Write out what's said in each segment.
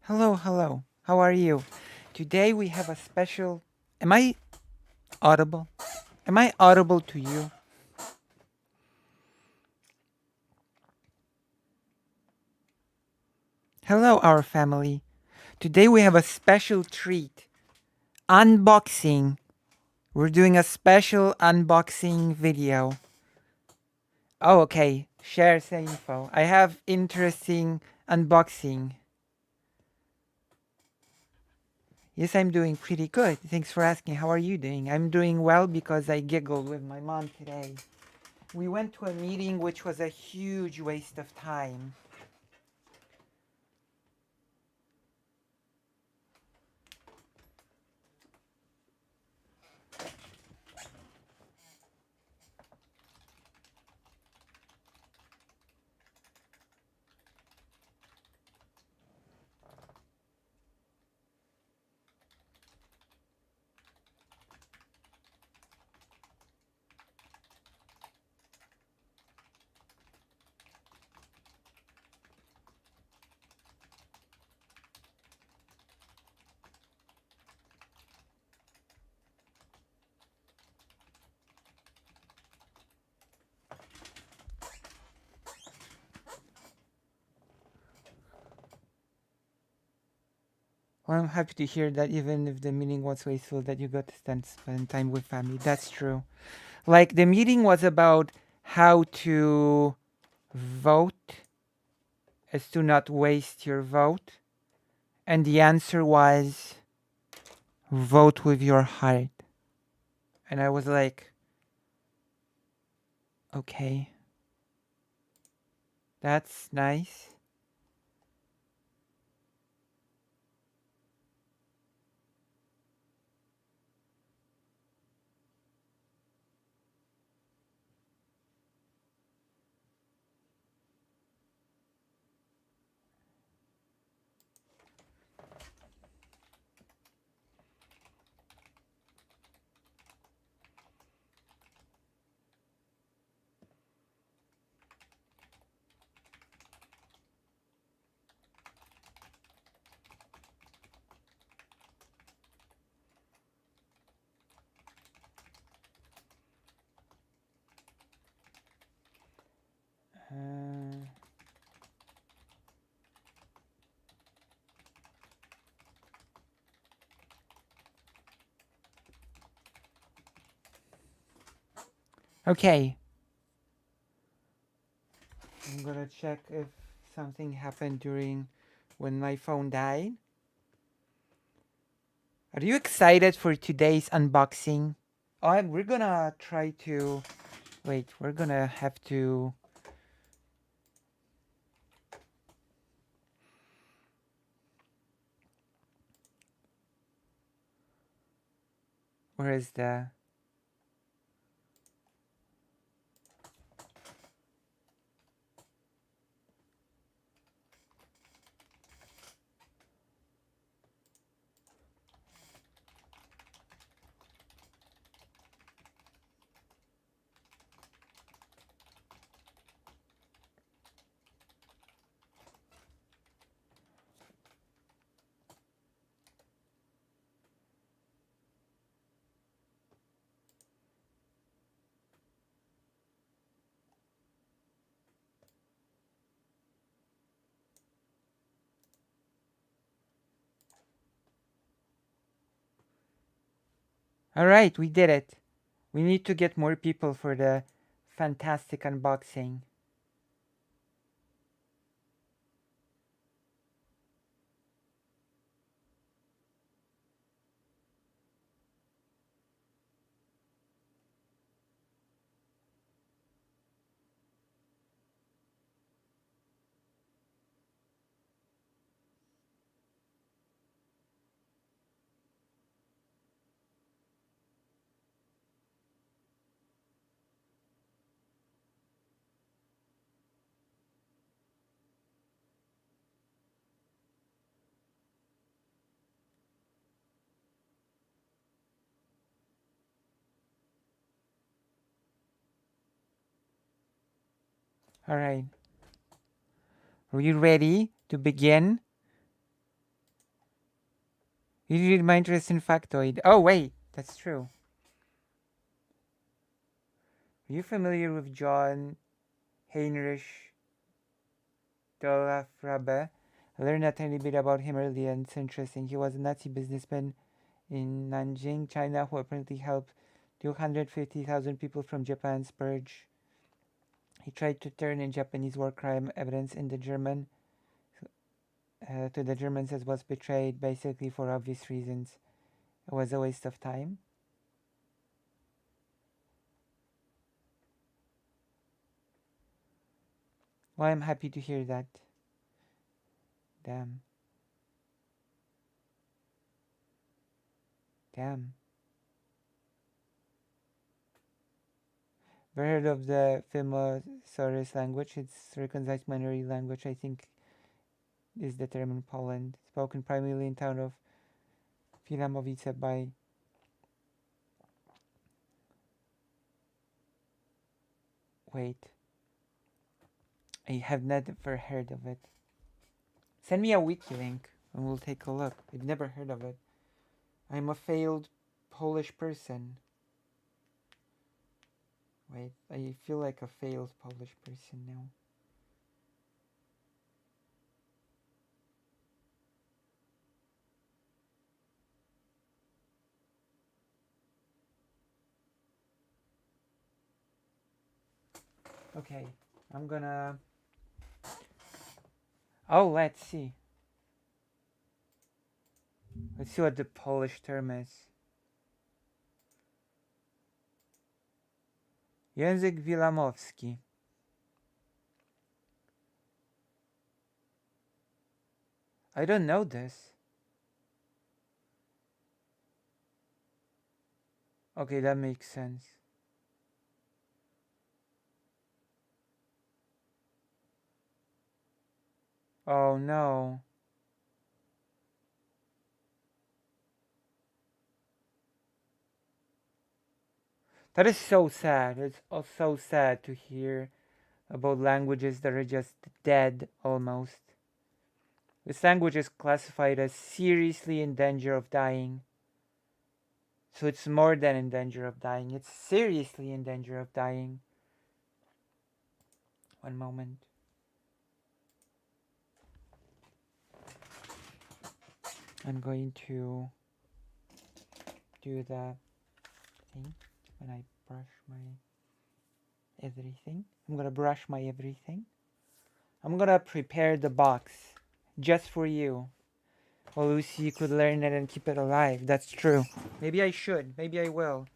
Hello, hello. How are you? Today we have a special. Am I audible? Am I audible to you? Hello, our family. Today we have a special treat. Unboxing. We're doing a special unboxing video. Oh, okay. Share the info. I have interesting unboxing. Yes, I'm doing pretty good. Thanks for asking. How are you doing? I'm doing well because I giggled with my mom today. We went to a meeting which was a huge waste of time. Well, I'm happy to hear that even if the meeting was wasteful, that you got to spend time with family. That's true. Like the meeting was about how to vote as to not waste your vote. And the answer was vote with your heart. And I was like, okay, that's nice. Uh, okay, I'm gonna check if something happened during when my phone died. Are you excited for today's unboxing? We're gonna try to wait. We're gonna have to. Where is the? All right, we did it. We need to get more people for the fantastic unboxing. All right, are you ready to begin? You read my interest in factoid. Oh, wait, that's true. Are you familiar with John Heinrich Dolafrabe? I learned a tiny bit about him earlier and it's interesting. He was a Nazi businessman in Nanjing, China, who apparently helped 250,000 people from Japan's purge. He tried to turn in Japanese war crime evidence in the German to the Germans as was betrayed, basically for obvious reasons. It was a waste of time. Well, I'm happy to hear that. Damn. Damn. Ever heard of the Filmosaurus language? It's recognized minority language, I think, is the term in Poland. Spoken primarily in town of Filamowice by wait. I have never heard of it. Send me a wiki link and we'll take a look. I've never heard of it. I'm a failed Polish person. Wait, I feel like a failed Polish person now. Okay, I'm gonna... Oh, let's see. Let's see what the Polish term is. Język wilamowski. I don't know this. Okay, that makes sense. Oh no. That is so sad. It's so sad to hear about languages that are just dead almost. This language is classified as seriously in danger of dying. So it's more than in danger of dying. It's seriously in danger of dying. One moment. I'm going to do the thing when I brush my everything. I'm gonna brush my everything. I'm gonna prepare the box just for you. Well, Lucy, you could learn it and keep it alive. That's true. Maybe I should. Maybe I will.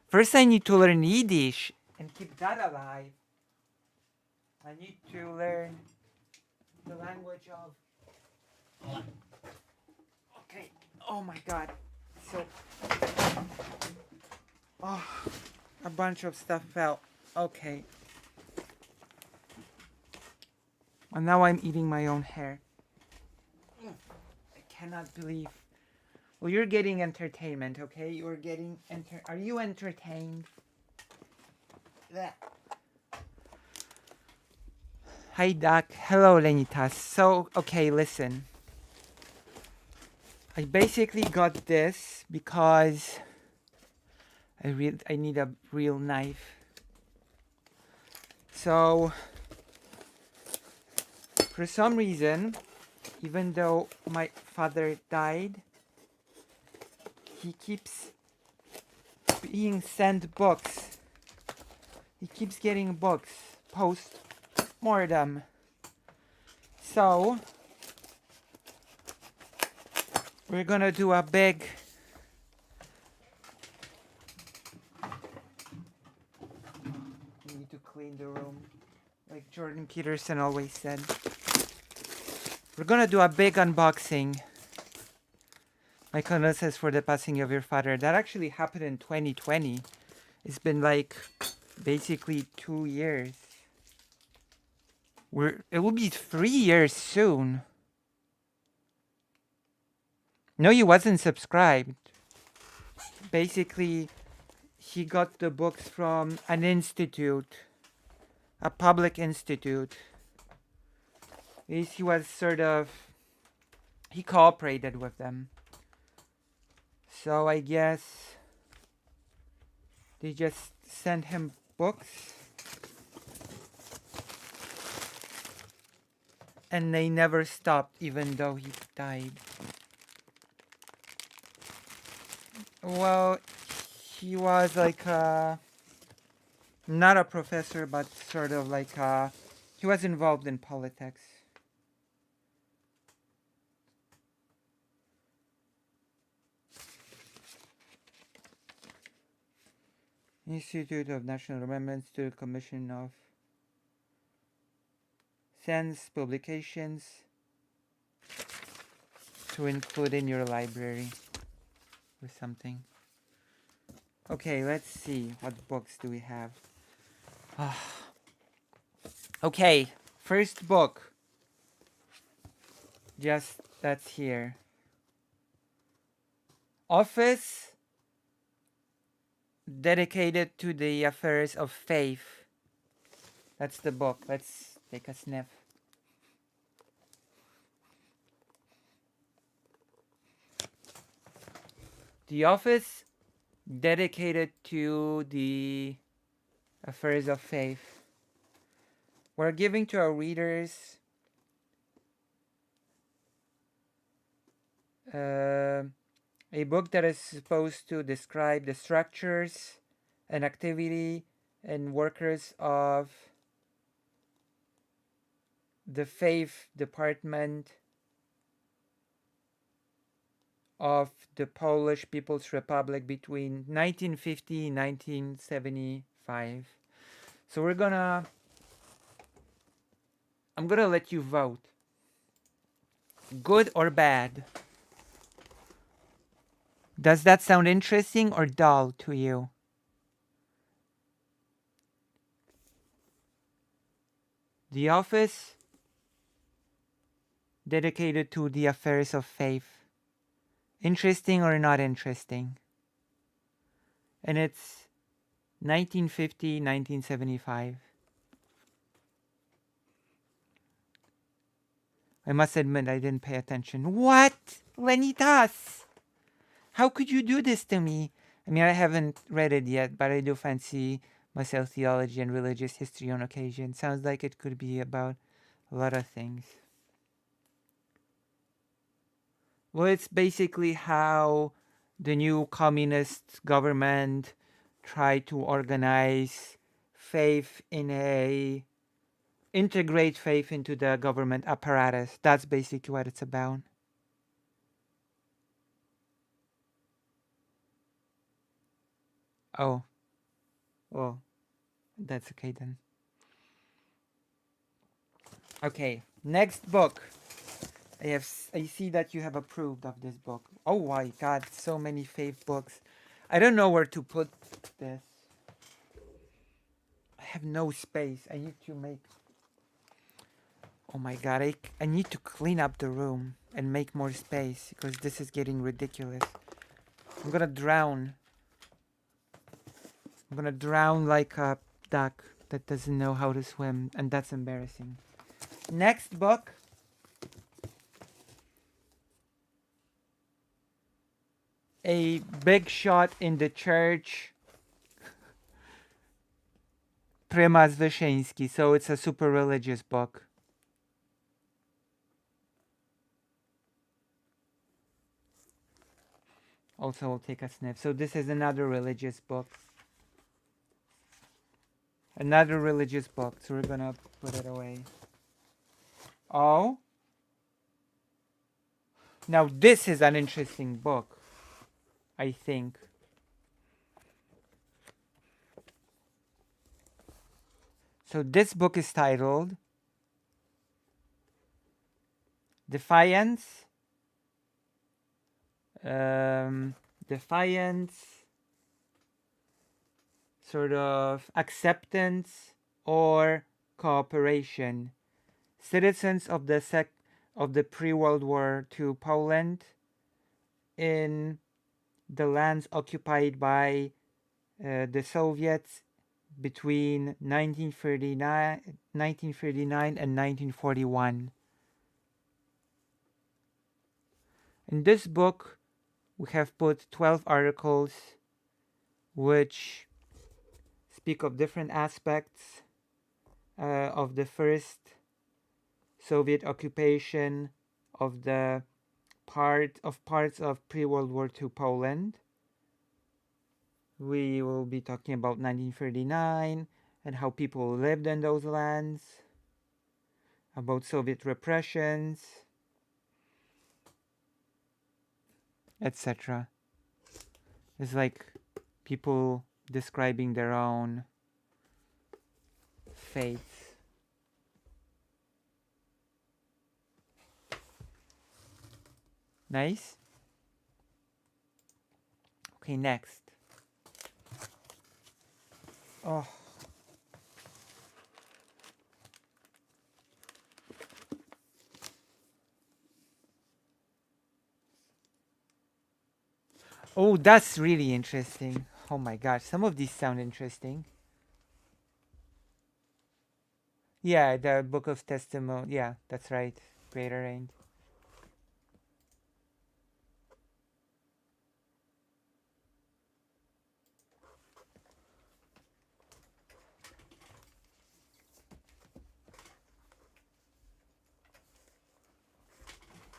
First, I need to learn Yiddish and keep that alive. I need to learn the language of... Okay. Oh my god. So... Oh, a bunch of stuff fell. Okay. And now I'm eating my own hair. I cannot believe... Well, you're getting entertainment, okay? You're getting... Are you entertained? That. Hi, Doc. Hello, Lenitas. So, okay, listen. I basically got this because I need a real knife. So, for some reason, even though my father died, he keeps being sent books. He keeps getting books post-mortem. So, we're gonna do a big... We need to clean the room, like Jordan Peterson always said. We're gonna do a big unboxing. My condolences for the passing of your father. That actually happened in 2020. It's been like basically 2 years. It will be 3 years soon. No, he wasn't subscribed. Basically, he got the books from an institute, a public institute. He was sort of... He cooperated with them. So I guess they just sent him books and they never stopped even though he died. Well, he was like not a professor, but sort of like he was involved in politics. Institute of National Remembrance to the Commission of Sends publications to include in your library or something. Okay, let's see. What books do we have? Okay, first book. Just that's here. Office dedicated to the affairs of faith. That's the book. Let's take a sniff. The office dedicated to the affairs of faith. We're giving to our readers a book that is supposed to describe the structures and activity and workers of the faith department of the Polish People's Republic between 1950 and 1975. So I'm gonna let you vote. Good or bad? Does that sound interesting or dull to you? The office dedicated to the affairs of faith. Interesting or not interesting? And it's 1950, 1975. I must admit I didn't pay attention. What? Lenitas! How could you do this to me? I mean, I haven't read it yet, but I do fancy myself theology and religious history on occasion. Sounds like it could be about a lot of things. Well, it's basically how the new communist government tried to organize faith integrate faith into the government apparatus. That's basically what it's about. Oh. Well, that's okay then. Okay, next book. I see that you have approved of this book. Oh my god, so many faith books. I don't know where to put this. I have no space. I need to make... Oh my god, I need to clean up the room and make more space because this is getting ridiculous. I'm gonna drown. I'm gonna drown like a duck that doesn't know how to swim, and that's embarrassing. Next book. A Big Shot in the Church. Prymas Wyszyński. So it's a super religious book. Also, we'll take a sniff. So this is another religious book. Another religious book. So we're gonna put it away. Oh. Now this is an interesting book, I think. So this book is titled Defiance. Defiance, sort of acceptance or cooperation. Citizens of the pre-World War II Poland in the lands occupied by the Soviets between 1939 and 1941. In this book, We have put 12 articles which speak of different aspects of the first Soviet occupation of the parts of pre-World War II Poland. We will be talking about 1939 and how people lived in those lands, about Soviet repressions, etc. It's like people describing their own fates. Nice? Okay, next. Oh. Oh, that's really interesting. Oh my gosh, some of these sound interesting. Yeah, the Book of Testimony. Yeah, that's right. Greater Range.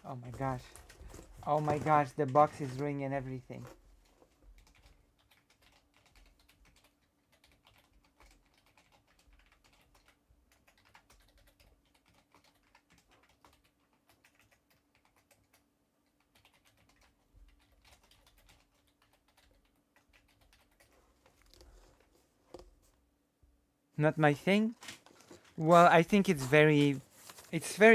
Oh my gosh. Oh my gosh, the box is ringing and everything. Not my thing? Well, I think it's very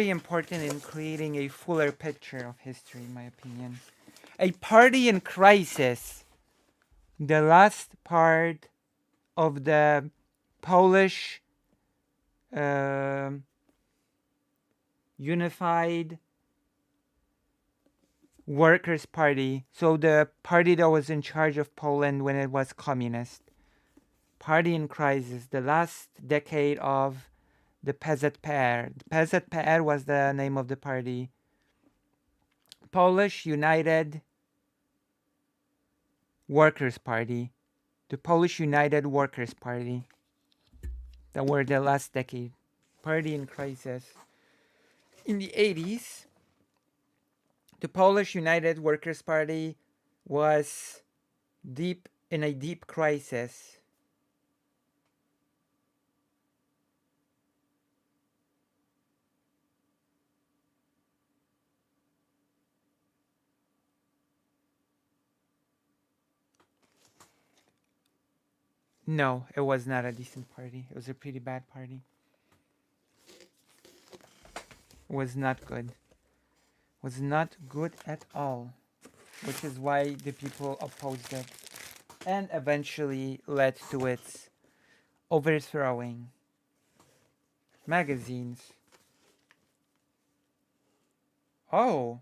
important in creating a fuller picture of history, in my opinion. A Party in Crisis. The last part of the Polish Unified Workers' Party. So the party that was in charge of Poland when it was communist. Party in Crisis. The last decade of the PZPR. The PZPR was the name of the party. Polish United Workers' Party. The Polish United Workers' Party. That were the last decade. Party in Crisis. In the 80s, the Polish United Workers' Party was in a deep crisis. No, it was not a decent party. It was a pretty bad party. It was not good. It was not good at all. Which is why the people opposed it. And eventually led to its overthrowing. Magazines. Oh.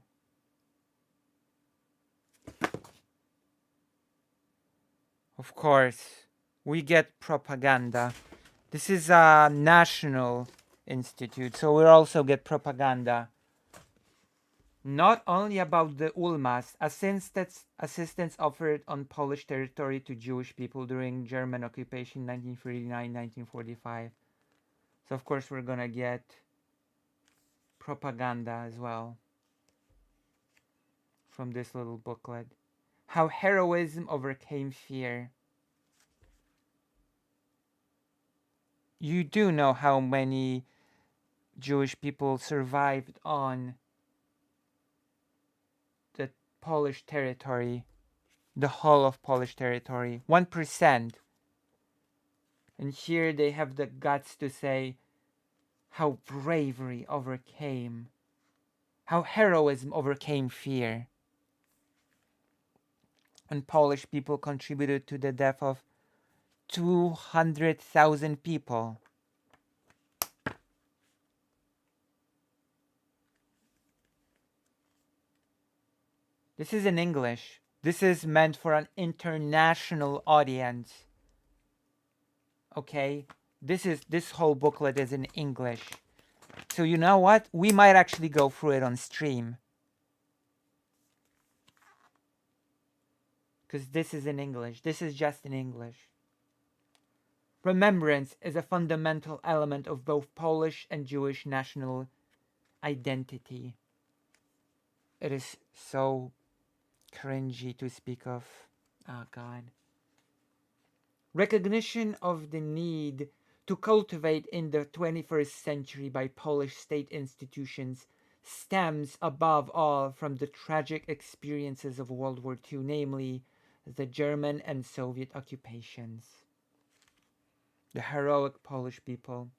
Of course. We get propaganda. This is a national institute, so we also get propaganda. Not only about the ULMAs, assistance offered on Polish territory to Jewish people during German occupation 1939-1945. So of course we're gonna get propaganda as well from this little booklet. How heroism overcame fear. You do know how many Jewish people survived on the Polish territory, the whole of Polish territory. 1%. And here they have the guts to say how bravery overcame, how heroism overcame fear. And Polish people contributed to the death of 200,000 people. This is in English. This is meant for an international audience. Okay? This whole booklet is in English. So you know what? We might actually go through it on stream. because this is in English. This is just in English. Remembrance is a fundamental element of both Polish and Jewish national identity. It is so cringy to speak of. Oh, God. Recognition of the need to cultivate in the 21st century by Polish state institutions stems above all from the tragic experiences of World War II, namely the German and Soviet occupations. The heroic Polish people.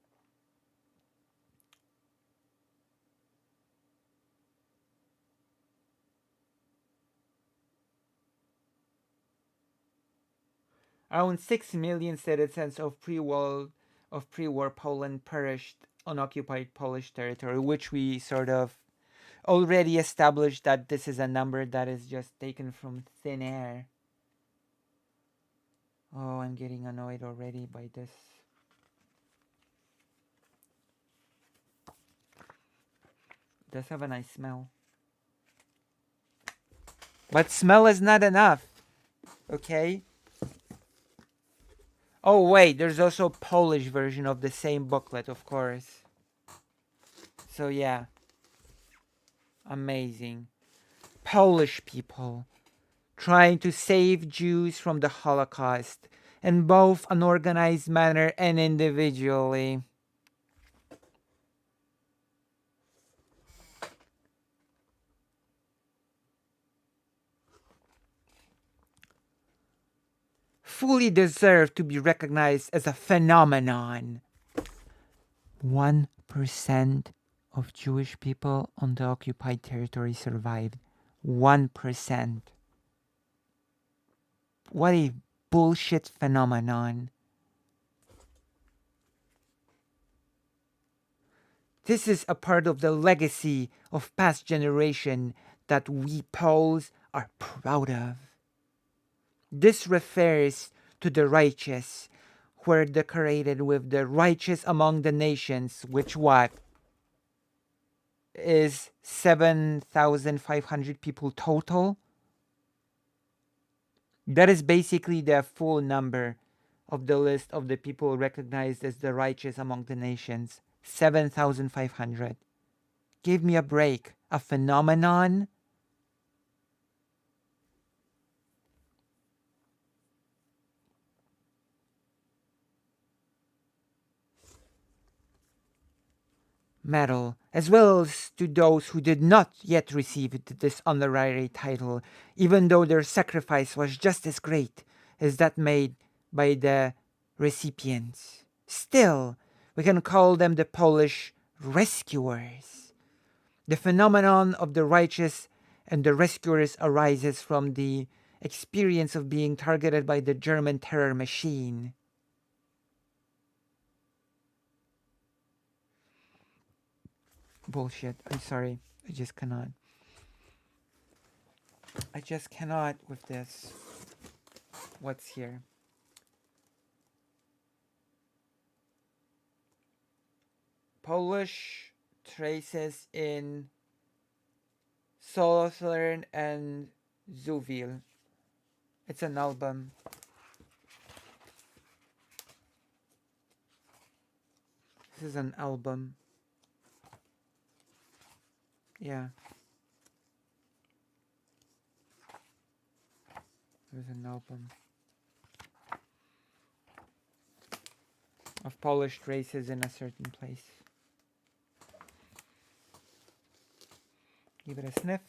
Around 6 million citizens of pre-war Poland perished on occupied Polish territory, which we sort of already established that this is a number that is just taken from thin air. Oh, I'm getting annoyed already by this. It does have a nice smell. But smell is not enough. Okay? Oh wait, there's also a Polish version of the same booklet, of course. So yeah. Amazing. Polish people trying to save Jews from the Holocaust in both an organized manner and individually. Fully deserve to be recognized as a phenomenon. 1% of Jewish people on the occupied territory survived. 1%. What a bullshit phenomenon. This is a part of the legacy of past generation that we Poles are proud of. This refers to the righteous, who are decorated with the righteous among the nations, which what? Is 7,500 people total? That is basically the full number of the list of the people recognized as the righteous among the nations. 7,500. Give me a break. A phenomenon? Medal, as well as to those who did not yet receive this honorary title, even though their sacrifice was just as great as that made by the recipients. Still, we can call them the Polish rescuers. The phenomenon of the righteous and the rescuers arises from the experience of being targeted by the German terror machine. Bullshit. I'm sorry. I just cannot. I just cannot with this. What's here? Polish traces in Solothurn and Zuvil. It's an album. This is an album. Yeah. There's an album of Polish races in a certain place. Give it a sniff.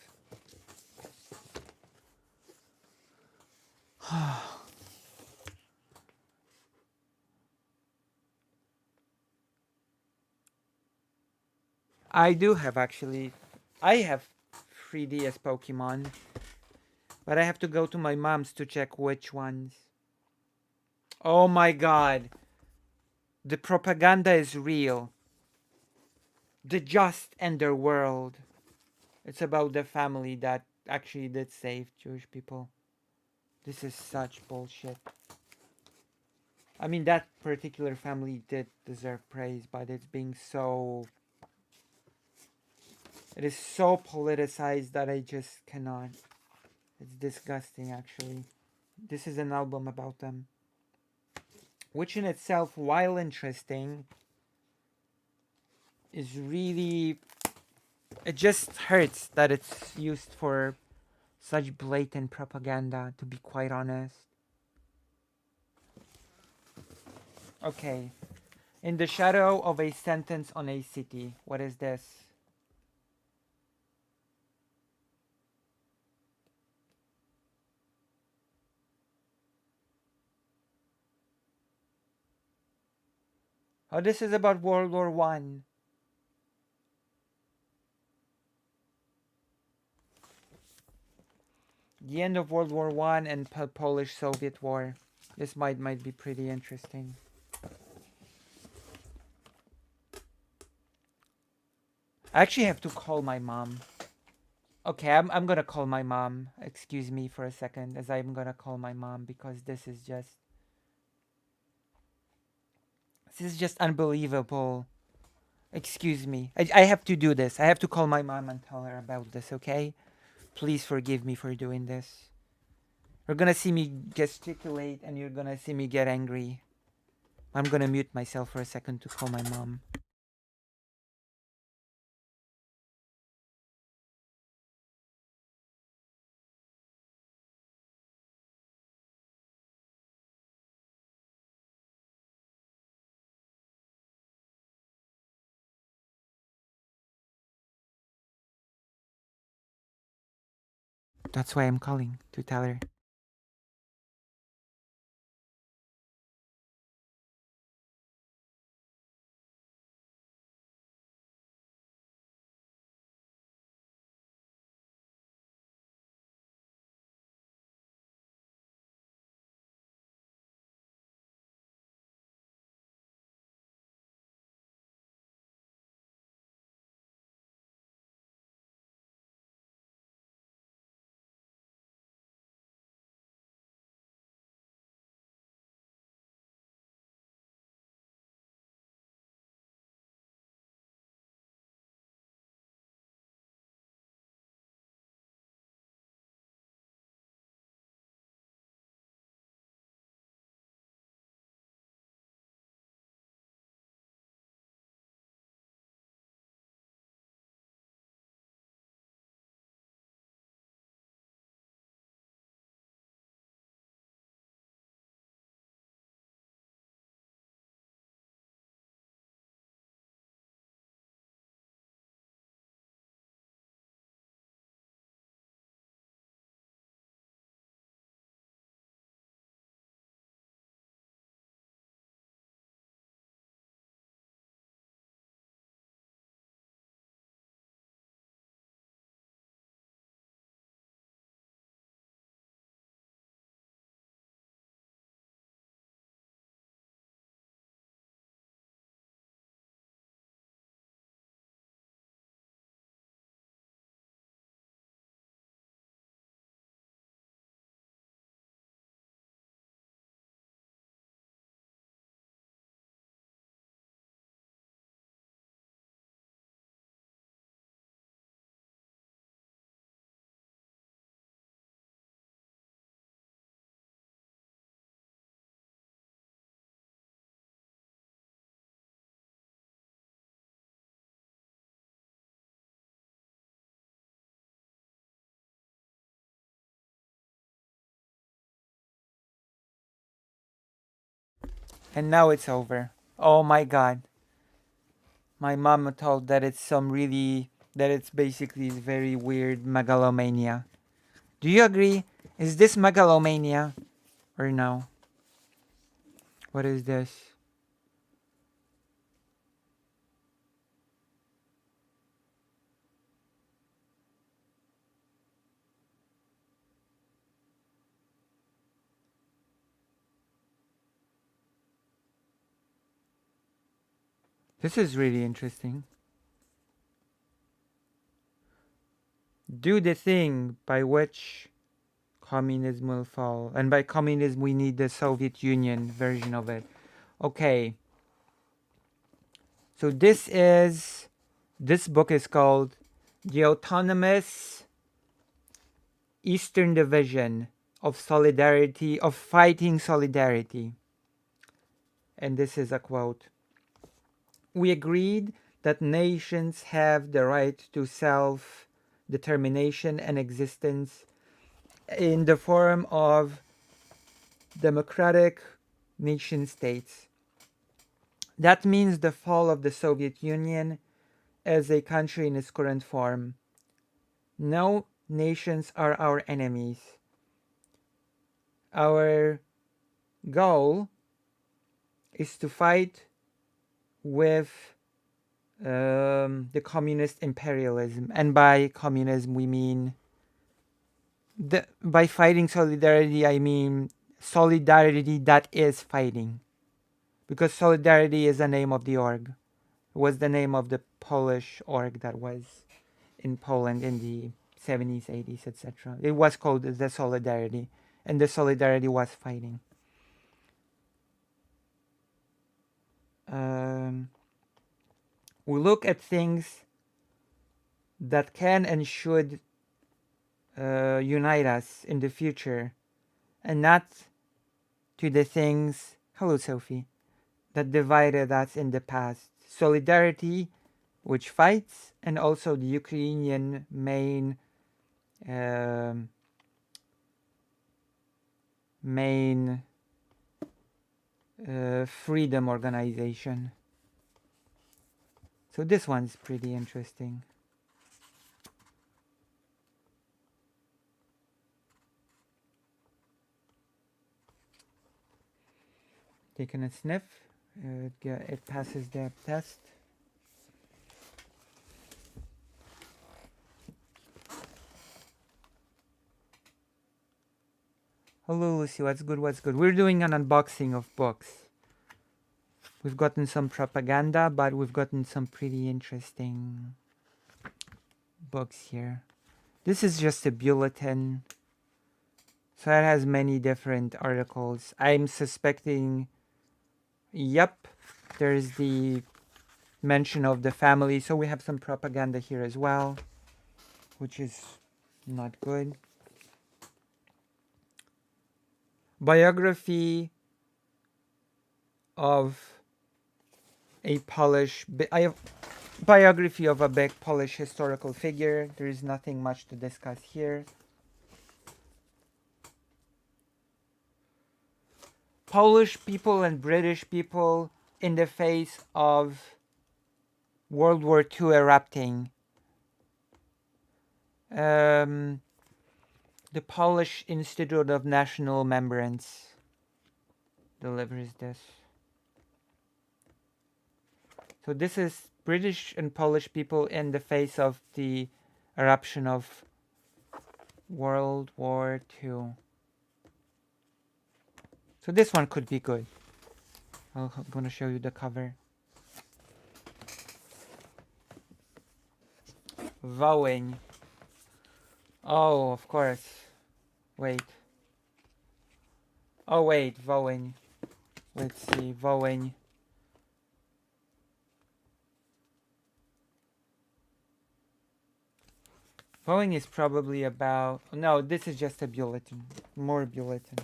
I do have actually. I have 3DS Pokemon. But I have to go to my mom's to check which ones. Oh my god. The propaganda is real. The just and their world. It's about the family that actually did save Jewish people. This is such bullshit. I mean, that particular family did deserve praise, but it's being so... It is so politicized that I just cannot. It's disgusting, actually. This is an album about them, which in itself, while interesting, is really, it just hurts that it's used for such blatant propaganda, to be quite honest. Okay. In the shadow of a sentence on a city. What is this? Oh, this is about World War One. The end of World War One and Polish-Soviet War. This might be pretty interesting. I actually have to call my mom. Okay, I'm gonna call my mom. Excuse me for a second, as I'm gonna call my mom because this is just unbelievable. Excuse me. I have to do this. I have to call my mom and tell her about this, okay? Please forgive me for doing this. You're gonna see me gesticulate and you're gonna see me get angry. I'm gonna mute myself for a second to call my mom. That's why I'm calling, to tell her. And now it's over. Oh my god. My mom told that it's basically very weird megalomania. Do you agree? Is this megalomania or no? What is this? This is really interesting. Do the thing by which communism will fall. And by communism, we need the Soviet Union version of it. Okay. So this book is called The Autonomous Eastern Division of solidarity, of fighting solidarity. And this is a quote. We agreed that nations have the right to self-determination and existence in the form of democratic nation states. That means the fall of the Soviet Union as a country in its current form. No nations are our enemies. Our goal is to fight with the communist imperialism. And by communism, we mean, by fighting solidarity, I mean solidarity that is fighting. Because solidarity is the name of the org. It was the name of the Polish org that was in Poland in the 70s, 80s, etc. It was called the Solidarity, and the Solidarity was fighting. We look at things that can and should unite us in the future, and not to the things, hello Sophie, that divided us in the past. Solidarity, which fights, and also the Ukrainian main freedom organization. So this one's pretty interesting. Taking a sniff, it passes the test. Hello Lucy, what's good, what's good? We're doing an unboxing of books. We've gotten some propaganda, but we've gotten some pretty interesting books here. This is just a bulletin. So it has many different articles. I'm suspecting, yep, there's the mention of the family. So we have some propaganda here as well, which is not good. Biography of a biography of a big Polish historical figure. There is nothing much to discuss here. Polish people and British people in the face of World War II erupting. The Polish Institute of National Remembrance delivers this. So this is British and Polish people in the face of the eruption of World War II. So this one could be good. I'm going to show you the cover. Vowing. Oh, of course. Wait. Oh, wait. Vowing. Let's see. Vowing. Vowing is probably about... No, this is just a bulletin. More bulletin.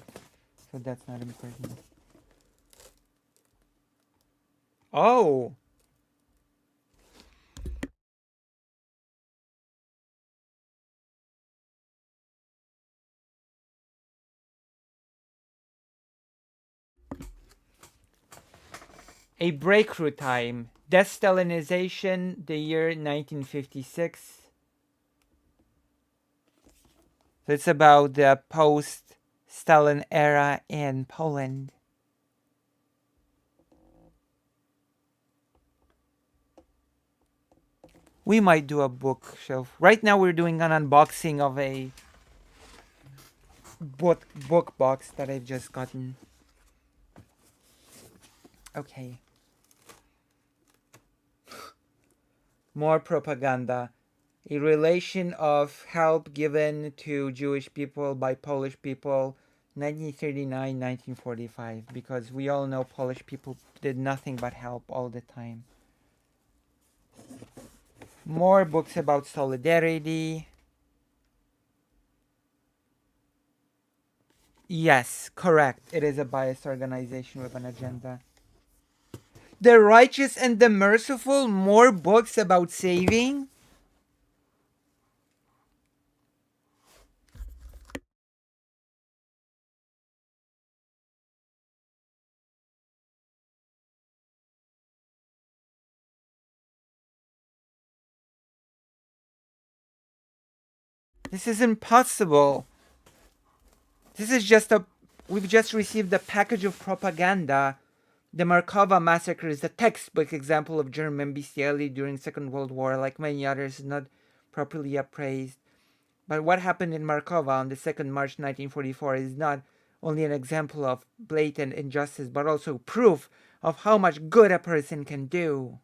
So that's not important. Oh! A breakthrough time. Destalinization, the year 1956. So it's about the post-Stalin era in Poland. We might do a bookshelf. Right now we're doing an unboxing of a book box that I've just gotten. Okay. More propaganda. A relation of help given to Jewish people by Polish people 1939-1945, because we all know Polish people did nothing but help all the time. More books about solidarity. Yes, correct. It is a biased organization with an agenda. The Righteous and the Merciful, more books about saving? This is impossible. This is just a. We've just received a package of propaganda. The Markova massacre is a textbook example of German bestiality during Second World War, like many others, not properly appraised. But what happened in Markova on the 2nd March 1944 is not only an example of blatant injustice, but also proof of how much good a person can do.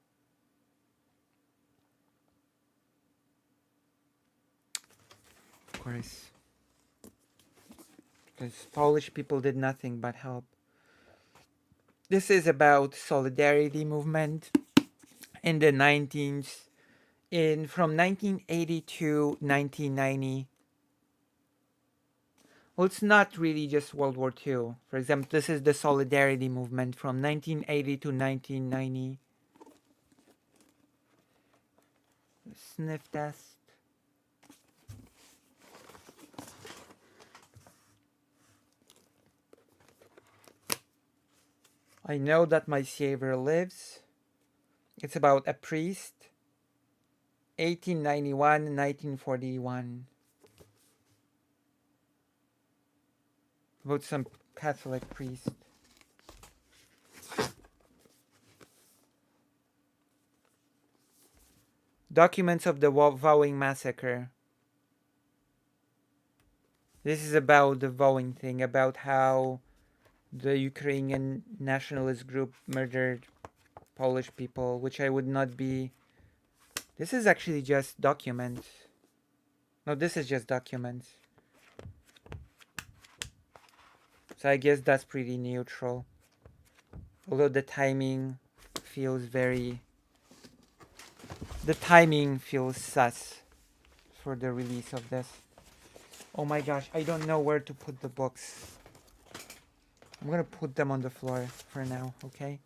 Of course. Because Polish people did nothing but help. This is about solidarity movement in the 19th, from 1980 to 1990. Well, it's not really just World War II. For example, this is the solidarity movement from 1980 to 1990. Sniff test. I know that my Savior lives. It's about a priest. 1891, 1941. About some Catholic priest. Documents of the Vowing Massacre. This is about the Vowing thing, about how the Ukrainian nationalist group murdered Polish people, which I would not be. This is actually just documents. No, this is just documents. So I guess that's pretty neutral. Although the timing feels very. The timing feels sus for the release of this. Oh my gosh, I don't know where to put the books. I'm gonna put them on the floor for now, okay?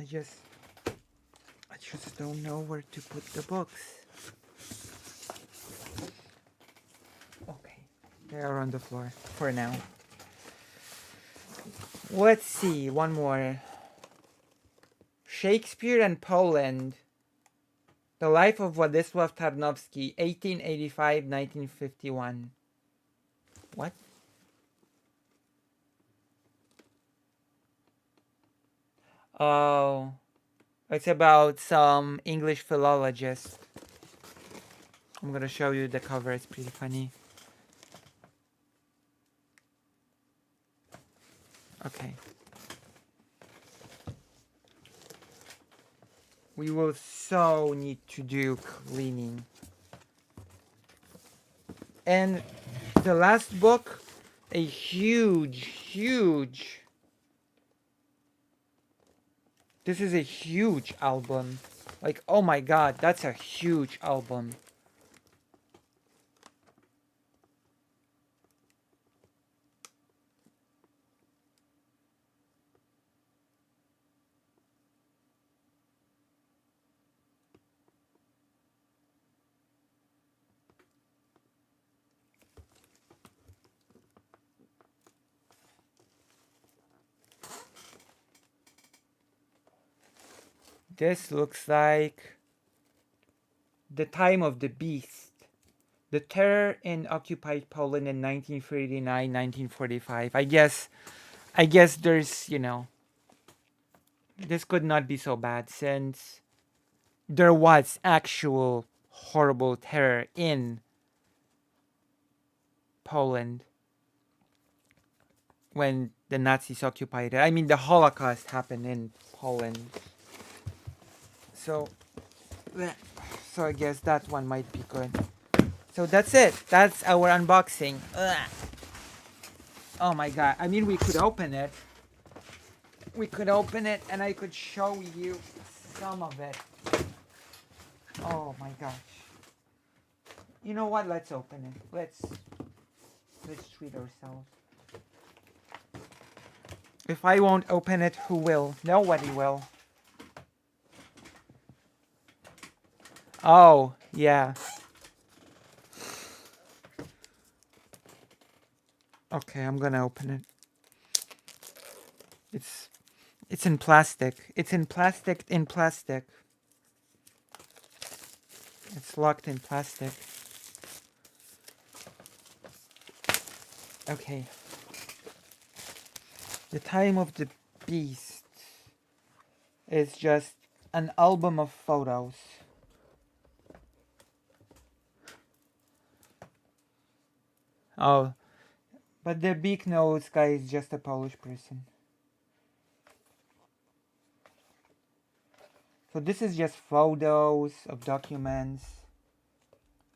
I just don't know where to put the books. Okay, they are on the floor for now. Let's see, one more. Shakespeare and Poland. The Life of Władysław Tarnowski, 1885-1951. What? Oh, it's about some English philologist. I'm gonna show you the cover, it's pretty funny. Okay. We will so need to do cleaning. And the last book, a huge. This is a huge album. Like, oh my god, that's a huge album. This looks like The Time of the Beast. The Terror in Occupied Poland in 1939-1945. I guess there's, this could not be so bad since there was actual horrible terror in Poland when the Nazis occupied it. I mean, the Holocaust happened in Poland. So I guess that one might be good. So that's it. That's our unboxing. Ugh. Oh my god. I mean, we could open it. We could open it and I could show you some of it. Oh my gosh. You know what? Let's open it. Let's treat ourselves. If I won't open it, who will? Nobody will. Oh, yeah. Okay, I'm gonna open it. It's in plastic. It's in plastic in plastic. It's locked in plastic. Okay. The Time of the Beast is just an album of photos. Oh, but the big nose guy is just a Polish person. So this is just photos of documents.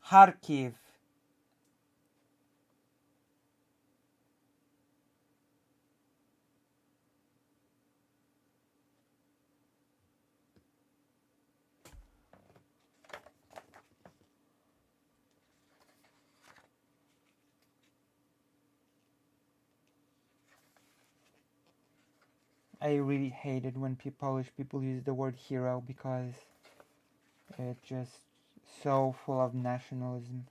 Kharkiv. I really hate it when Polish people use the word hero because it's just so full of nationalism.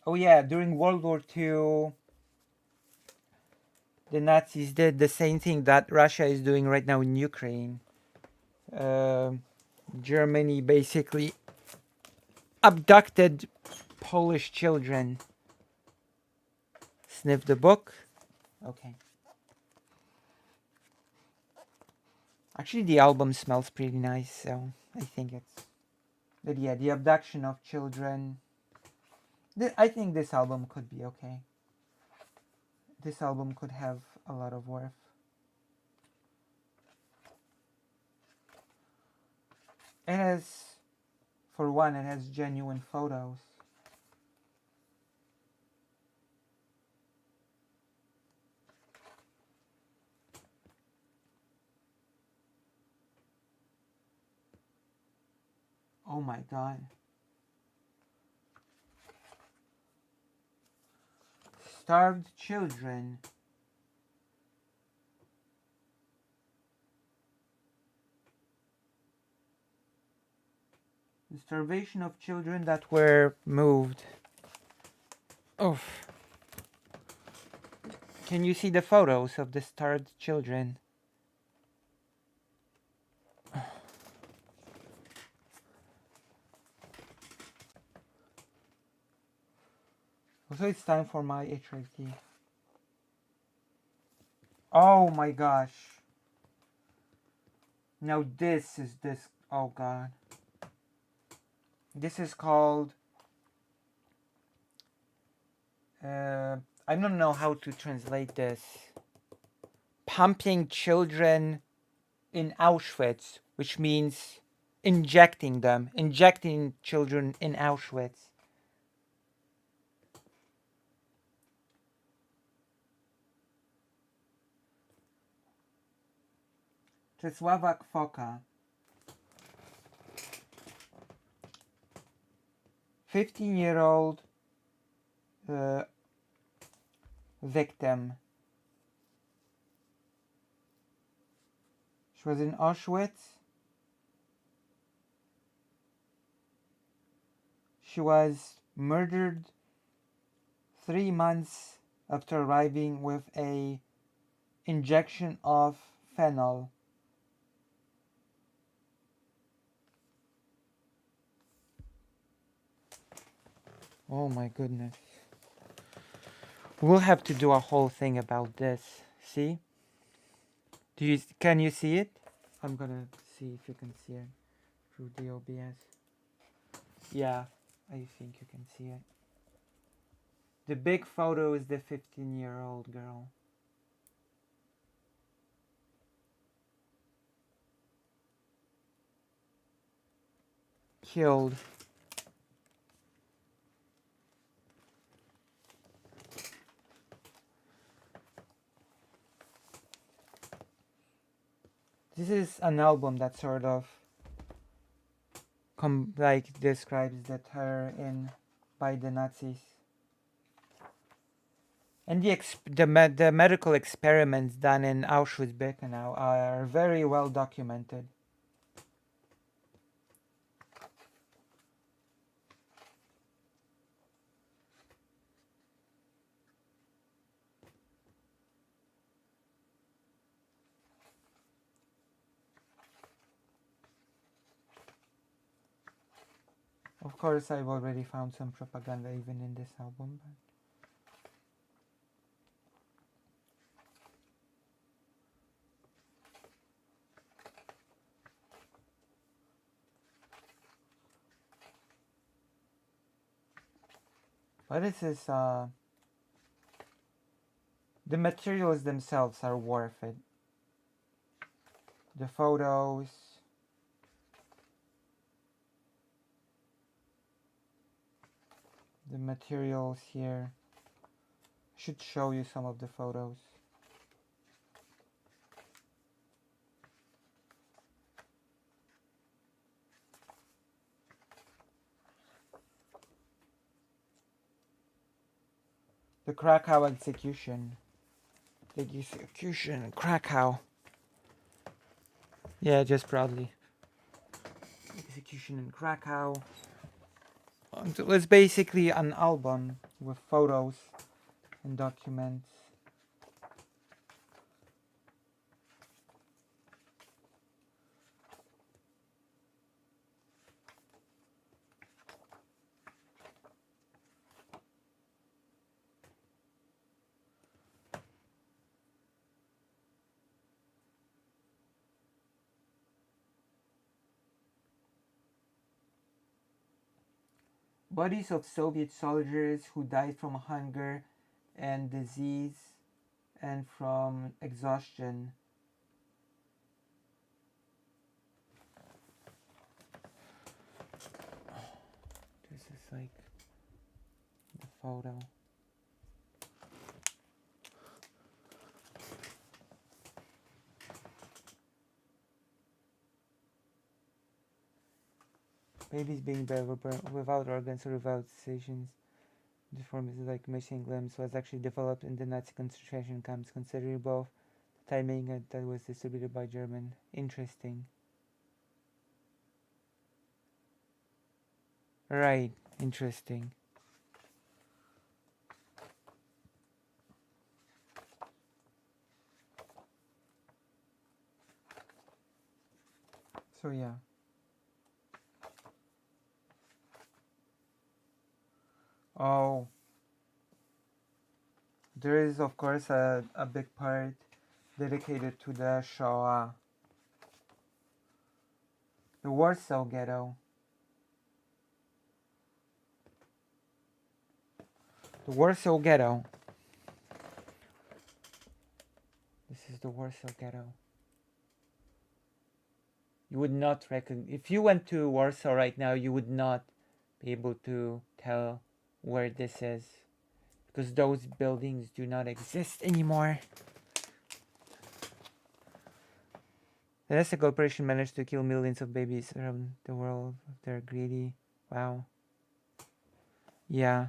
Oh yeah, during World War II, the Nazis did the same thing that Russia is doing right now in Ukraine. Germany basically abducted Polish children. Sniff the book. Okay. Actually, the album smells pretty nice, so I think it's. But yeah, the abduction of children. I think this album could be okay. This album could have a lot of worth. It has, for one, it has genuine photos. Oh my god. Starved children. The starvation of children that were moved. Oh. Can you see the photos of the starved children? Also, it's time for my HRT. Oh my gosh. Now this is this. Oh god. This is called. I don't know how to translate this. Pumping children in Auschwitz, which means injecting children in Auschwitz. Czesława Kwoka, 15-year-old victim. She was in Auschwitz. She was murdered 3 months after arriving with a injection of phenol. Oh my goodness. We'll have to do a whole thing about this. See? Can you see it? I'm gonna see if you can see it through the OBS. Yeah, I think you can see it. The big photo is the 15-year-old girl. Killed. This is an album that sort of like describes the terror by the Nazis. And the medical experiments done in Auschwitz-Birkenau are very well documented. Of course, I've already found some propaganda even in this album. But this is, the materials themselves are worth it. The photos, the materials here. I should show you some of the photos. The Krakow execution. The execution in Krakow. Yeah, just proudly. Execution in Krakow. It was basically an album with photos and documents. Bodies of Soviet soldiers who died from hunger and disease and from exhaustion. This is like the photo. Babies being born without organs or without decisions. Deformities like missing limbs was actually developed in the Nazi concentration camps, considering both the timing that was distributed by German. Interesting. Right, interesting. So yeah. Oh, there is of course a big part dedicated to the Shoah. The Warsaw Ghetto. The Warsaw Ghetto. This is the Warsaw Ghetto. You would not recognize, if you went to Warsaw right now, you would not be able to tell where this is, because those buildings do not exist anymore. The Nestle Corporation managed to kill millions of babies around the world. They're greedy. Wow. Yeah.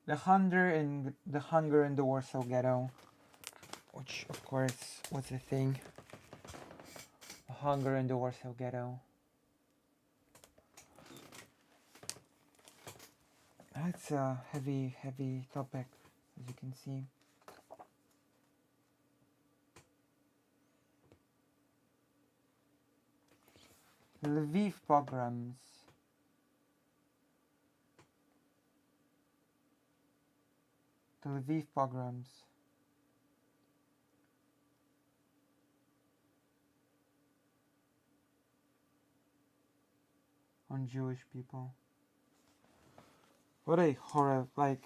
The hunger in the Warsaw Ghetto, which of course was a thing. The hunger in the Warsaw Ghetto. That's a heavy topic, as you can see. The Lviv pogroms. The Lviv pogroms. On Jewish people. What a horror, like,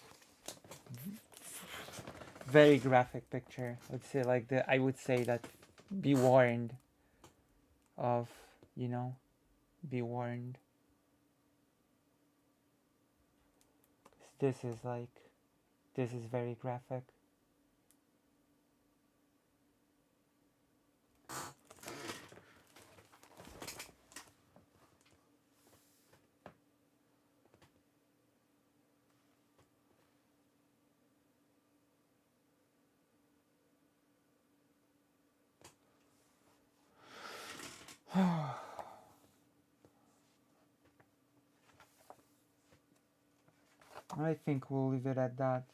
very graphic picture. Let's say like I would say that be warned of, you know, be warned. This is very graphic. I think we'll leave it at that.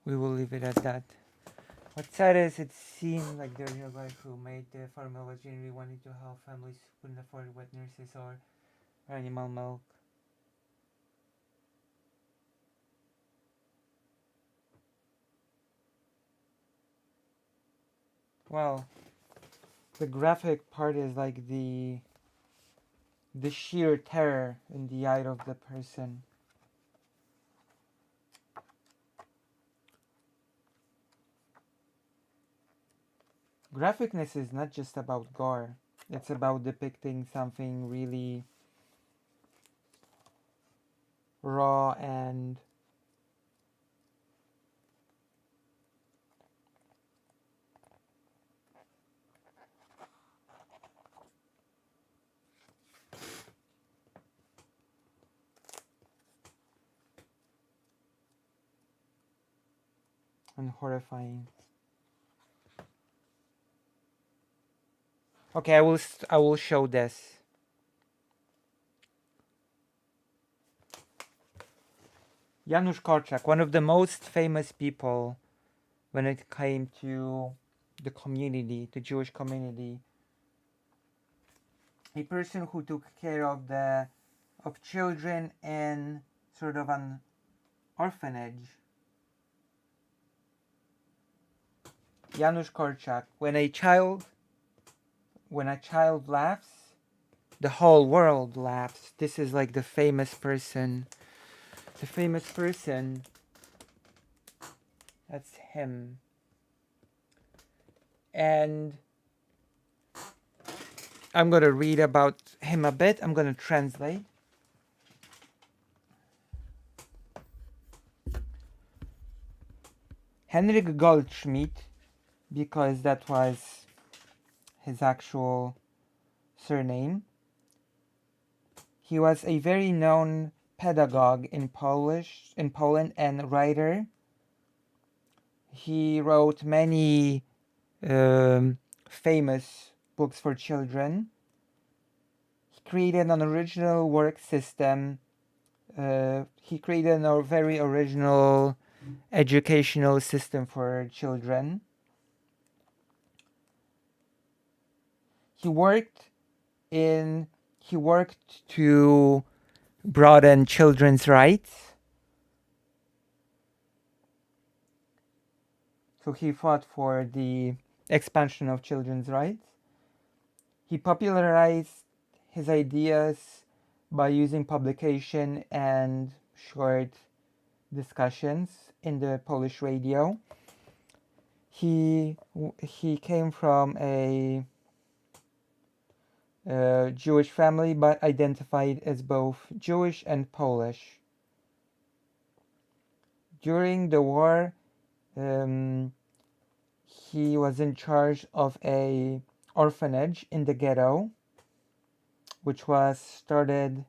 We will leave it at that. What's sad is it seemed like the real guy who made the formula genuinely wanted to help families who couldn't afford wet nurses or animal milk. Well, the graphic part is like the sheer terror in the eye of the person. Graphicness is not just about gore. It's about depicting something really raw and horrifying. Okay, I will show this. Janusz Korczak, one of the most famous people when it came to the community, the Jewish community. A person who took care of children in sort of an orphanage. Janusz Korczak, when a child laughs, the whole world laughs. This is like the famous person. The famous person. That's him. And I'm going to read about him a bit. I'm going to translate. Henryk Goldschmidt, because that was his actual surname. He was a very known pedagogue in Poland and writer. He wrote many famous books for children. He created an original work system. He created a very original educational system for children. He worked to broaden children's rights. So he fought for the expansion of children's rights. He popularized his ideas by using publication and short discussions in the Polish radio. He came from a Jewish family, but identified as both Jewish and Polish. During the war, he was in charge of a orphanage in the ghetto, which was started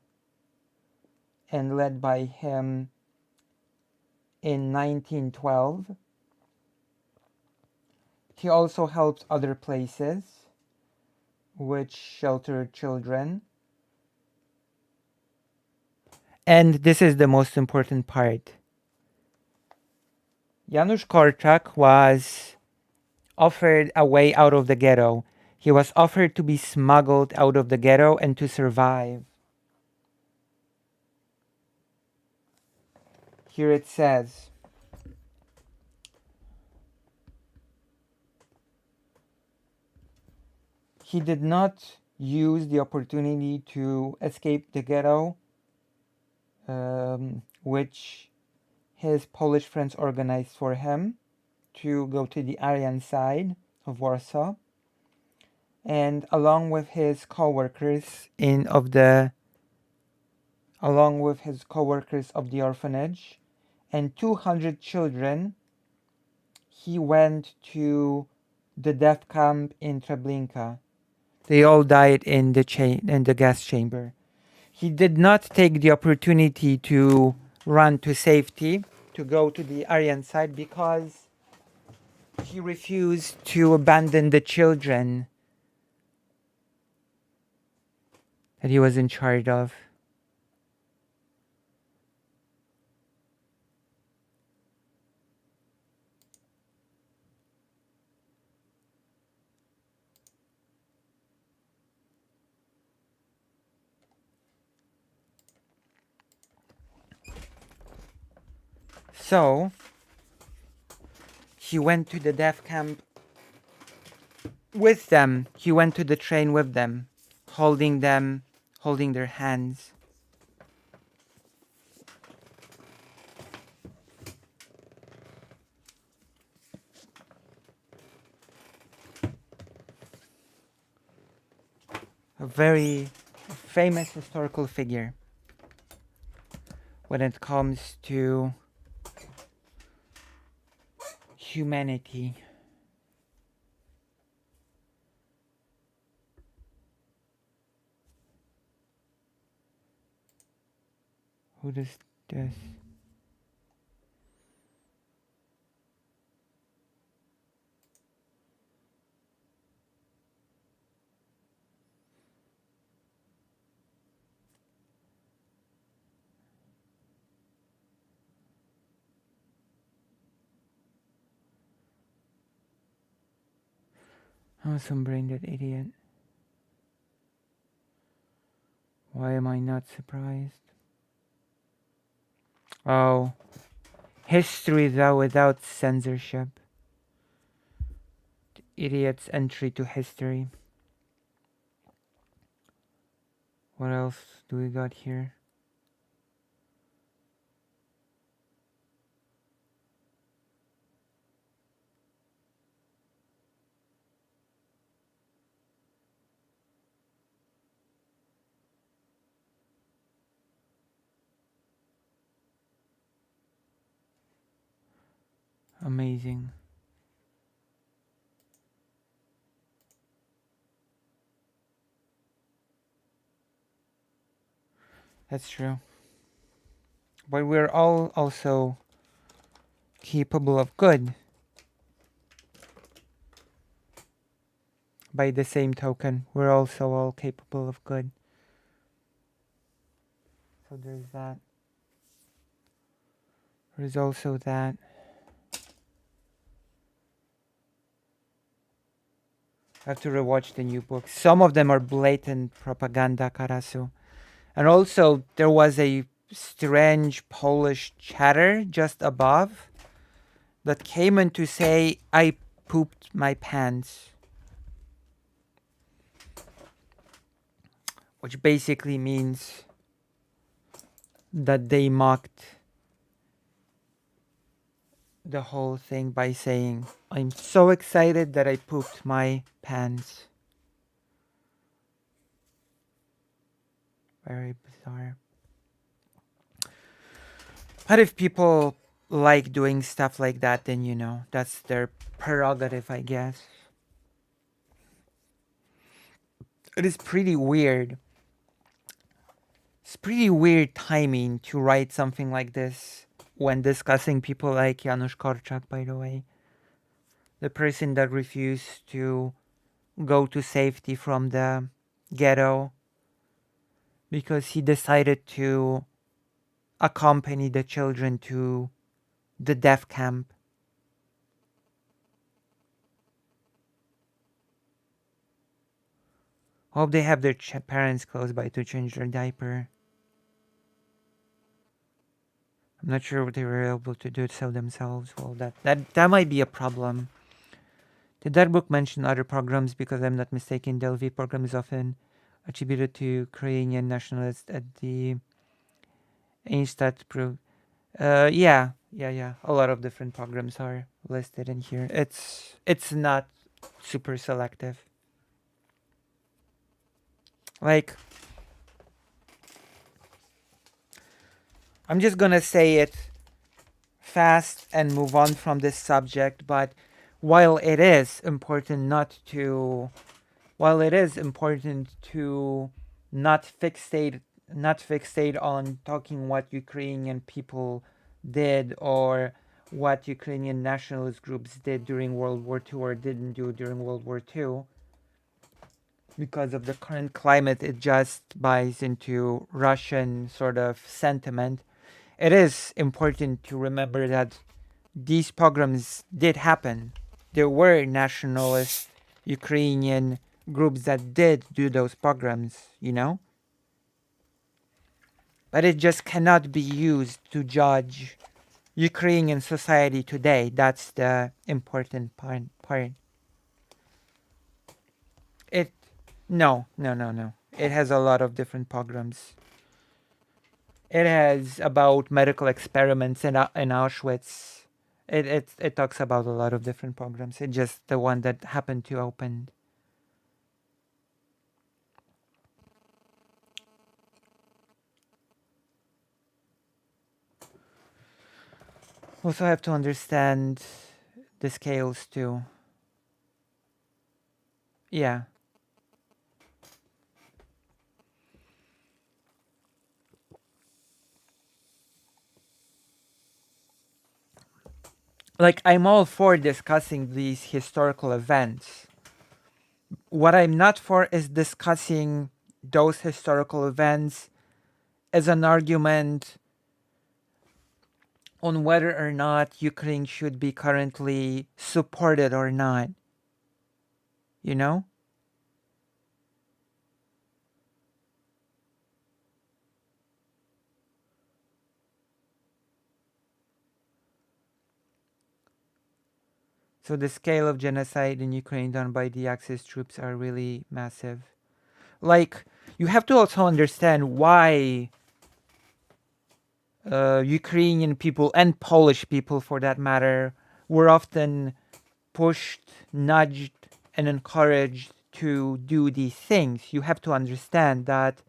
and led by him in 1912. He also helped other places which sheltered children. And this is the most important part. Janusz Korczak was offered a way out of the ghetto. He was offered to be smuggled out of the ghetto and to survive. Here it says, he did not use the opportunity to escape the ghetto, which his Polish friends organized for him, to go to the Aryan side of Warsaw. And along with his co-workers of the orphanage and 200 children, he went to the death camp in Treblinka. They all died in the gas chamber. He did not take the opportunity to run to safety, to go to the Aryan side, because he refused to abandon the children that he was in charge of. So he went to the death camp with them. He went to the train with them, holding their hands. A very famous historical figure when it comes to humanity. Who does this? Oh, some brain dead idiot. Why am I not surprised? Oh, history thou without censorship. Idiot's entry to history. What else do we got here? Amazing. That's true. But we're all also capable of good. By the same token, we're also all capable of good. So there's that. There's also that. I have to rewatch the new books. Some of them are blatant propaganda, Karasu. And also, there was a strange Polish chatter just above that came in to say, I pooped my pants. Which basically means that they mocked the whole thing by saying, I'm so excited that I pooped my pants. Very bizarre. But if people like doing stuff like that, then that's their prerogative, I guess. It is pretty weird. It's pretty weird timing to write something like this when discussing people like Janusz Korczak, by the way. The person that refused to go to safety from the ghetto because he decided to accompany the children to the death camp. Hope they have their parents close by to change their diaper. I'm not sure if they were able to do it so themselves. Well, that might be a problem. Did that book mention other pogroms? Because I'm not mistaken, the LV program is often attributed to Ukrainian nationalists at the Einstadt Pro. Yeah. A lot of different pogroms are listed in here. It's not super selective. Like, I'm just gonna say it fast and move on from this subject, but while it is important not to while it is important to not fixate on talking what Ukrainian people did or what Ukrainian nationalist groups did during World War II or didn't do during World War II, because of the current climate, it just buys into Russian sort of sentiment. It is important to remember that these pogroms did happen. There were nationalist Ukrainian groups that did do those pogroms, you know? But it just cannot be used to judge Ukrainian society today. That's the important part. It no. It has a lot of different pogroms. It has about medical experiments in Auschwitz. It talks about a lot of different pogroms. It's just the one that happened to open. Also have to understand the scales too. Yeah. Like, I'm all for discussing these historical events. What I'm not for is discussing those historical events as an argument on whether or not Ukraine should be currently supported or not. You know? So the scale of genocide in Ukraine done by the Axis troops are really massive. Like, you have to also understand why Ukrainian people and Polish people, for that matter, were often pushed, nudged, and encouraged to do these things. You have to understand that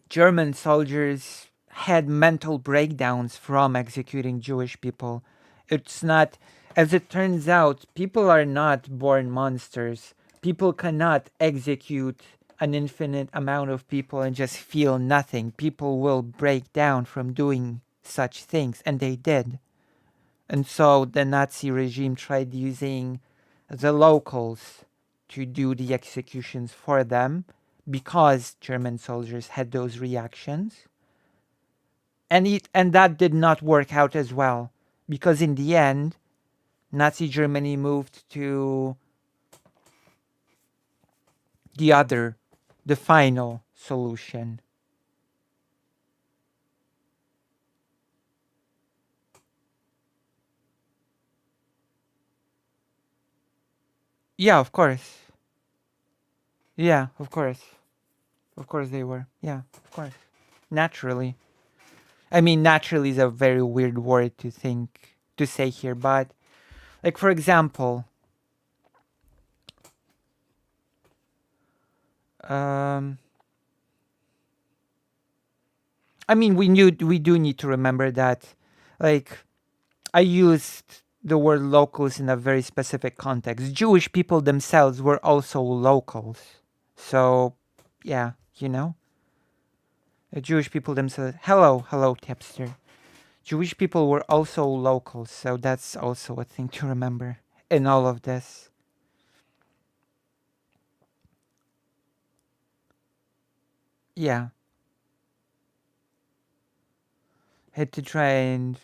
German soldiers had mental breakdowns from executing Jewish people. It's not, as it turns out, people are not born monsters. People cannot execute an infinite amount of people and just feel nothing. People will break down from doing such things, and they did. And so the Nazi regime tried using the locals to do the executions for them because German soldiers had those reactions. And that did not work out as well, because in the end, Nazi Germany moved to the final solution. Yeah, of course. Yeah, of course. Of course they were. Yeah, of course. Naturally. I mean, naturally is a very weird word to say here, but like, for example, um, I mean, we do need to remember that, like, I used the word locals in a very specific context. Jewish people themselves were also locals. So, yeah, you know, Jewish people themselves. Hello, tipster. Jewish people were also locals, so that's also a thing to remember in all of this. Yeah, had to try and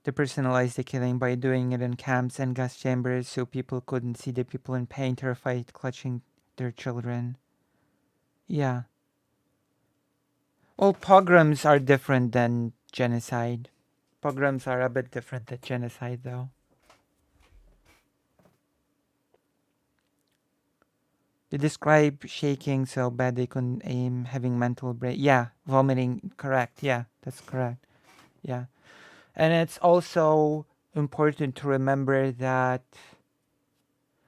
depersonalize the killing by doing it in camps and gas chambers so people couldn't see the people in pain, terrified, clutching their children. Yeah. Well, pogroms are different than genocide. Pogroms are a bit different than genocide, though. They describe shaking so bad they couldn't aim, having mental break. Yeah, vomiting. Correct. Yeah, that's correct. Yeah, and it's also important to remember that.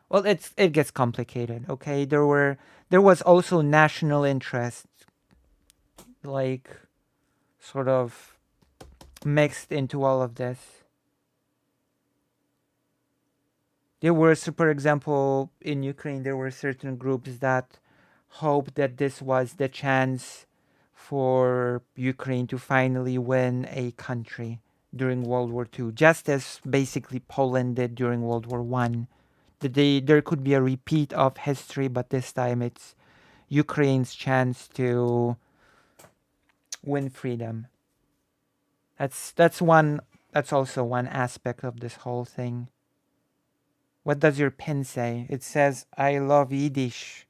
Well, it gets complicated. Okay, there was also national interest, like, sort of mixed into all of this. There were, so for example, in Ukraine, there were certain groups that hoped that this was the chance for Ukraine to finally win a country during World War II, just as basically Poland did during World War One. There could be a repeat of history, but this time it's Ukraine's chance to win freedom. That's one. That's also one aspect of this whole thing. What does your pin say? It says, "I love Yiddish."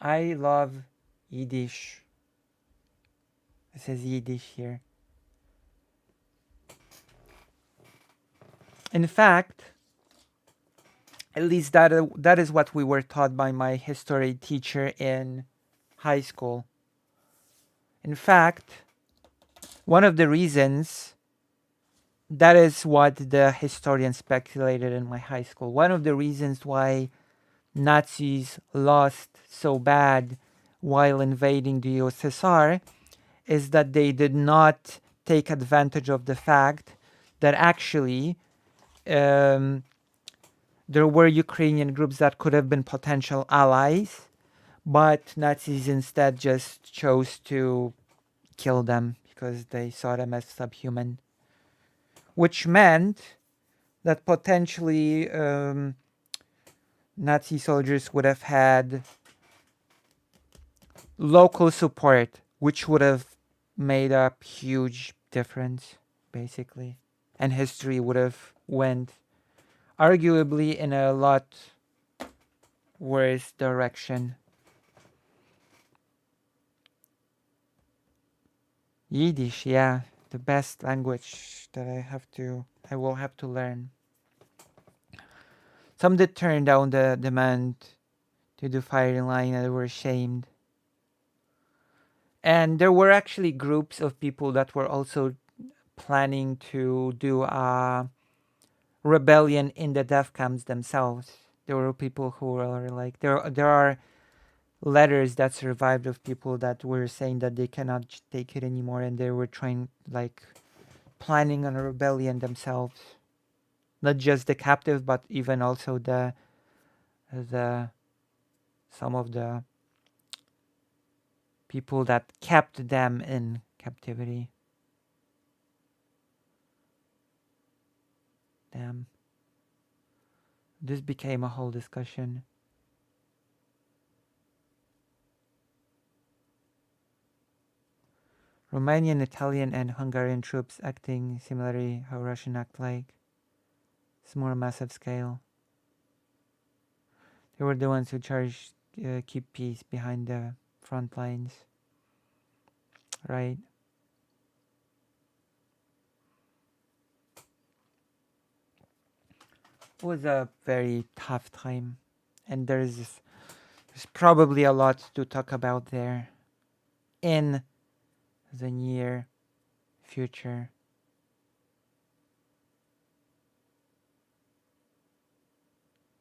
I love Yiddish. It says Yiddish here. In fact, at least that is what we were taught by my history teacher in high school. In fact, one of the reasons that is what the historian speculated in my high school. One of the reasons why Nazis lost so bad while invading the USSR is that they did not take advantage of the fact that actually there were Ukrainian groups that could have been potential allies, but Nazis instead just chose to kill them because they saw them as subhuman, which meant that potentially Nazi soldiers would have had local support, which would have made a huge difference, basically. And history would have went arguably in a lot worse direction. Yiddish, yeah, the best language that I will have to learn. Some did turn down the demand to do firing line and were ashamed. And there were actually groups of people that were also planning to do a rebellion in the death camps themselves. There were people who were like, there are letters that survived of people that were saying that they cannot take it anymore, and they were trying, like, planning on a rebellion themselves. Not just the captives, but even also the some of the people that kept them in captivity. Damn. This became a whole discussion. Romanian, Italian, and Hungarian troops acting similarly how Russian act like. It's more massive scale. They were the ones who charged keep peace behind the front lines. Right. It was a very tough time. And there's probably a lot to talk about there in the near future.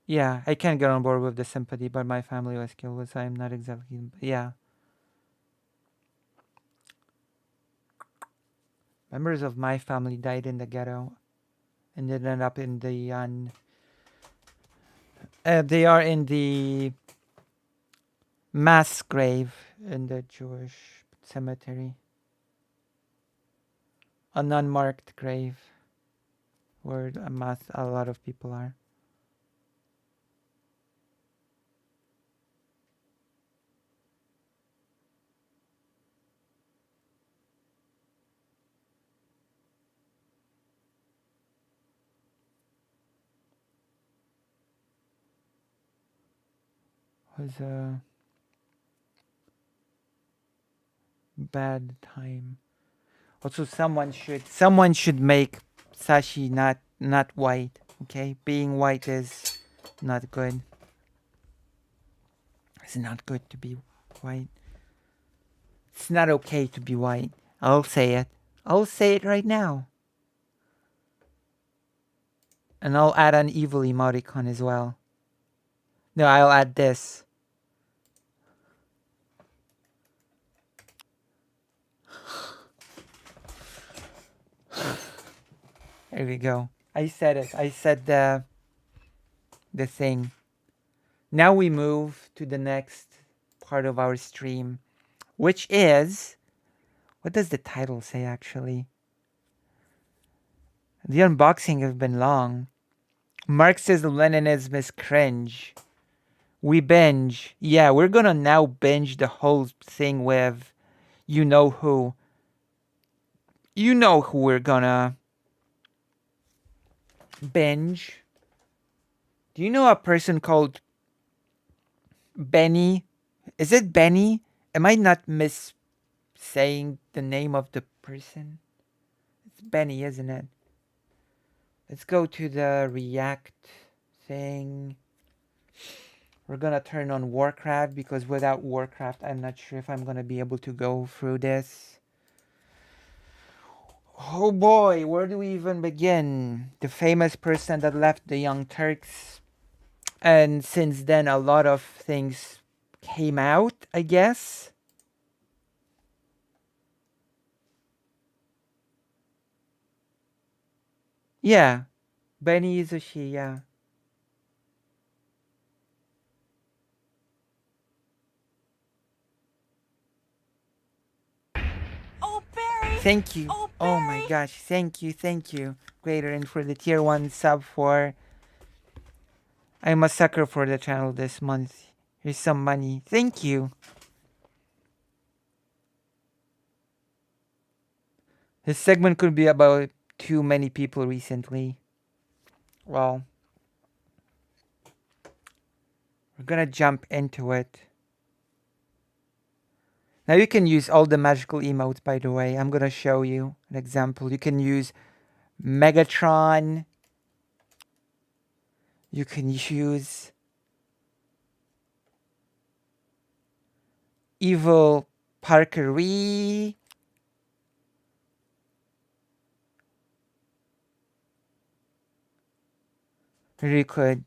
Yeah, I can get on board with the sympathy, but my family was killed, so I'm not exactly. Yeah. Members of my family died in the ghetto and ended up in the. They are in the mass grave in the Jewish cemetery. An unmarked grave where a lot of people are. It was a bad time. Also, someone should make Sashi not white. Okay, being white is not good. It's not good to be white. It's not okay to be white. I'll say it. I'll say it right now. And I'll add an evil emoticon as well. No, I'll add this. There we go. I said it. I said the thing. Now we move to the next part of our stream, which is, what does the title say actually? The unboxing has been long. Marxism-Leninism is cringe. We binge. Yeah, we're gonna now binge the whole thing with you know who. You know who we're gonna binge. Do you know a person called Benny? Is it Benny? Am I not saying the name of the person? It's Benny, isn't it? Let's go to the React thing. We're gonna turn on Warcraft because without Warcraft, I'm not sure if I'm gonna be able to go through this. Oh boy, where do we even begin? The famous person that left the Young Turks. And since then, a lot of things came out, I guess. Yeah, Benny is a she, yeah. Oh, Barry! Thank you. Oh, Oh my Barry! gosh, thank you, thank you. Greater and for the tier 1 sub for. I'm a sucker for the channel this month. Here's some money. Thank you. This segment could be about too many people recently. Well, we're gonna jump into it. Now you can use all the magical emotes, by the way. I'm gonna show you an example. You can use Megatron. You can use Evil Parkery. Really could.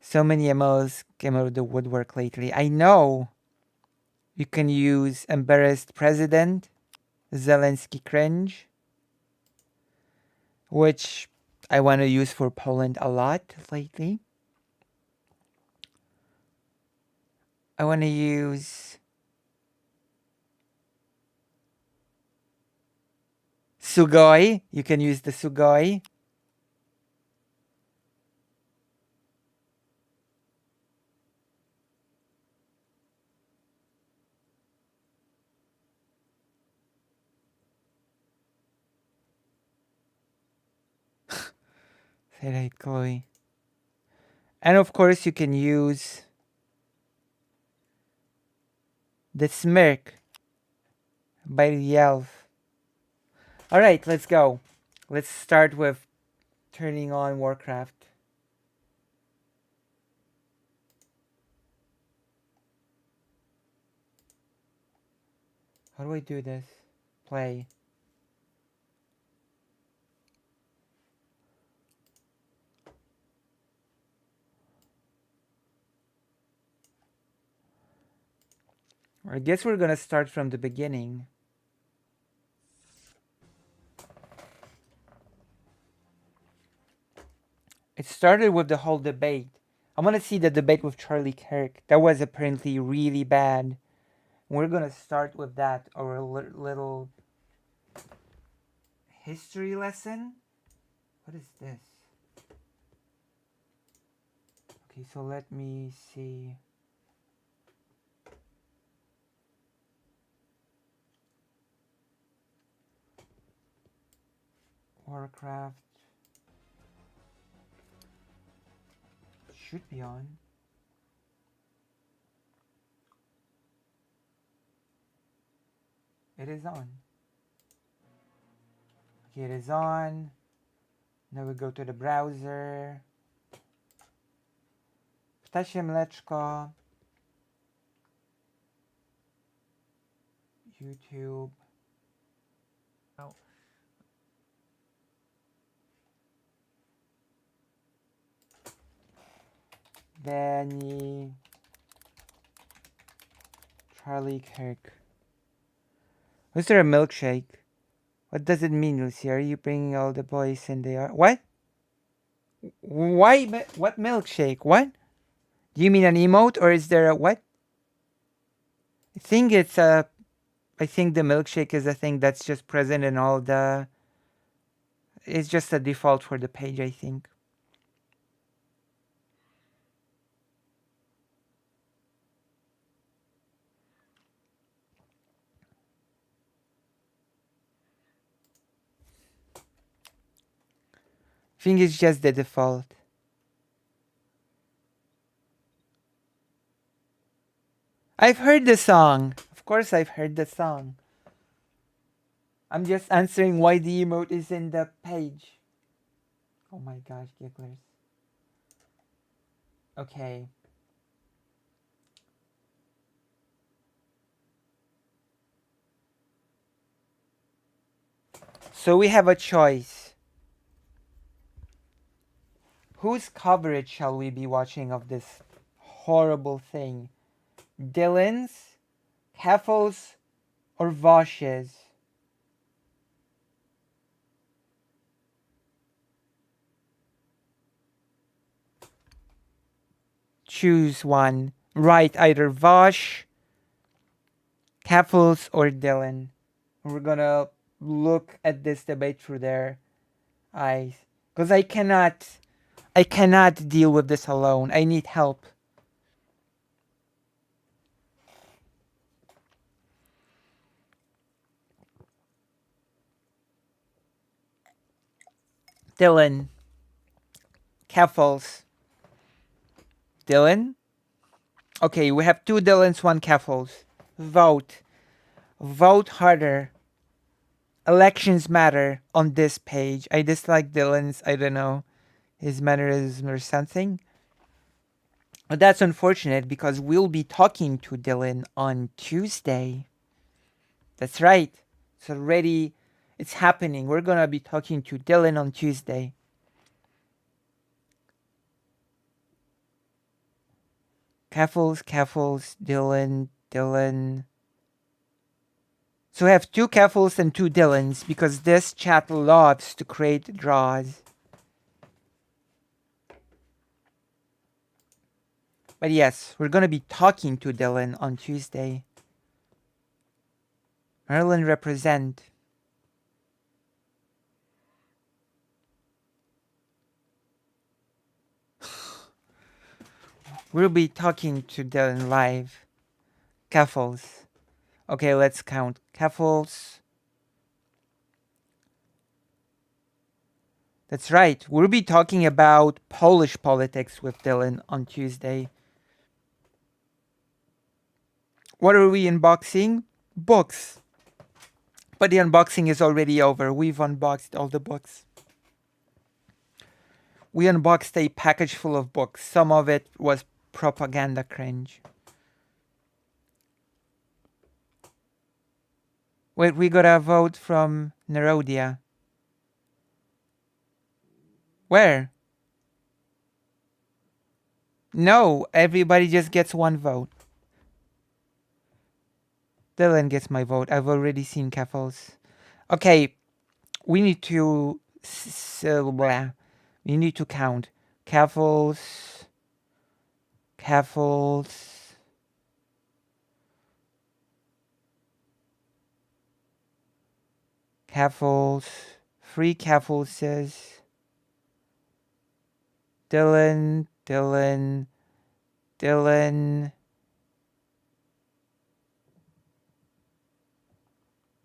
So many MOs came out of the woodwork lately. I know. You can use Embarrassed President, Zelensky Cringe, which I want to use for Poland a lot lately. I want to use Sugoi. You can use the Sugoi. Theoretically. And of course, you can use the Smirk by the Elf. Alright, let's go. Let's start with turning on Warcraft. How do I do this? Play. I guess we're gonna start from the beginning. It started with the whole debate. I want to see the debate with Charlie Kirk. That was apparently really bad. We're gonna start with that, our little history lesson. What is this? Okay, so let me see. Warcraft should be on. It is on. Okay, it is on. Now we go to the browser. Ptasie mleczko. YouTube. Oh. Benny. Charlie Kirk. Was there a milkshake? What does it mean, Lucy? Are you bringing all the boys in the yard? What? Why? What milkshake? What? Do you mean an emote or is there a what? I think it's a. I think the milkshake is a thing that's just present in all the. It's just a default for the page, I think. I think it's just the default. I've heard the song. Of course, I've heard the song. I'm just answering why the emote is in the page. Oh my gosh, gigglers. Okay. So we have a choice. Whose coverage shall we be watching of this horrible thing? Dylan's, Heffel's, or Vosh's? Choose one. Right, either Vosh, Heffel's, or Dylan. We're gonna look at this debate through their eyes. Because I cannot deal with this alone. I need help. Dylan. Keffels. Dylan? Okay, we have 2 Dylans, 1 Keffels. Vote. Vote harder. Elections matter on this page. I dislike Dylan's, I don't know, his mannerism or something. But that's unfortunate because we'll be talking to Dylan on Tuesday. That's right. It's already, it's happening. We're gonna be talking to Dylan on Tuesday. Keffels, Dylan. So we have 2 Keffels and 2 Dylans because this chat loves to create draws. But yes, we're gonna be talking to Dylan on Tuesday. Maryland represent. We'll be talking to Dylan live. Keffels. Okay, let's count. Keffels. That's right. We'll be talking about Polish politics with Dylan on Tuesday. What are we unboxing? Books. But the unboxing is already over. We've unboxed all the books. We unboxed a package full of books. Some of it was propaganda cringe. Wait, we got a vote from Nerodia. Where? No, everybody just gets 1 vote. Dylan gets my vote. I've already seen Keffels. Okay, we need to we need to count. Keffels. Keffels. Keffels. 3 Keffelses. Dylan. Dylan. Dylan.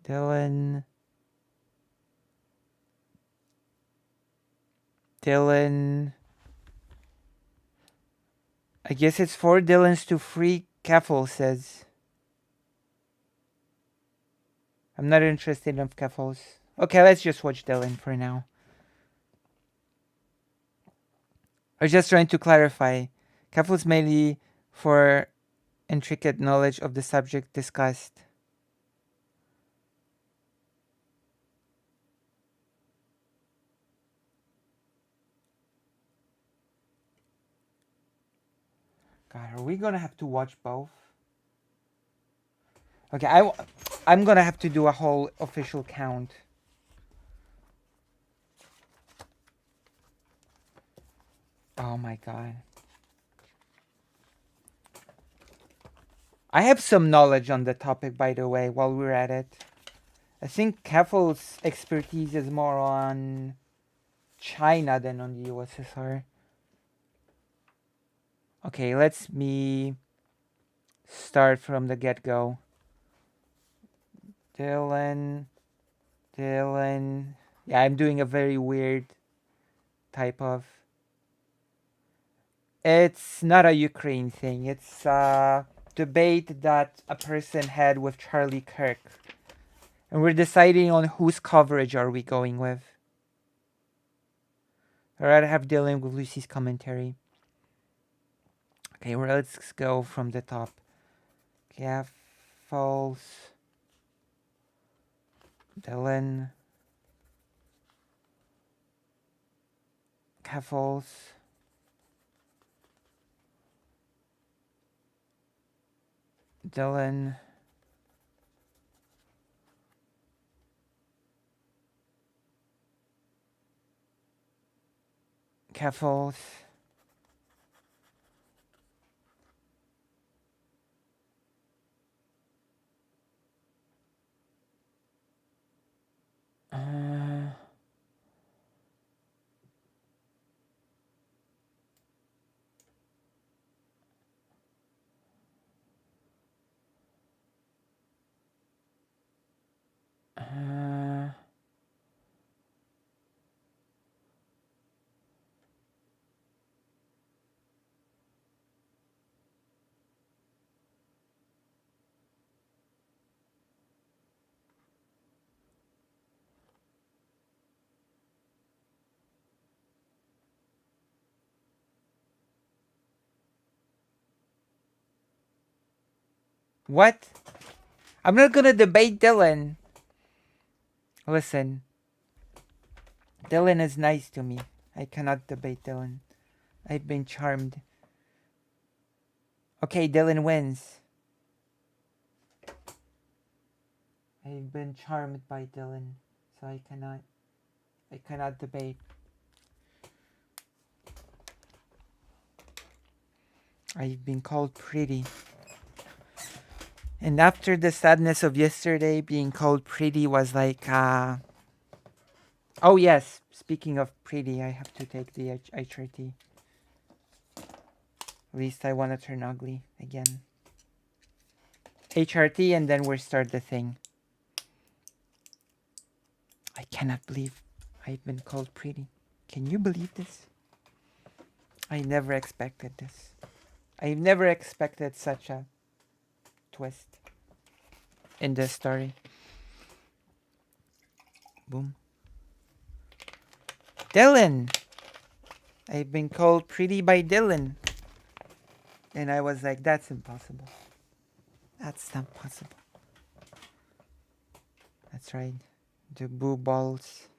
Dylan. Dylan. I guess it's 4 Dylans to 3 Keffelses. I'm not interested in Keffels. Okay, let's just watch Dylan for now. I was just trying to clarify. Keffels mainly for intricate knowledge of the subject discussed. God, are we gonna have to watch both? Okay, I'm gonna have to do a whole official count. Oh my god. I have some knowledge on the topic, by the way, while we're at it. I think Kefel's expertise is more on China than on the USSR. Okay, let's me start from the get-go. Dylan. Yeah, I'm doing a very weird type of... It's not a Ukraine thing. It's a debate that a person had with Charlie Kirk. And we're deciding on whose coverage are we going with. Alright, I have Dylan with Lucy's commentary. Okay, well, let's go from the top. Yeah, false. Dylan. False. Dylan. False. Uh, uh, what? I'm not gonna debate Dylan. Listen. Dylan is nice to me. I cannot debate Dylan. I've been charmed. Okay, Dylan wins. I've been charmed by Dylan, so I cannot debate. I've been called pretty. And after the sadness of yesterday, being called pretty was like, oh yes, speaking of pretty, I have to take the HRT. At least I want to turn ugly again. HRT and then we'll start the thing. I cannot believe I've been called pretty. Can you believe this? I never expected this. I've never expected such a twist in this story. Boom. Dylan! I've been called pretty by Dylan. And I was like, that's impossible. That's not possible. That's right. The boo balls.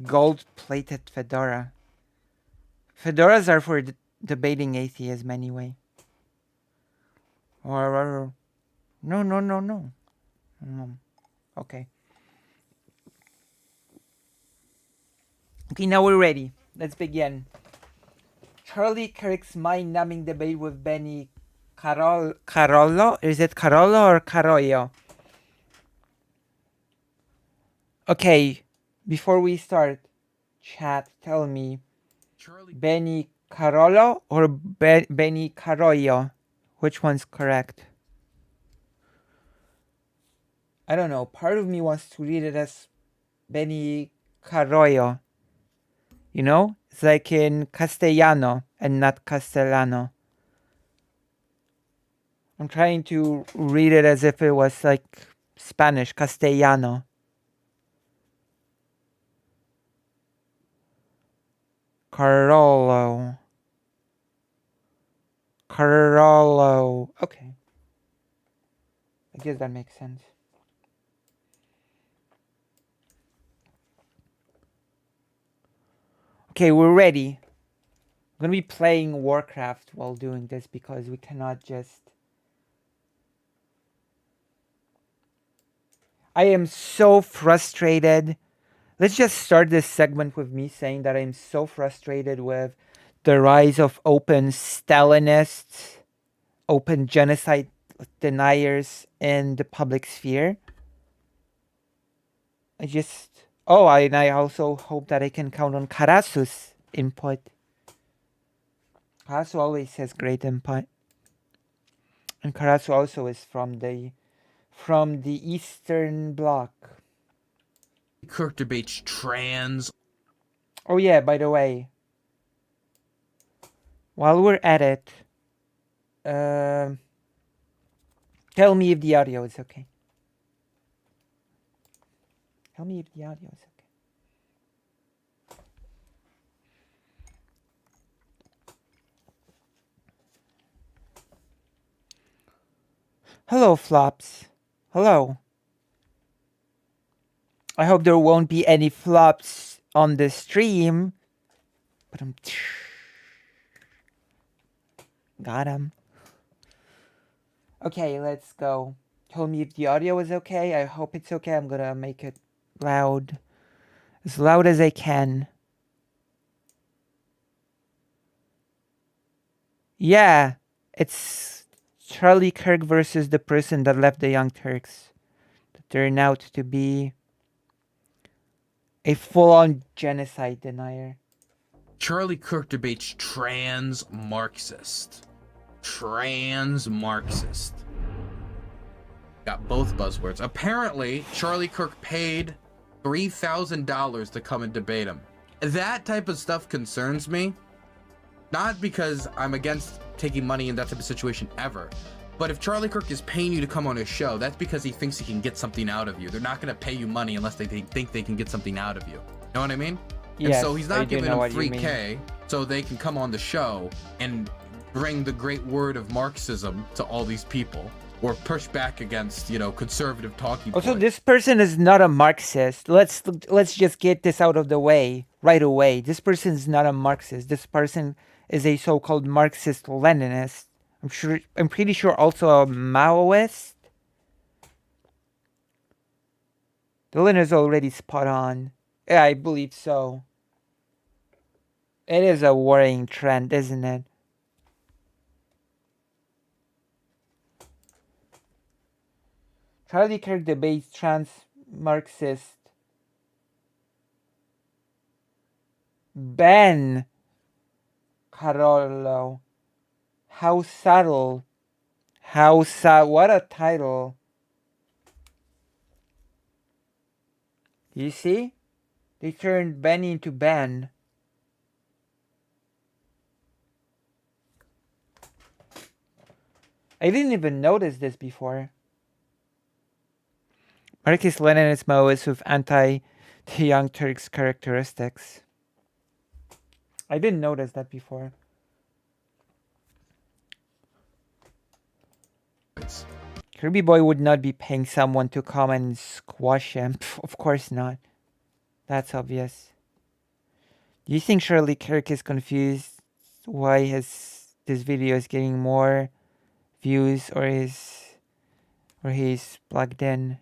Gold-plated fedora. Fedoras are for debating atheism anyway. Or no. Okay. Okay, now we're ready. Let's begin. Charlie Kirk's mind-numbing debate with Benny Carollo? Is it Carollo or Carollo? Okay, before we start, chat, tell me, Benny Carollo or Benny Carollo? Which one's correct? I don't know. Part of me wants to read it as Benny Carollo. You know? It's like in Castellano and not Castellano. I'm trying to read it as if it was like Spanish, Castellano. Carollo. Okay. I guess that makes sense. Okay, we're ready. I'm gonna be playing Warcraft while doing this because we cannot just... I am so frustrated Let's just start this segment with me saying that I'm so frustrated with the rise of open Stalinists, open genocide deniers in the public sphere. And I also hope that I can count on Karasu's input. Karasu always has great input. And Karasu also is from the Eastern Bloc. Kirk debates trans. Oh yeah, by the way, while we're at it, tell me if the audio is okay. Tell me if the audio is okay. Hello, flops. Hello. I hope there won't be any flops on the stream. But got him. Okay, let's go. Tell me if the audio is okay. I hope it's okay. I'm gonna make it loud. As loud as I can. Yeah, it's Charlie Kirk versus the person that left the Young Turks. That turned out to be a full-on genocide denier. Charlie Kirk debates trans Marxist. Trans Marxist. Got both buzzwords. Apparently, Charlie Kirk paid $3,000 to come and debate him. That type of stuff concerns me. Not because I'm against taking money in that type of situation ever. But if Charlie Kirk is paying you to come on his show, that's because he thinks he can get something out of you. They're not going to pay you money unless they think they can get something out of you. Know what I mean? Yes, and so he's not giving them $3K so they can come on the show and bring the great word of Marxism to all these people, or push back against, conservative talking points. Also, this person is not a Marxist. Let's just get this out of the way right away. This person is not a Marxist. This person is a so-called Marxist-Leninist. I'm pretty sure also a Maoist. Dylan is already spot on. Yeah, I believe so. It is a worrying trend, isn't it? Charlie Kirk debates trans Marxist Ben Carollo. How subtle. What a title. You see? They turned Benny into Ben. I didn't even notice this before. Marxist-Leninist Maoist with anti-the Young Turks characteristics. I didn't notice that before. Kirby Boy would not be paying someone to come and squash him. Of course not. That's obvious. Do you think Charlie Kirk is confused why this video is getting more views, or he's plugged in?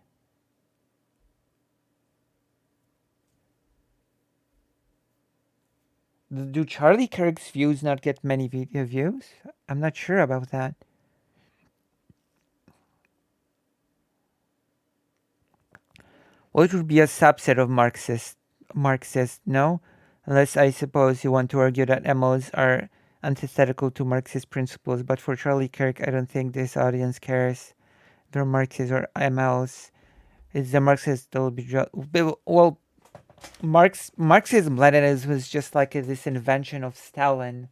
Do Charlie Kirk's views not get many video views? I'm not sure about that. Well, it would be a subset of Marxist, no? Unless I suppose you want to argue that MLs are antithetical to Marxist principles. But for Charlie Kirk, I don't think this audience cares if they're Marxists or MLs. It's the Marxists that will be... Well, Marxism-Leninism was just like this invention of Stalin.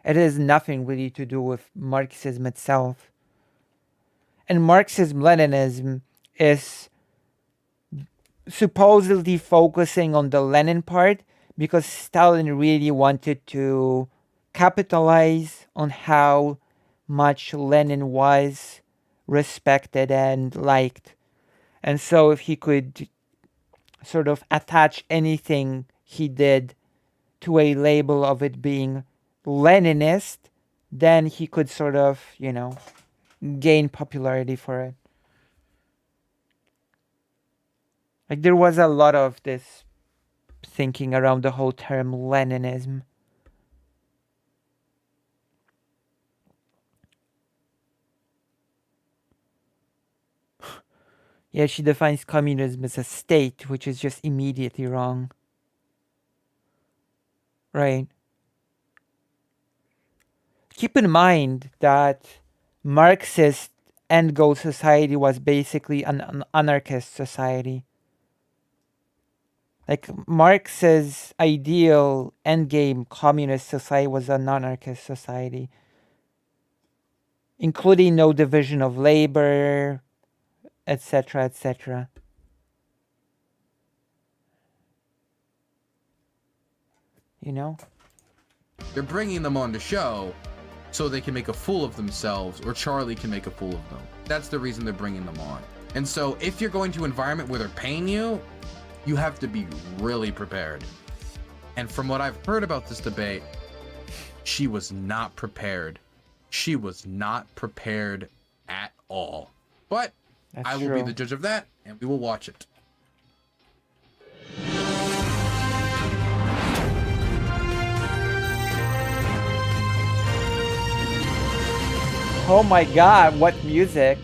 It has nothing really to do with Marxism itself. And Marxism-Leninism is supposedly focusing on the Lenin part because Stalin really wanted to capitalize on how much Lenin was respected and liked. And so if he could sort of attach anything he did to a label of it being Leninist, then he could sort of, gain popularity for it. Like there was a lot of this thinking around the whole term Leninism. Yeah, she defines communism as a state, which is just immediately wrong. Right. Keep in mind that Marxist end goal society was basically an anarchist society. Like Marx's ideal endgame communist society was an anarchist society, including no division of labor, etc., etc. You know? They're bringing them on the show so they can make a fool of themselves, or Charlie can make a fool of them. That's the reason they're bringing them on. And so if you're going to an environment where they're paying you, you have to be really prepared. And from what I've heard about this debate, she was not prepared. She was not prepared at all. But That's I will true. be the judge of that, and we will watch it. Oh my god, what music.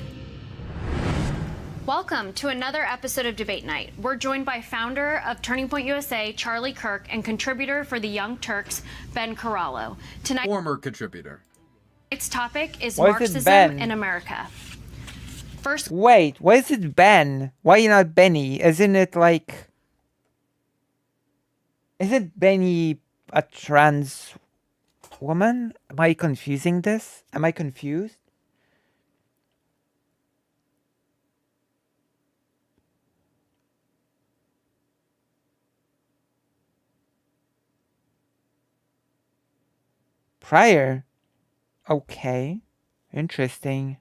Welcome to another episode of Debate Night. We're joined by founder of Turning Point USA, Charlie Kirk, and contributor for the Young Turks, Ben Carallo. Former contributor. Tonight's topic is Why is it Marxism Ben? in America. First, Wait, why is it Ben? Why not Benny? Isn't it like... Isn't Benny a trans woman? Am I confusing this? Am I confused? Prior? Okay. Interesting.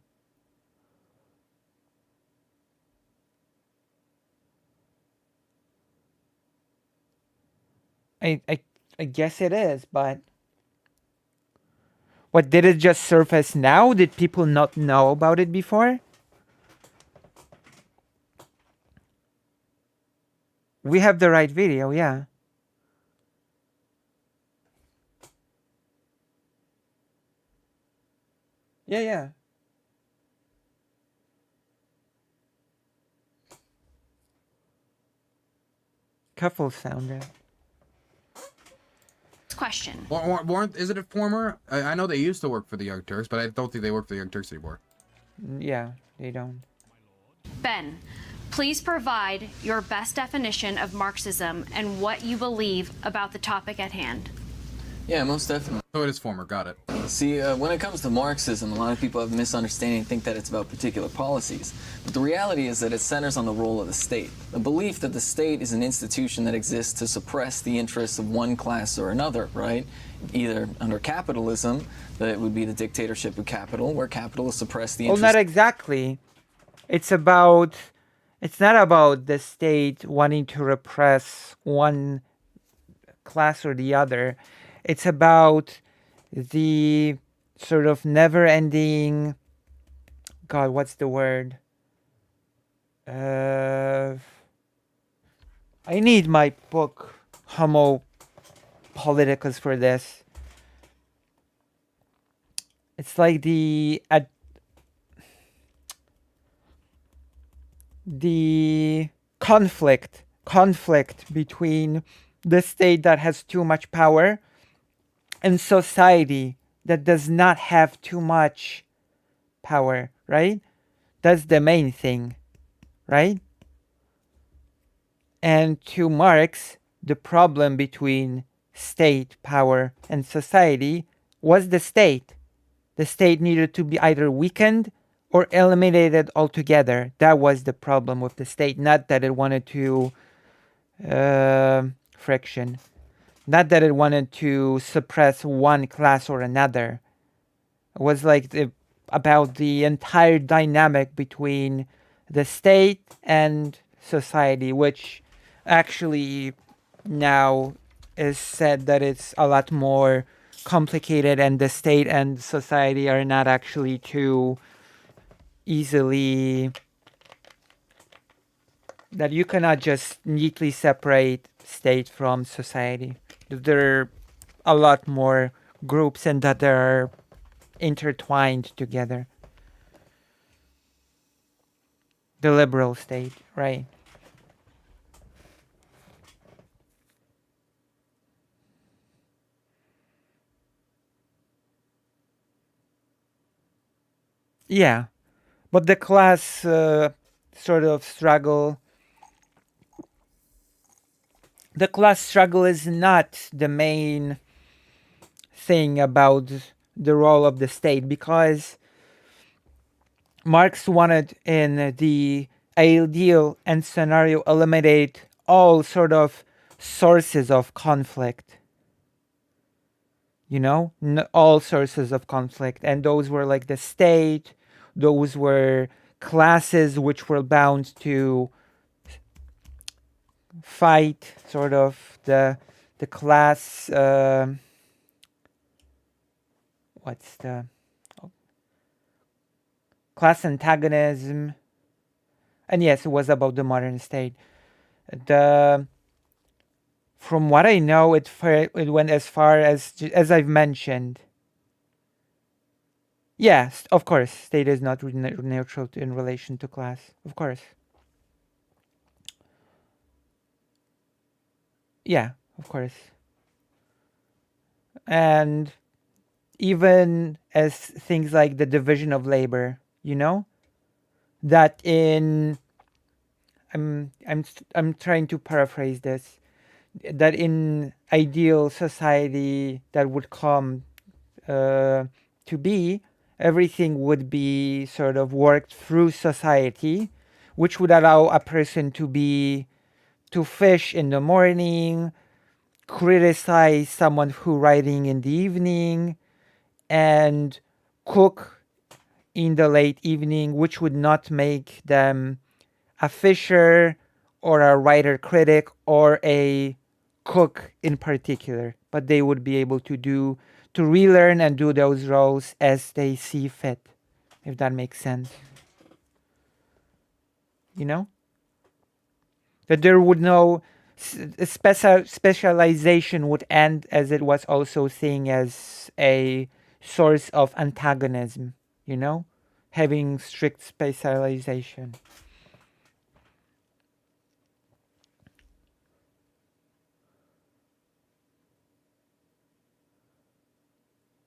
I guess it is, but... What, did it just surface now? Did people not know about it before? We have the right video, yeah. Yeah. Couple sounder. question. Is it a former? I know they used to work for the Young Turks, but I don't think they work for the Young Turks anymore. Yeah, they don't. Ben, please provide your best definition of Marxism and what you believe about the topic at hand. Yeah, most definitely. So it is former, got it. See, when it comes to Marxism, a lot of people have a misunderstanding and think that it's about particular policies. But the reality is that it centers on the role of the state. The belief that the state is an institution that exists to suppress the interests of one class or another, right? Either under capitalism, that it would be the dictatorship of capital, where capital is suppress the Well, interests... not exactly. It's not about the state wanting to repress one class or the other. It's about the sort of never-ending... God, what's the word? I need my book, Homo Politicus, for this. It's like the conflict between the state that has too much power and society that does not have too much power, right? That's the main thing, right? And to Marx, the problem between state, power, and society was the state. The state needed to be either weakened or eliminated altogether. That was the problem with the state, not that it wanted to friction. Not that it wanted to suppress one class or another. It was like about the entire dynamic between the state and society, which actually now is said that it's a lot more complicated, and the state and society are not actually too easily... that you cannot just neatly separate state from society. There are a lot more groups and that they're intertwined together. The liberal state, right? Yeah, but the class sort of struggle. The class struggle is not the main thing about the role of the state, because Marx wanted in the ideal and scenario eliminate all sort of sources of conflict. You know, all sources of conflict, and those were like the state. Those were classes which were bound to fight, sort of the class. What's the class antagonism? And yes, it was about the modern state. The From what I know, it went as far as I've mentioned. Yes, of course, state is not neutral in relation to class. Of course. Yeah, of course. And even as things like the division of labor, you know, that in I'm trying to paraphrase this, that in ideal society that would come to be, everything would be sort of worked through society, which would allow a person to fish in the morning, criticize someone who writing in the evening, and cook in the late evening, which would not make them a fisher or a writer critic or a cook in particular, but they would be able to relearn and do those roles as they see fit, if that makes sense. You know, that there would no specialization would end, as it was also seen as a source of antagonism. You know, having strict specialization.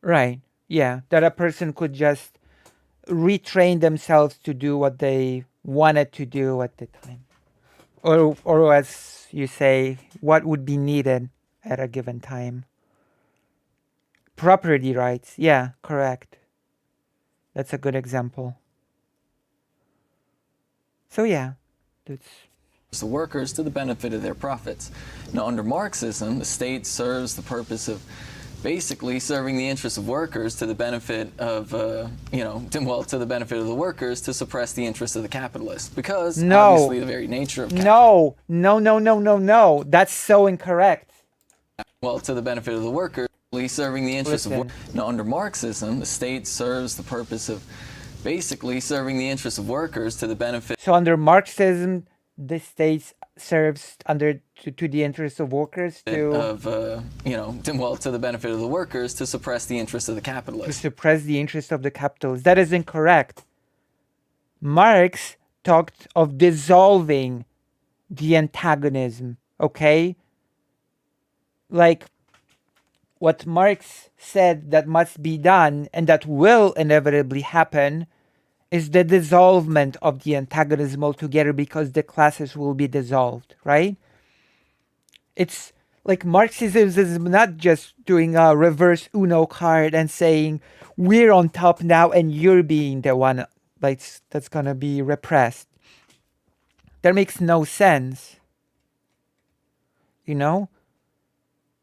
Right. Yeah. That a person could just retrain themselves to do what they wanted to do at the time. Or as you say, what would be needed at a given time. Property rights. Yeah, correct. That's a good example. So yeah, that's the workers to the benefit of their profits. Now, under Marxism, the state serves the purpose of basically serving the interests of workers to the benefit of, to the benefit of the workers to suppress the interests of the capitalists. Because obviously the very nature of no. That's so incorrect. To the benefit of the workers, serving the interests of workers. Now, under Marxism, the state serves the purpose of basically serving the interests of workers to the benefit. So under Marxism, the state serves to the interests of workers to the benefit of the workers to suppress the interests of the capitalists. To suppress the interests of the capitalists. That is incorrect. Marx talked of dissolving the antagonism, okay? Like what Marx said that must be done and that will inevitably happen is the dissolvement of the antagonism altogether, because the classes will be dissolved, right? It's like Marxism is not just doing a reverse Uno card and saying we're on top now and you're being the one that's gonna be repressed. That makes no sense. You know?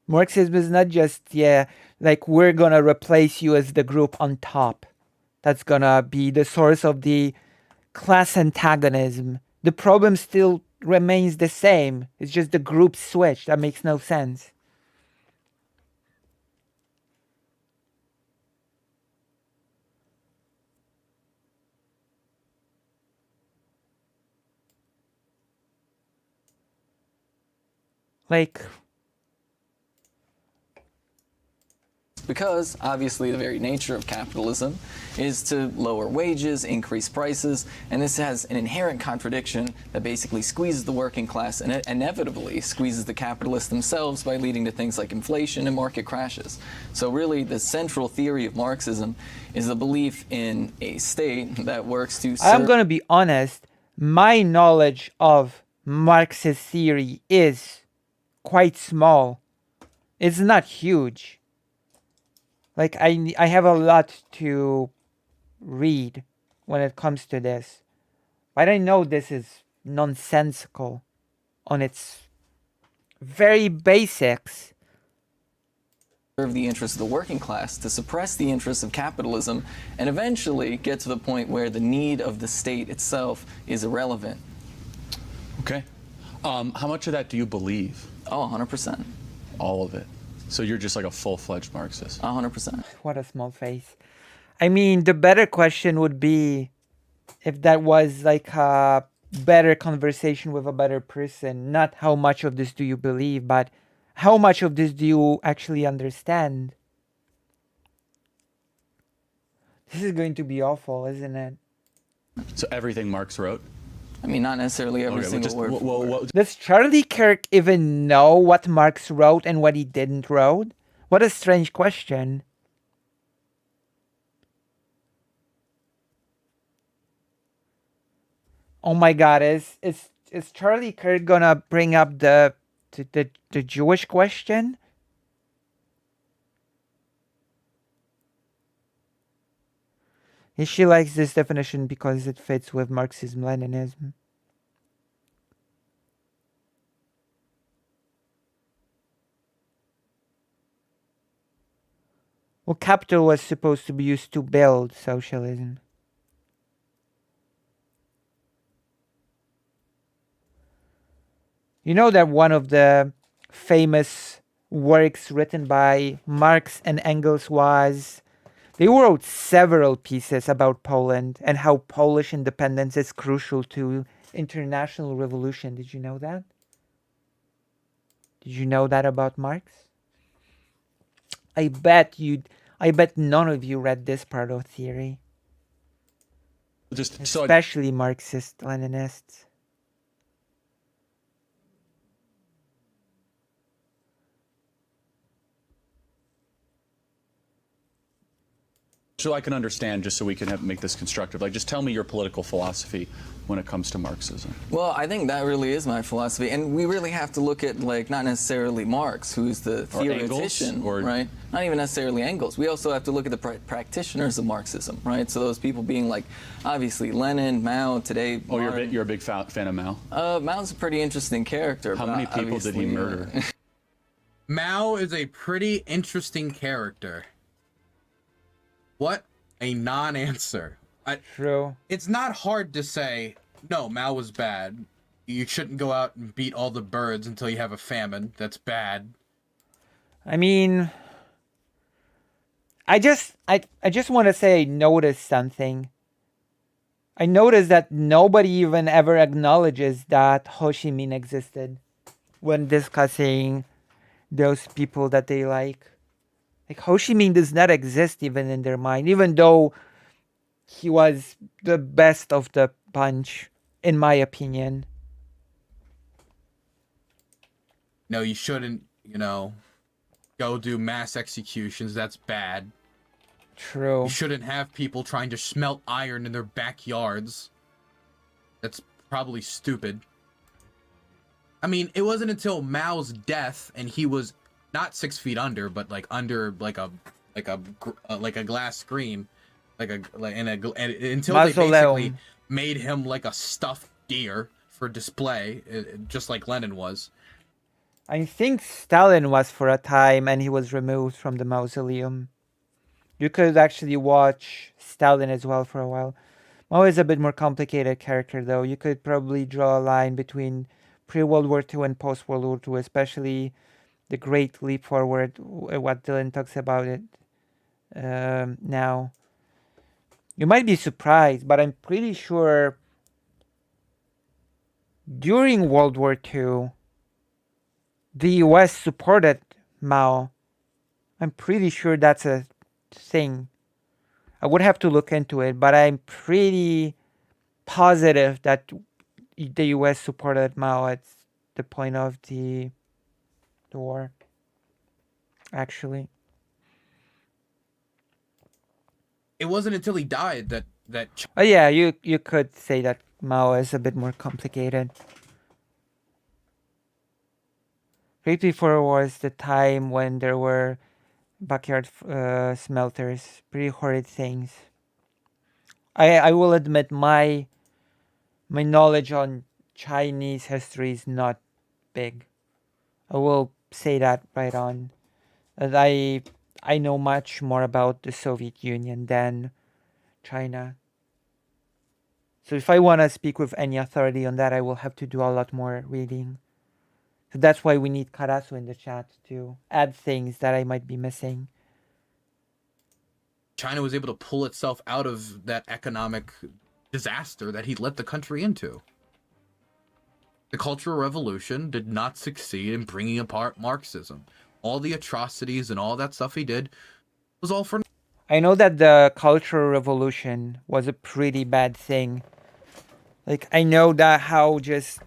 Marxism is not just, like we're gonna replace you as the group on top. That's gonna be the source of the class antagonism. The problem still remains the same. It's just the group switch. That makes no sense. Like, Because obviously the very nature of capitalism is to lower wages, increase prices, and this has an inherent contradiction that basically squeezes the working class and inevitably squeezes the capitalists themselves by leading to things like inflation and market crashes. So really the central theory of Marxism is the belief in a state that works to I'm gonna be honest, my knowledge of Marxist theory is quite small. It's not huge. Like, I have a lot to read when it comes to this. But I know this is nonsensical on its very basics. serve the interests of the working class, to suppress the interests of capitalism, and eventually get to the point where the need of the state itself is irrelevant. Okay. How much of that do you believe? Oh, 100%. All of it. So you're just like a full-fledged Marxist. 100%. What a small face. I mean, the better question would be if that was like a better conversation with a better person. Not how much of this do you believe, but how much of this do you actually understand? This is going to be awful, isn't it? So everything Marx wrote? I mean, not necessarily every single word. for word. Does Charlie Kirk even know what Marx wrote and what he didn't wrote? What a strange question. Oh my God, is Charlie Kirk gonna bring up the Jewish question? She likes this definition because it fits with Marxism-Leninism. Well, capital was supposed to be used to build socialism. You know that one of the famous works written by Marx and Engels was, they wrote several pieces about Poland and how Polish independence is crucial to international revolution. Did you know that? Did you know that about Marx? I bet none of you read this part of theory. Just Especially Marxist-Leninists. so I can understand, just so we can make this constructive. Like, just tell me your political philosophy when it comes to Marxism. Well, I think that really is my philosophy, and we really have to look at, like, not necessarily Marx, who's the theoretician, right? Not even necessarily Engels. We also have to look at the practitioners of Marxism, right? So those people being like, obviously, Lenin, Mao, today. Oh, you're a big fan of Mao? Mao's a pretty interesting character. How many people did he murder? Mao is a pretty interesting character. What a non-answer. True. It's not hard to say, no, Mao was bad. You shouldn't go out and beat all the birds until you have a famine. That's bad. I mean, I just want to say I noticed something. I noticed that nobody even ever acknowledges that Ho Chi Minh existed when discussing those people that they like. Like, Ho Chi Minh does not exist even in their mind, even though he was the best of the bunch, in my opinion. No, you shouldn't, go do mass executions. That's bad. True. You shouldn't have people trying to smelt iron in their backyards. That's probably stupid. I mean, it wasn't until Mao's death and he was not 6 feet under, but like under like a glass screen, until they basically made him like a stuffed deer for display, just like Lenin was. I think Stalin was for a time, and he was removed from the mausoleum. You could actually watch Stalin as well for a while. Mao is a bit more complicated character, though. You could probably draw a line between pre-World War II and post-World War II, especially the Great Leap Forward, what Dylan talks about it now. You might be surprised, but I'm pretty sure during World War II, the US supported Mao. I'm pretty sure that's a thing. I would have to look into it, but I'm pretty positive that the US supported Mao at the point of the war, actually. It wasn't until he died that Oh yeah, you could say that Mao is a bit more complicated. Right before was the time when there were backyard smelters, pretty horrid things. I will admit my knowledge on Chinese history is not big. I will say that right on. As I know much more about the Soviet Union than China. So if I want to speak with any authority on that, I will have to do a lot more reading. So that's why we need Karasu in the chat to add things that I might be missing. China was able to pull itself out of that economic disaster that he led the country into. The Cultural Revolution did not succeed in bringing apart Marxism. All the atrocities and all that stuff he did was all for... I know that the Cultural Revolution was a pretty bad thing. Like, I know that how just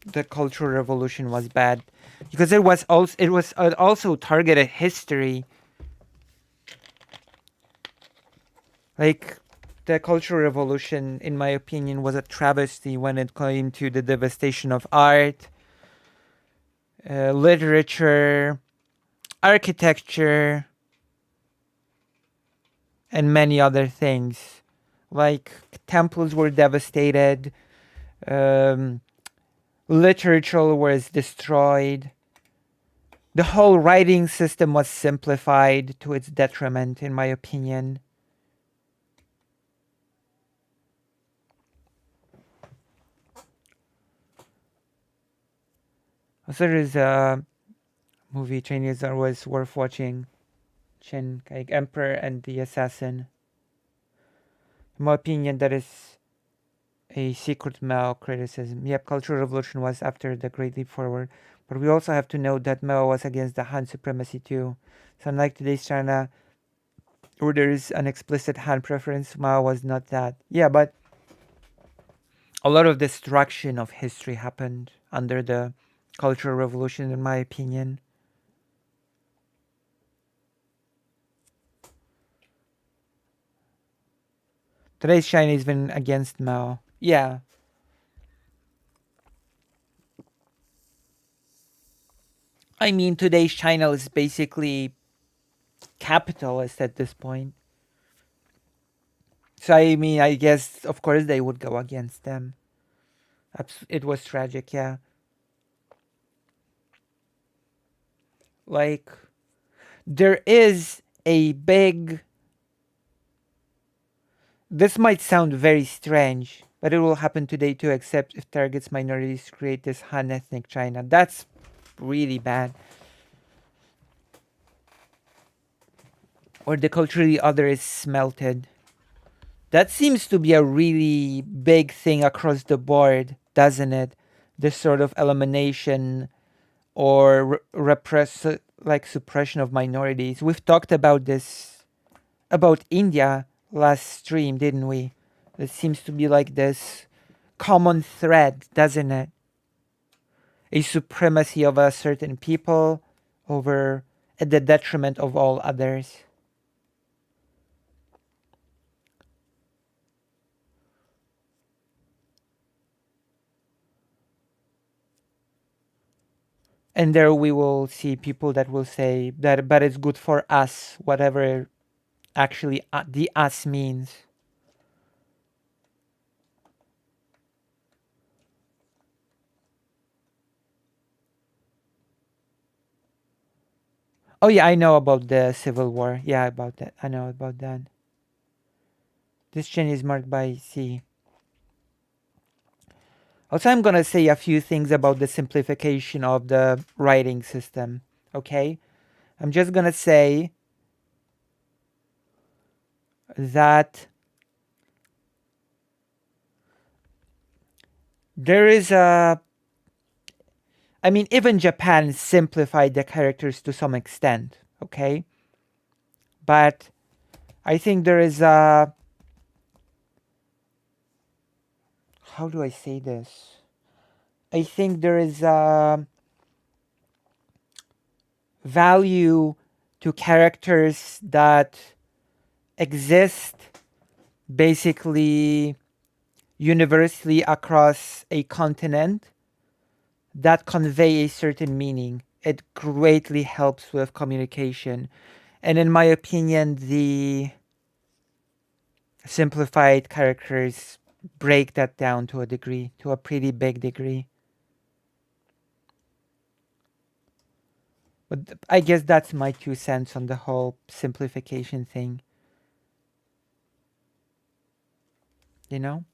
the Cultural Revolution was bad because it was also targeted history. Like, the Cultural Revolution, in my opinion, was a travesty when it came to the devastation of art, literature, architecture, and many other things. Like, temples were devastated, literature was destroyed, the whole writing system was simplified to its detriment, in my opinion. Also, there's a movie Chinese that was worth watching, Qin, like Emperor and the Assassin. In my opinion, that is a secret Mao criticism. Yep, Cultural Revolution was after the Great Leap Forward, but we also have to note that Mao was against the Han supremacy too. So unlike today's China, where there is an explicit Han preference, Mao was not that. Yeah, but a lot of destruction of history happened under the Cultural Revolution, in my opinion. Today's China has been against Mao. Yeah. I mean, today's China is basically capitalist at this point. So, I mean, I guess, of course, they would go against them. It was tragic, yeah. Like, there is a big... This might sound very strange, but it will happen today too, except if targets minorities create this Han ethnic China. That's really bad. Or the culturally other is smelted. That seems to be a really big thing across the board, doesn't it? This sort of elimination or suppression of minorities. We've talked about this, about India last stream, didn't we? It seems to be like this common thread, doesn't it? A supremacy of a certain people over at the detriment of all others. And there we will see people that will say that, but it's good for us, whatever actually the us means. Oh yeah, I know about the Civil War. Yeah, about that. I know about that. This chain is marked by C. Also, I'm gonna say a few things about the simplification of the writing system. Okay? I'm just gonna say that there is a I mean, even Japan simplified the characters to some extent, okay? But I think there is a, how do I say this? I think there is a value to characters that exist basically universally across a continent that convey a certain meaning. It greatly helps with communication. And in my opinion, the simplified characters break that down to a degree, to a pretty big degree. But I guess that's my 2 cents on the whole simplification thing. You know?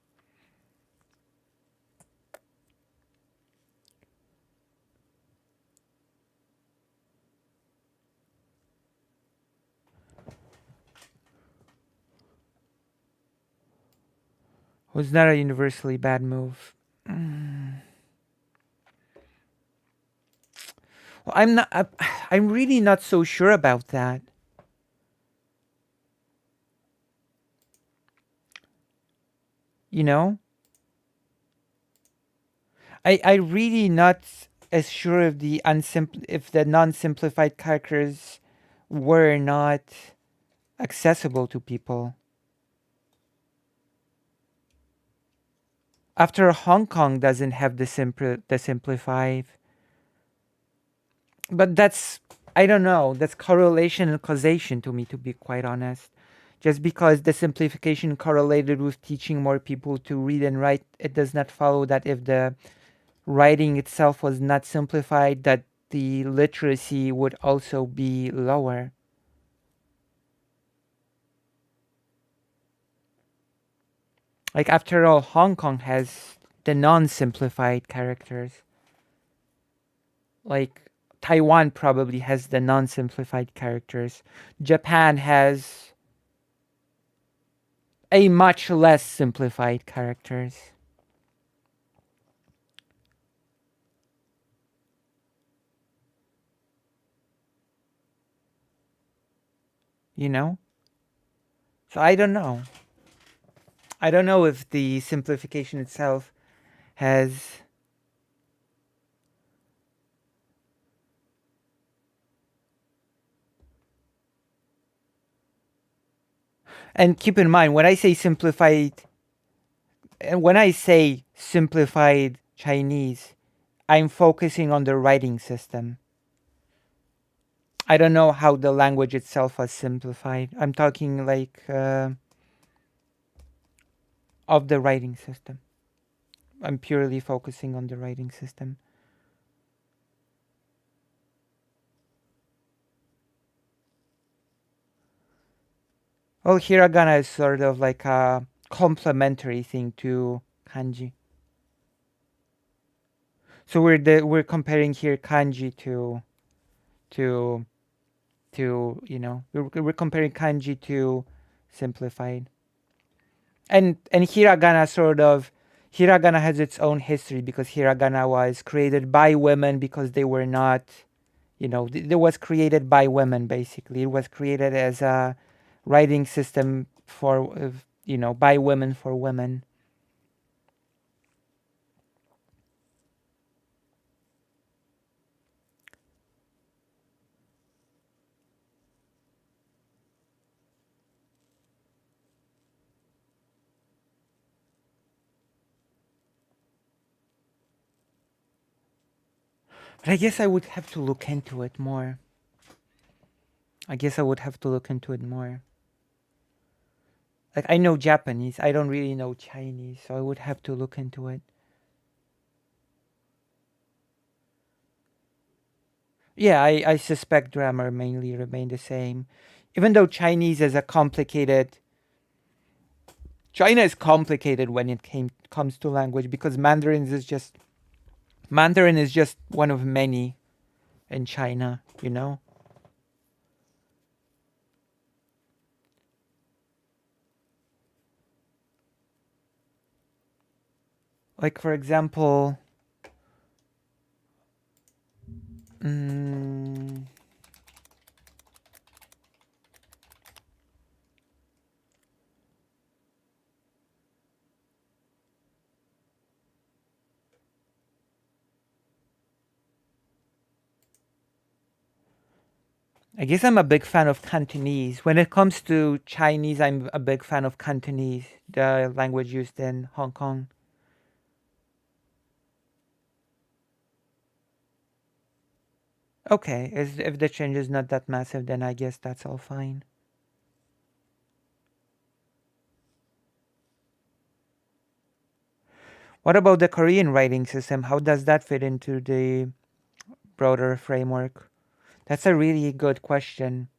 Was not a universally bad move. Well, I'm not. I'm really not so sure about that. You know, I really not as sure if if the non-simplified characters were not accessible to people. After Hong Kong doesn't have the simplified, but that's, I don't know, that's correlation and causation to me, to be quite honest. Just because the simplification correlated with teaching more people to read and write, it does not follow that if the writing itself was not simplified, that the literacy would also be lower. Like, after all, Hong Kong has the non-simplified characters. Like, Taiwan probably has the non-simplified characters. Japan has a much less simplified characters. You know? So I don't know. I don't know if the simplification itself has and keep in mind when I say simplified Chinese, I'm focusing on the writing system. I don't know how the language itself was simplified. I'm talking like of the writing system. I'm purely focusing on the writing system. Well, hiragana is sort of like a complementary thing to kanji. So we're comparing here kanji to we're comparing kanji to simplified. And hiragana has its own history because hiragana was created by women because they were not, it was created by women basically. It was created as a writing system for by women for women. But I guess I would have to look into it more. Like, I know Japanese, I don't really know Chinese, so I would have to look into it. Yeah, I suspect grammar mainly remain the same. Even though China is complicated when it comes to language because Mandarin is just one of many in China, Like, for example, Mm, I guess I'm a big fan of Cantonese. When it comes to Chinese, I'm a big fan of Cantonese, the language used in Hong Kong. Okay, if the change is not that massive, then I guess that's all fine. What about the Korean writing system? How does that fit into the broader framework? That's a really good question.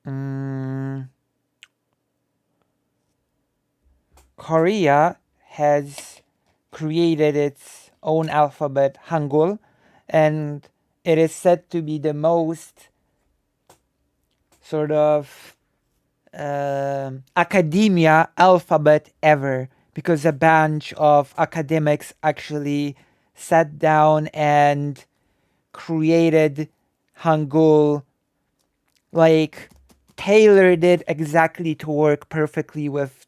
Mm, Korea has created its own alphabet, Hangul, and it is said to be the most sort of academia alphabet ever, because a bunch of academics actually sat down and created Hangul, like tailored it exactly to work perfectly with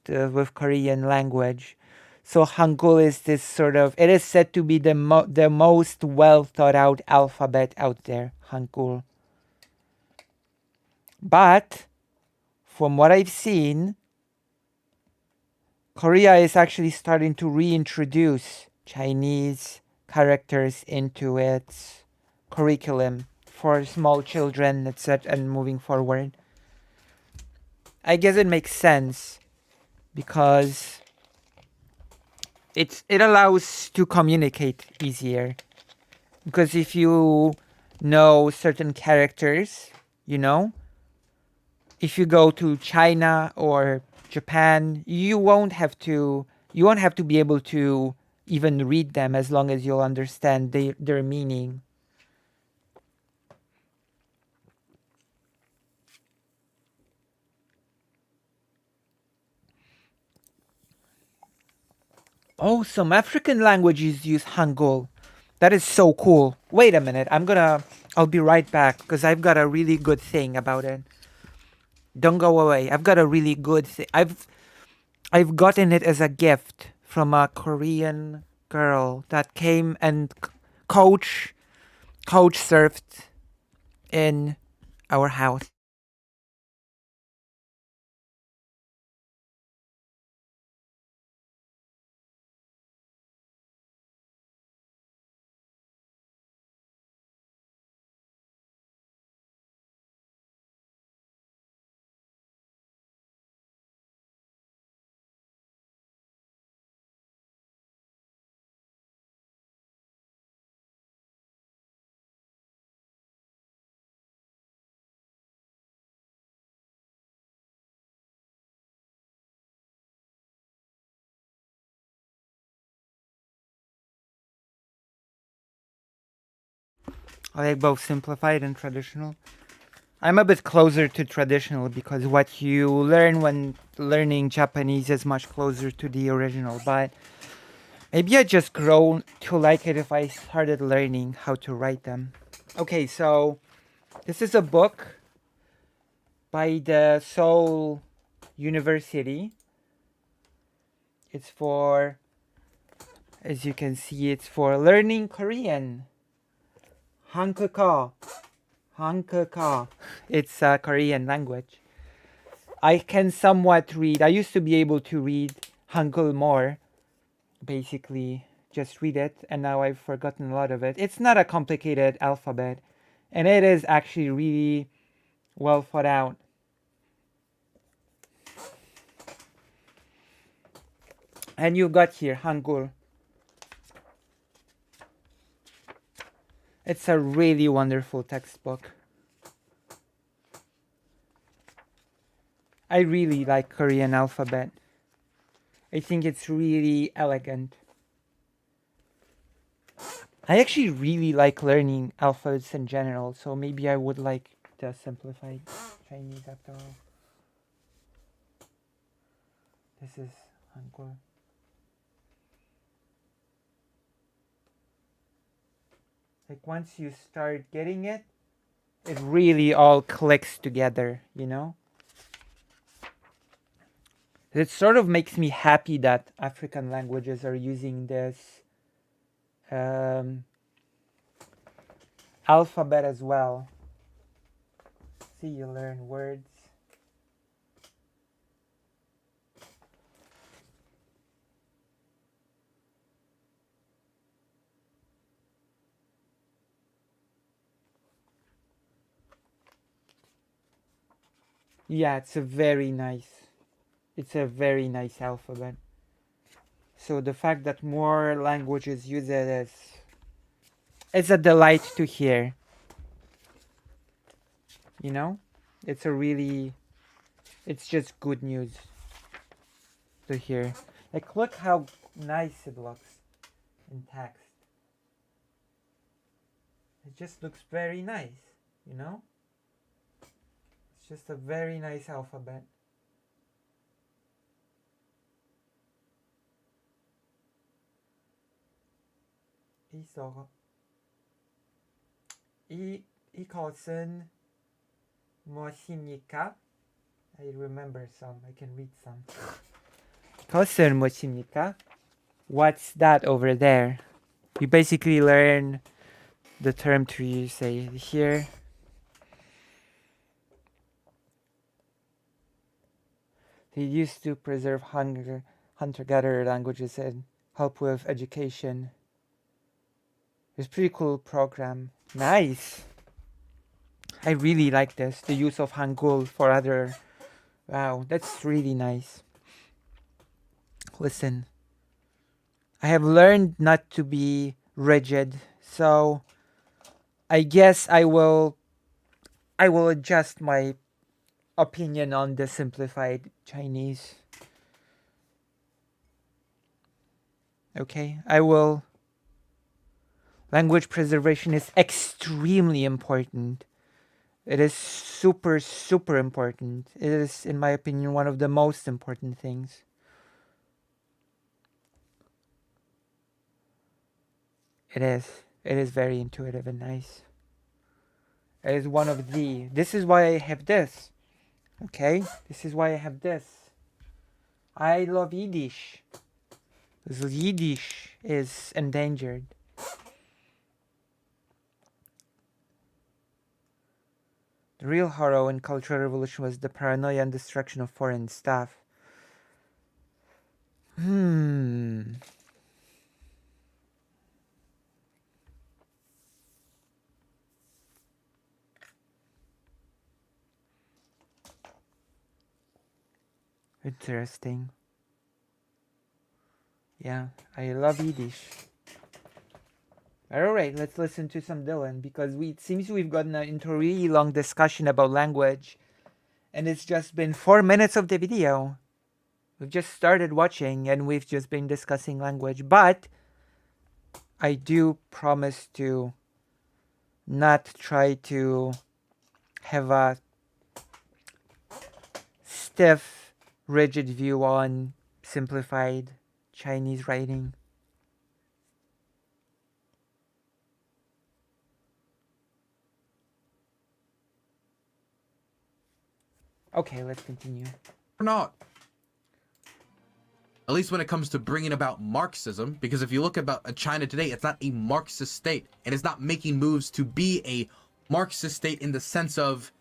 Korean language. So Hangul is this sort of, it is said to be the most well thought out alphabet out there, Hangul. But from what I've seen, Korea is actually starting to reintroduce Chinese characters into its curriculum for small children, etc., and moving forward. I guess it makes sense because it allows to communicate easier. Because if you know certain characters, you know, if you go to China or Japan, you won't have to be able to even read them as long as you'll understand their meaning. Oh, some African languages use Hangul. That is so cool. Wait a minute. I'll be right back because I've got a really good thing about it. Don't go away. I've got a really good thing. I've gotten it as a gift from a Korean girl that came and coach surfed in our house. I like both simplified and traditional. I'm a bit closer to traditional because what you learn when learning Japanese is much closer to the original, but maybe I just grow to like it if I started learning how to write them. Okay, so this is a book by the Seoul University. It's for, as you can see, it's for learning Korean. Hangul. Hangul. It's a Korean language. I can somewhat read. I used to be able to read Hangul more. Basically, just read it, and now I've forgotten a lot of it. It's not a complicated alphabet, and it is actually really well thought out. And you got here Hangul. It's a really wonderful textbook. I really like Korean alphabet. I think it's really elegant. I actually really like learning alphabets in general, so maybe I would like the simplified Chinese after all. This is Like once you start getting it, it really all clicks together, you know? It sort of makes me happy that African languages are using this alphabet as well. See, you learn words. Yeah, it's a very nice alphabet. So the fact that more languages use it is, it's a delight to hear. You know? It's just good news to hear. Like, look how nice it looks in text. It just looks very nice, you know? It's just a very nice alphabet. 이것은 무엇입니까? I remember some. I can read some. 이것은 무엇입니까? What's that over there? You basically learn the term to say here. They used to preserve hunter-gatherer languages and help with education. It's a pretty cool program. Nice. I really like this. The use of Hangul for other. Wow, that's really nice. Listen, I have learned not to be rigid, so I guess I will adjust my opinion on the simplified Chinese. Okay, I will. Language preservation is extremely important. It is super, super important. It is, in my opinion, one of the most important things. It is. It is very intuitive and nice. It is one of the... This is why I have this. Okay? This is why I have this. I love Yiddish. Because Yiddish is endangered. The real horror in Cultural Revolution was the paranoia and destruction of foreign stuff. Interesting. Yeah, I love Yiddish. Alright, let's listen to some Dylan, because it seems we've gotten into a really long discussion about language, and it's just been 4 minutes of the video. We've just started watching, and we've just been discussing language, but I do promise to not try to have a stiff, rigid view on simplified Chinese writing. Okay, let's continue. Or not. At least when it comes to bringing about Marxism, because if you look about China today, it's not a Marxist state, and it's not making moves to be a Marxist state in the sense of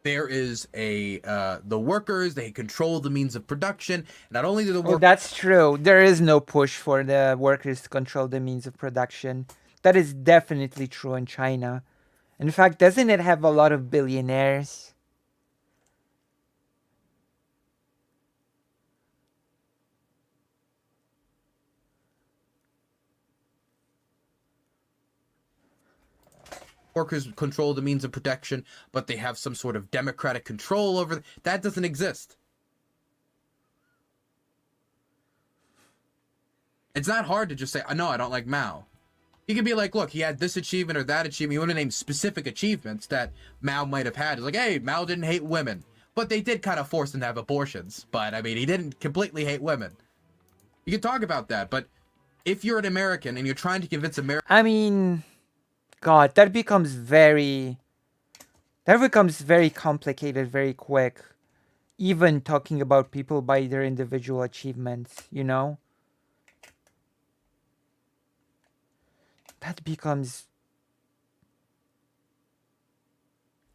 there is the workers, they control the means of production. Not only do the workers... Oh, that's true. There is no push for the workers to control the means of production. That is definitely true in China. In fact, doesn't it have a lot of billionaires? Workers control the means of production, but they have some sort of democratic control over that. Doesn't exist. It's not hard to just say, no, I don't like Mao. You can be like, look, he had this achievement or that achievement. You want to name specific achievements that Mao might have had. It's like, hey, Mao didn't hate women, but they did kind of force him to have abortions. But I mean, he didn't completely hate women. You can talk about that, but if you're an American and you're trying to convince America, I mean, God, that becomes very complicated very quick. Even talking about people by their individual achievements, you know? That becomes...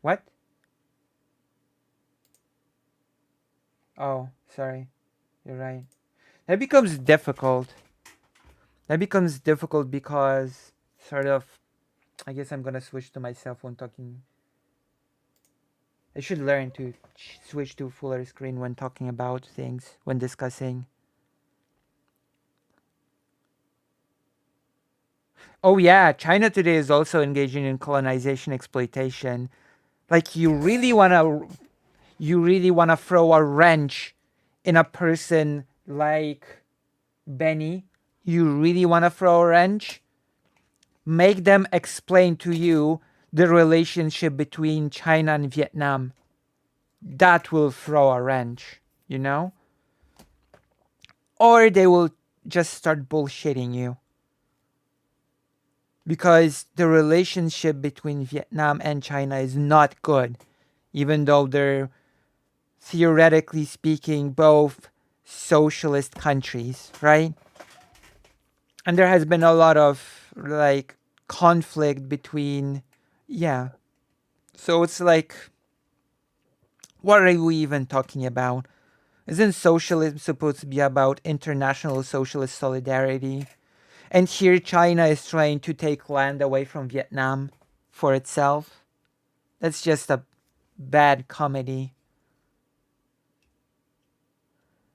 What? Oh, sorry. You're right. That becomes difficult. That becomes difficult because sort of... I guess I'm gonna switch to myself when talking. I should learn to switch to fuller screen when talking about things, when discussing. Oh yeah, China today is also engaging in colonization exploitation. Like you really wanna throw a wrench in a person like Benny. You really wanna throw a wrench? Make them explain to you the relationship between China and Vietnam. That will throw a wrench, you know? Or they will just start bullshitting you. Because the relationship between Vietnam and China is not good, even though they're theoretically speaking both socialist countries, right? And there has been a lot of like conflict between, yeah. So it's like, what are we even talking about? Isn't socialism supposed to be about international socialist solidarity? And here China is trying to take land away from Vietnam for itself. That's just a bad comedy.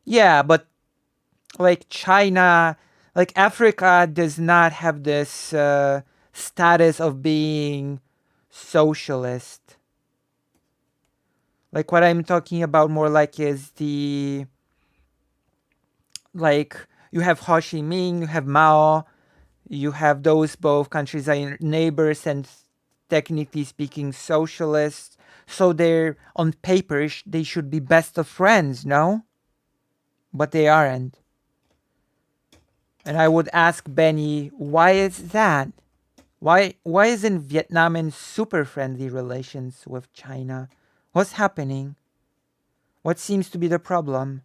Yeah, but like China, like Africa does not have this status of being socialist. Like what I'm talking about more like is the, like you have Ho Chi Minh, you have Mao, you have those both countries are neighbors and technically speaking socialists. So they're on paper they should be best of friends, no? But they aren't. And I would ask Benny, why is that? Why isn't Vietnam in super friendly relations with China? What's happening? What seems to be the problem?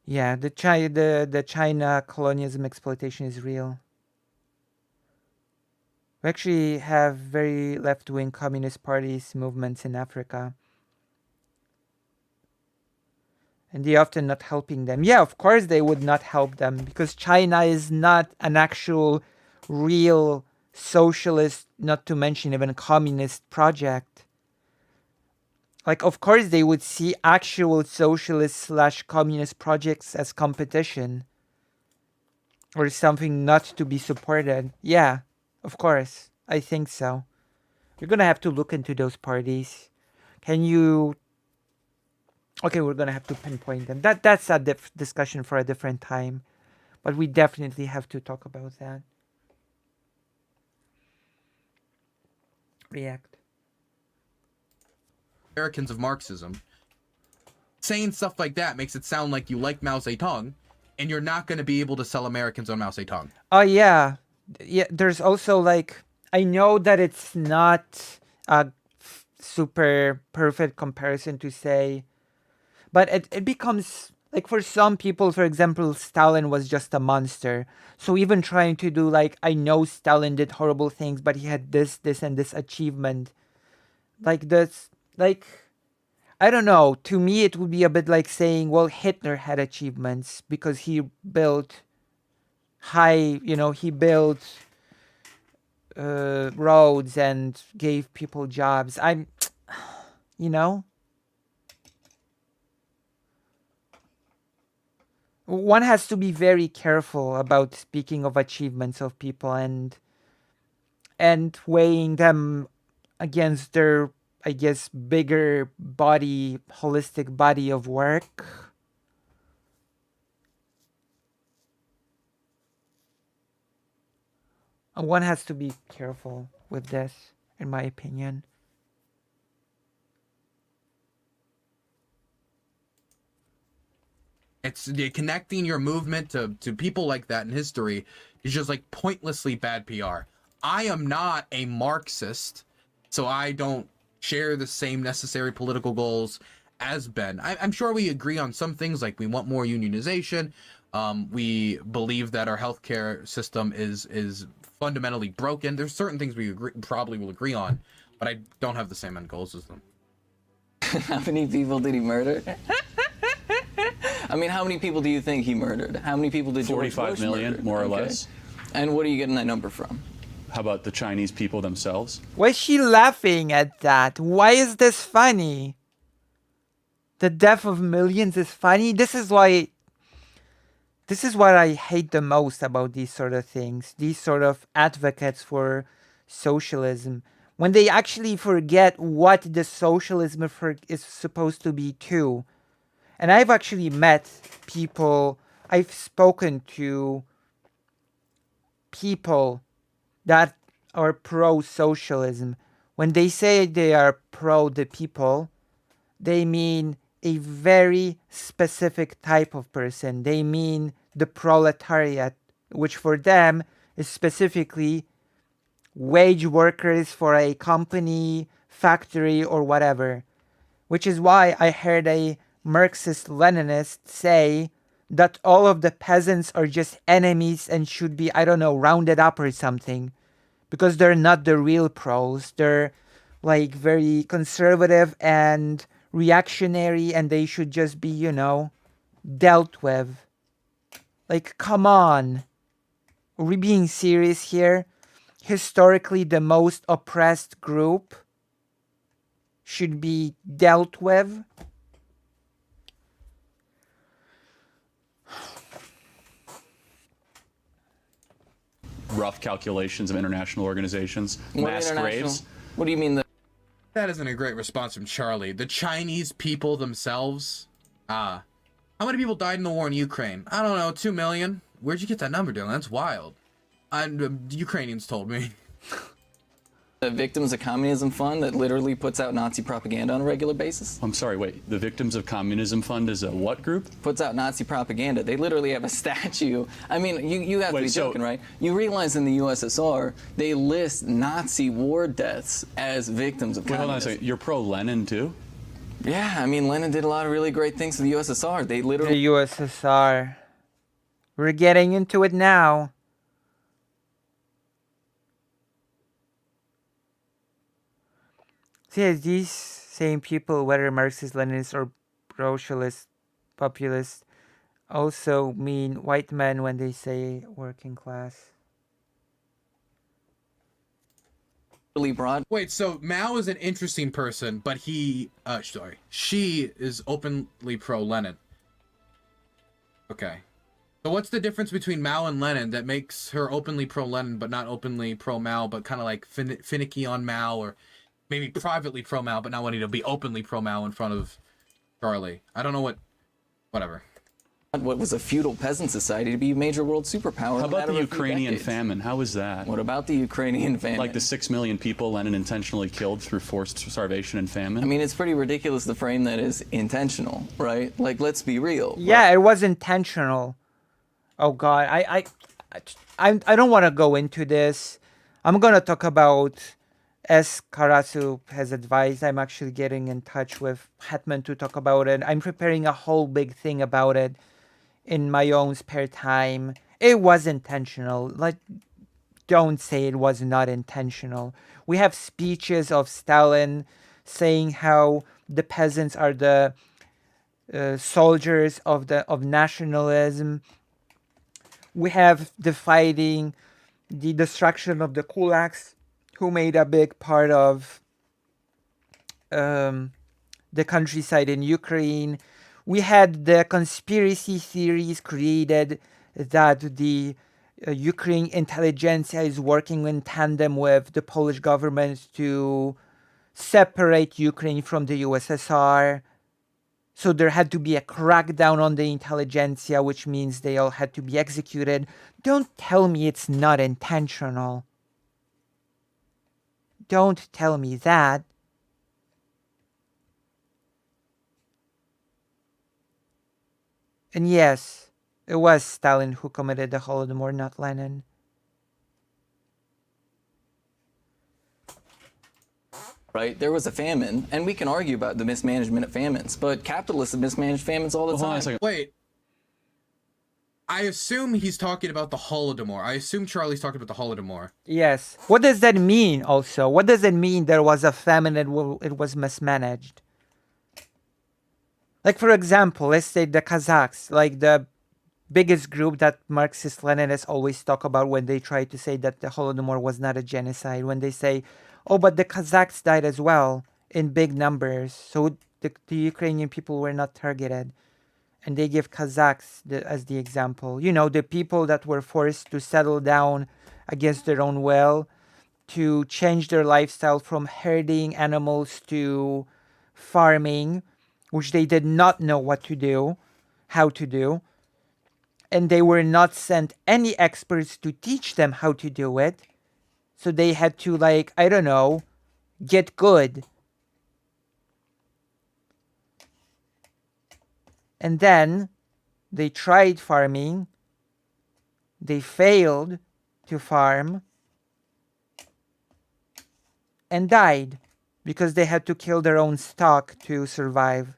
Yeah, the China colonialism exploitation is real. We actually have very left-wing communist parties movements in Africa. And they often not helping them. Yeah, of course they would not help them because China is not an actual real socialist, not to mention even communist project. Like, of course they would see actual socialist slash communist projects as competition or something not to be supported. Yeah, of course. I think so. You're gonna have to look into those parties. Can you... Okay, we're gonna have to pinpoint them. That's a discussion for a different time, but we definitely have to talk about that. React. Americans of Marxism. Saying stuff like that makes it sound like you like Mao Zedong, and you're not going to be able to sell Americans on Mao Zedong. Oh yeah, yeah. There's also like, I know that it's not a super perfect comparison to say, but it becomes like for some people, for example, Stalin was just a monster. So even trying to do like, I know Stalin did horrible things, but he had this, and this achievement. Like this, like, I don't know. To me, it would be a bit like saying, well, Hitler had achievements because he built he built roads and gave people jobs. You know, one has to be very careful about speaking of achievements of people and weighing them against their, I guess, bigger body, holistic body of work. One has to be careful with this, in my opinion. It's connecting your movement to people like that in history is just like pointlessly bad PR. I am not a Marxist, so I don't share the same necessary political goals as Ben. I'm sure we agree on some things, like we want more unionization. We believe that our healthcare system is fundamentally broken. There's certain things we probably will agree on, but I don't have the same end goals as them. How many people did he murder? I mean, how many people do you think he murdered? How many people did George 45 Bush million, murder? more or less. And what are you getting that number from? How about the Chinese people themselves? Why is she laughing at that? Why is this funny? The death of millions is funny. This is what I hate the most about these sort of things. These sort of advocates for socialism. When they actually forget what the socialism is supposed to be too. And I've actually met people, I've spoken to people that are pro-socialism. When they say they are pro the people, they mean a very specific type of person. They mean the proletariat, which for them is specifically wage workers for a company, factory, or whatever. Which is why I heard a Marxist-Leninist say that all of the peasants are just enemies and should be, I don't know, rounded up or something. Because they're not the real pros. They're like very conservative and reactionary, and they should just be, dealt with. Like, come on. Are we being serious here? Historically, the most oppressed group should be dealt with. Rough calculations of international organizations, mass graves. What do you mean? That isn't a great response from Charlie. The Chinese people themselves. How many people died in the war in Ukraine? I don't know, 2 million. Where'd you get that number, Dylan? That's wild. Ukrainians told me. The Victims of Communism Fund that literally puts out Nazi propaganda on a regular basis? I'm sorry, wait. The Victims of Communism Fund is a what group? Puts out Nazi propaganda. They literally have a statue. I mean, you have to be joking, right? You realize in the USSR, they list Nazi war deaths as victims of communism. Hold on a second. You're pro-Lenin, too? Yeah, I mean, Lenin did a lot of really great things for the USSR. They literally... The USSR. We're getting into it now. See, these same people, whether Marxist, Leninist, or socialist, populist, also mean white men when they say working class. really broad. Wait, so Mao is an interesting person, but she is openly pro-Lenin. Okay. So what's the difference between Mao and Lenin that makes her openly pro-Lenin but not openly pro-Mao, but kind of like finicky on Mao, or maybe privately pro-Mao but not wanting to be openly pro-Mao in front of Charlie? I don't know whatever. What was a feudal peasant society to be a major world superpower. How about the Ukrainian famine? How was that? What about the Ukrainian famine? Like the 6 million people Lenin intentionally killed through forced starvation and famine? I mean, it's pretty ridiculous to frame that as intentional, right? Like, let's be real. Yeah, it was intentional. Oh God, I don't want to go into this. I'm gonna talk about, as Karasu has advised, I'm actually getting in touch with Hetman to talk about it. I'm preparing a whole big thing about it in my own spare time. It was intentional. Like, don't say it was not intentional. We have speeches of Stalin saying how the peasants are the soldiers of nationalism. We have the destruction of the kulaks, who made a big part of the countryside in Ukraine. We had the conspiracy theories created that the Ukraine intelligentsia is working in tandem with the Polish government to separate Ukraine from the USSR. So there had to be a crackdown on the intelligentsia, which means they all had to be executed. Don't tell me it's not intentional. Don't tell me that. And yes, it was Stalin who committed the Holodomor, not Lenin. Right? There was a famine, and we can argue about the mismanagement of famines, but capitalists have mismanaged famines all the Hold on a time. second. Wait. I assume he's talking about the Holodomor. I assume Charlie's talking about the Holodomor. Yes. What does that mean also? What does it mean there was a famine and it was mismanaged? Like, for example, let's say the Kazakhs, like the biggest group that Marxist-Leninists always talk about when they try to say that the Holodomor was not a genocide, when they say, oh, but the Kazakhs died as well in big numbers, so the Ukrainian people were not targeted. And they give Kazakhs as the example. You know, the people that were forced to settle down against their own will, to change their lifestyle from herding animals to farming, which they did not know what to do, how to do. And they were not sent any experts to teach them how to do it. So they had to, like, I don't know, get good. And then they tried farming. They failed to farm and died because they had to kill their own stock to survive.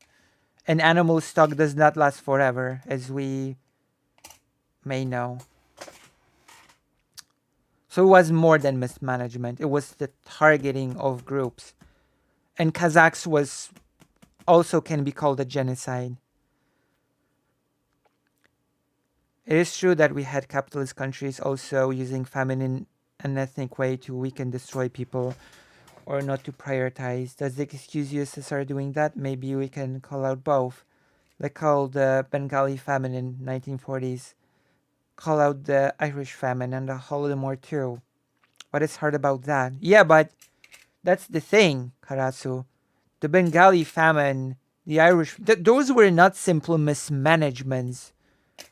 And animal stock does not last forever, as we may know. So it was more than mismanagement. It was the targeting of groups. And Kazakhs was also can be called a genocide. It is true that we had capitalist countries also using famine in an ethnic way to weaken, destroy people, or not to prioritize. Does it excuse USSR doing that? Maybe we can call out both. They call the Bengali famine in 1940s. Call out the Irish famine and the Holodomor too. What is hard about that? Yeah, but that's the thing, Karasu. The Bengali famine, the Irish, those were not simple mismanagements.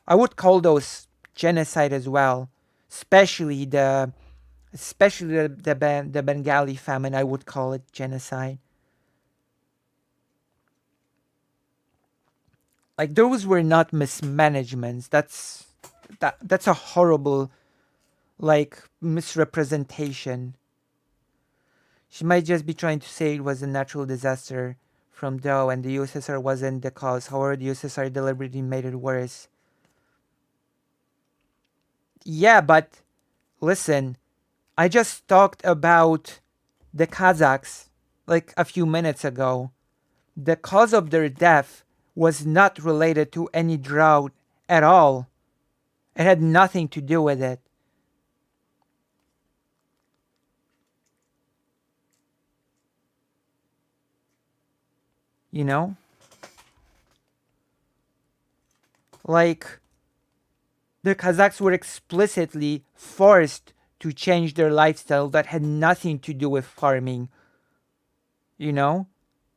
I would call those genocide as well, especially the Bengali famine. I would call it genocide. Like, those were not mismanagements. That's a horrible, like, misrepresentation. She might just be trying to say it was a natural disaster from Doe and the USSR wasn't the cause. However, the USSR deliberately made it worse. Yeah, but listen, I just talked about the Kazakhs like a few minutes ago. The cause of their death was not related to any drought at all. It had nothing to do with it. You know? Like, the Kazakhs were explicitly forced to change their lifestyle that had nothing to do with farming, you know,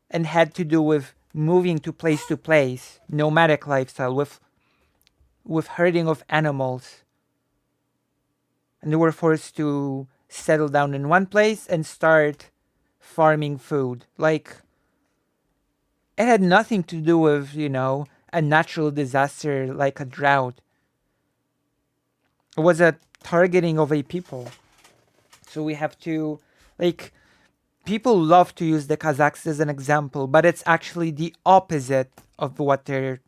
and had to do with moving to place, nomadic lifestyle with herding of animals. And they were forced to settle down in one place and start farming food. Like, it had nothing to do with, you know, a natural disaster like a drought. It was a targeting of a people. So we have to, like, people love to use the Kazakhs as an example, but it's actually the opposite of what they're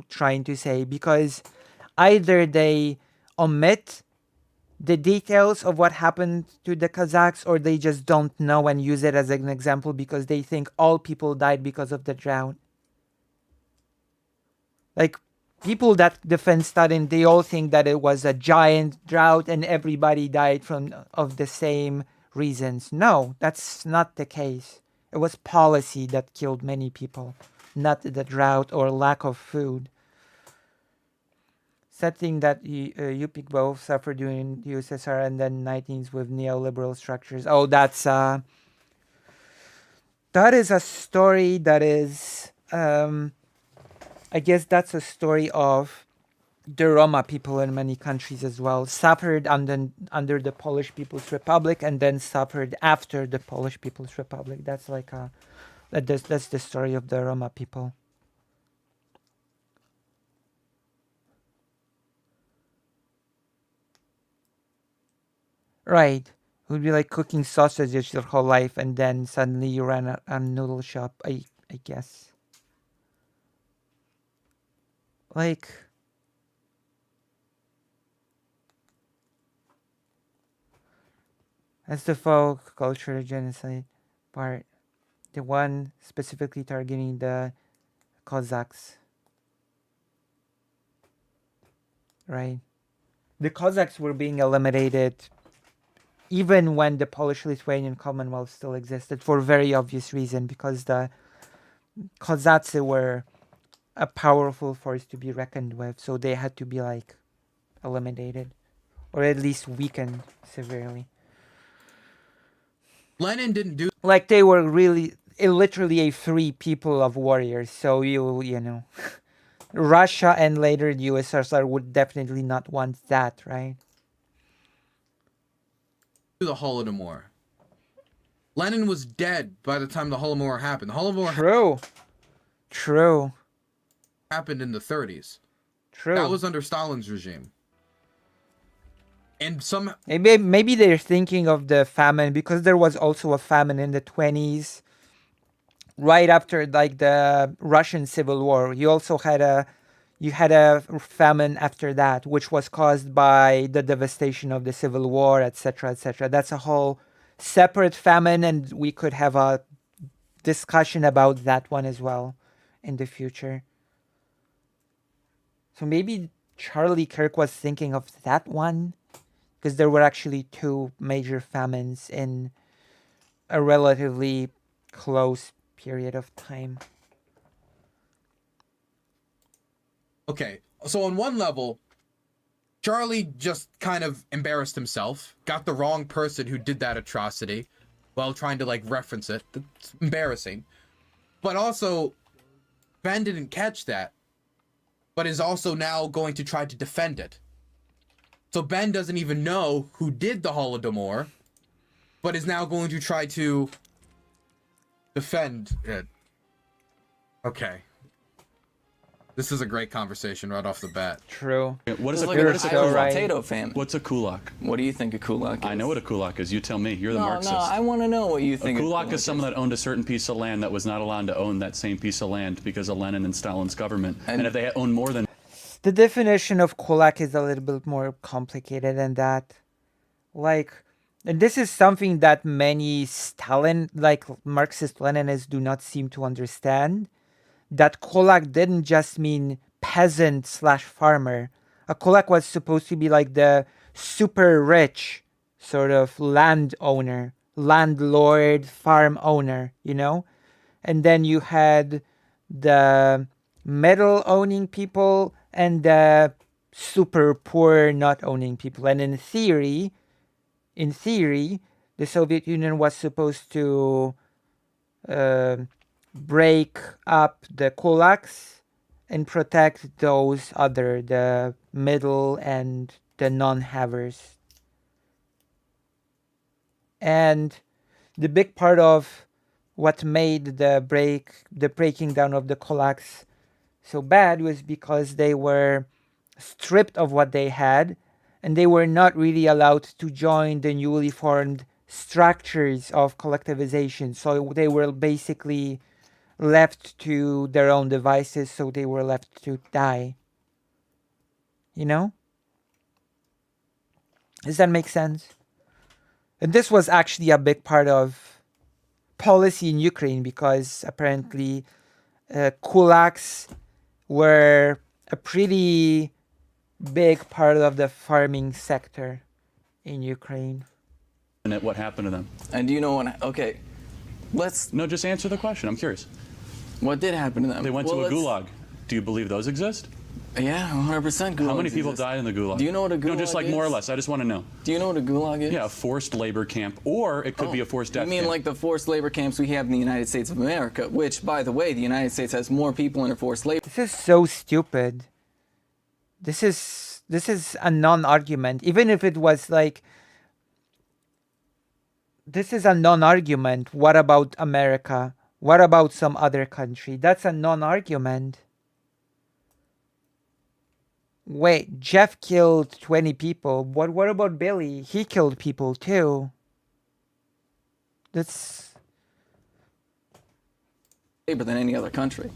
trying to say, because either they omit the details of what happened to the Kazakhs, or they just don't know and use it as an example because they think all people died because of the drought. Like, people that defend Stalin, they all think that it was a giant drought and everybody died of the same reasons. No, that's not the case. It was policy that killed many people, not the drought or lack of food. Setting that Yupik both suffered during the USSR and then 19s with neoliberal structures. Oh, that is a story that is... I guess that's a story of the Roma people in many countries as well. Suffered under the Polish People's Republic and then suffered after the Polish People's Republic. That's like that's the story of the Roma people. Right. It would be like cooking sausages your whole life and then suddenly you ran a noodle shop, I guess. Like, that's the folk culture genocide part. The one specifically targeting the Cossacks. Right. The Cossacks were being eliminated even when the Polish-Lithuanian Commonwealth still existed for very obvious reason, because the Cossacks were a powerful force to be reckoned with, so they had to be like eliminated or at least weakened severely. Lenin didn't do Like they were really literally a free people of warriors, so you know Russia and later the USSR would definitely not want that, right? the Holodomor. Lenin was dead by the time the Holodomor happened. The Holodomor True. happened in the 30s. True. That was under Stalin's regime. And some Maybe they're thinking of the famine because there was also a famine in the 20s, right after like the Russian Civil War. You had a famine after that, which was caused by the devastation of the Civil War, etc., etc. That's a whole separate famine, and we could have a discussion about that one as well in the future. So maybe Charlie Kirk was thinking of that one, because there were actually two major famines in a relatively close period of time. Okay, so on one level, Charlie just kind of embarrassed himself, got the wrong person who did that atrocity while trying to like reference it. That's embarrassing. But also, Ben didn't catch that, but is also now going to try to defend it. So Ben doesn't even know who did the Holodomor, but is now going to try to defend it. Okay. This is a great conversation right off the bat. True. What is a It's like You're an what is a so Irish right. potato famine. what's a kulak? What do you think a kulak is? I know what a kulak is. You tell me. You're the No, Marxist. no, I want to know what you A think. kulak is someone that owned a certain piece of land that was not allowed to own that same piece of land because of Lenin and Stalin's government. And if they owned more than The definition of kulak is a little bit more complicated than that. Like, and this is something that many Marxist-Leninists do not seem to understand. That kulak didn't just mean peasant/farmer. A kulak was supposed to be like the super rich sort of landowner, landlord, farm owner, you know? And then you had the middle owning people and the super poor not owning people. And in theory, the Soviet Union was supposed to break up the kulaks and protect the middle and the non-havers. And the big part of what made the breaking down of the kulaks so bad was because they were stripped of what they had, and they were not really allowed to join the newly formed structures of collectivization. So they were basically left to their own devices, so they were left to die. You know? Does that make sense? And this was actually a big part of policy in Ukraine, because apparently kulaks were a pretty big part of the farming sector in Ukraine. what happened to them. And do you know what? Okay, let's. No, just answer the question. I'm curious. What did happen to them? They went Well, to a let's- gulag. Do you believe those exist? Yeah, 100% gulag. How many people died in the gulag? Do you know what a No, just gulag like more or is? less. I just want to know. Do you know what a gulag is? Yeah, a forced labor camp, or it could be a forced death You mean camp. like the forced labor camps we have in the United States of America, which, by the way, the United States has more people in a forced labor. This is so stupid. This is a non-argument. Even if it was like, this is a non-argument. What about America? What about some other country? That's a non-argument. Wait, Jeff killed 20 people. What about Billy? He killed people too. That's Safer than any other country.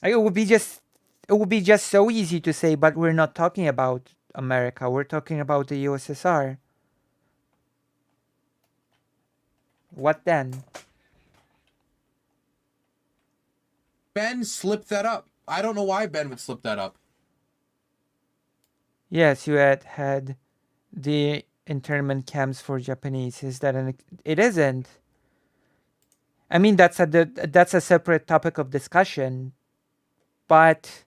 it would be just so easy to say, but we're not talking about America. We're talking about the USSR. What then? Ben slipped that up. I don't know why Ben would slip that up. Yes, you had the internment camps for Japanese. Is that an? It isn't. I mean, that's a separate topic of discussion. But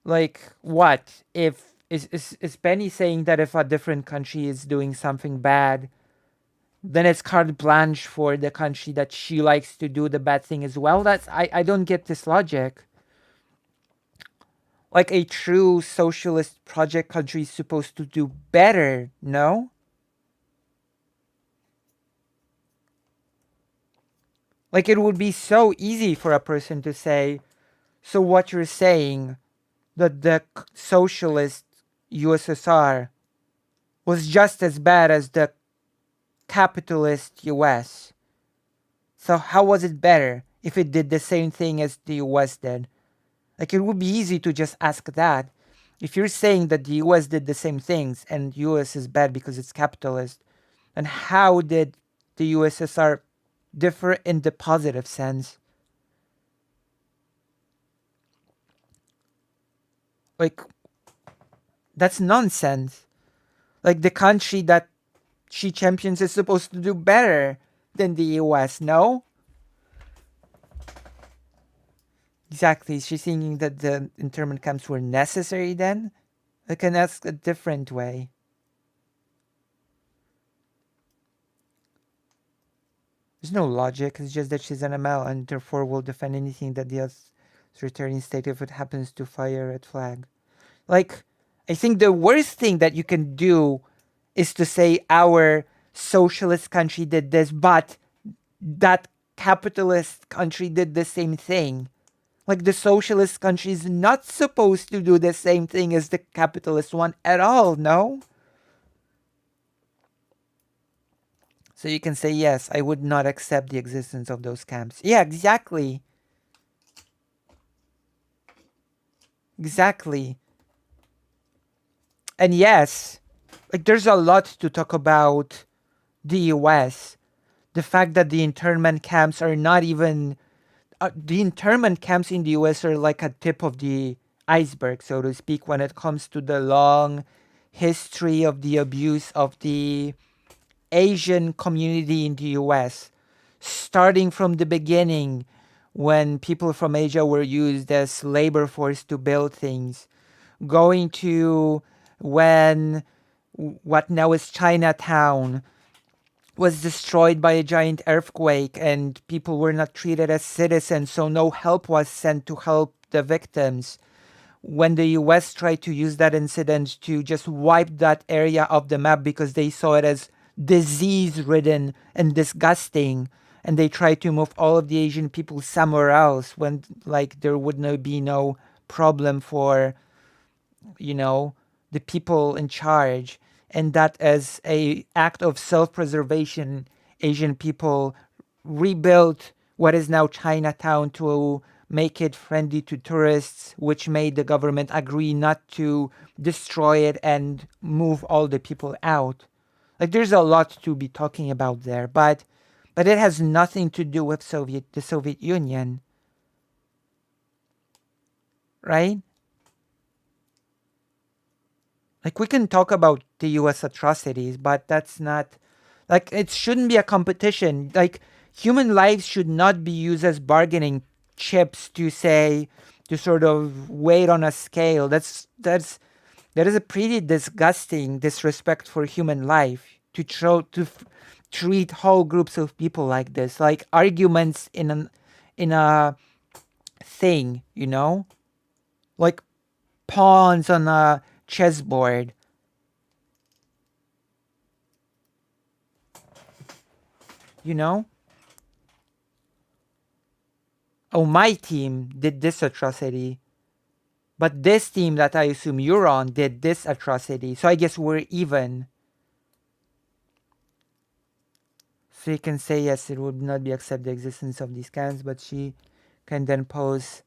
like, what if is Penny saying that if a different country is doing something bad, then it's carte blanche for the country that she likes to do the bad thing as well? That's I don't get this logic. Like a true socialist project country is supposed to do better, no? Like it would be so easy for a person to say, so what you're saying that the socialist USSR was just as bad as the capitalist US. So how was it better if it did the same thing as the US did? Like it would be easy to just ask that. If you're saying that the US did the same things and US is bad because it's capitalist, then how did the USSR differ in the positive sense? Like that's nonsense. Like the country that she champions is supposed to do better than the US, no? Exactly. She's thinking that the internment camps were necessary then? I can ask a different way. There's no logic. It's just that she's an ML and therefore will defend anything that the authoritarian state if it happens to fire a red flag. Like, I think the worst thing that you can do is to say our socialist country did this, but that capitalist country did the same thing. Like the socialist country is not supposed to do the same thing as the capitalist one at all, no? So you can say, yes, I would not accept the existence of those camps. Yeah, exactly. Exactly. And yes, like there's a lot to talk about the US. The fact that the internment camps are not even the internment camps in the US are like a tip of the iceberg, so to speak, when it comes to the long history of the abuse of the Asian community in the US, starting from the beginning when people from Asia were used as labor force to build things, going to when what now is Chinatown was destroyed by a giant earthquake and people were not treated as citizens, so no help was sent to help the victims. When the US tried to use that incident to just wipe that area off the map because they saw it as disease ridden and disgusting, and they tried to move all of the Asian people somewhere else when like there would be no problem for the people in charge, and that as a act of self-preservation, Asian people rebuilt what is now Chinatown to make it friendly to tourists, which made the government agree not to destroy it and move all the people out. Like there's a lot to be talking about there, but it has nothing to do with the Soviet Union, right? Like we can talk about the US atrocities, but that's not like it shouldn't be a competition. Like human lives should not be used as bargaining chips to sort of weight on a scale. That is a pretty disgusting disrespect for human life to treat whole groups of people like this, like arguments in a thing, like pawns on a chessboard. Oh, my team did this atrocity. But this team that I assume you're on did this atrocity. So I guess we're even. So you can say, yes, it would not be accept the existence of these camps, but she can then pose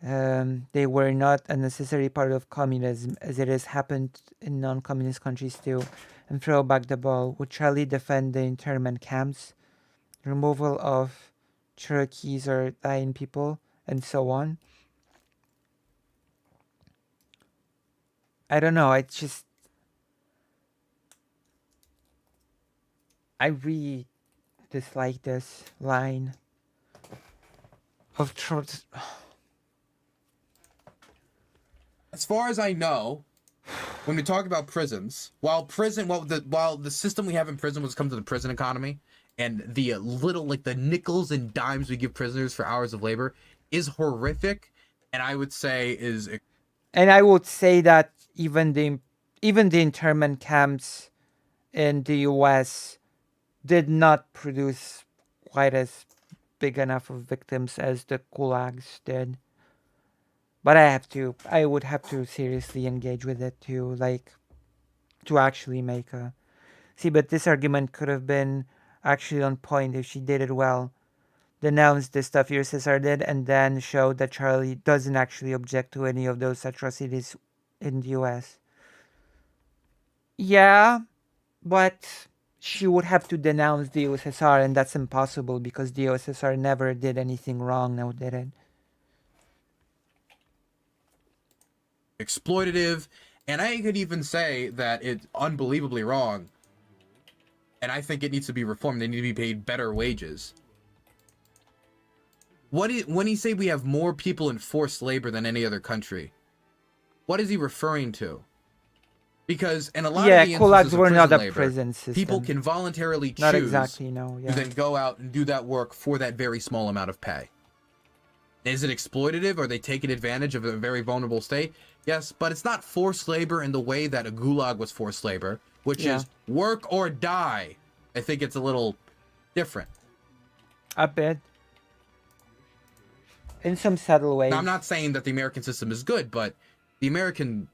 they were not a necessary part of communism, as it has happened in non-communist countries too, and throw back the ball. Would Charlie defend the internment camps, removal of Cherokees or dying people, and so on? I don't know. I really dislike this line of truth. As far as I know, when we talk about prisons, while the system we have in prison was come to the prison economy, and the little, like, the nickels and dimes we give prisoners for hours of labor is horrific, and I would say is. And I would say that even the internment camps in the U.S. did not produce quite as big enough of victims as the gulags did. But I would have to seriously engage with it to actually make a... See, but this argument could have been actually on point if she did it well. Denounced the stuff USSR did, and then showed that Charlie doesn't actually object to any of those atrocities in the US. Yeah, but she would have to denounce the USSR, and that's impossible because the USSR never did anything wrong, now did it? Exploitative, and I could even say that it's unbelievably wrong, and I think it needs to be reformed. They need to be paid better wages. When he say we have more people in forced labor than any other country, what is he referring to? Because in a lot of the kulaks instances were of not a labor, prison system. people can voluntarily choose not exactly, no, to then go out and do that work for that very small amount of pay. Is it exploitative? Are they taking advantage of a very vulnerable state? Yes, but it's not forced labor in the way that a gulag was forced labor, which is work or die. I think it's a little different. A bit. In some subtle ways. Now, I'm not saying that the American system is good, but the American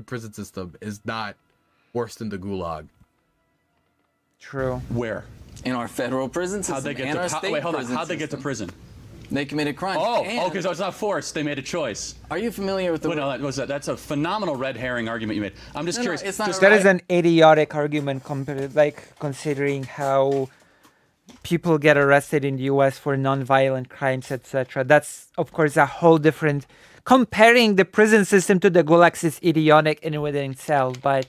prison system is not worse than the gulag. True. Where? In our federal prison system. How'd they get and our state wait, hold on. prison How'd they get to system. prison? They committed crimes. Oh, And okay, so it's not forced. They made a choice. Are you familiar with the... Well, no, that's a phenomenal red herring argument you made. I'm just curious. it's not just, That is an idiotic argument considering how people get arrested in the US for non-violent crimes, etc. That's, of course, a whole different... Comparing the prison system to the gulags is idiotic in and within itself, but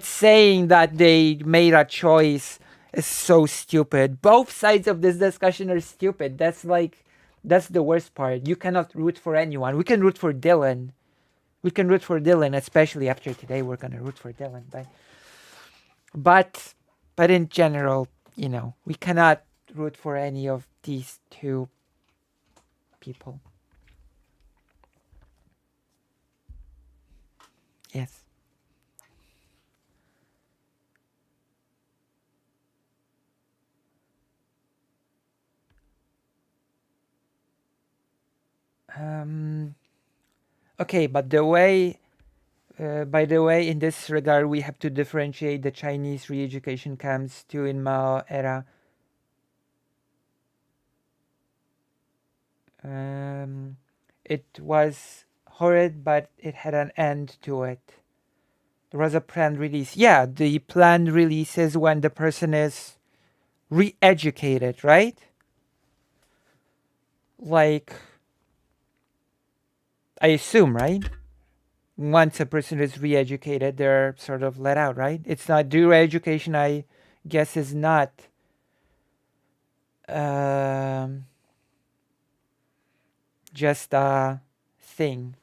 saying that they made a choice is so stupid. Both sides of this discussion are stupid. That's the worst part. You cannot root for anyone. We can root for Dylan. Especially after today. We're gonna root for Dylan, but in general, we cannot root for any of these two people. Yes. Okay, but by the way, in this regard, we have to differentiate the Chinese re-education camps too in Mao era. It was horrid, but it had an end to it. There was a planned release. Yeah, the planned release is when the person is re-educated, right? I assume, right? Once a person is re-educated, they're sort of let out, right? It's not due re-education, I guess, is not just a thing.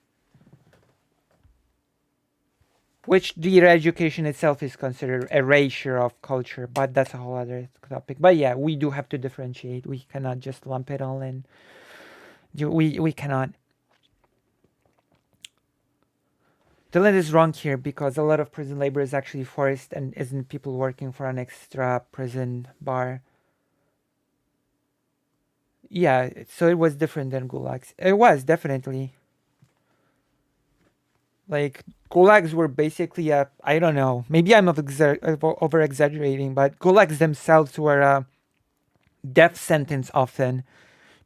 Which the re-education itself is considered erasure of culture, but that's a whole other topic. But yeah, we do have to differentiate. We cannot just lump it all in. We cannot. Dylan is wrong here because a lot of prison labor is actually forced and isn't people working for an extra prison bar. Yeah, so it was different than gulags. It was, definitely. Like gulags were basically a, I don't know, maybe I'm over exaggerating, but gulags themselves were a death sentence often,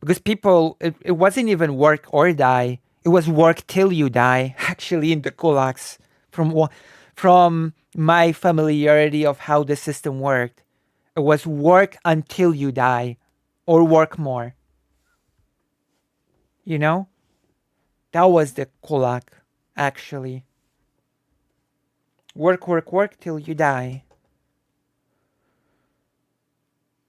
because people, it wasn't even work or die, it was work till you die. Actually, in the gulags, from my familiarity of how the system worked, it was work until you die, or work more. You know, that was the gulag, actually. Work, work, work till you die.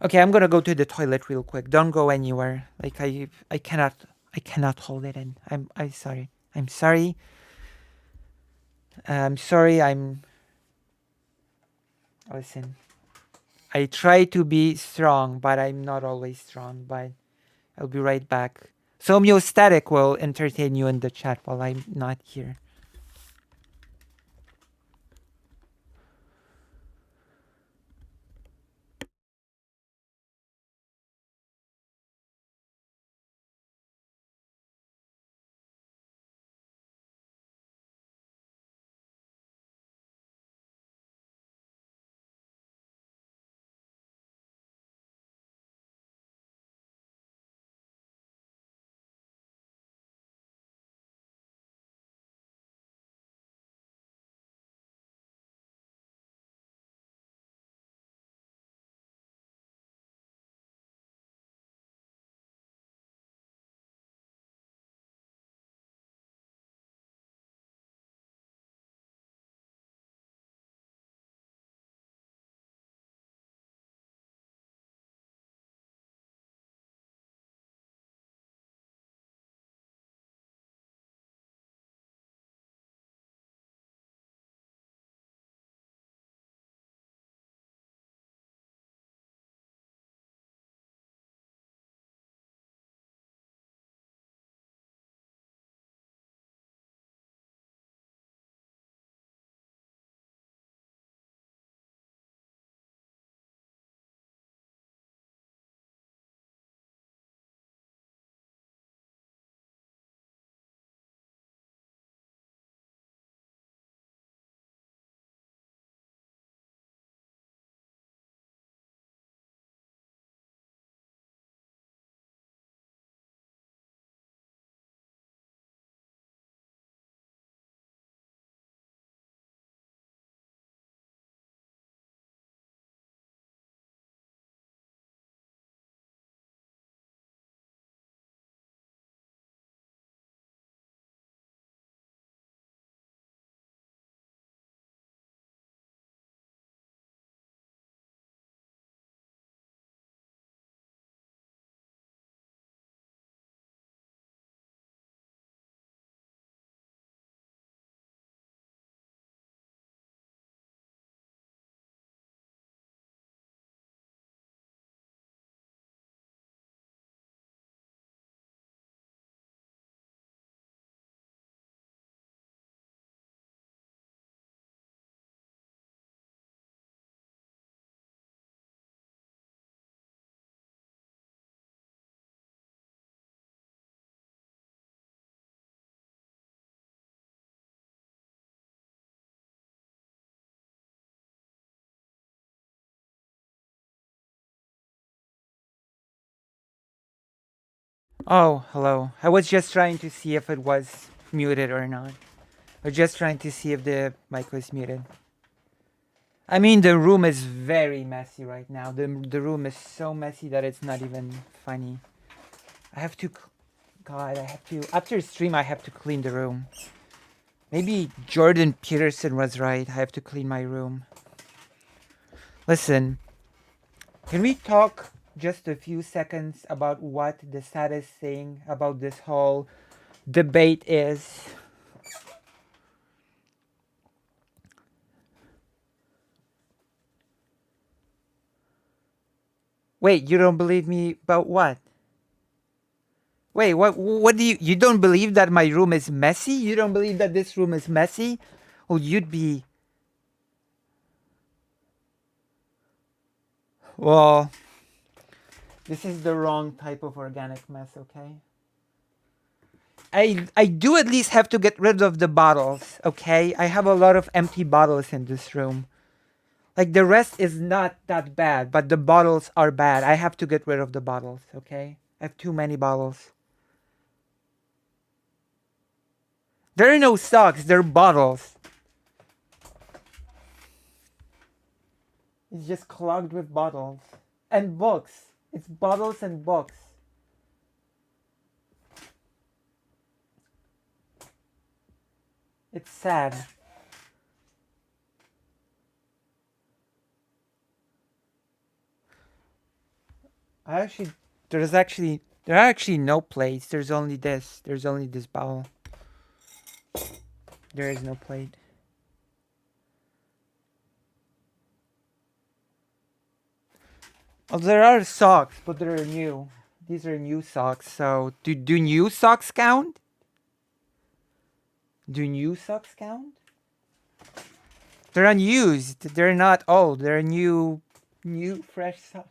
Okay, I'm gonna go to the toilet real quick. Don't go anywhere. Like I cannot hold it in. I'm sorry. I'm sorry. I'm sorry. Listen. I try to be strong, but I'm not always strong. But I'll be right back. Somiostatic will entertain you in the chat while I'm not here. Oh, hello. I was just trying to see if it was muted or not. I was just trying to see if the mic was muted. I mean, the room is very messy right now. The room is so messy that it's not even funny. I have to, God, I have to, after stream, I have to clean the room. Maybe Jordan Peterson was right. I have to clean my room. Listen, can we talk just a few seconds about what the saddest thing about this whole debate is? Wait, you don't believe me about what? Wait, what do you don't believe that my room is messy? You don't believe that this room is messy? Well, you'd be, well, this is the wrong type of organic mess, okay? I do at least have to get rid of the bottles, okay? I have a lot of empty bottles in this room. Like, the rest is not that bad, but the bottles are bad. I have to get rid of the bottles, okay? I have too many bottles. There are no socks, they're bottles. It's just clogged with bottles. And books. It's bottles and books. It's sad. There are actually no plates. There's only this. There's only this bowl. There is no plate. Oh, there are socks, but they're new. These are new socks. So do new socks count? Do new socks count? They're unused. They're not old. They're new fresh socks.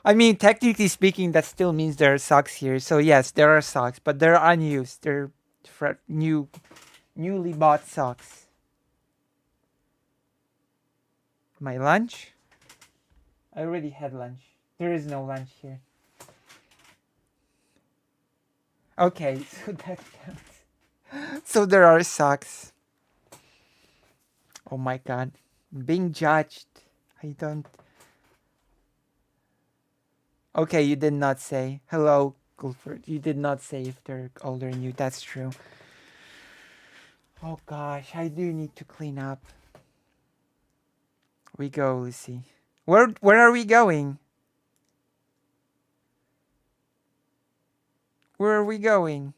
I mean, technically speaking, that still means there are socks here. So yes, there are socks, but they're unused. They're newly bought socks. My lunch? I already had lunch. There is no lunch here. Okay, so that counts. So there are socks. Oh my god. Being judged. I don't... Okay, you did not say. Hello, Gulford. You did not say if they're older than you. That's true. Oh gosh, I do need to clean up. We go, Lucy. Where are we going? Where are we going?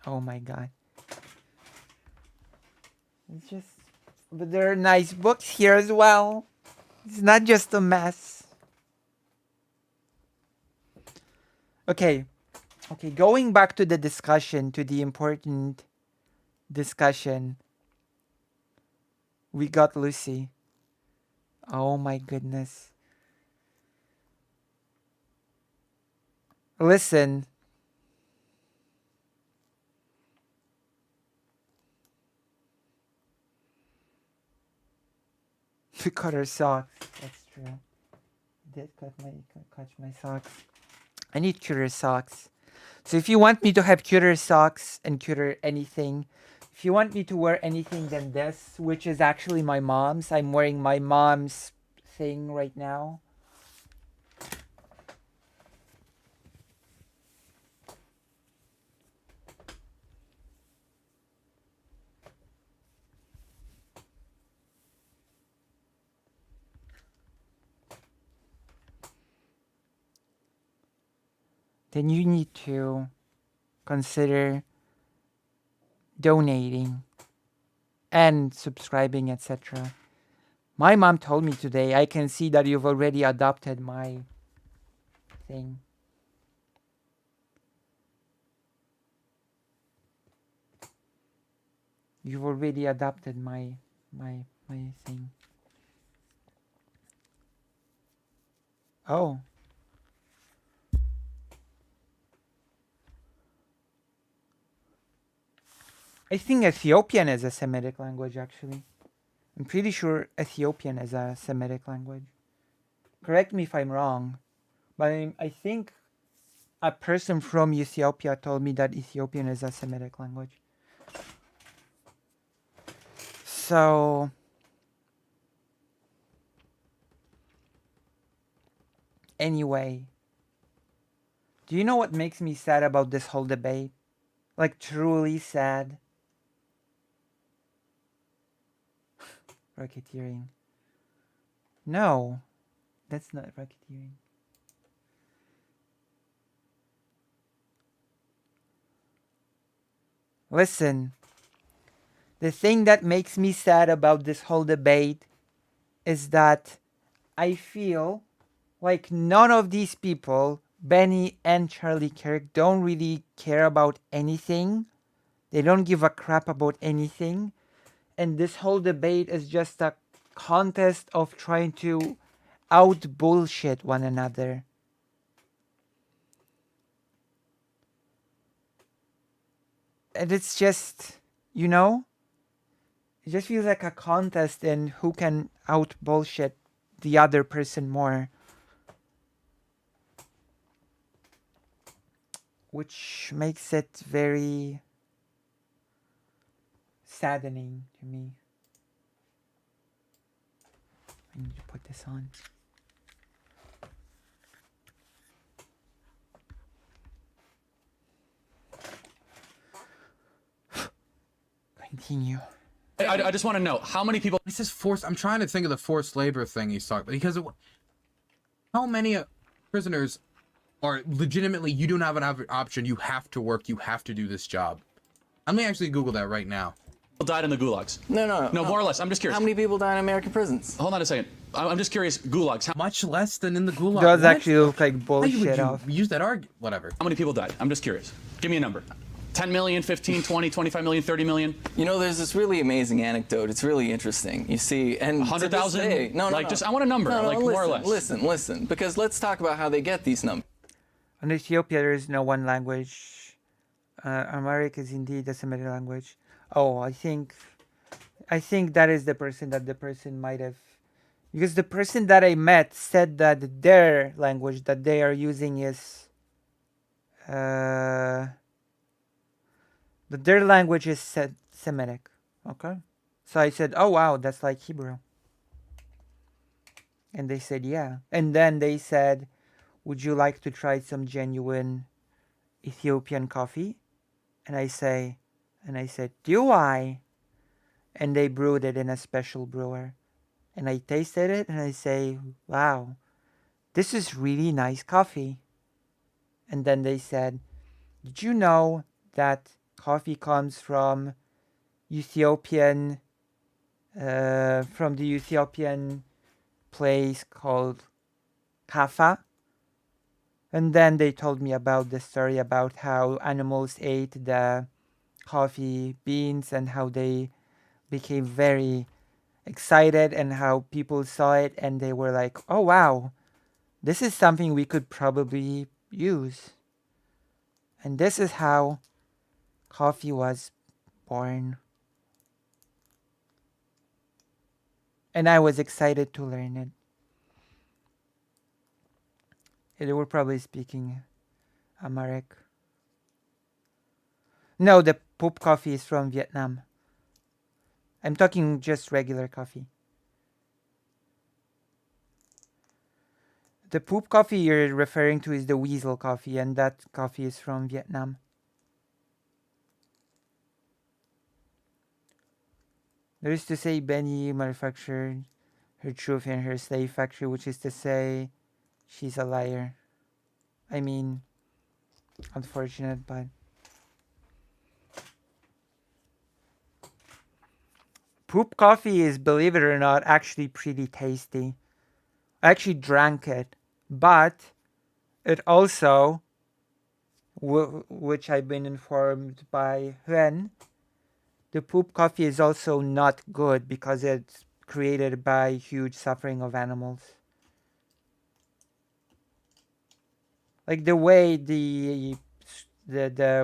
Oh my god. It's just... But there are nice books here as well. It's not just a mess. Okay. Okay, going back to the discussion, to the important discussion. We got Lucy. Oh my goodness. Listen. We cut her socks. That's true. Did cut my socks. I need cuter socks. So if you want me to have cuter socks and cuter anything, if you want me to wear anything than this, which is actually my mom's, I'm wearing my mom's thing right now. Then you need to consider donating and subscribing, etc. My mom told me today, I can see that you've already adopted my thing. You've already adopted my thing. Oh. I think Ethiopian is a Semitic language, actually. I'm pretty sure Ethiopian is a Semitic language. Correct me if I'm wrong, but I think a person from Ethiopia told me that Ethiopian is a Semitic language. So... Anyway. Do you know what makes me sad about this whole debate? Like, truly sad. Racketeering. No, that's not racketeering. Listen, the thing that makes me sad about this whole debate is that I feel like none of these people, Benny and Charlie Kirk, don't really care about anything. They don't give a crap about anything. And this whole debate is just a contest of trying to out bullshit one another. And it's just, you know, it just feels like a contest in who can out bullshit the other person more. Which makes it very saddening to me. I need to put this on. Continue. I just want to know how many people. This is forced. I'm trying to think of the forced labor thing he's talking about, because how many prisoners are legitimately, you don't have an option, you have to work, you have to do this job? Let me actually Google that right now. Died in the gulags? No, More or less. I'm just curious. How many people die in American prisons? Hold on a second. I'm just curious. Gulags. Much less than in the gulag. Does What? actually look like How would bullshit you off. use that argument? Whatever. How many people died? I'm just curious. Give me a number. 10 million, 15, 20, 25 million, 30 million? You know, there's this really amazing anecdote. It's really interesting. You see, and 100,000? No, just I want a number, no, like listen, more or less. Listen, because let's talk about how they get these numbers. In Ethiopia, there is no one language. Amharic is indeed a Semitic language. Oh, I think that is the person might have, because the person that I met said that their language that they are using is, that their language is Semitic. Okay, so I said, oh wow, that's like Hebrew. And they said, yeah. And then they said, would you like to try some genuine Ethiopian coffee? And I said, do I? And they brewed it in a special brewer. And I tasted it and I say, wow, this is really nice coffee. And then they said, did you know that coffee comes from the Ethiopian place called Kaffa? And then they told me about the story about how animals ate the coffee beans and how they became very excited and how people saw it and they were like, oh wow, this is something we could probably use. And this is how coffee was born. And I was excited to learn it. They were probably speaking Amharic. No, the poop coffee is from Vietnam. I'm talking just regular coffee. The poop coffee you're referring to is the weasel coffee, and that coffee is from Vietnam. There is to say Benny manufactured her truth in her slave factory, which is to say she's a liar. I mean, unfortunate, but poop coffee is, believe it or not, actually pretty tasty. I actually drank it, but it also, which I've been informed by Huen, the poop coffee is also not good because it's created by huge suffering of animals. Like the way the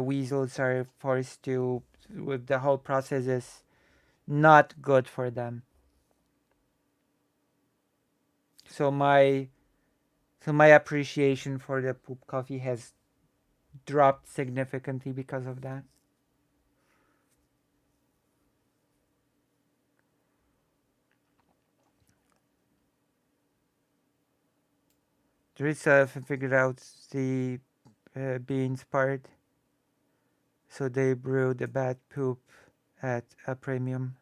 weasels are forced to, with the whole process is not good for them. So my appreciation for the poop coffee has dropped significantly because of that. Teresa figured out the beans part, so they brew the bad poop at a premium.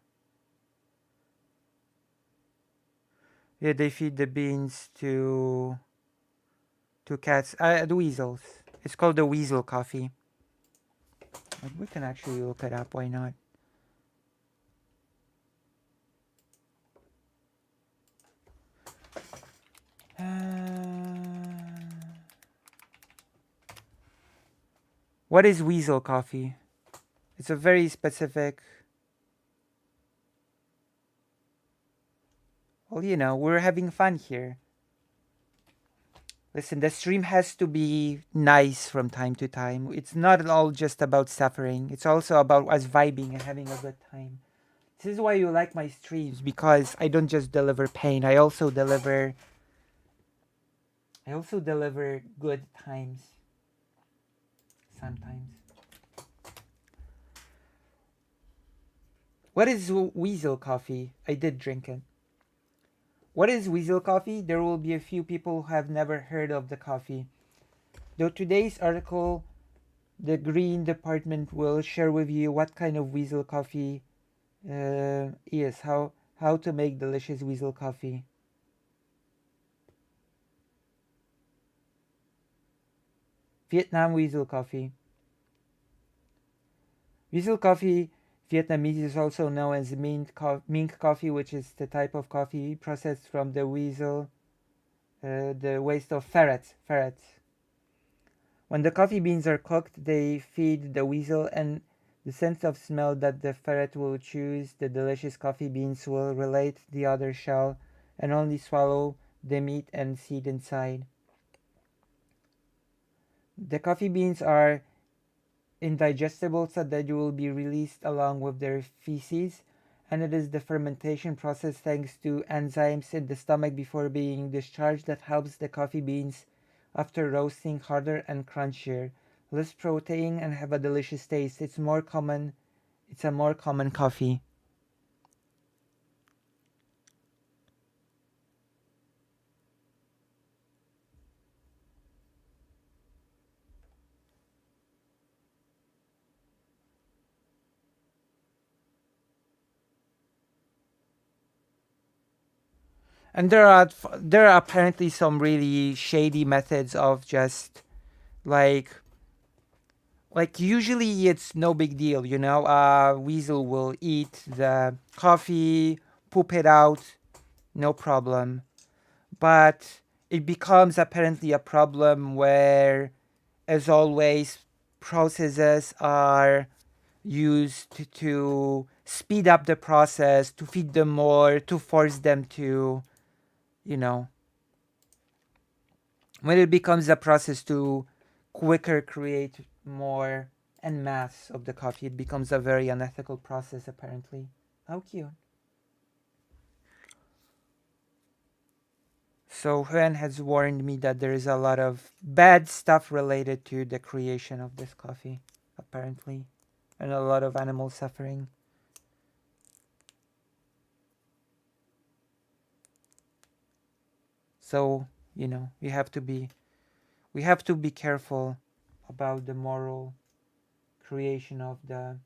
Yeah, they feed the beans to cats, the weasels. It's called the weasel coffee. We can actually look it up, why not? What is weasel coffee? It's a very specific... Well, you know, we're having fun here. Listen, the stream has to be nice from time to time. It's not at all just about suffering. It's also about us vibing and having a good time. This is why you like my streams, because I don't just deliver pain. I also deliver good times sometimes. What is weasel coffee? I did drink it. What is weasel coffee? There will be a few people who have never heard of the coffee. Though today's article, the Green Department will share with you what kind of weasel coffee is, how to make delicious weasel coffee. Vietnam weasel coffee. Weasel coffee, Vietnamese, is also known as mink coffee, which is the type of coffee processed from the weasel, the waste of ferrets. When the coffee beans are cooked, they feed the weasel, and the sense of smell that the ferret will choose the delicious coffee beans will relate the other shell and only swallow the meat and seed inside. The coffee beans are indigestible, so that you will be released along with their feces, and it is the fermentation process thanks to enzymes in the stomach before being discharged that helps the coffee beans after roasting harder and crunchier, less protein, and have a delicious taste. It's a more common coffee. And there are apparently some really shady methods of just like usually it's no big deal, weasel will eat the coffee, poop it out, no problem. But it becomes apparently a problem where, as always, processes are used to speed up the process, to feed them more, to force them to, when it becomes a process to quicker create more en masse of the coffee, it becomes a very unethical process, apparently. How cute. So Huan has warned me that there is a lot of bad stuff related to the creation of this coffee, apparently, and a lot of animal suffering. So, we have to be careful about the moral creation of the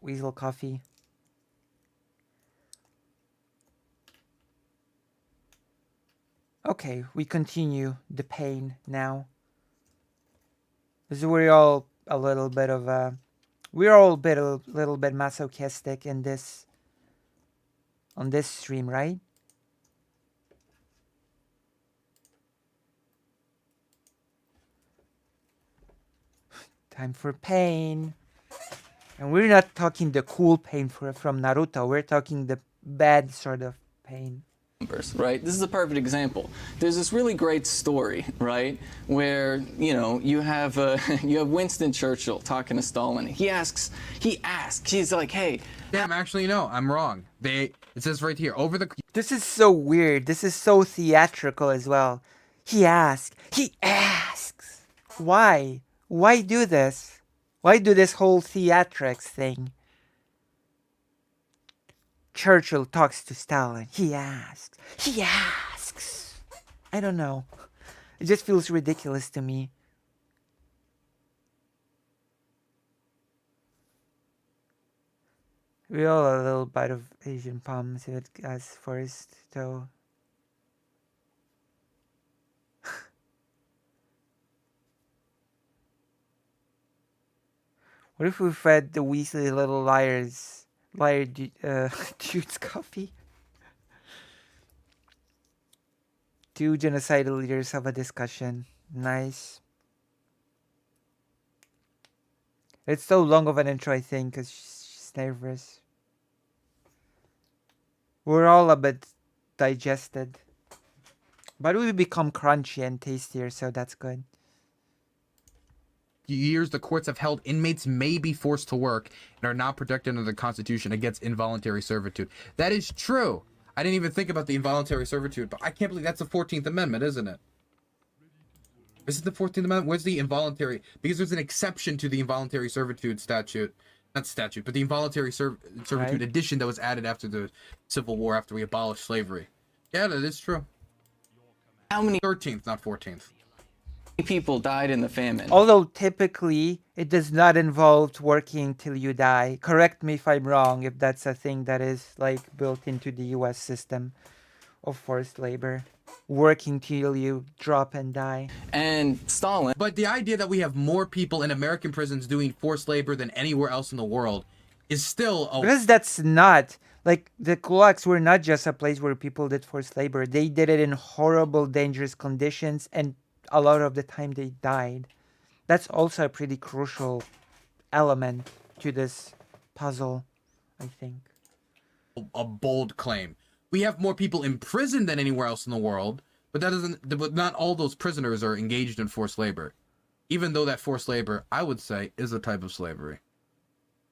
weasel coffee. Okay, we continue the pain now. Because we're all a little bit masochistic in this on this stream, right? Time for pain. And we're not talking the cool pain from Naruto. We're talking the bad sort of pain. Right? This is a perfect example. There's this really great story, right, where you have Winston Churchill talking to Stalin. He asks, he's like, "Hey, Damn, actually, no, I'm wrong. It says right here, over the... This is so weird. This is so theatrical as well. He asks. Why? Why do this? Why do this whole theatrics thing? Churchill talks to Stalin. He asks. I don't know. It just feels ridiculous to me. We all a little bite of Asian palms if it as first, though. What if we fed the Weasley little dudes coffee? Two genocidal leaders have a discussion. Nice. It's so long of an intro, I think, because she's nervous. We're all a bit digested. But we become crunchy and tastier, so that's good. Years, the courts have held inmates may be forced to work and are not protected under the Constitution against involuntary servitude. That is true. I didn't even think about the involuntary servitude, but I can't believe that's the 14th Amendment, isn't it? Is it the 14th Amendment? Where's the involuntary? Because there's an exception to the involuntary servitude statute. Not statute, but the involuntary servitude Right. edition that was added after the Civil War, after we abolished slavery. Yeah, that is true. How many 13th, not 14th. people died in the famine? Although typically it does not involve working till you die. Correct me if I'm wrong, if that's a thing that is like built into the US system of forced labor. Working till you drop and die. And Stalin. But the idea that we have more people in American prisons doing forced labor than anywhere else in the world is still a Because that's not like the kulaks were not just a place where people did forced labor. They did it in horrible, dangerous conditions, and a lot of the time they died. That's also a pretty crucial element to this puzzle, I think. a bold claim. We have more people in prison than anywhere else in the world, but that doesn't. But not all those prisoners are engaged in forced labor. Even though that forced labor, I would say, is a type of slavery.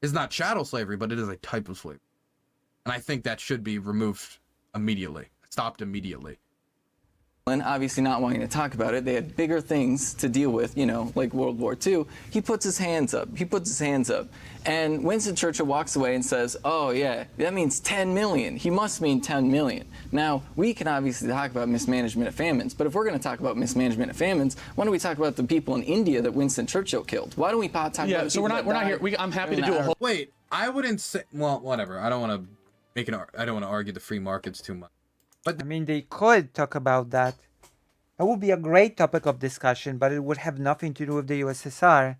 It's not chattel slavery, but it is a type of slavery. And I think that should be removed immediately, stopped immediately. Obviously not wanting to talk about it, they had bigger things to deal with, you know, like World War II. He puts his hands up. And Winston Churchill walks away and says, oh, yeah, that means 10 million. He must mean 10 million. Now, we can obviously talk about mismanagement of famines, but if we're going to talk about mismanagement of famines, why don't we talk about the people in India that Winston Churchill killed? Why don't we talk about the so we're people not that here. died I'm happy to during do a the whole. Wait, I wouldn't say. Well, whatever. I don't want to I don't want to argue the free markets too much. I mean, they could talk about that. That would be a great topic of discussion, but it would have nothing to do with the USSR.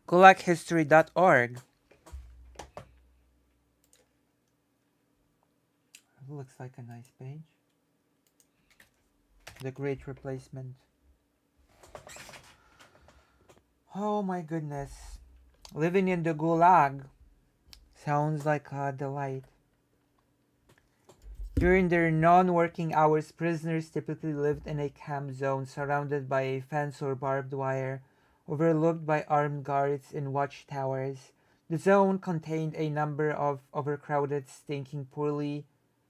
Gulaghistory.org. Looks like a nice page. The Great Replacement. Oh my goodness. Living in the Gulag sounds like a delight. During their non-working hours, prisoners typically lived in a camp zone surrounded by a fence or barbed wire, overlooked by armed guards in watchtowers. The zone contained a number of overcrowded, stinking, poorly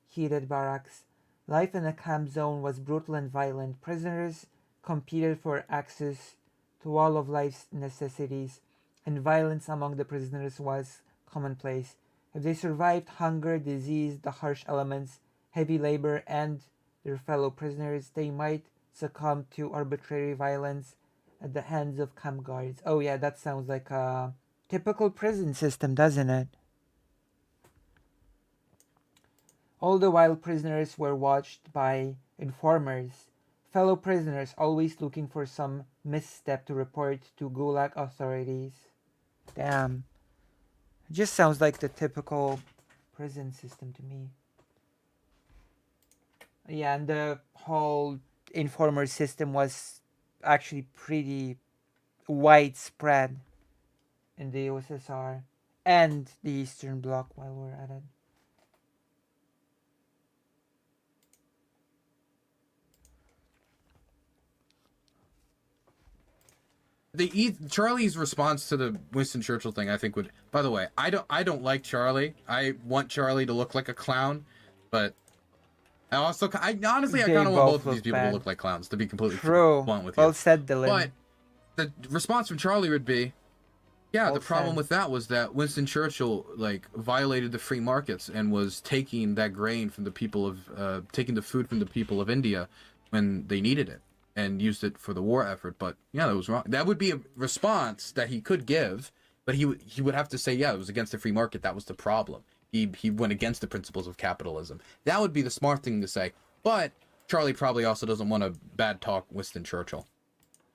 heated barracks. Life in a camp zone was brutal and violent. Prisoners competed for access to all of life's necessities, and violence among the prisoners was commonplace. If they survived hunger, disease, the harsh elements, heavy labor, and their fellow prisoners, they might succumb to arbitrary violence at the hands of camp guards. Oh yeah, that sounds like a typical prison system, doesn't it? All the while, prisoners were watched by informers, fellow prisoners always looking for some misstep to report to Gulag authorities. Damn. It just sounds like the typical prison system to me. Yeah, and the whole informer system was actually pretty widespread in the USSR and the Eastern Bloc while we're at it. Charlie's response to the Winston Churchill thing, I think would. By the way, I don't like Charlie. I want Charlie to look like a clown, but I honestly I kind of want both of these people to look like clowns. To be completely blunt with you. Well said, Dylan. But the response from Charlie would be, yeah, Well the problem said. with that was that Winston Churchill violated the free markets and was taking that grain from the people of taking the food from the people of India when they needed it, and used it for the war effort. But yeah, that was wrong. That would be a response that he could give, but he would have to say, yeah, it was against the free market. That was the problem. He went against the principles of capitalism. That would be the smart thing to say. But Charlie probably also doesn't want to bad talk Winston Churchill.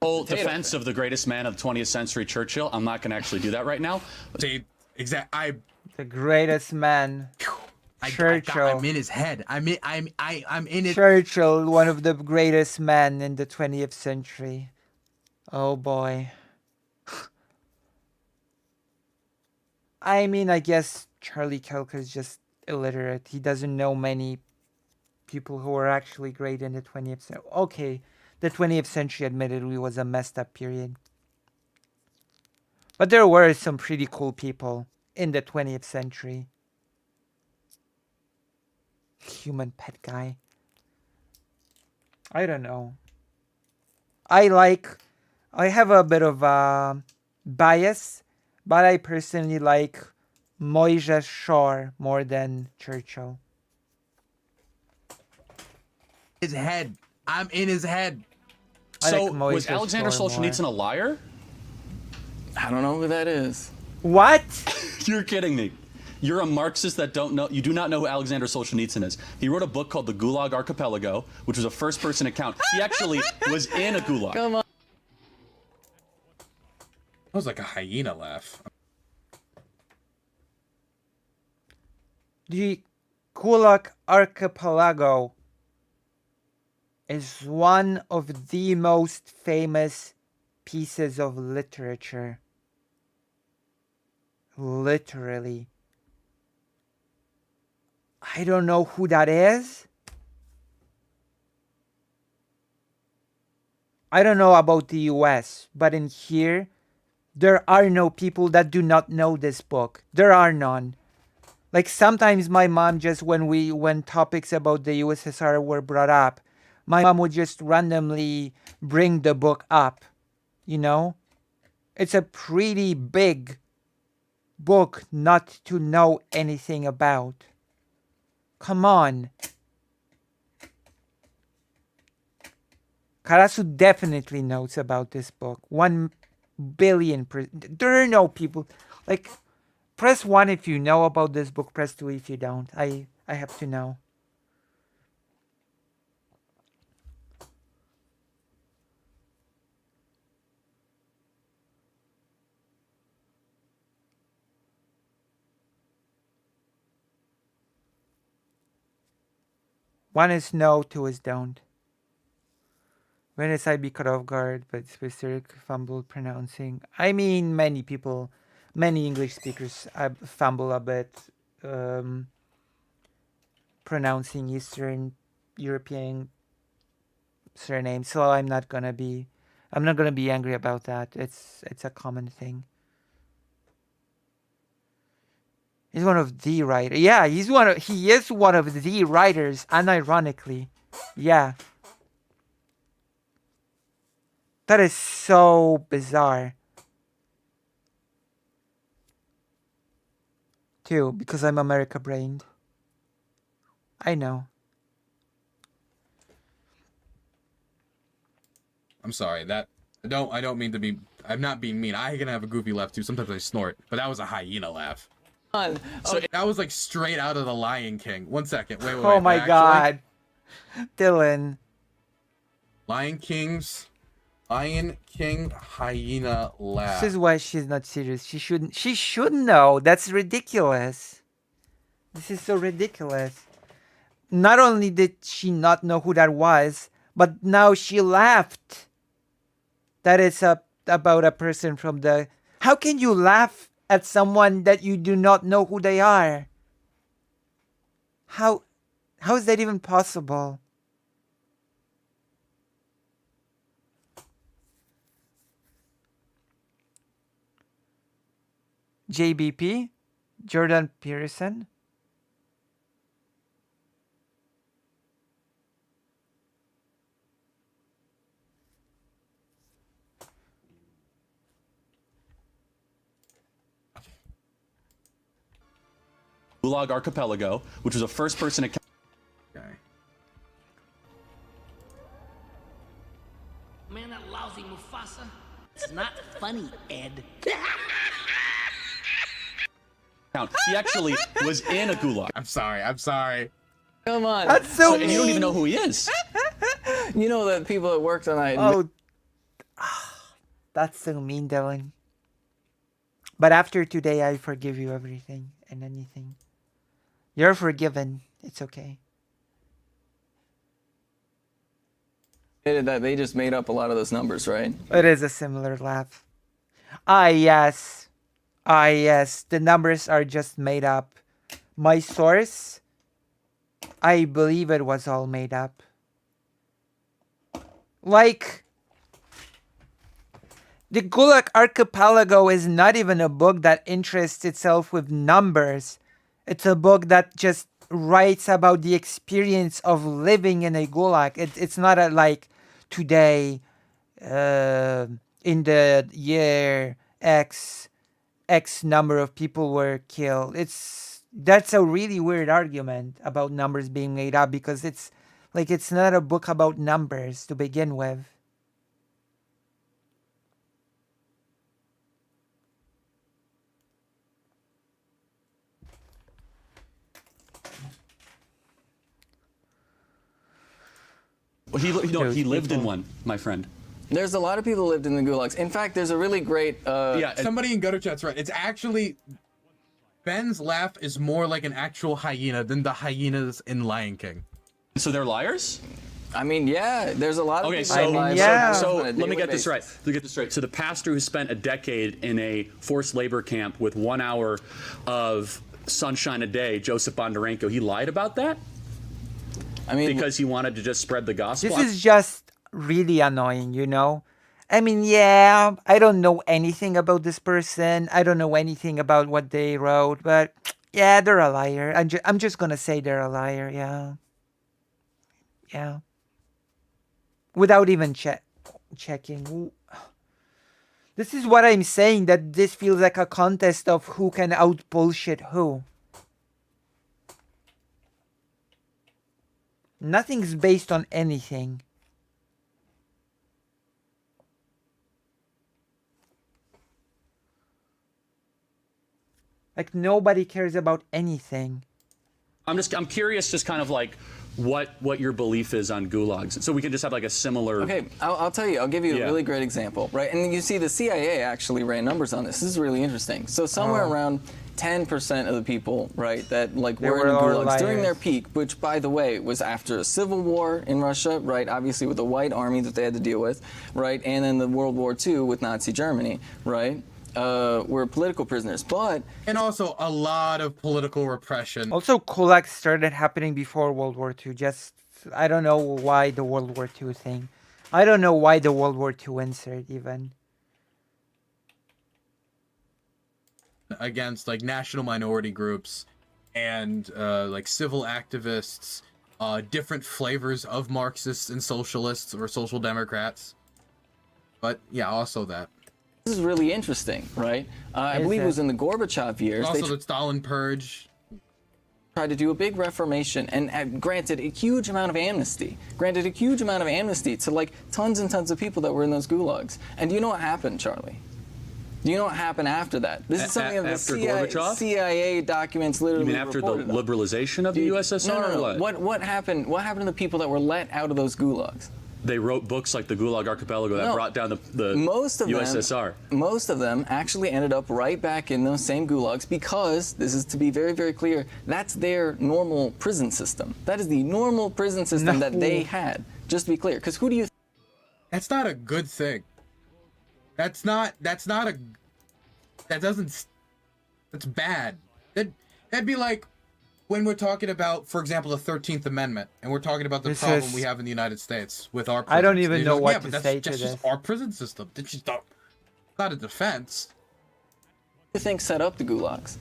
Whole defense of the greatest man of the 20th century, Churchill. I'm not going to actually do that right now. See, exactly. The greatest man. Churchill. I'm in his head. I'm in it. Churchill, one of the greatest men in the 20th century. Oh boy. I mean, I guess Charlie Kelker is just illiterate. He doesn't know many people who were actually great in the 20th century. Okay, the 20th century admittedly was a messed up period. But there were some pretty cool people in the 20th century. Human pet guy. I don't know. I have a bit of a bias, but I personally like Moise Shore more than Churchill. His head. I'm in his head. I So, like Moise was Alexander Shore Solzhenitsyn more. a liar? I don't know who that is. What? You're kidding me. You're a Marxist that you do not know who Alexander Solzhenitsyn is. He wrote a book called The Gulag Archipelago, which was a first-person account. He actually was in a gulag. Come on. That was like a hyena laugh. The Gulag Archipelago is one of the most famous pieces of literature. Literally. I don't know who that is. I don't know about the US, but in here, there are no people that do not know this book. There are none. Like sometimes my mom just when topics about the USSR were brought up, my mom would just randomly bring the book up, you know? It's a pretty big book not to know anything about. Come on. Karasu definitely knows about this book. 1,000,000,000%. There are no people. Like, press 1 if you know about this book. Press 2 if you don't. I have to know. One is no, 2 is don't. When is I be caught off guard, but specific fumble pronouncing? I mean, many English speakers fumble a bit pronouncing Eastern European surnames, so I'm not gonna be angry about that. It's a common thing. He's one of the writers. Yeah, he is one of the writers, unironically. Yeah. That is so bizarre. Too, because I'm America brained. I know. I'm sorry. I don't mean to be. I'm not being mean. I can have a goofy laugh too. Sometimes I snort, but that was a hyena laugh. So that was like straight out of the Lion King. 1 second. Wait. Oh my Actually, god. Dylan. Lion King hyena laugh. This is why she's not serious. She should know. That's ridiculous. This is so ridiculous. Not only did she not know who that was, but now she laughed. That is about a person from the... How can you laugh at someone that you do not know who they are? How is that even possible? JBP? Jordan Peterson? Gulag Archipelago, which was a first-person account. Okay. Man, that lousy Mufasa. It's not funny, Ed. He actually was in a gulag. I'm sorry. Come on. That's so And mean. you don't even know who he is. You know that people that worked on that. Oh, that's so mean, Dylan. But after today, I forgive you everything and anything. You're forgiven. It's okay. Admitted that they just made up a lot of those numbers, right? It is a similar laugh. Ah, yes. Ah, yes, the numbers are just made up. My source, I believe it was all made up. Like, the Gulag Archipelago is not even a book that interests itself with numbers. It's a book that just writes about the experience of living in a Gulag. It's not a, like, today, in the year X number of people were killed. That's a really weird argument about numbers being made up, because it's not a book about numbers to begin with. Well, he lived in one, my friend. There's a lot of people who lived in the gulags. In fact, there's a really great. Yeah, Somebody in gutter chat's right. It's actually Ben's laugh is more like an actual hyena than the hyenas in Lion King. so they're liars? I mean, yeah, there's a lot of Okay, people. so, who lie yeah. about so this on a let me daily get this right. basis. Let me get this right. So the pastor who spent a decade in a forced labor camp with 1 hour of sunshine a day, Joseph Bondarenko, he lied about that I mean, because he wanted to just spread the gospel. This is just really annoying, you know? I mean, yeah, I don't know anything about this person. I don't know anything about what they wrote, but yeah, they're a liar. I'm just gonna say they're a liar, yeah. Yeah. Without even checking. This is what I'm saying, that this feels like a contest of who can out bullshit who. Nothing's based on anything. Like, nobody cares about anything. I'm curious, just kind of like what your belief is on gulags, so we can just have like a similar. okay, I'll tell you. I'll give you Yeah. a really great example, right? And you see, the CIA actually ran numbers on this. This is really interesting. So somewhere around 10% of the people, right, that like They were in were the all gulags during their liars. peak, which by the way was after a civil war in Russia, right? Obviously with the white army that they had to deal with, right? And then the World War II with Nazi Germany, right? Were political prisoners, but And also a lot of political repression. Also, kulaks started happening before World War II. Just, I don't know why the World War II thing. I don't know why the World War II insert even. Against like national minority groups and like civil activists, different flavors of Marxists and socialists or social democrats. But yeah, also that. this is really interesting, right? I Is believe it was it? in the Gorbachev years. They Also the Stalin purge. tried to do a big reformation and granted a huge amount of amnesty. Granted a huge amount of amnesty to like tons and tons of people that were in those gulags. And do you know what happened, Charlie? Do you know what happened after that? This is something that the After Gorbachev? CIA documents literally You mean after the reported on. liberalization of the USSR? No, no, or no. what? What happened? What happened to the people that were let out of those gulags? They wrote books like the Gulag Archipelago that No. brought down the Most of USSR. them, most of them actually ended up right back in those same gulags because this is to be very, very clear. That's their normal prison system. That is the normal prison system that they had. Just to be clear, because who do you? That's not a good thing. That's bad. That'd be like when we're talking about, for example, the 13th Amendment, and we're talking about the This problem is- we have in the United States with our I don't prisons. even And know you go, what yeah, to but that's say to just this. our prison system. That's just not a defense. think set up the gulags?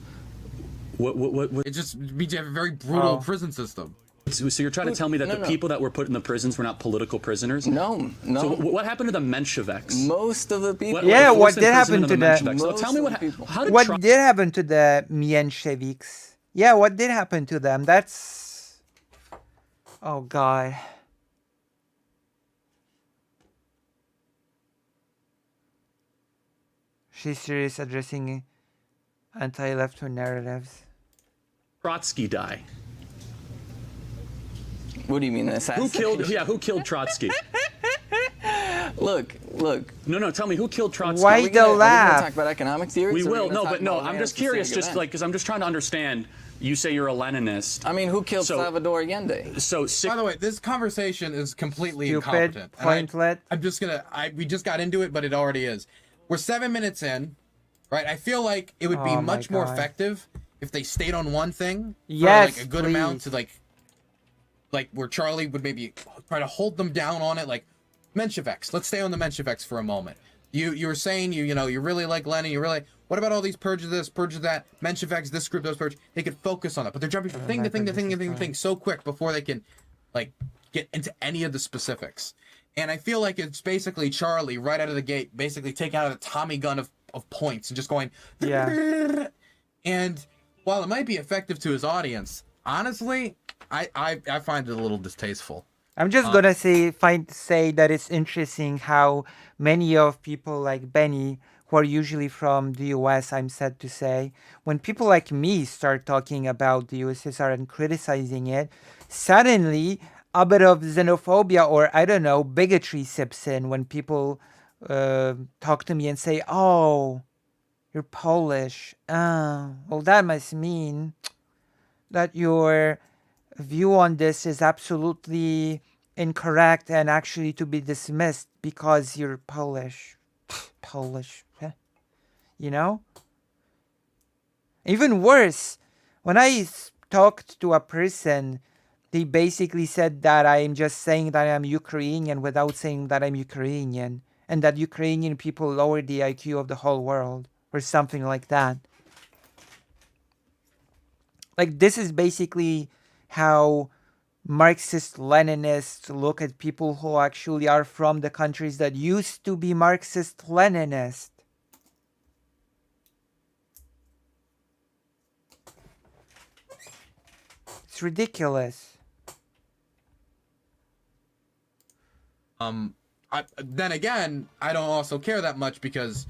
What It just means you have a very brutal Oh. prison system. so you're trying to tell me that No, the no. people that were put in the prisons were not political prisoners? No, no. So what happened to the Mensheviks? Most of the people. Yeah, forced what did happen imprisonment of to the the- Mensheviks? So tell me Most what of the people. how did What Trump did happen to the Miensheviks? Yeah, what did happen to them? That's... Oh, God. She's serious addressing anti-left narratives. Trotsky die? What do you mean, Who assassination? who killed Trotsky? Look. No, tell me who killed Trotsky? Why Are we the gonna laugh? talk about economic theories? We or are will. gonna No, talk but no, about I'm just Lance curious, specific just event? like because I'm just trying to understand. You say you're a Leninist. I mean, who killed So- Salvador Allende? So By the way, this conversation is completely Stupid, incompetent. And pointless. we just got into it, but it already is. We're 7 minutes in. right? I feel like it would be Oh my much more God. effective if they stayed on one thing Yes, for like a good amount to please. like where Charlie would maybe try to hold them down on it, like Mensheviks. Let's stay on the Mensheviks for a moment. You were saying you know you really like Lenin. You really what about all these purges this, purges that, Mensheviks, this group, those purges? They could focus on it, but they're jumping from thing to thing to thing to thing to thing so quick before they can like get into any of the specifics. And I feel like it's basically Charlie right out of the gate, basically taking out a Tommy gun of points and just going. Yeah. And while it might be effective to his audience, honestly, I find it a little distasteful. I'm just gonna say that it's interesting how many of people like Benny, who are usually from the US, I'm sad to say, when people like me start talking about the USSR and criticizing it, suddenly a bit of xenophobia or I don't know, bigotry sips in when people talk to me and say, "Oh, you're Polish. Oh, well, that must mean that your view on this is absolutely incorrect and actually to be dismissed because you're Polish." Polish, you know? Even worse, when I talked to a person, they basically said that I'm just saying that I'm Ukrainian without saying that I'm Ukrainian, and that Ukrainian people lower the IQ of the whole world, or something like that. Like, this is basically how Marxist-Leninists look at people who actually are from the countries that used to be Marxist-Leninist. It's ridiculous. Then again, I don't also care that much because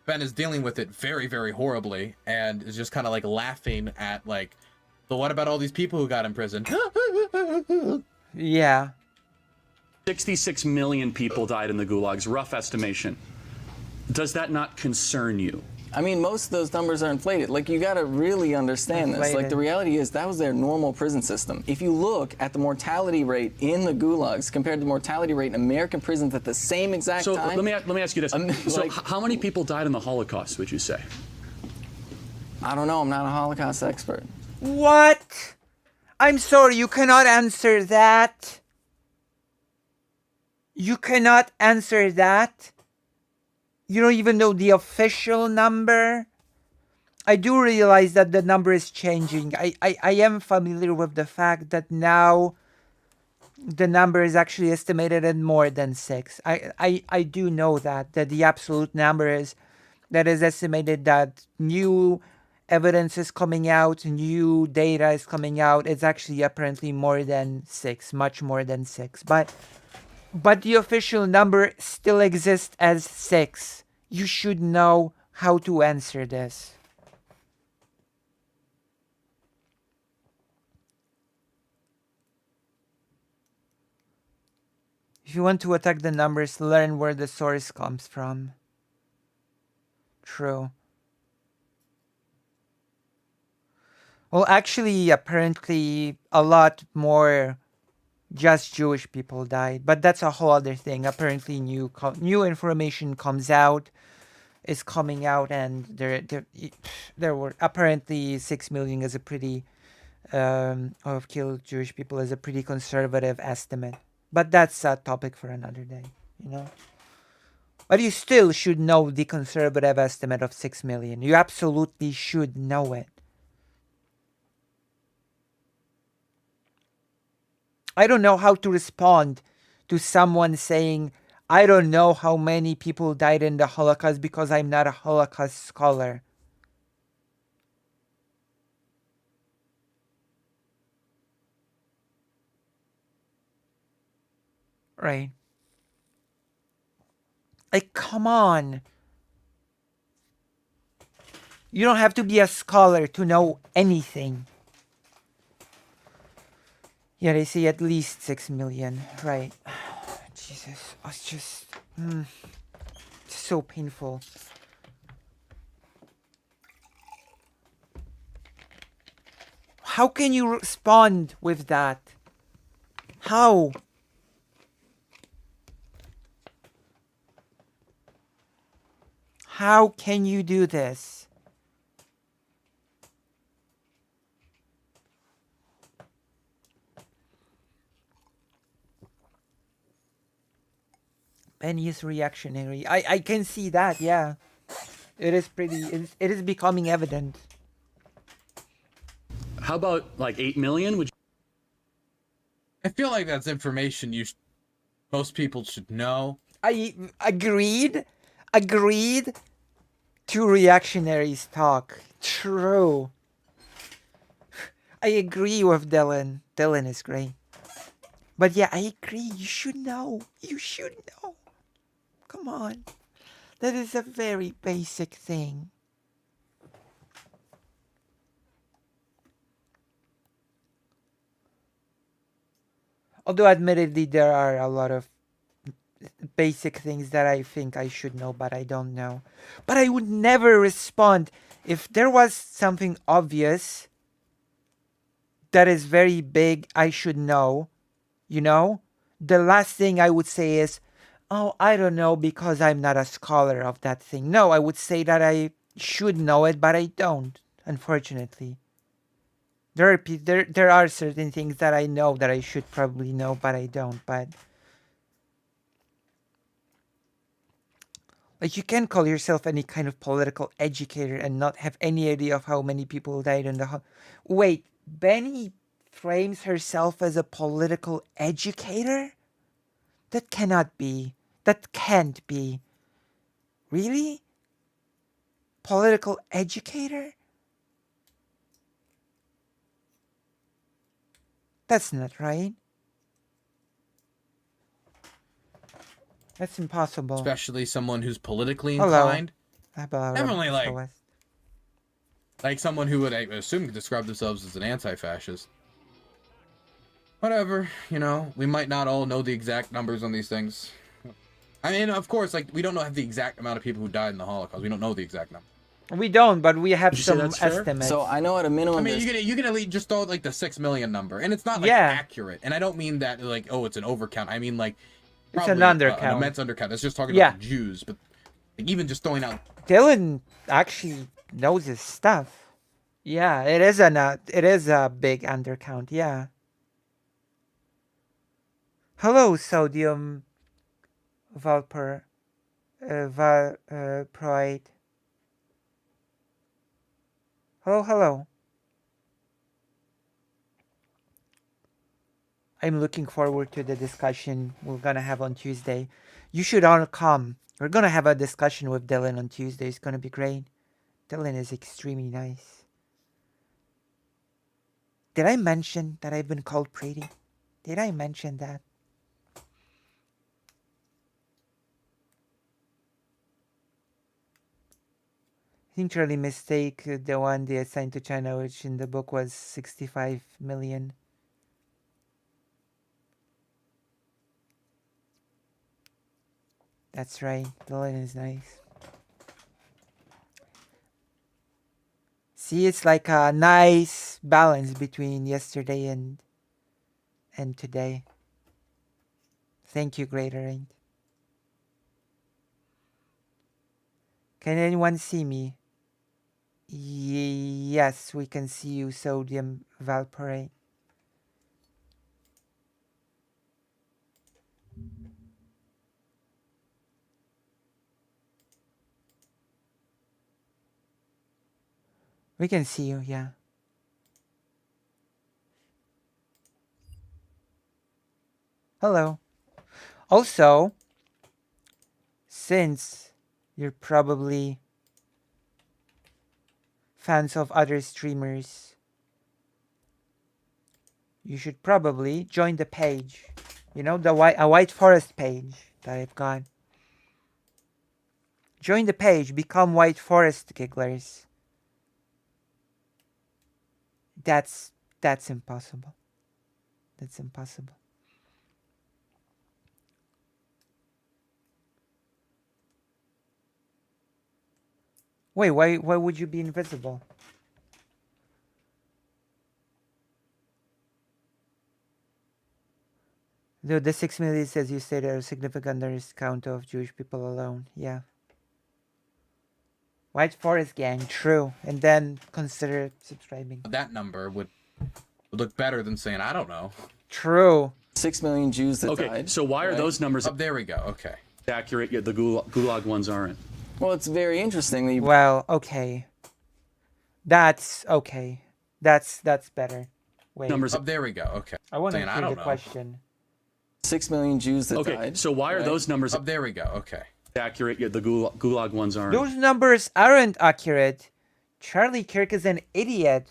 Ben is dealing with it very, very horribly and is just kind of like laughing at like, but what about all these people who got imprisoned? Yeah. 66 million people died in the gulags, rough estimation. Does that not concern you? I mean, most of those numbers are inflated. Like, you gotta really understand this. Like, Inflated. the reality is that was their normal prison system. If you look at the mortality rate in the gulags compared to the mortality rate in American prisons at the same exact So time. let me ask you this. So like- how many people died in the Holocaust, would you say? I don't know, I'm not a Holocaust expert. What? I'm sorry, you cannot answer that. You cannot answer that. You don't even know the official number. I do realize that the number is changing. I am familiar with the fact that now the number is actually estimated at more than 6. I do know that the absolute number is that is estimated, that new evidence is coming out, new data is coming out. It's actually apparently more than 6, much more than 6. But the official number still exists as 6. You should know how to answer this. If you want to attack the numbers, learn where the source comes from. True. Well, actually, apparently, a lot more just Jewish people died, but that's a whole other thing. Apparently, new information is coming out, and there were apparently 6 million is a pretty of killed Jewish people is a pretty conservative estimate. But that's a topic for another day, you know. But you still should know the conservative estimate of 6 million. You absolutely should know it. I don't know how to respond to someone saying, I don't know how many people died in the Holocaust because I'm not a Holocaust scholar. Right. Like, come on. You don't have to be a scholar to know anything. Yeah, they say at least 6 million. Right. Jesus. It's just... it's so painful. How can you respond with that? How? How can you do this? Benny is reactionary. I can see that, yeah. It is it is becoming evident. How about like 8 million? Would I feel like that's information most people should know. I agreed to reactionaries talk. True. I agree with Dylan. Dylan is great. But yeah, I agree. You should know. You should know. Come on. That is a very basic thing. Although admittedly there are a lot of basic things that I think I should know, but I don't know. But I would never respond if there was something obvious that is very big I should know, you know? The last thing I would say is, oh, I don't know because I'm not a scholar of that thing. No, I would say that I should know it, but I don't, unfortunately. There are certain things that I know that I should probably know, but I don't. But like, you can call yourself any kind of political educator and not have any idea of how many people died in the. Wait, Benny frames herself as a political educator? That cannot be. That can't be. Really? Political educator? That's not right. That's impossible. Especially someone who's politically Hello. inclined. Definitely like someone who would, I assume, could describe themselves as an anti-fascist. Whatever, you know, we might not all know the exact numbers on these things. I mean, of course, like, we don't have the exact amount of people who died in the Holocaust. We don't know the exact number. We don't, but we have some fair? estimates. So I know at a minimum. I mean, you can at least just throw like the 6 million number, and it's not like accurate. And I don't mean that like, oh, it's an overcount. I mean like it's an undercount, an immense undercount. It's just talking about the Jews, but like, even just throwing out. Dylan actually knows his stuff. Yeah, it is a big undercount. Yeah. Hello, sodium valproate. Hello. I'm looking forward to the discussion we're gonna have on Tuesday. You should all come. We're gonna have a discussion with Dylan on Tuesday. It's gonna be great. Dylan is extremely nice. Did I mention that I've been called pretty? Did I mention that? I think Charlie mistake the one they assigned to China, which in the book was 65 million. That's right. Dylan is nice. See, it's like a nice balance between yesterday and today. Thank you, Greater Eight. Can anyone see me? Yes, we can see you, sodium valproate. We can see you, yeah. Hello. Also, since you're probably fans of other streamers, you should probably join the page. You know, a White Forest page that I've got. Join the page, become White Forest gigglers. That's impossible. That's impossible. Wait, why would you be invisible? The 6 million says you say there are significant count of Jewish people alone. Yeah. White Forest Gang, true. And then consider subscribing. That number would look better than saying, I don't know. True. 6 million Jews that Okay, died. so why are right? those numbers Oh, there we go. Okay. accurate, yet the Gulag ones aren't? Well, it's very interesting that you Well, okay. That's okay. That's better. Wait. Numbers. Oh, there we go. Okay. I want to Saying, I hear don't the know. question. 6 million Jews that Okay, died. so why are right? those numbers Oh, there we go. Okay. accurate, yet the Gulag ones aren't? Those numbers aren't accurate. Charlie Kirk is an idiot.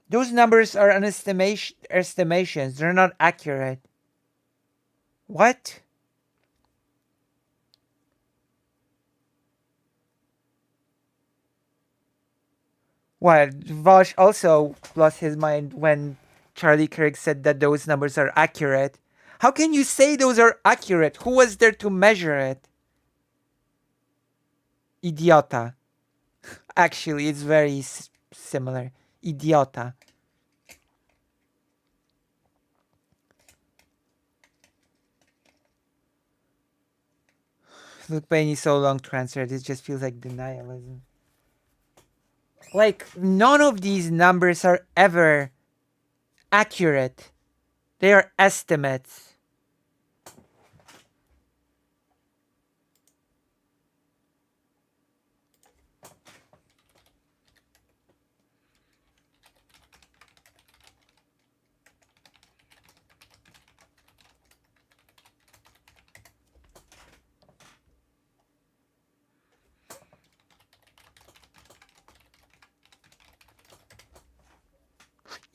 Those numbers are an estimations. They're not accurate. What? Well, Vosh also lost his mind when Charlie Kirk said that those numbers are accurate. How can you say those are accurate? Who was there to measure it? Idiota. Actually, it's very similar. Idiota. Look, Benny so long transferred, it just feels like denialism. Like, none of these numbers are ever accurate. They are estimates.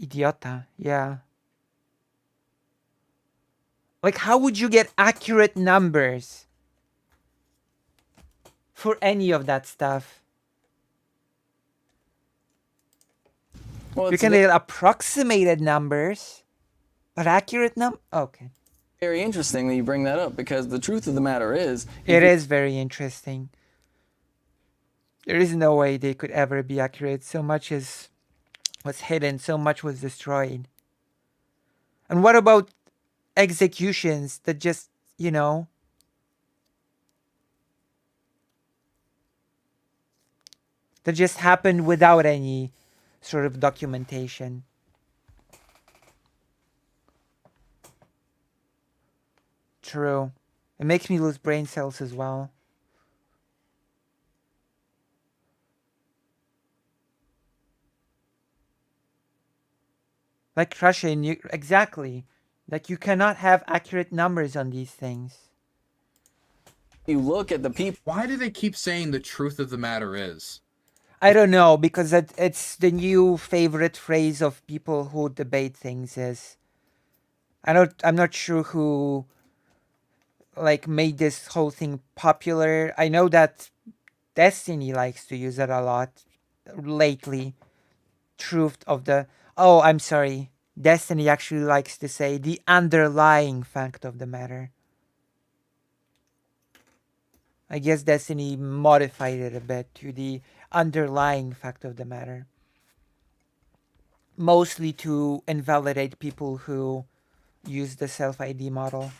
Idiota, yeah. Like, how would you get accurate numbers for any of that stuff? Well, You it's can get approximated numbers, but accurate okay. very interesting that you bring that up because the truth of the matter is, It is very interesting. There is no way they could ever be accurate. So much was hidden, so much was destroyed. And what about executions that just, that just happened without any sort of documentation? True. It makes me lose brain cells as well. Like Russia, exactly. Like, you cannot have accurate numbers on these things. you look at the people. Why do they keep saying the truth of the matter is? I don't know, because it's the new favorite phrase of people who debate things is. I'm not sure who like made this whole thing popular. I know that Destiny likes to use it a lot lately. Truth of the Oh, I'm sorry. Destiny actually likes to say the underlying fact of the matter. I guess Destiny modified it a bit to the underlying fact of the matter. Mostly to invalidate people who use the self-ID model.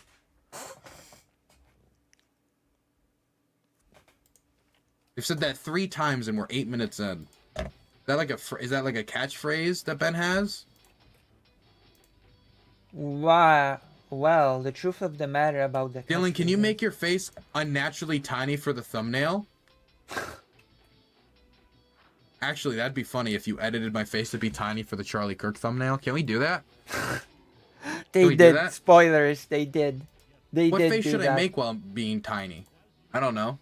We've said that 3 times and we're 8 minutes in. Is that like a catchphrase that Ben has? Wow. Well, the truth of the matter about the... Dylan, can you make your face unnaturally tiny for the thumbnail? Actually, that'd be funny if you edited my face to be tiny for the Charlie Kirk thumbnail. Can we do that? They did. Spoilers. They did. They what did face do should that. I make while being tiny? I don't know.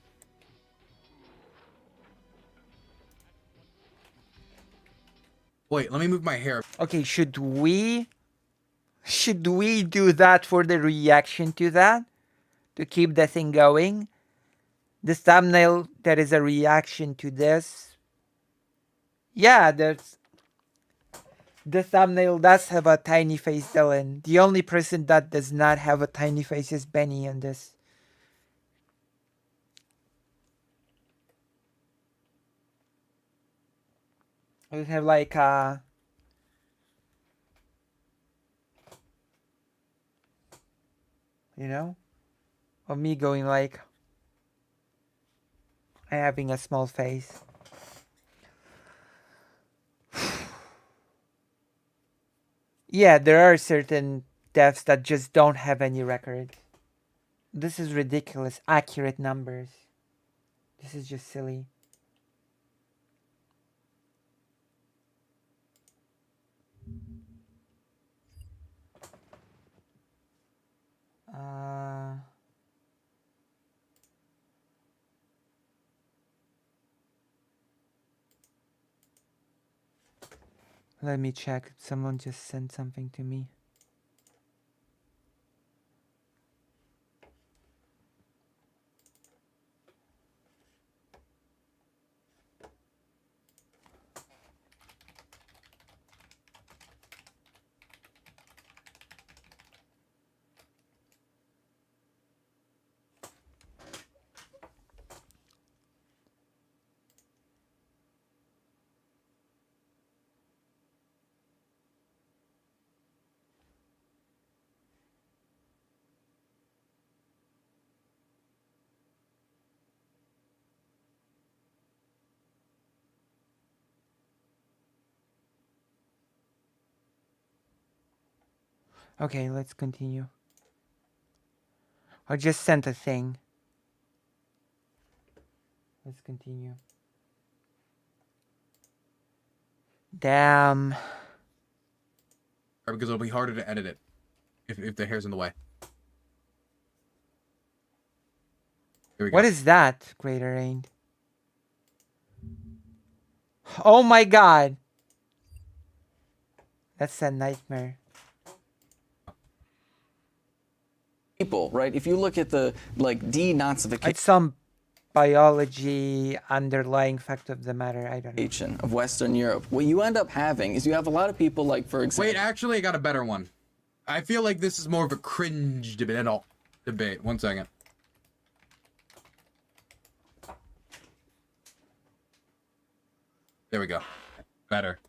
Wait, let me move my hair. Okay, should we do that for the reaction to that? To keep the thing going? The thumbnail that is a reaction to this? Yeah, the thumbnail does have a tiny face, Dylan. The only person that does not have a tiny face is Benny on this. We have like you know, of me going like, I'm having a small face. Yeah, there are certain deaths that just don't have any record. This is ridiculous. Accurate numbers. This is just silly. Let me check. Someone just sent something to me. Okay, let's continue. I just sent a thing. Let's continue. Damn. Because it'll be harder to edit it if the hair's in the way. Here we go. What is that, Greater Rain? Oh my god. That's a nightmare. People, right? If you look at the denazification It's some biology underlying fact of the matter. I don't know. of Western Europe, what you end up having is you have a lot of people like, for example. Wait, actually, I got a better one. I feel like this is more of a cringe debate. 1 second. There we go. Better.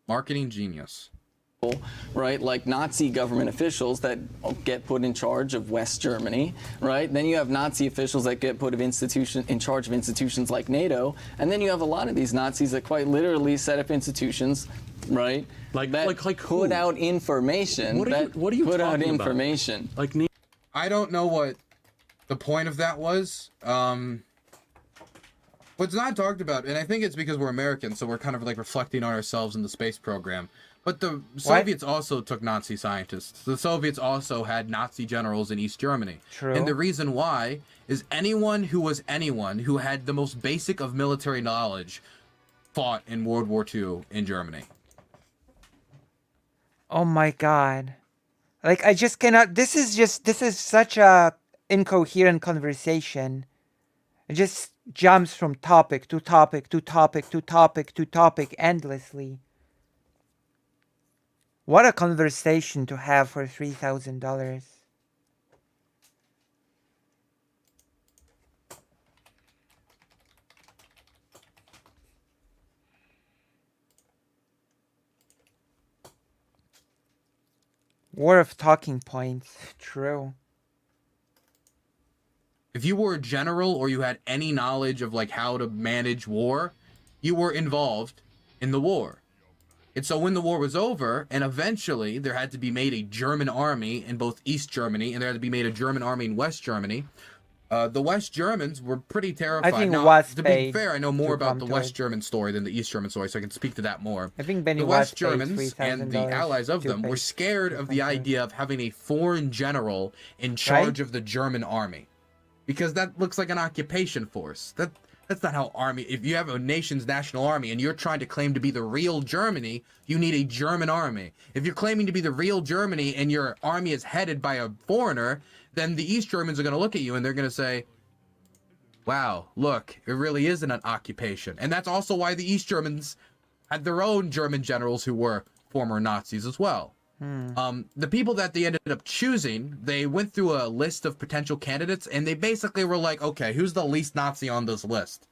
Marketing genius. Right, like Nazi government officials that get put in charge of West Germany, right? Then you have Nazi officials that get put in charge of institutions like NATO, and then you have a lot of these Nazis that quite literally set up institutions, right? Like put who? out information. What are you put out talking about? information? Like me? I don't know what the point of that was. What's not talked about, and I think it's because we're Americans, so we're kind of like reflecting on ourselves in the space program. But the Soviets also took Nazi scientists. The Soviets also had Nazi generals in East Germany. True. And the reason why is anyone who had the most basic of military knowledge fought in World War II in Germany. Oh my god. Like, I just cannot. This is such a incoherent conversation. It just jumps from topic to topic to topic to topic to topic endlessly. What a conversation to have for $3,000. War of talking points. True. If you were a general or you had any knowledge of like how to manage war, you were involved in the war. And so when the war was over, and eventually there had to be made a German army in both East Germany, and there had to be made a German army in West Germany, the West Germans were pretty terrified. I think now, to be paid fair, I know more to about come the to West it. German story than the East German story, so I can speak to that more. I think Benny The was West paid Germans and the $3,000 allies of to them pay were scared of the to come to it. idea of having a foreign general in charge of the German army, because that looks like an occupation force. That's not how army. If you have a nation's national army and you're trying to claim to be the real Germany, you need a German army. If you're claiming to be the real Germany and your army is headed by a foreigner, then the East Germans are going to look at you and they're going to say, wow, look, it really isn't an occupation. And that's also why the East Germans had their own German generals who were former Nazis as well. The people that they ended up choosing, they went through a list of potential candidates and they basically were like, okay, who's the least Nazi on this list?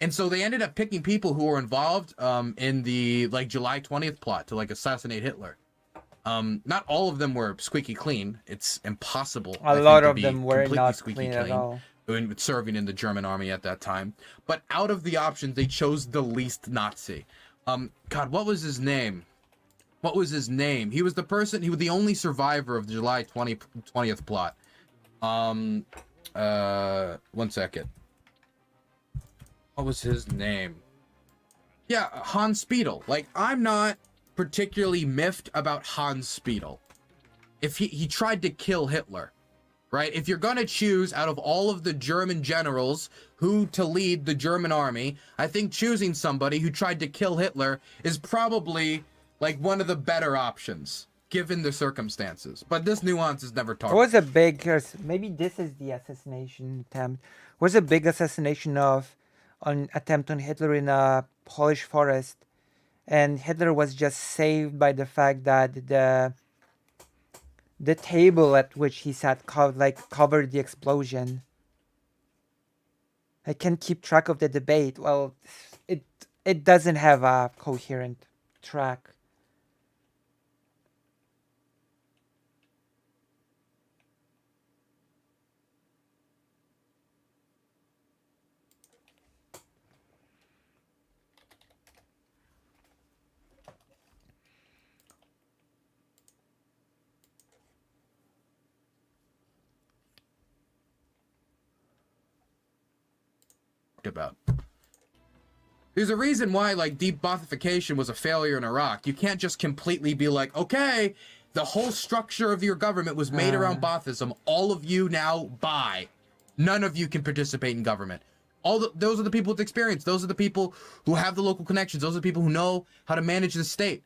And so they ended up picking people who were involved in the like July 20th plot to like assassinate Hitler. Not all of them were squeaky clean. It's impossible. A lot of them were not clean at all. serving in the German army at that time. But out of the options, they chose the least Nazi. God, what was his name? What was his name? He was the person, he was the only survivor of the July 20th plot. 1 second. What was his name? Yeah, Hans Spiedel. Like, I'm not particularly miffed about Hans Spiedel. If he tried to kill Hitler, right? If you're gonna choose out of all of the German generals who to lead the German army, I think choosing somebody who tried to kill Hitler is probably like one of the better options given the circumstances. But this nuance is never talked. It was a big, maybe this is the assassination attempt. It was a big assassination attempt on Hitler in a Polish forest, and Hitler was just saved by the fact that the table at which he sat covered the explosion. I can't keep track of the debate. Well, it doesn't have a coherent track. About. There's a reason why like de-Ba'athification was a failure in Iraq. You can't just completely be like, okay, the whole structure of your government was made around Baathism. All of you now buy. None of you can participate in government. Those are the people with experience. Those are the people who have the local connections. Those are the people who know how to manage the state.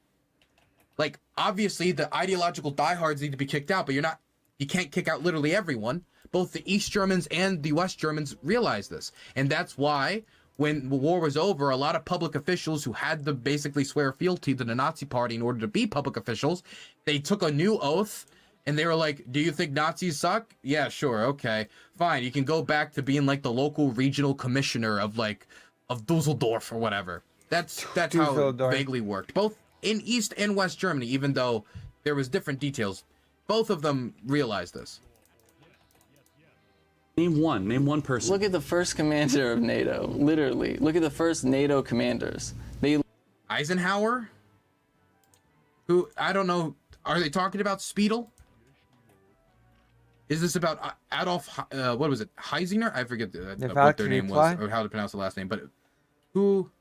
Like, obviously, the ideological diehards need to be kicked out, but you can't kick out literally everyone. Both the East Germans and the West Germans realized this. And that's why, when the war was over, a lot of public officials who had to basically swear fealty to the Nazi party in order to be public officials, they took a new oath, and they were like, do you think Nazis suck? Yeah, sure, okay. Fine, you can go back to being like the local regional commissioner of Dusseldorf or whatever. That's how it vaguely worked. Both in East and West Germany, even though there was different details. Both of them realized this. Name one person. Look at the first commander of NATO. Literally, look at the first NATO commanders. Eisenhower? Who, I don't know, are they talking about Spiedel? Is this about Adolf, what was it, Heisinger? I forget what their name was, or how to pronounce the last name, but who,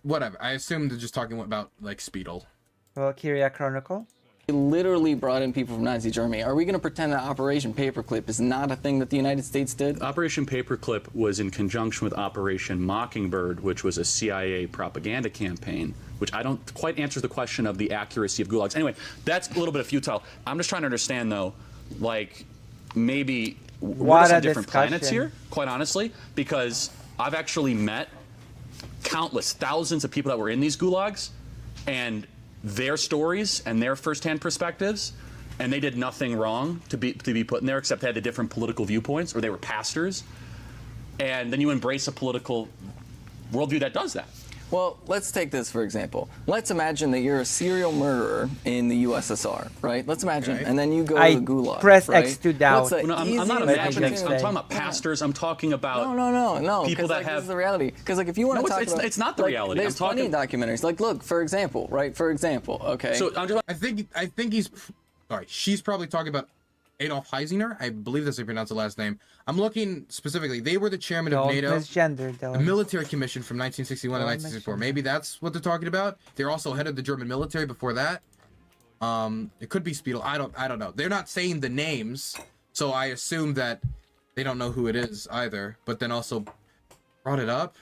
whatever. I assume they're just talking about, like, Spiedel. Valkyria Chronicle? Literally brought in people from Nazi Germany. Are we going to pretend that Operation Paperclip is not a thing that the United States did? Operation Paperclip was in conjunction with Operation Mockingbird, which was a CIA propaganda campaign, which I don't quite answer the question of the accuracy of gulags. Anyway, that's a little bit of futile. I'm just trying to understand, though, like, maybe we're just on different planets here, quite honestly, because I've actually met countless, thousands of people that were in these gulags, and their stories and their firsthand perspectives, and they did nothing wrong to be put in there, except they had the different political viewpoints, or they were pastors. And then you embrace a political worldview that does that. Well, let's take this for example. Let's imagine that you're a serial murderer in the USSR, right? Let's imagine, and then you go to the Gulag. Press right? X to doubt. No, I'm not imagining. I'm talking about pastors. I'm talking about no. people that this is the reality. Because like if you want to talk about, it's not the reality. There's plenty of documentaries. Like, look, for example, right? For example, okay. So I think he's sorry. She's probably talking about Adolf Heisinger. I believe that's how you pronounce the last name. I'm looking specifically. They were the chairman of NATO, the military commission from 1961 to 1964. Maybe that's what they're talking about. They're also head of the German military before that. It could be Spiedel. I don't know. They're not saying the names, so I assume that they don't know who it is either. But then also brought it up.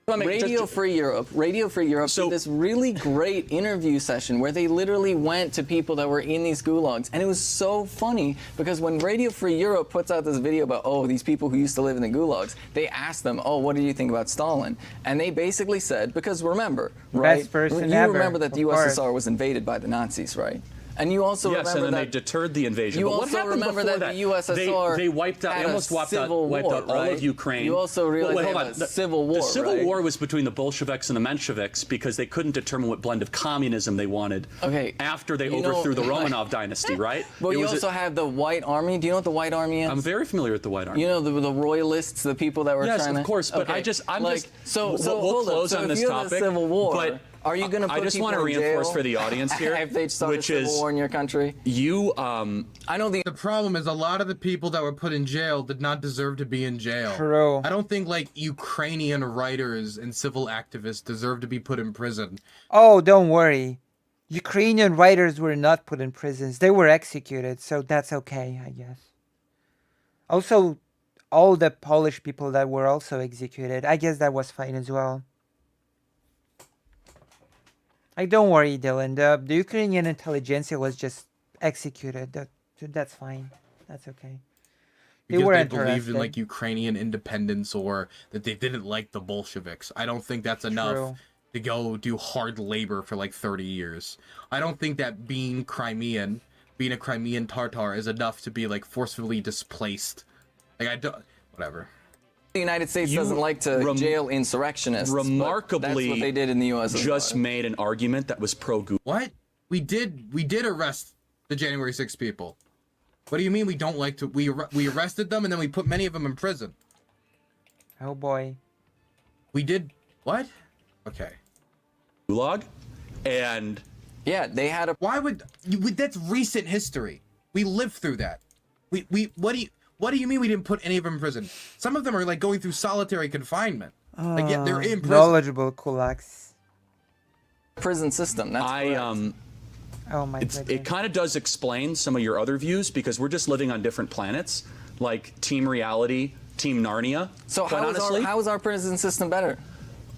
Radio Free Europe did this really great interview session where they literally went to people that were in these gulags, and it was so funny because when Radio Free Europe puts out this video about these people who used to live in the gulags, they asked them, what do you think about Stalin? And they basically said, because remember, right? Best person you ever, remember that the of USSR course. was invaded by the Nazis, right? And you also yes, remember and then that they deterred the invasion. you but what also happened remember before that the USSR they wiped out, had they a almost wiped out civil war, all right? of Ukraine. You also realize wait, they hold had on. a civil war, The civil right? war was between the Bolsheviks and the Mensheviks because they couldn't determine what blend of communism they wanted. Okay, After they you know- overthrew the Romanov dynasty, right? But It you was also have the White Army. Do you know what the White Army is? I'm very familiar with the White Army. You know the royalists, the people that were Yes, trying to. of course, but Okay. I'm like, just. So we'll hold up. close So on if this you have topic. a civil war, but are you going to put I just people want to in reinforce jail for the audience here, if they start which a civil is war in your country? you. I know the problem is a lot of the people that were put in jail did not deserve to be in jail. True. I don't think like Ukrainian writers and civil activists deserve to be put in prison. Oh, don't worry. Ukrainian writers were not put in prisons. They were executed, so that's okay, I guess. Also, all the Polish people that were also executed, I guess that was fine as well. Like, don't worry, Dylan. The Ukrainian intelligentsia was just executed. That's fine. That's okay. Because were they believed interested. in like Ukrainian independence or that they didn't like the Bolsheviks. I don't think that's enough True. to go do hard labor for like 30 years. I don't think that being a Crimean Tatar is enough to be like forcefully displaced. Like I don't, whatever. The United States You doesn't like to jail insurrectionists. but remarkably that's what they did in the U.S. just made an argument that was pro-Gulag. What? We did arrest the January 6th people. What do you mean we don't like to? We arrested them and then we put many of them in prison. Oh boy. We did what? Okay. And Yeah, they had a. Why would you? That's recent history. We lived through that. What do you mean we didn't put any of them in prison? Some of them are like going through solitary confinement. Like yeah, they're in prison. Knowledgeable kulaks. prison system. That's correct. Oh my goodness. It kind of does explain some of your other views because we're just living on different planets, like Team Reality, Team Narnia. So quite honestly. how is our prison system better?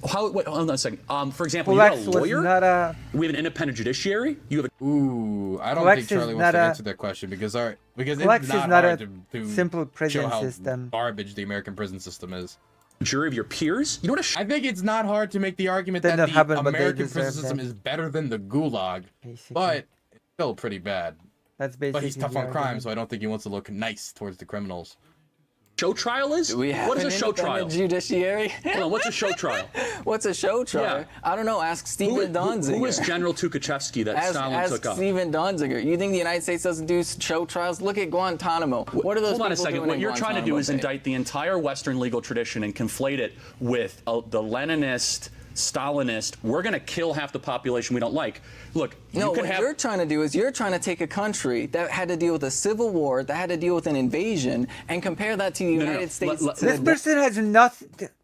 Wait, hold on a second. For example, Kulaks you have a was lawyer. not a. We have an independent judiciary. You have a Ooh, I don't Flex think is Charlie wants not to a- answer that question because Flex it's is not not hard a to simple prison show how system. garbage the American prison system is. jury of your peers. You know what I think it's not hard to make the argument Didn't that happen, the but they American prison deserved system it. is better than the Gulag, Basically. but it's still pretty bad. That's basically. But he's tough the on crime, argument. so I don't think he wants to look nice towards the criminals. show trial is? Do we have What is an a show trial? independent judiciary? Hold on, what's a show trial? What's a show trial? Yeah. I don't know. Ask Steven Donziger. Who is General Tukhachevsky that Stalin Ask took up? Steven Donziger. You think the United States doesn't do show trials? Look at Guantanamo. What are those Hold on a people second. doing What in you're trying to do is Guantanamo Bay? indict the entire Western legal tradition and conflate it with the Leninist, Stalinist. We're going to kill half the population we don't like. Look, No, you could what have. you're trying to do is you're trying to take a country that had to deal with a civil war, that had to deal with an invasion, and compare that to the no. United States. Let- to This the- person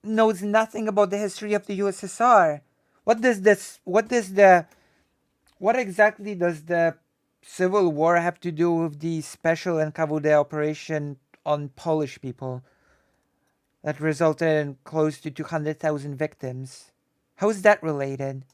knows nothing about the history of the USSR. What exactly does the Civil War have to do with the special NKVD operation on Polish people that resulted in close to 200,000 victims? How is that related?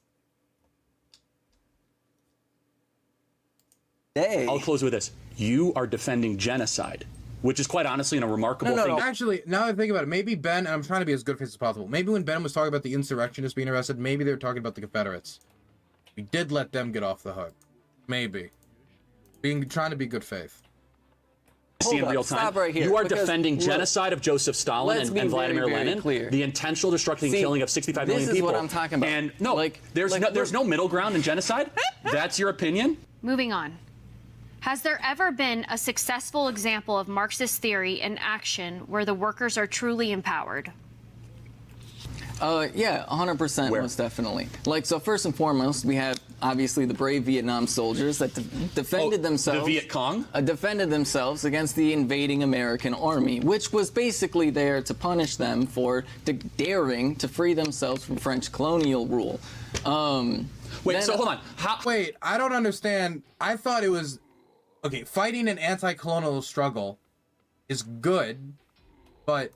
Day. I'll close with this. You are defending genocide, which is quite honestly a remarkable No, thing. Actually, now that I think about it, maybe Ben, and I'm trying to be as good face as possible, maybe when Ben was talking about the insurrectionists being arrested, maybe they were talking about the Confederates. We did let them get off the hook. Maybe. Trying to be good faith. See in Hold up, real time. stop right here, You are because, defending look, genocide of Joseph Stalin let's and, be and very, Vladimir very Lenin, clear. the intentional destruction and See, killing of 65 this million is people. what I'm talking about. And no, there's look. no middle ground in genocide. That's your opinion. Moving on. Has there ever been a successful example of Marxist theory in action where the workers are truly empowered? Yeah, 100%, Where? most definitely. Like, so first and foremost, we have obviously the brave Vietnam soldiers that defended themselves. The Viet Cong? Defended themselves against the invading American army, which was basically there to punish them for daring to free themselves from French colonial rule. Wait, then- so hold on. Wait, I don't understand. I thought it was... Okay, fighting an anti-colonial struggle is good, but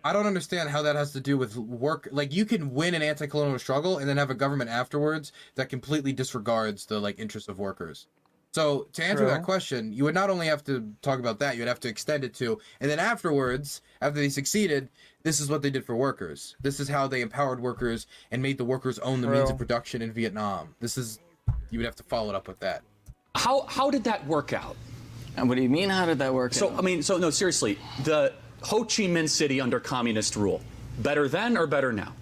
I don't understand how that has to do with work. Like, you can win an anti-colonial struggle and then have a government afterwards that completely disregards the, like, interests of workers. So, to answer that question, you would not only have to talk about that, you would have to extend it to, and then afterwards, after they succeeded, this is what they did for workers. This is how they empowered workers and made the workers own the means of production in Vietnam. You would have to follow it up with that. How did that work out? And what do you mean, how did that work So, out? I mean, so no, seriously, the Ho Chi Minh City under communist rule, better then or better now?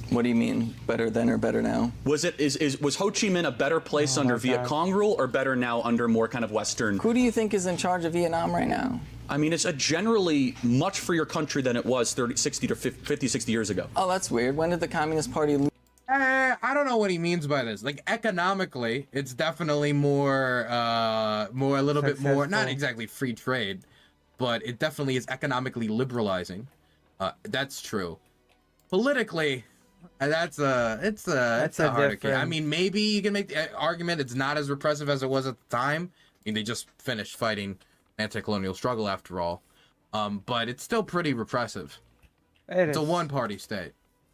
What do you mean, better then or better now? Was Ho Chi Minh a better place under Viet Cong rule or better now under more kind of Western? Who do you think is in charge of Vietnam right now? I mean, it's a generally much freer country than it was 50, 60 years ago. Oh, that's weird. When did the Communist Party lose? I don't know what he means by this. Like, economically, it's definitely more a little bit more, not Successful. exactly free trade, but it definitely is economically liberalizing. That's true. Politically, it's a hard case. I different- mean, maybe you can make the argument it's not as repressive as it was at the time. I mean, they just finished fighting anti-colonial struggle after all. But it's still pretty repressive. It's a one-party state.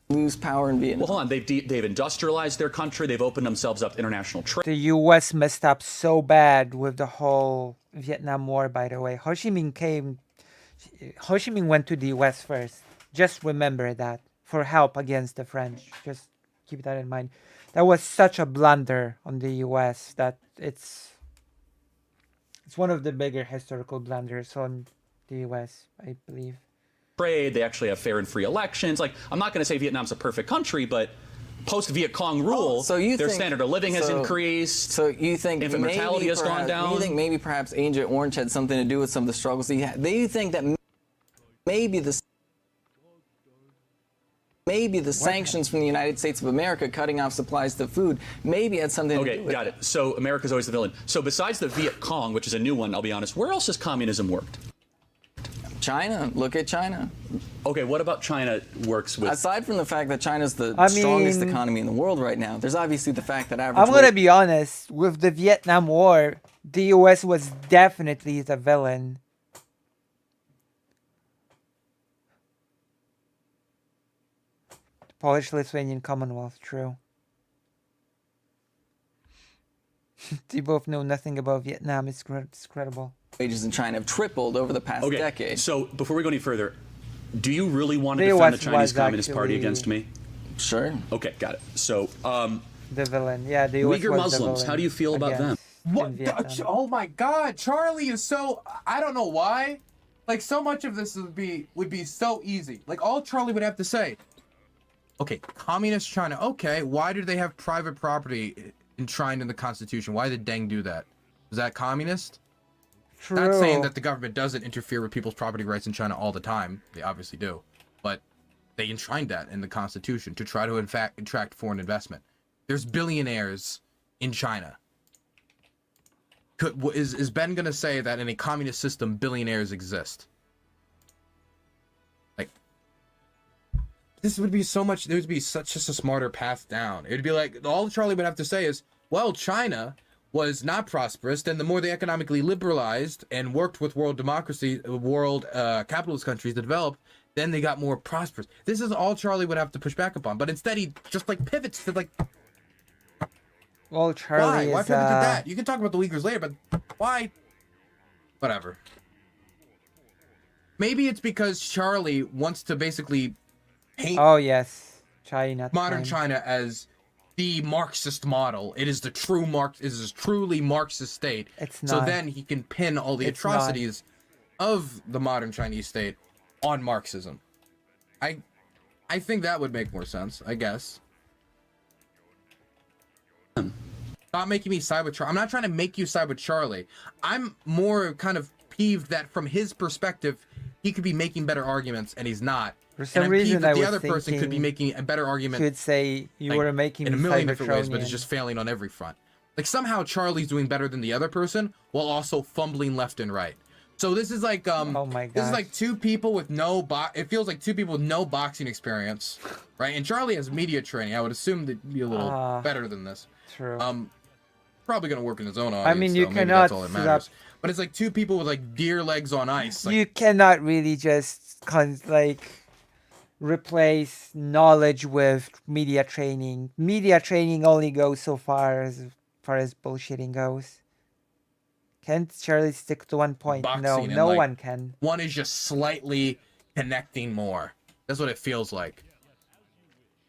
Lose power in Vietnam? Well, hold on. They've industrialized their country. They've opened themselves up to international trade. The U.S. messed up so bad with the whole Vietnam War, by the way. Ho Chi Minh went to the U.S. first. Just remember that. For help against the French. Just keep that in mind. That was such a blunder on the U.S. that it's one of the bigger historical blunders on the U.S., I believe. Trade. They actually have fair and free elections. Like, I'm not going to say Vietnam's a perfect country, but post Viet Cong rule, so you their think- standard of living has so- increased. So you think Infant mortality has gone down? You think maybe perhaps Agent Orange had something to do with some of the struggles that you had? Do you think that maybe the sanctions from the United States of America cutting off supplies to food maybe had something to do Okay, with got it. So America's always the villain. So besides the Viet Cong, which is a new one, I'll be honest, where else has communism worked? China. Look at China. Okay, what about China works with? Aside from the fact that China's the I strongest mean- economy in the world right now, there's obviously the fact that average I'm gonna wage- be honest. With the Vietnam War, the U.S. was definitely the villain. The Polish-Lithuanian Commonwealth, true. They both know nothing about Vietnam. It's incredible. wages in China have tripled over the past Okay, decade. so before we go any further, do you really want to The defend the US Chinese was Communist Party actually- against me? Sure. Okay, got it. So, The villain. Yeah, the U.S. Uyghur was Muslims, the villain how do you feel about them? against- in What? Vietnam. Oh my God, Charlie is so. I don't know why. Like, so much of this would be so easy. Like, all Charlie would have to say. Okay, communist China. Okay, why do they have private property enshrined in the Constitution? Why did Deng do that? Is that communist? True. Not saying that the government doesn't interfere with people's property rights in China all the time. They obviously do. But they enshrined that in the Constitution to try to, in fact, attract foreign investment. There's billionaires in China. Is Ben going to say that in a communist system, billionaires exist? Like, this would be so much, there would be such just a smarter path down. It would be like, all Charlie would have to say is, well, China was not prosperous, and the more they economically liberalized and worked with world democracy, world capitalist countries to develop, then they got more prosperous. This is all Charlie would have to push back upon. But instead, he just like pivots to like, Well, Charlie why is. pivot to that? You can talk about the Uyghurs later, but why? Whatever. Maybe it's because Charlie wants to basically paint Oh yes, China. modern time. China as the Marxist model. It is the true It is a truly Marxist state. It's So not. then he can pin all the It's not. atrocities of the modern Chinese state on Marxism. I think that would make more sense, I guess. Stop making me side with Charlie. I'm not trying to make you side with Charlie. I'm more kind of peeved that from his perspective, he could be making better arguments and he's not. For And some I'm reason, peeved that I the was other person could be thinking making a better argument Could say you like, were making in a me million different ways, but it's Cybertronian. just failing on every front. Like somehow Charlie's doing better than the other person while also fumbling left and right. So this is like Oh my this is gosh. like two people with no it feels like two people with no boxing experience, right? And Charlie has media training. I would assume that'd be a little better than this. True. Probably gonna work in his own audience. mean, you though. Maybe that's all that cannot matters. But it's like two people with like deer legs on ice. Like, You cannot really just replace knowledge with media training. Media training only goes so far as bullshitting goes. Can't Charlie stick to one point? Boxing No, and, no like, one can. one is just slightly connecting more. That's what it feels like.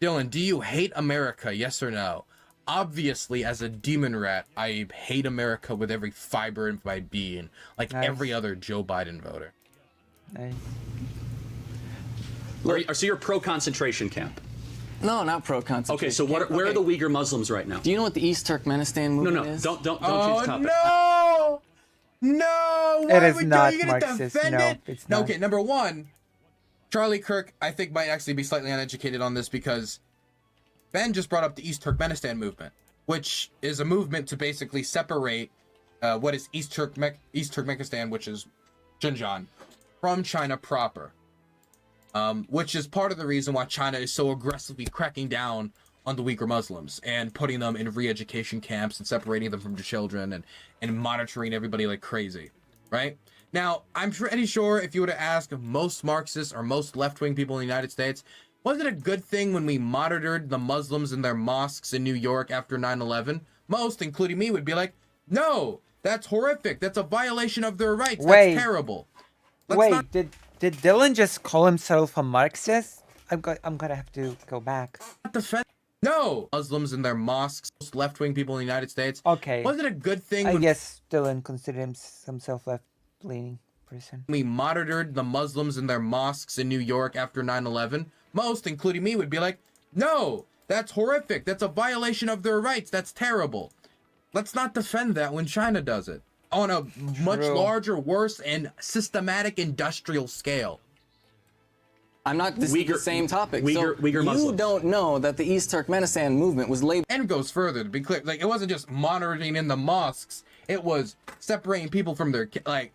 Dylan, do you hate America? Yes or no? obviously, as a demon rat, I hate America with every fiber of my being, like Nice. every other Joe Biden voter. Nice. So you're pro-concentration camp? No, not pro-concentration. Okay, so where are the Uyghur Muslims right now? Do you know what the East Turkmenistan No, movement no, is? don't Oh change topic. no! No! Why is would not you gonna Marxist. defend No, it? it's No, not. okay, number one, Charlie Kirk, I think, might actually be slightly uneducated on this because Ben just brought up the East Turkmenistan movement, which is a movement to basically separate what is East Turkmenistan, which is Xinjiang, from China proper. Which is part of the reason why China is so aggressively cracking down on the Uyghur Muslims and putting them in re-education camps and separating them from their children and monitoring everybody like crazy, right? Now, I'm pretty sure if you were to ask most Marxists or most left-wing people in the United States, was it a good thing when we monitored the Muslims in their mosques in New York after 9/11? Most, including me, would be like, no, that's horrific. That's a violation of their rights. Wait. That's terrible. Wait, did Dylan just call himself a Marxist? I'm gonna have to go back. Defend no Muslims in their mosques, left-wing people in the United States. Okay. Was it a good thing I when guess Dylan considered himself left-leaning person. we monitored the Muslims in their mosques in New York after 9/11? Most, including me, would be like, no, that's horrific. That's a violation of their rights. That's terrible. Let's not defend that when China does it on a much True. larger, worse, and systematic industrial scale. I'm not. This is the same topic. Uyghur you Muslims. don't know that the East Turkmenistan movement was labeled And goes further, to be clear. Like, it wasn't just monitoring in the mosques. It was separating people from their, like,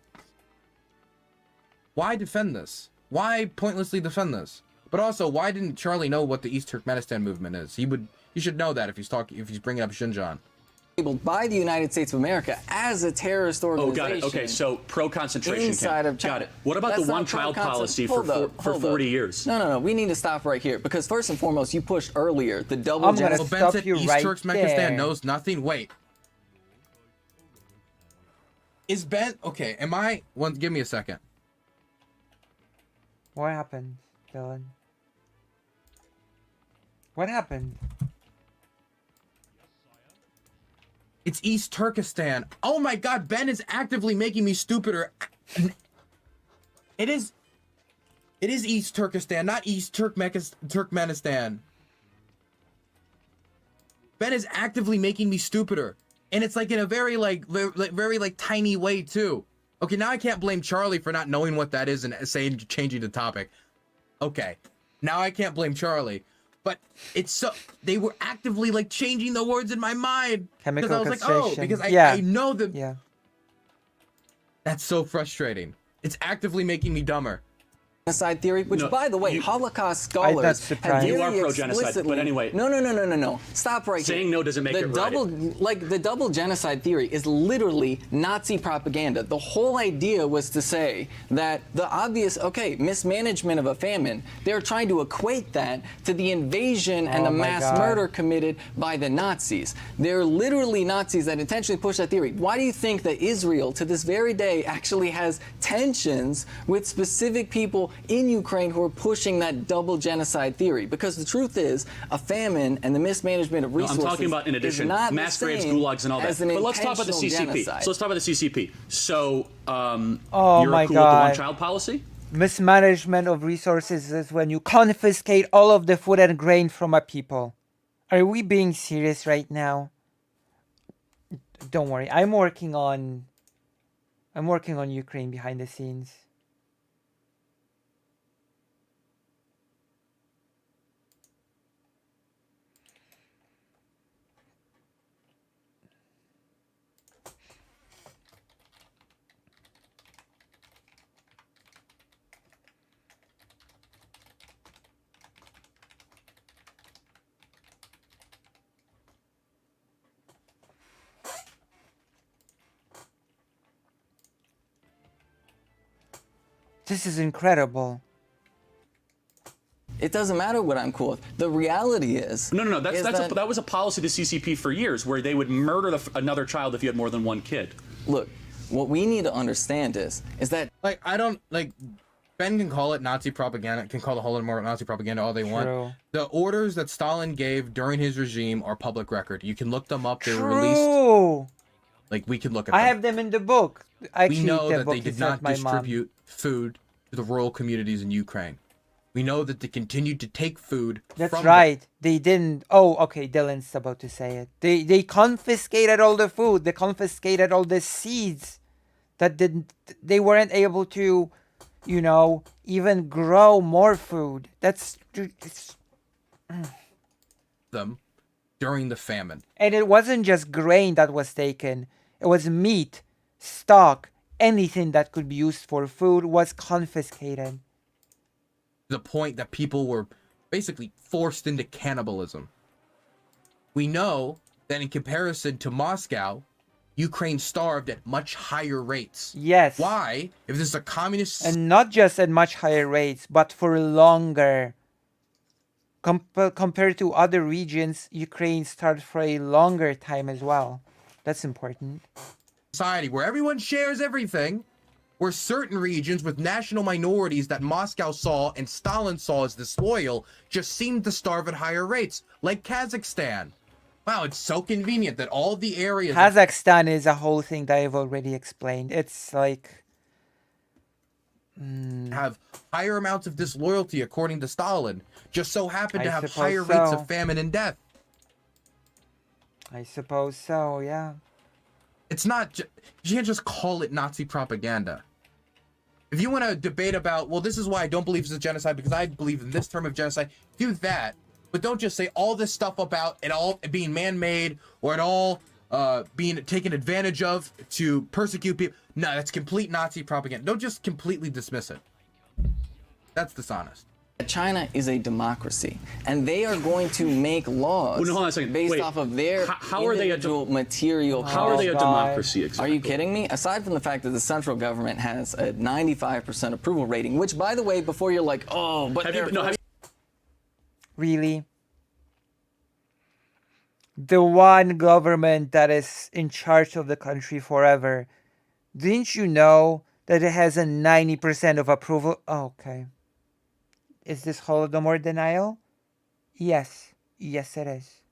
why defend this? Why pointlessly defend this? But also, why didn't Charlie know what the East Turkmenistan movement is? He should know that if he's bringing up Xinjiang. by the United States of America as a terrorist Oh, organization. got it. Okay, so pro-concentration inside camp. of China. Got it. What about That's the not one-child pro-concent- policy Hold up, for hold 40 up. years? No. We need to stop right here because first and foremost, you pushed earlier the double I'm gonna genocide. Ben stop said you East right Turkmenistan there. knows nothing. Wait. Is Ben okay? Give me a second. What happened, Dylan? What happened? It's East Turkestan. Oh my God, Ben is actively making me stupider. It is East Turkestan, not East Turkmenistan. Ben is actively making me stupider, and it's like in a very very tiny way too. Okay, now I can't blame Charlie for not knowing what that is and changing the topic. Okay, now I can't blame Charlie. But it's so they were actively like changing the words in my mind Chemical because I was like, castration. because Yeah. I know that. Yeah. That's so frustrating. It's actively making me dumber. Genocide theory, which, No, by the way, you- Holocaust I'm not scholars have surprised. very You are pro-genocide, but explicitly- anyway. No. Stop right here. Saying no doesn't make the it right. The double genocide theory is literally Nazi propaganda. The whole idea was to say that the obvious, mismanagement of a famine, they're trying to equate that to the invasion and Oh the my mass God. murder committed by the Nazis. They're literally Nazis that intentionally push that theory. Why do you think that Israel, to this very day, actually has tensions with specific people in Ukraine who are pushing that double genocide theory? Because the truth is, a famine and the mismanagement of No, I'm resources talking about, in addition, is not the mass graves, same gulags, and all that. as an But let's talk about the intentional CCP. genocide. So let's talk about the CCP. So, Oh you're my cool God. with the one-child policy? Mismanagement of resources is when you confiscate all of the food and grain from a people. Are we being serious right now? Don't worry. I'm working on Ukraine behind the scenes. This is incredible. It doesn't matter what I'm cool with. The reality is... No. is That was a policy of the CCP for years, where they would murder another child if you had more than one kid. Look, what we need to understand is that Like, I don't like. Ben can call it Nazi propaganda, can call the Holodomor Nazi propaganda all they want. True. The orders that Stalin gave during his regime are public record. You can look them up. They were released. True. Like, we can look at I them. have them in the book. Actually, We know the that book they did is not at my mom. distribute food to the rural communities in Ukraine. We know that they continued to take food That's from right. They didn't. Oh, okay. Dylan's about to say it. They confiscated all the food. They confiscated all the seeds that didn't. They weren't able to, you know, even grow more food. It's, them during the famine. and it wasn't just grain that was taken. It was meat, stock, anything that could be used for food was confiscated. The point that people were basically forced into cannibalism. We know that in comparison to Moscow, Ukraine starved at much higher rates. Yes. Why? If this is a communist... And not just at much higher rates, but for longer. Compared to other regions, Ukraine started for a longer time as well. That's important. society where everyone shares everything, where certain regions with national minorities that Moscow saw and Stalin saw as disloyal just seemed to starve at higher rates, like Kazakhstan. Wow, it's so convenient that all the areas... Kazakhstan is a whole thing that I've already explained. It's like... have higher amounts of disloyalty according to Stalin, just so happen to I have suppose higher rates so. of famine and death. I suppose so, yeah. It's not... you can't just call it Nazi propaganda. If you want to debate about, well, this is why I don't believe it's a genocide, because I believe in this term of genocide, do that. But don't just say all this stuff about it all being man-made or it all being taken advantage of to persecute people. No, that's complete Nazi propaganda. Don't just completely dismiss it. That's dishonest. China is a democracy, and they are going to make laws Well, no, hold on a second. based Wait, off of their how are they a individual material. How are they a God. democracy Are exactly? you kidding me? Aside from the fact that the central government has a 95% approval rating, which, by the way, before you're like, oh, but Have they're you, no, have Really? The one government that is in charge of the country forever. Didn't you know that it has a 90% of approval? Oh, okay. Is this Holodomor denial? Yes. Yes, it is.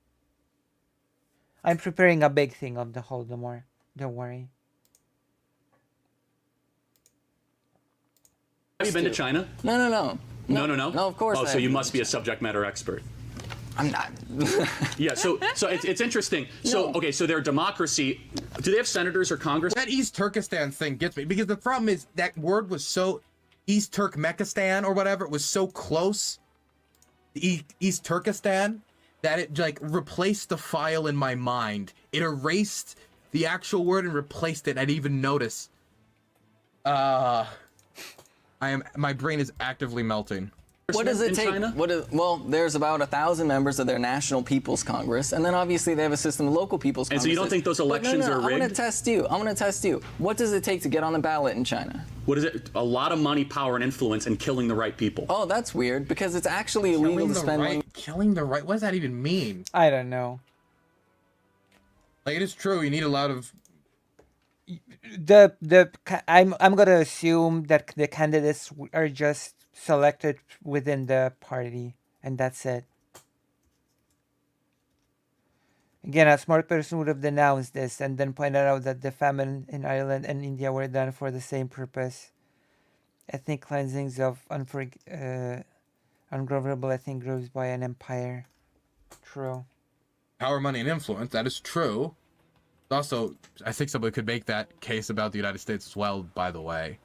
I'm preparing a big thing of the Holodomor. Don't worry. have you been to China? No. No. No, of course Oh, I so you haven't. must be a subject matter expert. I'm not. Yeah, so it's interesting. So, No. okay, so they're a democracy. Do they have senators or Congress? That East Turkestan thing gets me, because the problem is that word was so... East Turkmenistan or whatever, it was so close, East Turkestan, that it like replaced the file in my mind. It erased the actual word and replaced it. I didn't even notice. My brain is actively melting. What does it in take? China? Well, there's about 1,000 members of their National People's Congress, and then obviously they have a system of local people's And Congresses. so you don't think those elections no, are I'm going to rigged? test you. I'm going to test you. What does it take to get on the ballot in China? What is it? A lot of money, power, and influence, and killing the right people. Oh, that's weird, because it's actually illegal to spend money. Killing the right. What does that even mean? I don't know. Like, it is true. You need a lot of... I'm gonna assume that the candidates are just selected within the party, and that's it. Again, a smart person would have denounced this and then pointed out that the famine in Ireland and India were done for the same purpose. Ethnic cleansings of ungovernable ethnic groups by an empire. True. power, money, and influence. That is true. Also, I think somebody could make that case about the United States as well, by the way.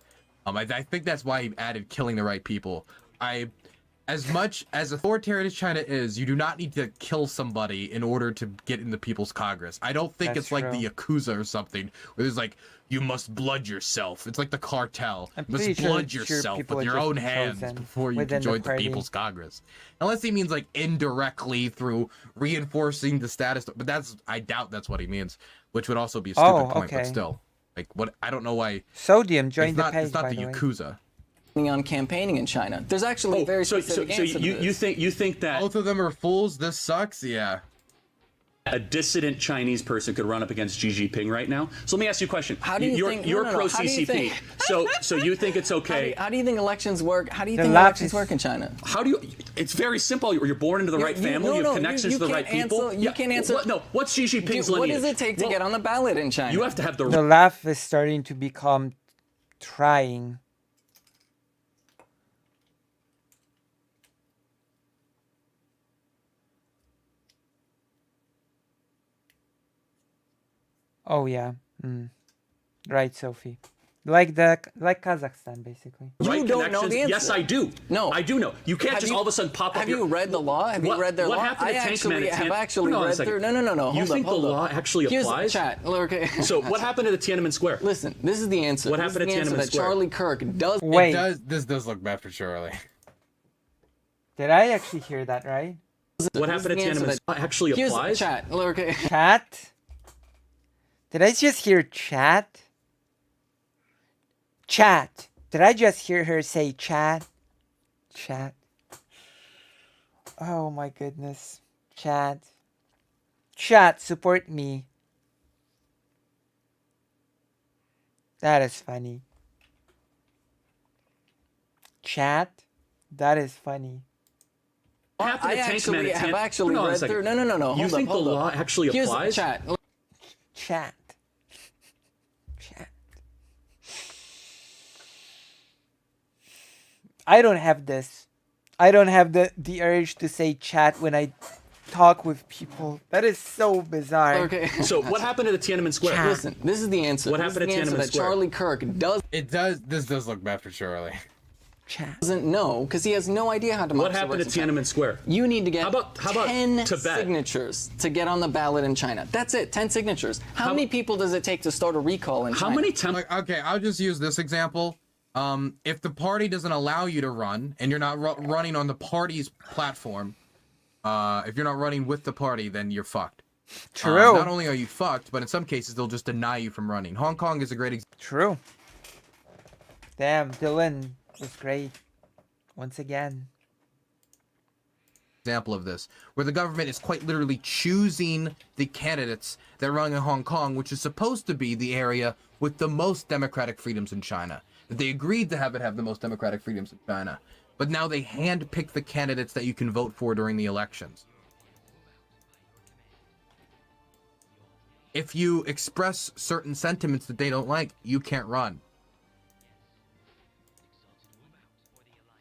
I think that's why he added killing the right people. As much as authoritarian as China is, you do not need to kill somebody in order to get in the People's Congress. I don't think That's it's like true. the Yakuza or something, where there's like, you must blood yourself. It's like the cartel. I'm You pretty must sure blood yourself people with are your just own hands chosen before you within can the join the party. People's Congress. Unless he means like indirectly through reinforcing the status, but I doubt that's what he means, which would also be a stupid Oh, point, but okay. still. Like, what? I don't know why. Sodium joined It's the not, page, it's not by the the way. Yakuza. on campaigning in China. There's actually a very so specific so answer to you this. think that Both of them are fools. This sucks. Yeah. a dissident Chinese person could run up against Xi Jinping right now. So let me ask you a question. How do you think? You're No, no, no. pro How do you CCP. think- So you think it's okay? How do you think elections work? How do you The think left elections is- work in China? How do you? It's very simple. You're born into the right family. no, you no, have connections you to the right can't people. answer- you can't answer- What's Xi Jinping's What lineage? does it take to Well, get on the ballot in China? You have to have the The left is starting to become trying. Oh yeah. Right, Sophie. Like Kazakhstan, basically. right You don't know connections. the answer. Yes, I do. No. I do know. You can't Have just you- all of a sudden pop up. Have you read the law? Have you read their what law? happened to I Tank Man actually at have Tian- actually Hold on a read second. through. No. You Hold think up, hold the up. law actually Here's applies? Chat. Okay. So what happened to the Tiananmen Square? Listen, this is the answer. What This happened is at the answer Tiananmen that Square? Charlie Kirk does. Wait, This does look bad for Charlie. did I actually hear that right? What happened at the answer Tiananmen that- Square actually Here's applies? Chat. Okay. Chat? Did I just hear chat? Chat. Did I just hear her say chat? Chat. Oh my goodness. Chat. Chat, support me. That is funny. Chat. That is funny. What happened I to Tank Man actually at have Tian- actually Hold on a read second. through. No. You Hold think up, hold the up. law actually Here's applies? Chat. Chat. Chat. I don't have this. I don't have the urge to say chat when I talk with people. That is so bizarre. Okay. So what happened to the Tiananmen Square? Chat. Listen, this is the answer. What This is happened the at answer Tiananmen that Square? Charlie Kirk This does look bad for Charlie. Chat. doesn't know because he has no idea how What democracy happened works to in China. Tiananmen Square? You need to get How about 10 Tibet? signatures to get on the ballot in China. That's it, 10 signatures. How many people does it take to start a recall in China? How many temples? Like, okay, I'll just use this example. If the party doesn't allow you to run, and you're not running on the party's platform, if you're not running with the party, then you're fucked. True. Not only are you fucked, but in some cases they'll just deny you from running. Hong Kong is a great True. Damn, Dylan was great. Once again. example of this, where the government is quite literally choosing the candidates that run in Hong Kong, which is supposed to be the area with the most democratic freedoms in China. They agreed to have it have the most democratic freedoms in China, but now they handpick the candidates that you can vote for during the elections. If you express certain sentiments that they don't like, you can't run.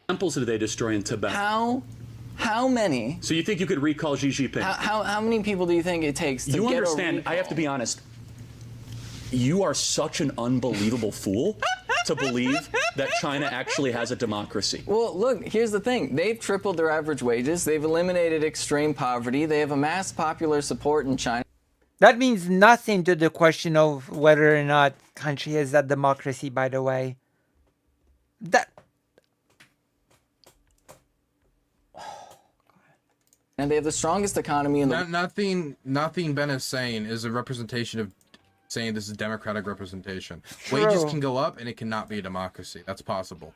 Temples did they destroy in Tibet? How many? So you think you could recall Xi Jinping? How many people do you think it takes to You get understand, a I have to be honest. You are such an unbelievable fool to believe that China actually has a democracy. Well, look, here's the thing. They've tripled their average wages. They've eliminated extreme poverty. They have amassed popular support in China. That means nothing to the question of whether or not country has that democracy, by the way. That And they have the strongest economy in the Nothing Ben is saying is a representation of saying this is democratic representation. True. Wages can go up and it cannot be a democracy. That's possible.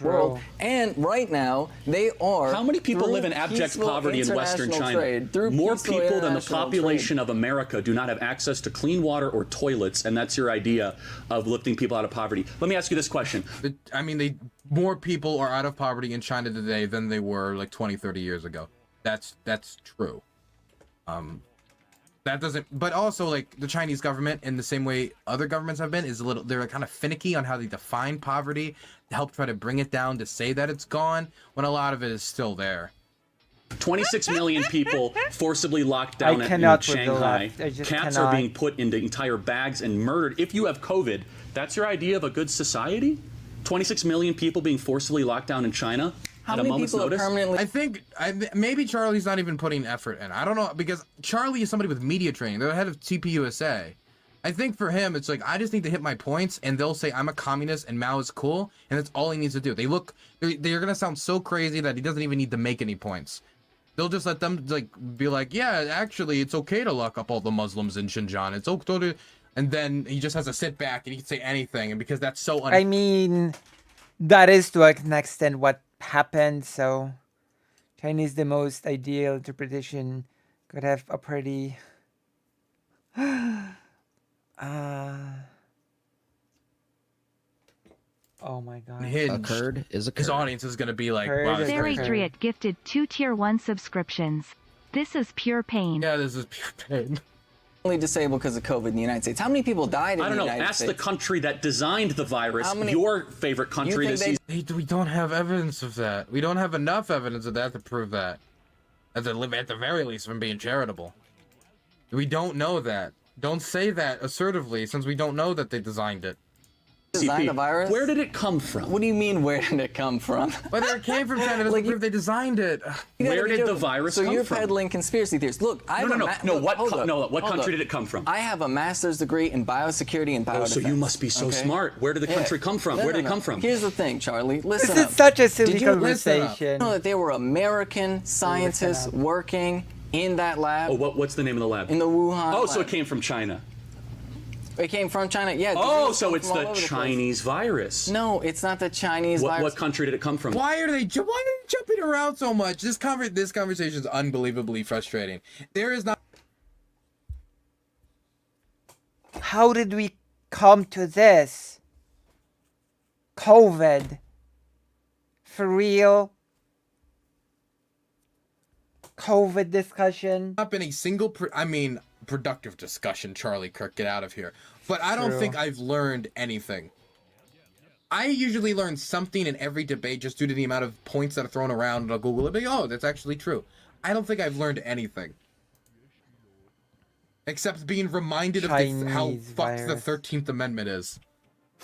world. true. And right now, they are. How many people through live in abject peaceful poverty in Western international China? trade, through More peaceful people than the international population trade. of America do not have access to clean water or toilets, and that's your idea of lifting people out of poverty. Let me ask you this question. I mean, more people are out of poverty in China today than they were like 20, 30 years ago. That's true. That doesn't, but also like the Chinese government, in the same way other governments have been, is they're kind of finicky on how they define poverty to help try to bring it down to say that it's gone when a lot of it is still there. 26 million people forcibly locked down I in cannot with the Shanghai. left. I just Cats cannot. are being put into entire bags and murdered. If you have COVID, that's your idea of a good society? 26 million people being forcibly locked down in China How at a many moment's people are notice? permanently? I think maybe Charlie's not even putting effort in. I don't know, because Charlie is somebody with media training. They're the head of TPUSA. I think for him, it's like, I just need to hit my points, and they'll say I'm a communist and Mao is cool, and that's all he needs to do. They're gonna sound so crazy that he doesn't even need to make any points. They'll just let them be like, yeah, actually, it's okay to lock up all the Muslims in Xinjiang. It's okay to, and then he just has to sit back and he can say anything, and because that's so I mean, that is to an extent what happened. So, Chinese, the most ideal interpretation, could have a pretty Oh my god. His is a his curd. audience is gonna be like, Curd wow, is this a is curd. crazy. Fairy gifted 2 tier 1 subscriptions. This is pure pain. Yeah, this is pure pain. Only disabled because of COVID in the United States. How many people died in I don't the know. United Ask the States? country that designed the virus, How many- your favorite country think to they- see. We don't have evidence of that. We don't have enough evidence of that to prove that. At the very least, from being charitable. We don't know that. Don't say that assertively, since we don't know that they designed it. Designed the virus? Where did it come from? What do you mean, where did it come from? Whether it came from China doesn't Like, prove they designed it. You gotta Where be did the joking. virus so come you're from? peddling conspiracy theories. Look, I have What country did it come from? I have a master's degree in biosecurity and biodefense. Oh, so you must be so okay? smart. Where did the country come from? No, Where no, did it no. come from? Here's the thing, Charlie. Listen This up. is such a silly Did you listen up? conversation. You know that there were American scientists up. working in that lab Oh, what's the name of the lab? in the Wuhan Oh, lab. so it came from China. It came from China. Yeah. Oh, disease so come it's from all the over place. Chinese virus. No, it's not the Chinese virus. What country did it come from? Why are they jumping around so much? This conversation is unbelievably frustrating. There is not. How did we come to this? COVID. For real? COVID discussion? Not been a single productive discussion. Charlie Kirk, get out of here. But I don't True. think I've learned anything. I usually learn something in every debate just due to the amount of points that are thrown around, and I'll Google it and be, oh, that's actually true. I don't think I've learned anything. Except being reminded of how Chinese fucked the virus. 13th Amendment is.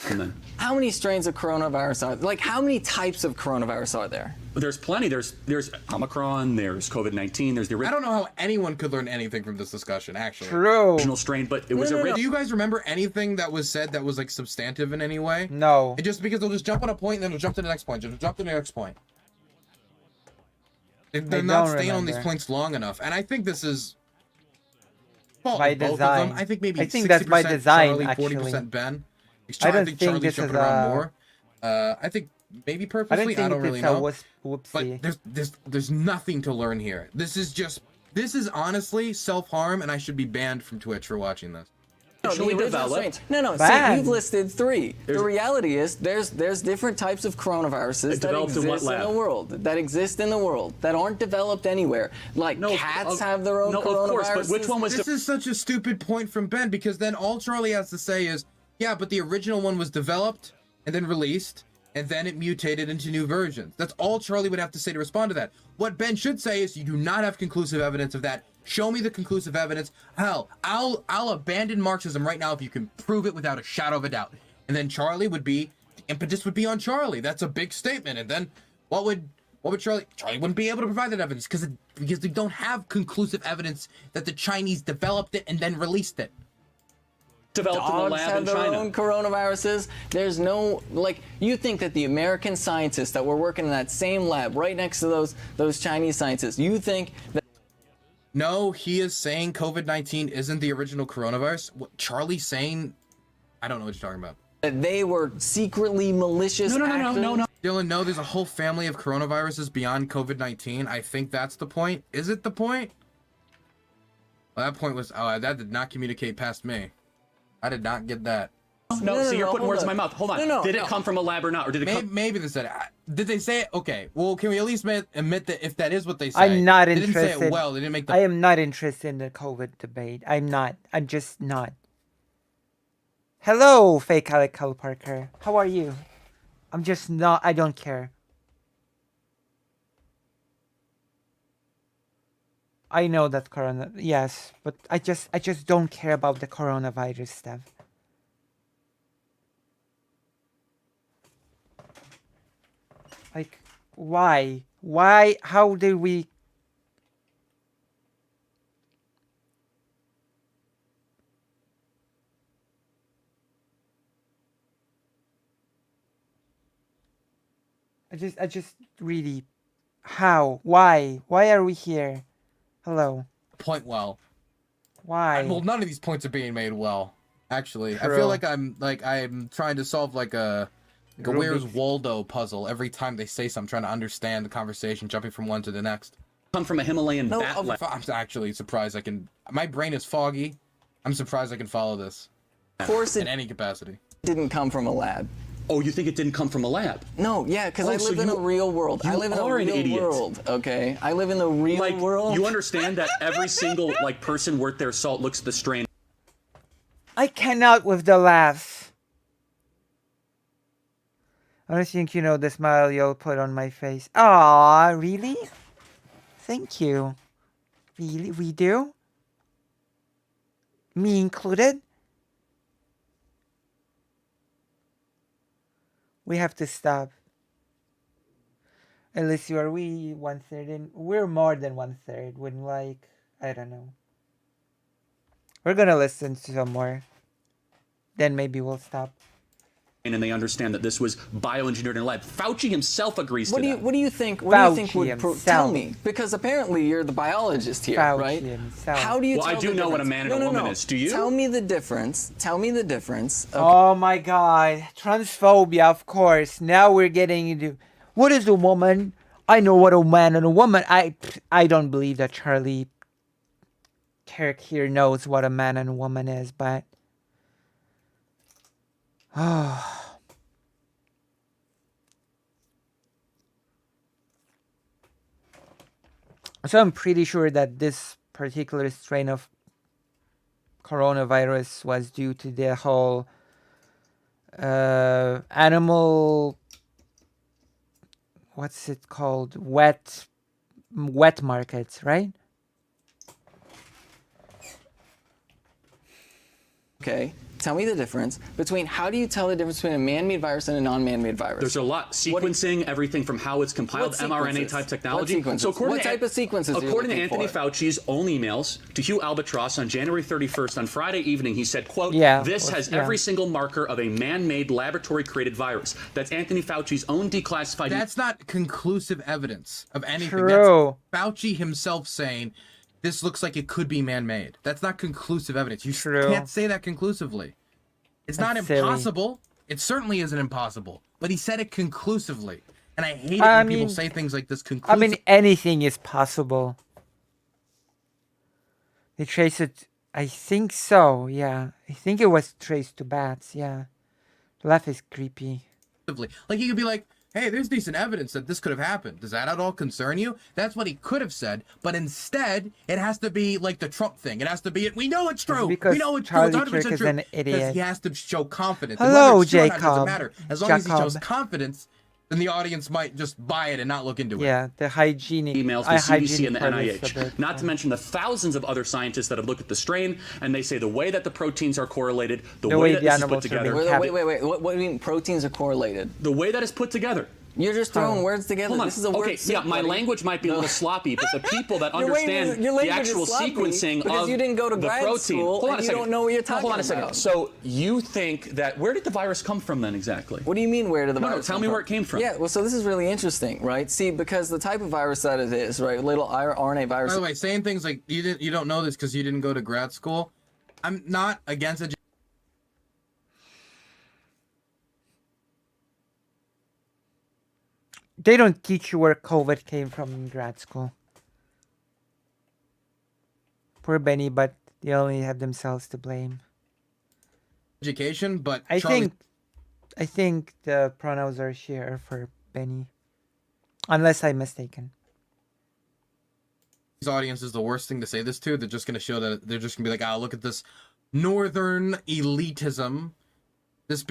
And then How many strains of coronavirus are there? Like, how many types of coronavirus are there? there's plenty. There's Omicron. There's COVID-19. There's the I don't know how anyone could learn anything from this discussion, actually. True. original strain, but it was Do original. you guys remember anything that was said that was like substantive in any way? No. And just because they'll just jump on a point and then they'll jump to the next point, they'll jump to the next point. They're not don't staying on these remember. points long enough. And I think this is fault By of both design. of them. I think maybe I think that's by 60% design, Charlie, actually. 40% Ben. I don't think think Charlie's this is jumping around a- more. I think maybe I don't purposely. think I don't really it's a know. whoopsie. But there's nothing to learn here. This is honestly self-harm, and I should be banned from Twitch for watching this. No, Originally the original developed. strains. No, see, Bad. you've listed 3. The reality is there's different types of coronaviruses that developed in what exist in lab? the world. That exist in the world that aren't developed anywhere. Like No, cats have their own no, coronaviruses. of course, but which one was This is such a stupid point from Ben, because then all Charlie has to say is, yeah, but the original one was developed and then released, and then it mutated into new versions. That's all Charlie would have to say to respond to that. What Ben should say is, you do not have conclusive evidence of that. Show me the conclusive evidence. Hell, I'll abandon Marxism right now if you can prove it without a shadow of a doubt. And then Charlie would be, the impetus would be on Charlie. That's a big statement. And then what would Charlie wouldn't be able to provide that evidence because they don't have conclusive evidence that the Chinese developed it and then released it. developed in the Dogs lab have in their China? own coronaviruses. There's no, like, you think that the American scientists that were working in that same lab right next to those Chinese scientists, you think that No, he is saying COVID-19 isn't the original coronavirus. What Charlie's saying, I don't know what you're talking about. they were secretly malicious actors? No. Dylan, no, there's a whole family of coronaviruses beyond COVID-19. I think that's the point. Is it the point? Well, that point was, that did not communicate past me. I did not get that. No, see, you're putting hold words in on. my mouth. Hold on. Did it come from a lab or not? Or did it come... Maybe they said it. Did they say it? Okay, well, can we at least admit that if that is what they say? I'm not they didn't say interested. it well. They didn't make the... I am not interested in the COVID debate. I'm not. I'm just not. Hello, fake Alec Parker. How are you? I'm just not. I don't care. I know that corona. Yes, but I just don't care about the coronavirus stuff. Like, why? Why? How did we? I just really, how? Why? Why are we here? Hello. point well. Why? Well, none of these points are being made well. Actually, I True. feel like I'm trying to solve like a Where's Rubik's- Waldo puzzle every time they say something, trying to understand the conversation, jumping from one to the next. Come from a Himalayan bat lab. I'm actually surprised I can. My brain is foggy. I'm surprised I can follow this Of course, in it any capacity. didn't come from a lab. Oh, you think it didn't come from a lab? No, yeah, because Oh, I so live in a real world. I you live in a are an real idiot. world, okay? I live in the real Like, world. you understand that every single person worth their salt looks at the strain. I cannot with the laughs. I don't think you know the smile you'll put on my face. Aw, really? Thank you. Really? We do? Me included? We have to stop. Unless you are we 1/3 in. We're more than 1/3 when like, I don't know. We're gonna listen to some more. Then maybe we'll stop. And they understand that this was bioengineered in a lab. Fauci himself agrees to that. What do you think? What do you think Fauci would himself. tell me? Because apparently you're the biologist here, Fauci right? himself. How do you? Well, I tell do the know what a difference? man and a woman is. Do you? Tell me the difference. Tell me the difference. Okay. Oh my god. Transphobia, of course. Now we're getting into what is a woman? I know what a man and a woman. I don't believe that Charlie Kirk here knows what a man and a woman is, but so I'm pretty sure that this particular strain of coronavirus was due to the whole animal, what's it called, wet markets, right? Okay. Tell me the difference between how do you tell the difference between a man-made virus and a non-man-made virus? There's a lot. Sequencing, everything from how it's compiled, What mRNA sequences? type technology. What sequences? What type of sequences are you According to looking Anthony for? Fauci's own emails to Hugh Albatross on January 31st, on Friday evening, he said, quote, Yeah, this has every single marker of a man-made laboratory-created virus. That's Anthony Fauci's own declassified... That's not conclusive evidence of anything. True. That's Fauci himself saying, this looks like it could be man-made. That's not conclusive evidence. You True. can't say that conclusively. It's not That's silly. impossible. It certainly isn't impossible. But he said it conclusively. And I hate it I when people mean- say things like this I conclusively. mean, anything is possible. They trace it. I think so. Yeah, I think it was traced to bats. Yeah, the laugh is creepy. Like, you could be like, hey, there's decent evidence that this could have happened. Does that at all concern you? That's what he could have said. But instead, it has to be like the Trump thing. It has to be, we know it's true. because We know it's Charlie true. It's 100% Kirk is true. an Because idiot. he has to show confidence. And Hello, whether it's true or not doesn't Jacob. matter. As long as he shows Jacob. confidence, then the audience might just buy it and not look into it. Yeah, the hygienic emails to CDC and the NIH. Not to mention the thousands of other scientists that have looked at the strain, and they say the way that the proteins are correlated, the way that the this is put animals are together, being Wait. What do you mean proteins are correlated? the way that it's put together. You're just throwing words together. Hold on. This is a word Okay, yeah, soup, my buddy. language might be a little sloppy, but the people that Your understand your the language is actual sloppy sequencing because of you didn't go to the grad protein. school Hold on and a you second. don't know what you're talking Hold on a second. about. So you think that where did the virus come from then exactly? What do you mean, where did the No, virus tell come me from? where it came from. Yeah, well, so this is really interesting, right? See, because the type of virus that it is, right, little RNA virus. By the way, saying things like, you don't know this because you didn't go to grad school, I'm not against it. They don't teach you where COVID came from in grad school. Poor Benny, but they only have themselves to blame. Education, but I Charlie think the pronouns are she, her for Benny, unless I'm mistaken. audience is the worst thing to say this to. They're just going to show that they're just going to be like, oh, look at this northern elitism.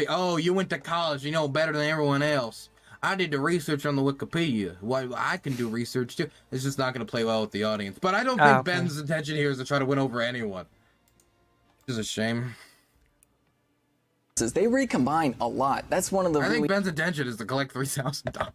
Oh, you went to college, you know better than everyone else. I did the research on the Wikipedia. Well, I can do research too. It's just not going to play well with the audience. But I don't think okay. Ben's intention here is to try to win over anyone. Which is a shame. They recombine a lot. That's one of the I really think Ben's intention is to collect $3,000.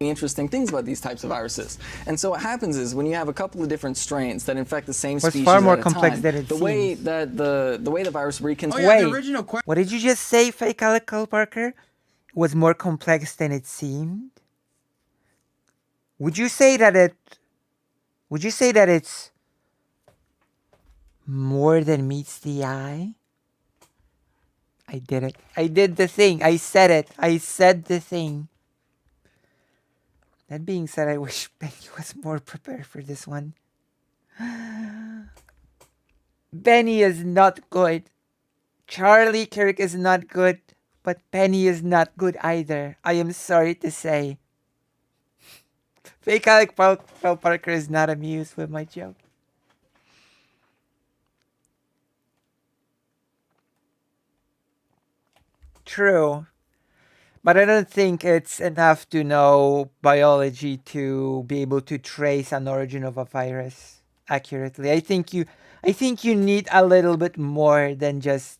interesting things about these types of viruses. And so what happens is when you have a couple of different strains that infect the same It's species far more at a complex time, than it the way seems. that the way the virus recombines. Oh yeah, Wait. the original question. What did you just say, Fake Calico Parker? It was more complex than it seemed? Would you say that it's more than meets the eye? I did it. I did the thing. I said it. I said the thing. That being said, I wish Benny was more prepared for this one. Benny is not good. Charlie Kirk is not good, but Benny is not good either. I am sorry to say. Fake Alec Paul Parker is not amused with my joke. True. But I don't think it's enough to know biology to be able to trace an origin of a virus accurately. I think you need a little bit more than just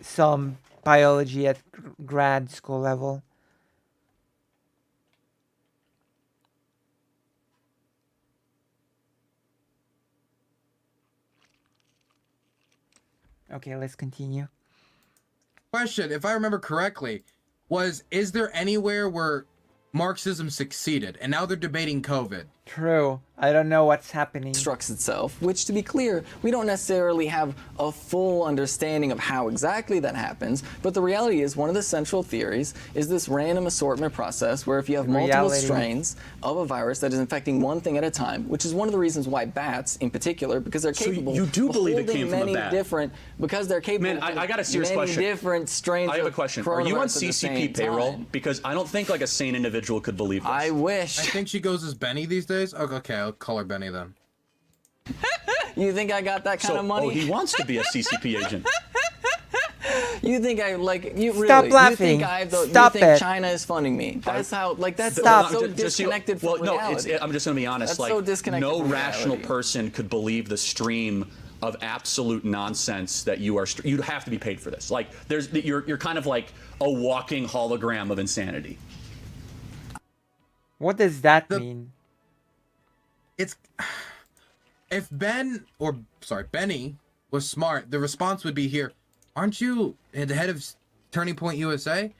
some biology at grad school level. Okay, let's continue. Question, if I remember correctly, is there anywhere where Marxism succeeded? And now they're debating COVID. True. I don't know what's happening. Constructs itself, which, to be clear, we don't necessarily have a full understanding of how exactly that happens, but the reality is one of the central theories is this random assortment process where if you have multiple strains of a virus that is infecting one thing at a time, which is one of the reasons why bats, in particular, because they're capable you do of believe it holding came from a many bat. different, because they're capable Man, I got a serious many question. different strains I have a of question. Are you on coronavirus at the same CCP payroll? time. Because I don't think like a sane individual could believe this. I wish. I think she goes as Benny these days. Oh, okay, I'll call her Benny then. You think I got that kind of money? Oh, he wants to be a CCP agent. You think I you Stop really? laughing. You think Stop you think it. China is funding me? That's how that's Stop. so disconnected from reality. I'm just going to be honest. That's like, so disconnected no from rational reality. person could believe the stream of absolute nonsense that you are. You'd have to be paid for this. Like, you're kind of like a walking hologram of insanity. What does that mean? It's if Benny was smart, the response would be here. Aren't you the head of Turning Point USA?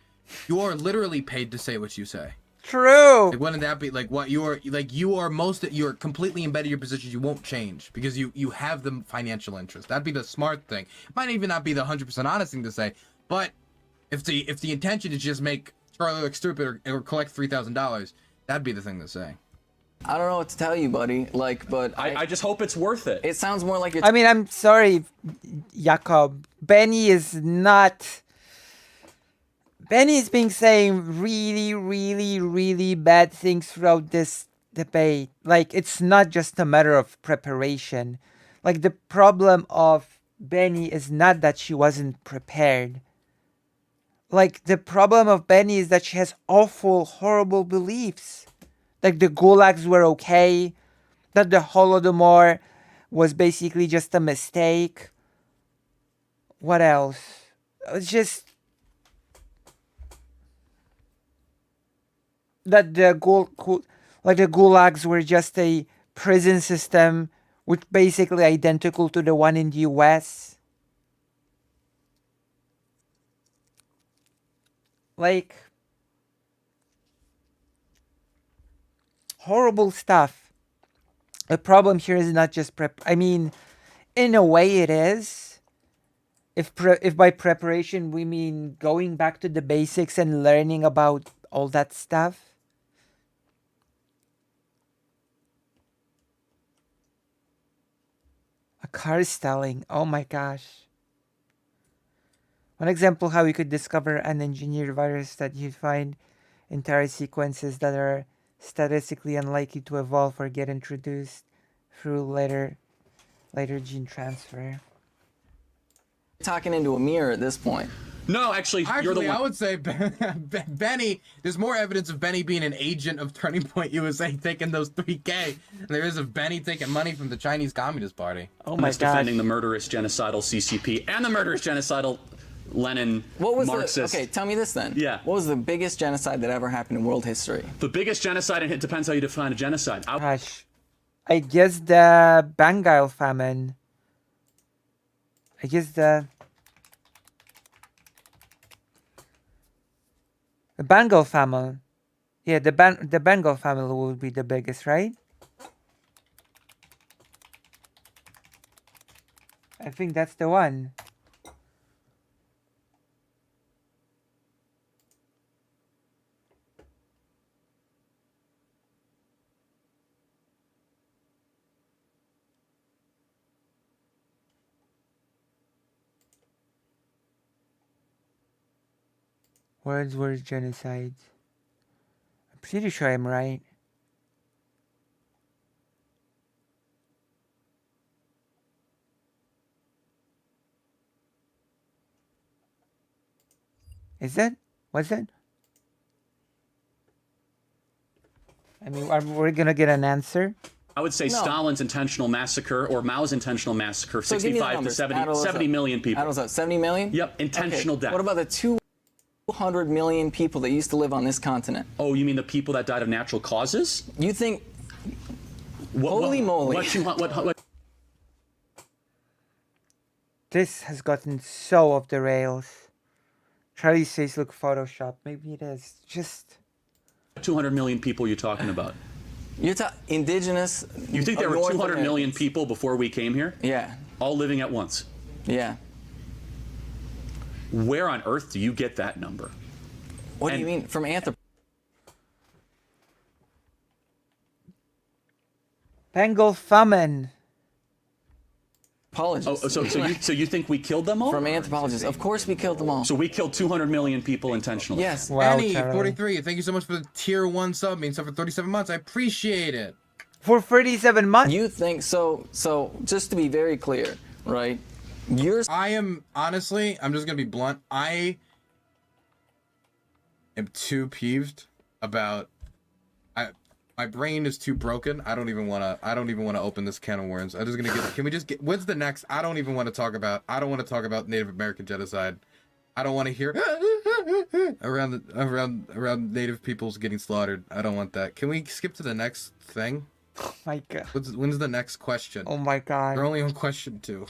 You are literally paid to say what you say. True. Like, wouldn't that be like what you're completely embedded in your position. You won't change because you have the financial interest. That'd be the smart thing. Might even not be the 100% honest thing to say, but if the intention is just make Charlie look stupid or collect $3,000, that'd be the thing to say. I don't know what to tell you, buddy. Like, but I just hope it's worth it. it sounds more like you're. I mean, I'm sorry, Jakob. Benny is not. Benny is being saying really, really, really bad things throughout this debate. Like, it's not just a matter of preparation. Like, the problem of Benny is not that she wasn't prepared. Like, the problem of Benny is that she has awful, horrible beliefs. Like, the gulags were okay. That the Holodomor was basically just a mistake. What else? It's just that the gulags were just a prison system which basically identical to the one in the US. Like, horrible stuff. The problem here is not just I mean, in a way it is. If by preparation we mean going back to the basics and learning about all that stuff. A car styling. Oh my gosh. One example how we could discover an engineered virus that you'd find entire sequences that are statistically unlikely to evolve or get introduced through later gene transfer. Talking into a mirror at this point. No, actually, you're the one. I would say Benny. There's more evidence of Benny being an agent of Turning Point USA taking those 3K than there is of Benny taking money from the Chinese Communist Party. Oh my gosh. Defending the murderous genocidal CCP and the murderous genocidal Lenin Marxist. Okay, tell me this then. Yeah. What was the biggest genocide that ever happened in world history? The biggest genocide, and it depends how you define a genocide. Gosh. I guess the Bengal famine. I guess the Bengal famine. Yeah, the Bengal family would be the biggest, right? I think that's the one. Wordsworth genocide. I'm pretty sure I'm right. Is that? Was it? I mean, we're gonna get an answer. I would say No. Stalin's intentional massacre or Mao's intentional massacre, So give me the 65 to numbers. 70, Add all those 70 up. million people. Add those up. 70 million? Yep, intentional Okay. death. What about the 200 million people that used to live on this continent? Oh, you mean the people that died of natural causes? You think, What, holy moly. What, This has gotten so off the rails. Charlie says, look, Photoshop. Maybe it is. Just 200 million people you're talking about? you're indigenous? You think there were North 200 million Americans. people before we came here? Yeah, All living at once? yeah. Where on earth do you get that number? What do you And- mean? From Bengal famine. anthropologists. Oh, so you think we killed them all? From anthropologists. Of course we killed them all. So we killed 200 million people intentionally? Yes. Wow, Annie, Charlie. 43. Thank you so much for the tier 1 sub. Means for 37 months. I appreciate it. For 37 months? You think so? So just to be very clear, right? I am honestly, I'm just gonna be blunt. I am too peeved about. My brain is too broken. I don't even wanna open this can of worms. I'm just gonna get. Can we just get? What's the next? I don't even want to talk about. I don't want to talk about Native American genocide. I don't want to hear around Native peoples getting slaughtered. I don't want that. Can we skip to the next thing? Oh my god. When's the next question? Oh my god. We're only on question 2.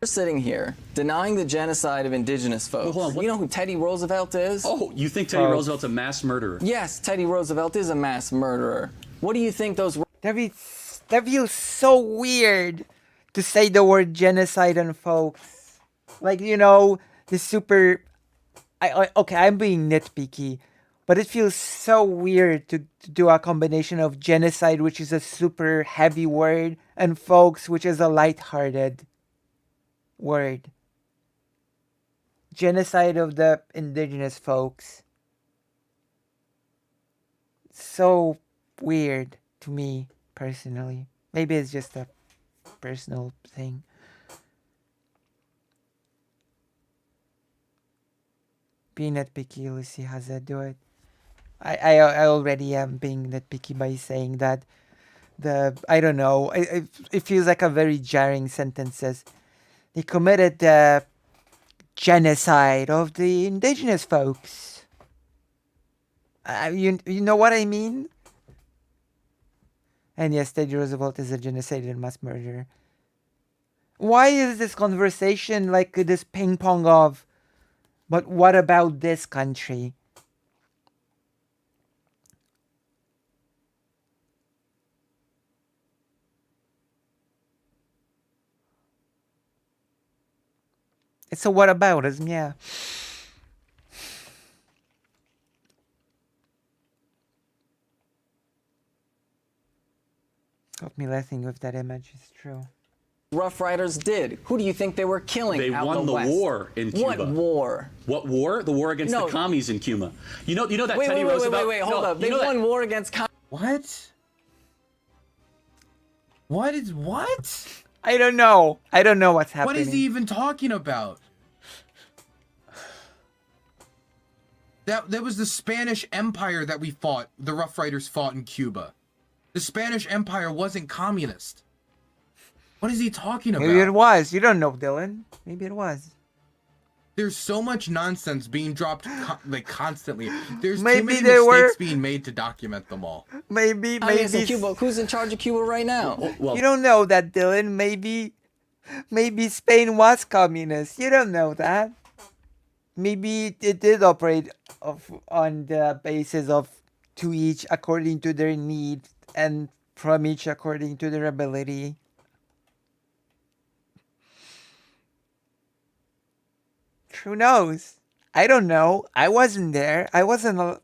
We're sitting here denying the genocide of indigenous folks. Well, hold on, what- You know who Teddy Roosevelt is? Oh, you think Teddy Roosevelt's a mass murderer? Yes, Teddy Roosevelt is a mass murderer. What do you think those That feels so weird to say the word genocide on folks. Like, you know, the super. Okay, I'm being nitpicky, but it feels so weird to do a combination of genocide, which is a super heavy word, and folks, which is a lighthearted word. Genocide of the indigenous folks. So weird to me personally. Maybe it's just a personal thing. Be nitpicky, Lucy Hazard, do it. I already am being nitpicky by saying that I don't know, it feels like a very jarring sentences. They committed the genocide of the indigenous folks. You know what I mean? And yes, Teddy Roosevelt is a genocidal mass murderer. Why is this conversation like this ping pong of, but what about this country? It's a whataboutism, yeah. Got me laughing with that image, it's true. Rough Riders did? Who do you think they were killing? They out won in the West? war in Cuba. What war? What war? The war against No. the commies in Cuba. You know that Wait, Teddy wait, Roosevelt. wait, hold no, up. you They know that- won war against What? What? I don't know. I don't know what's happening. What is he even talking about? That was the Spanish Empire that we fought. The Rough Riders fought in Cuba. The Spanish Empire wasn't communist. What is he talking about? Maybe it was. You don't know, Dylan. Maybe it was. There's so much nonsense being dropped constantly. There's Maybe too many they were- mistakes being made to document them all. Maybe communists in Cuba. Who's in charge of Cuba right now? Well, You don't know that, Dylan. Maybe Spain was communist. You don't know that. Maybe it did operate on the basis of to each according to their need and from each according to their ability. Who knows? I don't know. I wasn't there. I wasn't.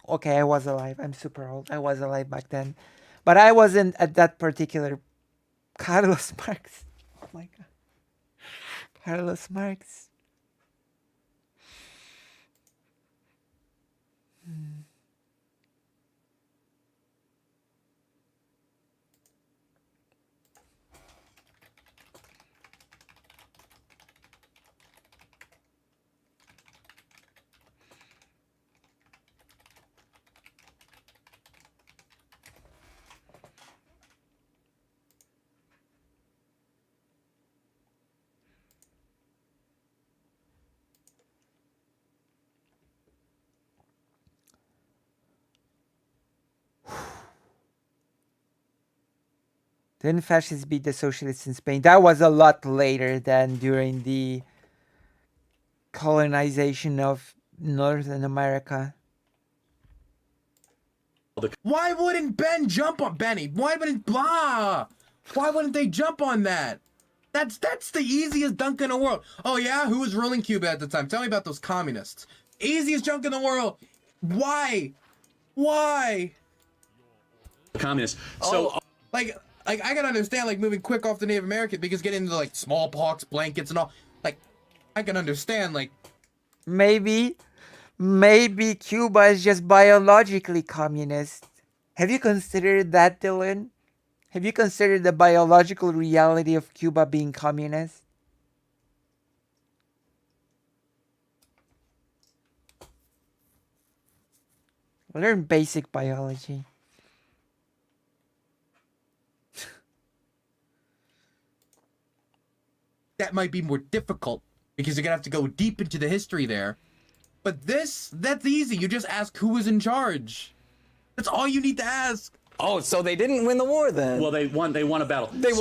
Okay, I was alive. I'm super old. I was alive back then. But I wasn't at that particular. Carlos Marx. Oh my god. Carlos Marx. Didn't fascists beat the socialists in Spain? That was a lot later than during the colonization of Northern America. Why wouldn't Ben jump on Benny? Why wouldn't they jump on that? That's the easiest dunk in the world. Oh yeah, who was ruling Cuba at the time? Tell me about those communists. Easiest dunk in the world. Why? Communists. So Like I can understand like moving quick off the Native American because getting into like smallpox blankets and all. Like I can understand like Maybe Cuba is just biologically communist. Have you considered that, Dylan? Have you considered the biological reality of Cuba being communist? Learn basic biology. that might be more difficult because you're gonna have to go deep into the history there. But that's easy. You just ask who was in charge. That's all you need to ask. Oh, so they didn't win the war then? well, they won a battle. They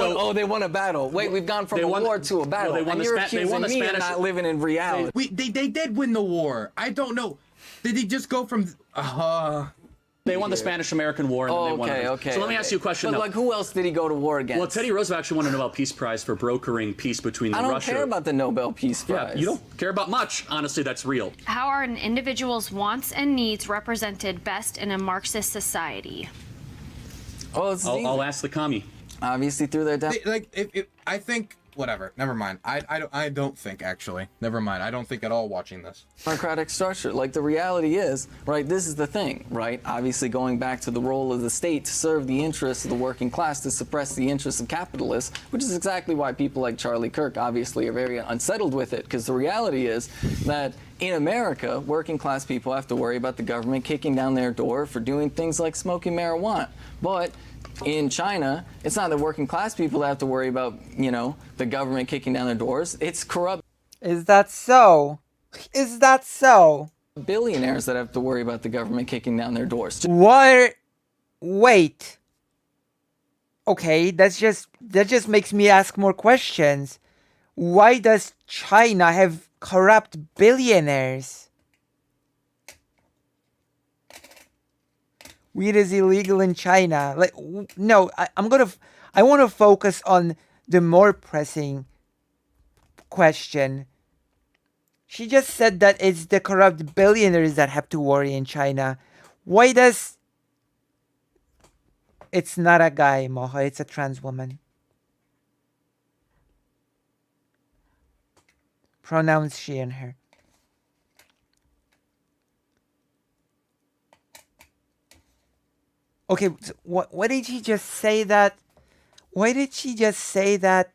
won a battle. Wait, we've gone from a war to a battle. Well, and you're accusing me of not living in reality. They did win the war. I don't know. Did they just go from They won the Spanish-American War, and then they won it. Okay. So let me ask you a question. But though. like, who else did he go to war against? Well, Teddy Roosevelt actually won a Nobel Peace Prize for brokering peace between I don't Russia. care about the Nobel Peace Prize. Yeah, you don't care about much. Honestly, that's real. How are an individual's wants and needs represented best in a Marxist society? Oh, it's easy. I'll ask the commie. Obviously through their death. I think whatever. Never mind. I don't think actually. Never mind. I don't think at all watching this. Democratic structure. Like the reality is, right, this is the thing, right? Obviously going back to the role of the state to serve the interests of the working class to suppress the interests of capitalists, which is exactly why people like Charlie Kirk obviously are very unsettled with it, because the reality is that in America, working class people have to worry about the government kicking down their door for doing things like smoking marijuana. But in China, it's not the working class people that have to worry about, the government kicking down their doors. It's corrupt Is that so? Is that so? billionaires that have to worry about the government kicking down their doors. What? Wait. Okay, that just makes me ask more questions. Why does China have corrupt billionaires? Weed is illegal in China. Like, no, I want to focus on the more pressing question. She just said that it's the corrupt billionaires that have to worry in China. Why does... It's not a guy, Moha. It's a trans woman. Pronouns she and her. Okay, so what did she just say that? Why did she just say that?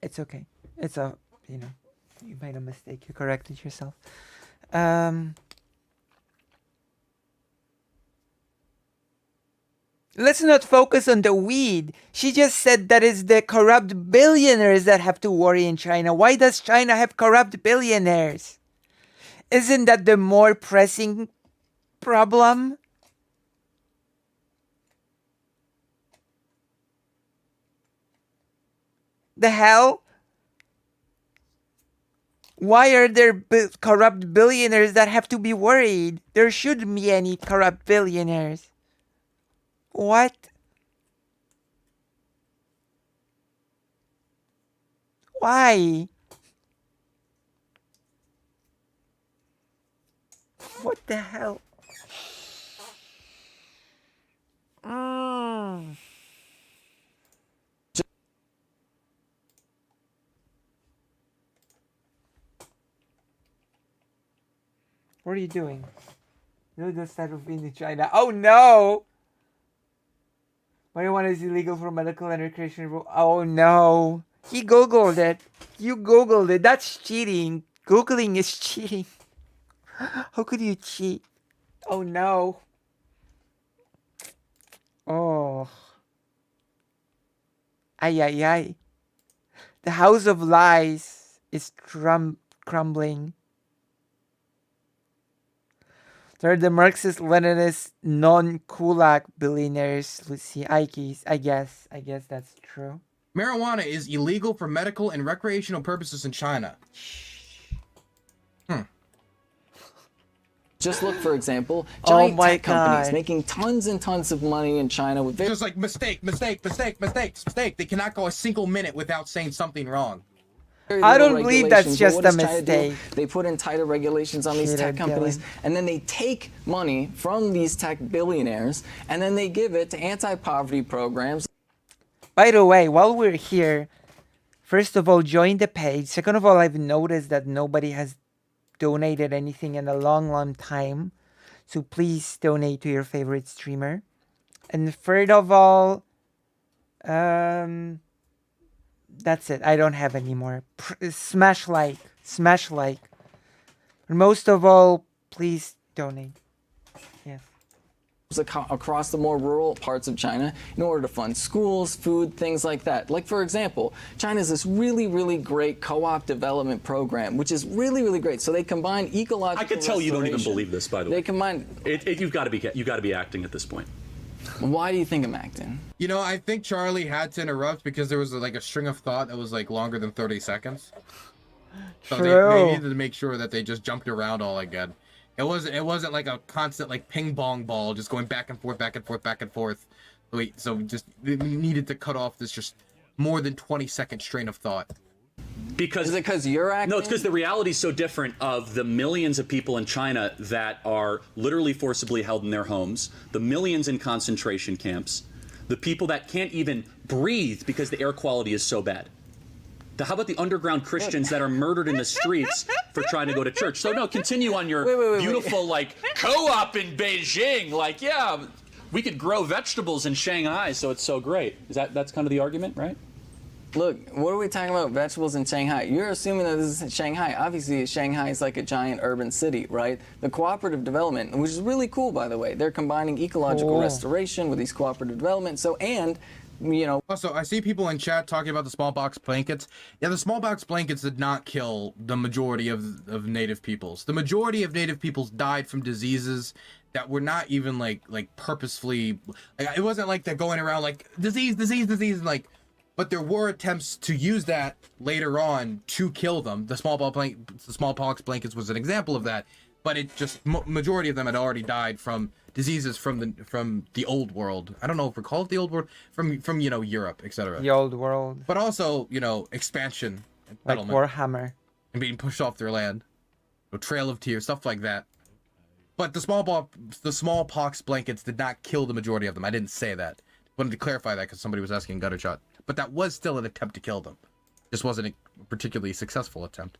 It's okay. It's you made a mistake. You corrected yourself. Let's not focus on the weed. She just said that it's the corrupt billionaires that have to worry in China. Why does China have corrupt billionaires? Isn't that the more pressing problem? The hell? Why are there corrupt billionaires that have to be worried? There shouldn't be any corrupt billionaires. What? Why? What the hell? are you doing? Noodles type of bean in China. Oh no! Marijuana is illegal for medical and recreational. Oh no! He googled it. You googled it. That's cheating. Googling is cheating. How could you cheat? Oh no! Oh. Ay ay ay. The house of lies is crumbling. They're the Marxist-Leninist non-kulak billionaires, Lucy Ikes. I guess that's true. Marijuana is illegal for medical and recreational purposes in China. Just look, for example, Oh giant my tech companies God. making tons and tons of money in China with Just like mistake. They cannot go a single minute without saying something wrong. very I little don't believe that's regulations. But just what a does China do? mistake. They put in tighter regulations on these Peter tech companies, Dillon. and then they take money from these tech billionaires, and then they give it to anti-poverty programs. By the way, while we're here, first of all, join the page. Second of all, I've noticed that nobody has donated anything in a long time. So please donate to your favorite streamer. And third of all, that's it. I don't have any more. Smash like. And most of all, please donate. Yes. Across the more rural parts of China in order to fund schools, food, things like that. Like, for example, China has this really great co-op development program, which is really great. So they combine ecological I could tell you don't even restoration- believe this, by the They way. combine. You've got to be acting at this point. Why do you think I'm acting? You know, I think Charlie had to interrupt because there was like a string of thought that was like longer than 30 seconds. So they needed to make sure that they just jumped around all again. It wasn't like a constant like ping pong ball just going back and forth. Wait, so just they needed to cut off this just more than 20-second strain of thought. Because Is it because you're acting? No, it's because the reality is so different of the millions of people in China that are literally forcibly held in their homes, the millions in concentration camps, the people that can't even breathe because the air quality is so bad. How about the underground Christians that are murdered in the streets for trying to go to church? So no, continue on your Wait. beautiful like co-op in Beijing. Like, yeah, we could grow vegetables in Shanghai, so it's so great. That's kind of the argument, right? Look, what are we talking about? Vegetables in Shanghai. You're assuming that this is Shanghai. Obviously, Shanghai is like a giant urban city, right? The cooperative development, which is really cool, by the way. They're combining ecological restoration with these cooperative development. So, and, you know. Also, I see people in chat talking about the smallpox blankets. Yeah, the smallpox blankets did not kill the majority of native peoples. The majority of native peoples died from diseases that were not even like purposefully. Like, it wasn't like they're going around like disease, and like. But there were attempts to use that later on to kill them. The smallpox blankets was an example of that. But it just majority of them had already died from diseases from the old world. I don't know if we call it the old world, from you know, Europe, etc. The old world. But also, you know, expansion and Like settlement Warhammer. and being pushed off their land. A Trail of Tears, stuff like that. But the smallpox blankets did not kill the majority of them. I didn't say that. Wanted to clarify that because somebody was asking gutter shot. But that was still an attempt to kill them. Just wasn't a particularly successful attempt.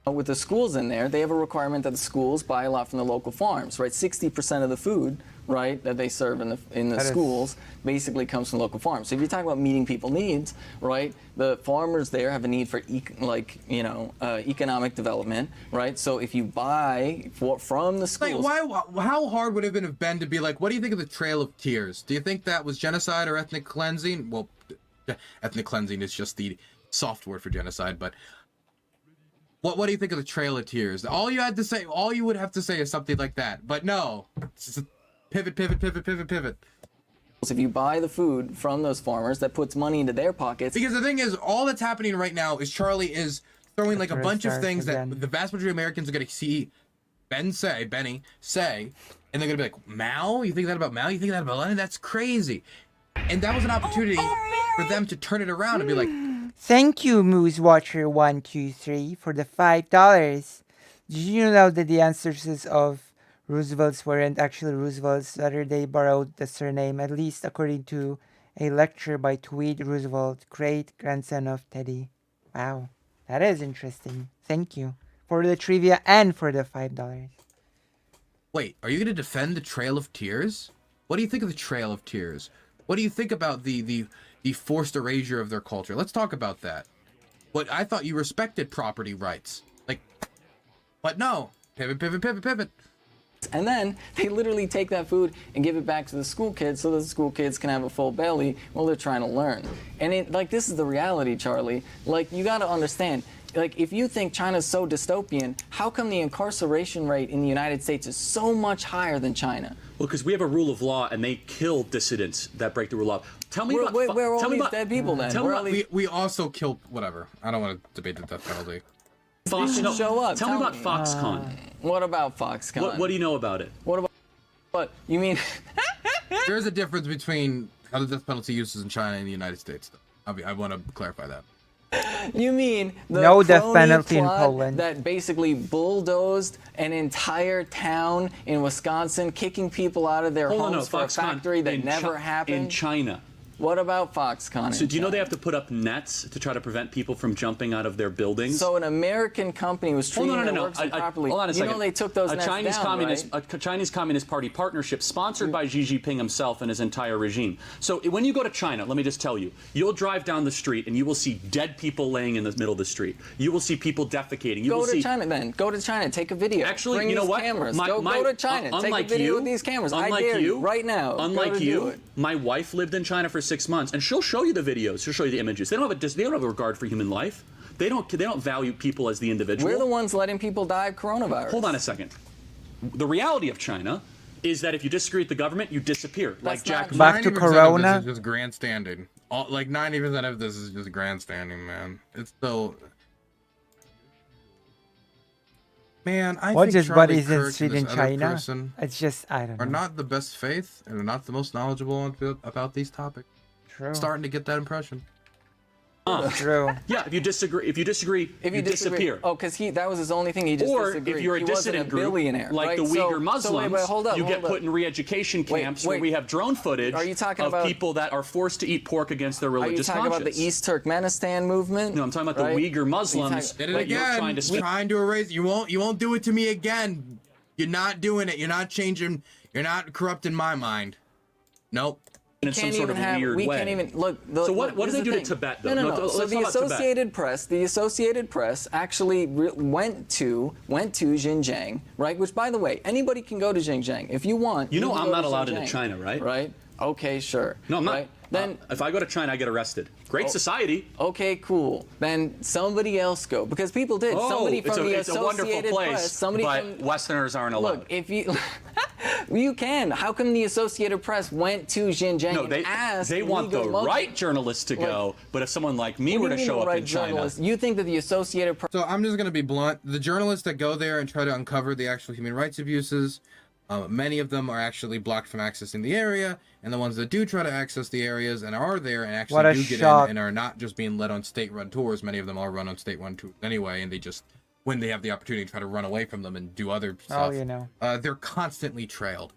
With the schools in there, they have a requirement that the schools buy a lot from the local farms, right? 60% of the food, right, that they serve in the schools basically comes from local farms. So if you talk about meeting people's needs, right, the farmers there have a need for economic development, right? So if you buy from the schools, How hard would it have been to be like, what do you think of the Trail of Tears? Do you think that was genocide or ethnic cleansing? Well, ethnic cleansing is just the soft word for genocide, but what do you think of the Trail of Tears? All you would have to say is something like that. But no, it's just a pivot. if you buy the food from those farmers, that puts money into their pockets. Because the thing is, all that's happening right now is Charlie is throwing like a bunch of things that the vast majority of Americans are going to see Benny say, and they're going to be like, Mao? You think that about Mao? You think that about Lenin? That's crazy. And that was an opportunity for them to turn it around and be like, Thank you, Moose Watcher 123 for the $5. Did you know that the ancestors of Roosevelt's weren't actually Roosevelt's, rather they borrowed the surname, at least according to a lecture by Tweed Roosevelt, great grandson of Teddy. Wow, that is interesting. Thank you for the trivia and for the $5. Wait, are you going to defend the Trail of Tears? What do you think of the Trail of Tears? What do you think about the forced erasure of their culture? Let's talk about that. But I thought you respected property rights. Like, but no. Pivot. And then they literally take that food and give it back to the school kids so that the school kids can have a full belly while they're trying to learn. And this is the reality, Charlie. Like, you got to understand, like, if you think China's so dystopian, how come the incarceration rate in the United States is so much higher than China? Well, because we have a rule of law, and they kill dissidents that break the rule of law. Tell me about... Where are all tell me these about, dead people then? Tell me about, We also killed... Whatever. I don't want to debate the death penalty. Fox, should show up. Tell me about me. Foxconn. What about Foxconn? What do you know about it? What? You mean... There's a difference between how the death penalty uses in China and the United States. I want to clarify that. You mean the No death crony penalty in plot Poland. that basically bulldozed an entire town in Wisconsin, kicking people out of their homes for a factory that never happened? In China. What about Foxconn? So do you know they have to put up nets to try to prevent people from jumping out of their buildings? So an American company was treating their workers improperly. Hold on a second. You know they took those nets down, right? A Chinese Communist Party partnership sponsored by Xi Jinping himself and his entire regime. So when you go to China, let me just tell you, you'll drive down the street and you will see dead people laying in the middle of the street. You will see people defecating. Go to China then. Go to China. Take a video. Actually, Bring you know these what? Cameras. Go to China. Take a video with these cameras. I dare you right now. Unlike you, my wife lived in China for 6 months, and she'll show you the videos. She'll show you the images. They don't have a regard for human life. They don't value people as the individual. We're the ones letting people die of coronavirus. Hold on a second. The reality of China is that if you disagree with the government, you disappear. Like Jack. Back to Corona. This is just grandstanding. Like 90% of this is just grandstanding, man. It's still. Man, I What think just Charlie buddies in Kirk street and in this other China? person It's just, I don't know. are not the best faith and are not the most knowledgeable about these topics. True. Starting to get that impression. True. Yeah, if you disagree, you disappear. Oh, because that was his only thing. He just Or disagreed. if you're a He wasn't dissident group, billionaire, like right? the Uyghur Muslims, hold up, you get put in re-education camps where we have drone footage Are you talking of about, people that are forced to eat pork against their Are you religious talking about the East Turkmenistan movement? No, I'm talking about the Uyghur Muslims. Did it that you're again. trying to erase. You won't do it to me again. You're not doing it. You're not changing. You're not corrupting my mind. Nope. in some sort of weird way. We can't even look. So what do they do to Tibet, though? No. So Let's the talk about Tibet. the Associated Press actually went to Xinjiang, right? Which, by the way, anybody can go to Xinjiang if you want. You know can I'm go not to allowed Xinjiang, into China, right? Right. Okay, sure. No, I'm not. Right? Then if I go to China, I get arrested. Great society. Okay, cool. Then somebody else go, because people did. Somebody from the it's a wonderful Associated place, Press. Somebody but from Westerners aren't allowed. Look, if you you can. How come the Associated Press went to Xinjiang No, and asked they want the Uyghur right journalists to go, but if someone like me were to show up in China, you think that the Associated Press? So I'm just going to be blunt. The journalists that go there and try to uncover the actual human rights abuses, many of them are actually blocked from accessing the area, and the ones that do try to access the areas and are there and actually do get in and are not just being led on state-run tours, many of them are run on state-run tours anyway, and they just, when they have the opportunity to try to run away from them and do other stuff, they're constantly trailed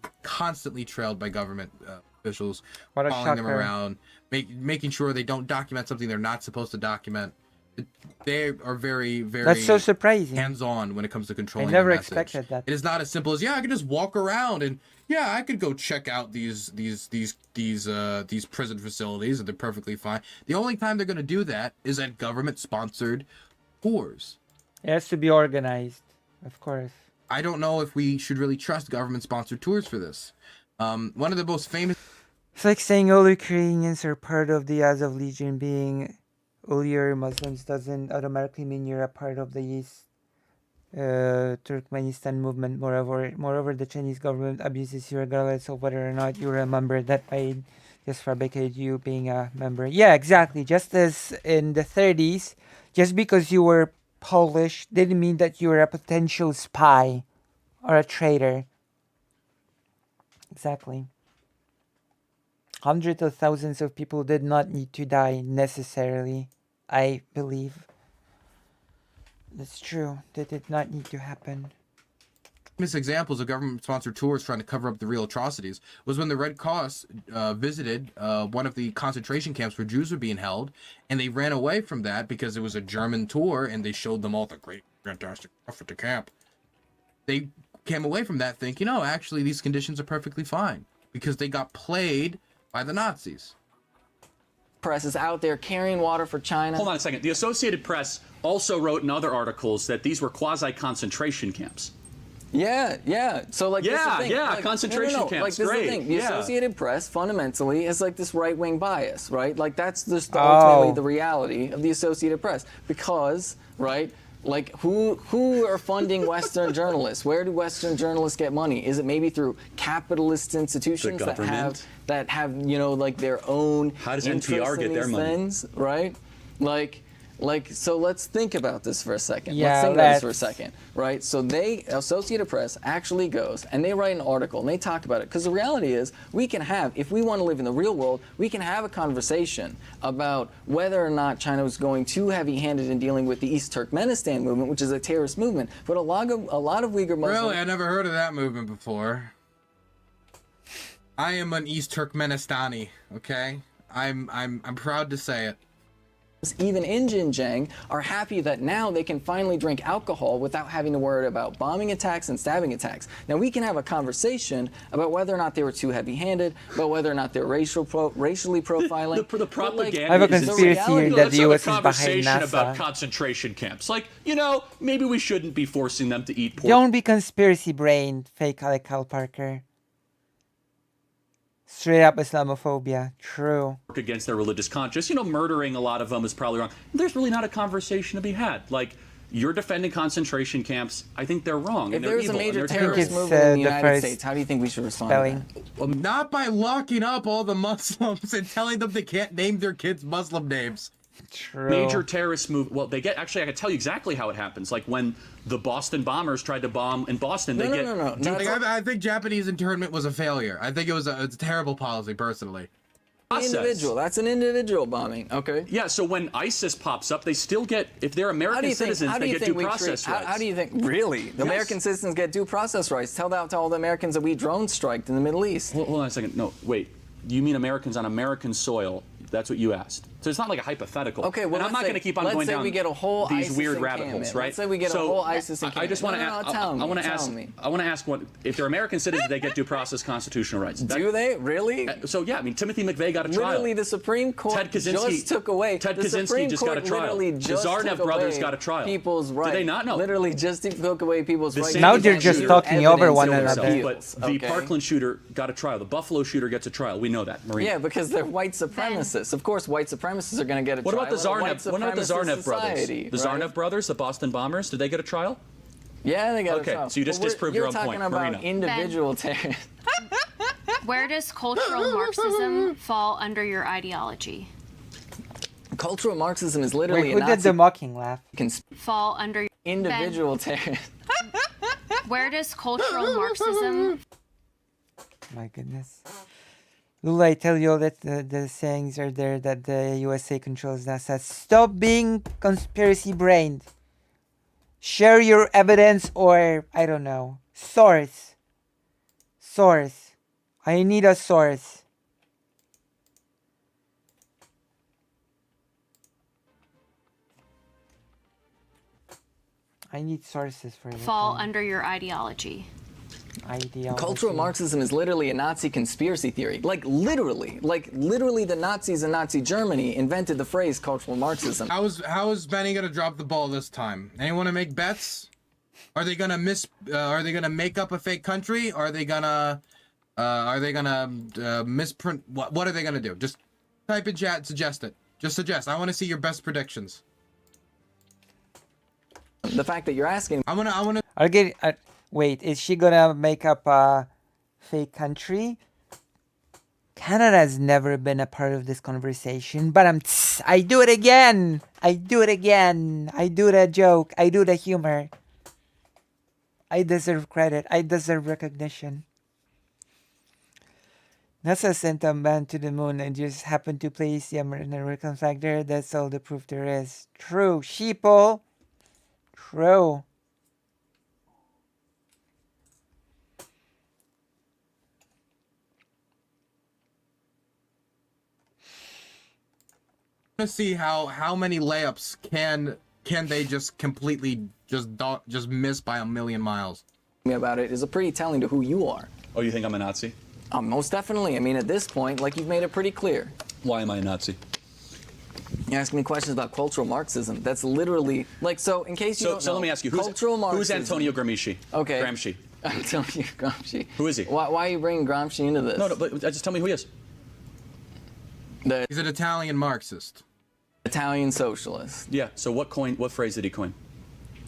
by government officials, following them around, making sure they don't document something they're not supposed to document. They are very, very That's so surprising. hands-on when it comes to controlling. I never the message. expected that. It is not as simple as I could just walk around and I could go check out these prison facilities and they're perfectly fine. The only time they're going to do that is at government-sponsored tours. It has to be organized, of course. I don't know if we should really trust government-sponsored tours for this. One of the most famous. It's like saying all Ukrainians are part of the Azov Legion. Being Uyghur Muslims doesn't automatically mean you're a part of the East Turkmenistan movement. Moreover, the Chinese government abuses you regardless of whether or not you're a member. That might just fabricate you being a member. Yeah, exactly. Just as in the 30s, just because you were Polish didn't mean that you were a potential spy or a traitor. Exactly. Hundreds of thousands of people did not need to die necessarily, I believe. That's true. That did not need to happen. Famous examples of government-sponsored tours trying to cover up the real atrocities was when the Red Cross visited one of the concentration camps where Jews were being held, and they ran away from that because it was a German tour, and they showed them all the great fantastic stuff at the camp. They came away from that thinking, oh, actually, these conditions are perfectly fine because they got played by the Nazis. Press is out there carrying water for China. Hold on a second. The Associated Press also wrote in other articles that these were quasi-concentration camps. Yeah. So like, this is the thing. Like, concentration camps. Like, this Great. is the thing. The Yeah. Associated Press fundamentally is like this right-wing bias, right? Like that's just ultimately the reality of the Associated Press, because like who are funding Western journalists? Where do Western journalists get money? Is it maybe through capitalist institutions that have like their own? How does interests NPR in get their these money? things, right? So let's think about this for a second. Yeah, let's think about this for a second, right? So Associated Press actually goes and they write an article and they talk about it, because the reality is we can have, if we want to live in the real world, we can have a conversation about whether or not China was going too heavy-handed in dealing with the East Turkmenistan movement, which is a terrorist movement. But a lot of Uyghur Muslims. Really, I never heard of that movement before. I am an East Turkmenistani. Okay, I'm proud to say it. Even in Xinjiang, are happy that now they can finally drink alcohol without having to worry about bombing attacks and stabbing attacks. Now we can have a conversation about whether or not they were too heavy-handed, about whether or not they're racially profiling. The propaganda. I have a is- conspiracy theory that Let's the have a U.S. is behind conversation about NASA. concentration camps. Like, maybe we shouldn't be forcing them to eat pork. Don't be conspiracy brained, fake like Kyle Parker. Straight up Islamophobia. True. Against their religious conscience. Murdering a lot of them is probably wrong. There's really not a conversation to be had. Like, you're defending concentration camps. I think they're wrong. If and they're there's a evil, major and they're terrorist it's, movement in the the United first States, how do you think we should respond spelling. to that? Not by locking up all the Muslims and telling them they can't name their kids Muslim names. True. Major terrorist move. Well, actually, I can tell you exactly how it happens. Like when the Boston bombers tried to bomb in Boston, No. I think Japanese internment was a failure. I think it was a terrible policy, personally. Individual. That's an individual bombing. Okay. Yeah, so when ISIS pops up, they still get, if they're American citizens, they get due process rights. How do you think, really? The American citizens get due process rights. Tell that to all the Americans that we drone striked in the Middle East. Hold on a second. No, wait. You mean Americans on American soil? That's what you asked. So it's not like a hypothetical. Okay, well, and I'm not going to keep on going down we get a whole these ISIS weird rabbit encampment. holes, right? Let's say we get a whole ISIS encampment. I just want to I want to ask what if they're American citizens, they get due process constitutional rights. Do they really? So yeah, I mean Timothy McVeigh got a trial. Literally, the Supreme Court Ted Kaczynski just took away. Ted the Kaczynski Supreme just Court got a trial. literally The just Zarnev took brothers away got a trial. People's rights. Did they not? No. Literally just took away people's rights. Now they're just talking over one Evidence another. appeals, But the okay? Parkland shooter got a trial. The Buffalo shooter gets a trial. We know that. Marina. Yeah, because they're white supremacists. Of course, white supremacists are going to get a What trial. about the Zarnev? What about the Zarnev brothers? Society, The right? Zarnev brothers, the Boston bombers, did they get a trial? Yeah, they got Okay, a trial. so you just But disproved your own point, You're talking about Marina. individual terrorists. Where does cultural Marxism fall under your ideology? Cultural Marxism is literally Wait, a who did Nazi the mocking laugh? Fall under individual terrorists. Where does cultural Marxism My goodness. Lula, I tell you all that the sayings are there that the USA controls NASA. Stop being conspiracy brained. Share your evidence or, I don't know, source. Source. I need a source. I need sources for fall under your ideology? ideology. Cultural Marxism is literally a Nazi conspiracy theory. Like literally the Nazis in Nazi Germany invented the phrase cultural Marxism. How is Benny gonna drop the ball this time? Anyone want to make bets? Are they gonna make up a fake country? Are they gonna misprint? What are they gonna do? Just type in chat. Suggest it. Just suggest. I want to see your best predictions. The fact that you're asking. I wanna. I'll get. Wait, is she gonna make up a fake country? Canada has never been a part of this conversation, but I do it again. I do it again. I do the joke. I do the humor. I deserve credit. I deserve recognition. NASA sent a man to the moon and just happened to place the American flag there. That's all the proof there is. True, sheeple. True. To see how many layups can can they just completely just miss by a million miles? About it is a pretty telling to who you are. Oh, you think I'm a Nazi? Most definitely. I mean, at this point, like, you've made it pretty clear. Why am I a Nazi? You're asking me questions about cultural Marxism. That's literally, like, so in case you don't know. So let me ask you, cultural Marxism. who's Antonio Gramsci? Okay. Gramsci. Antonio Gramsci. Who is he? Why are you bringing Gramsci into this? No, but just tell me who he is. The He's an Italian Marxist. Italian socialist. Yeah, so what phrase did he coin?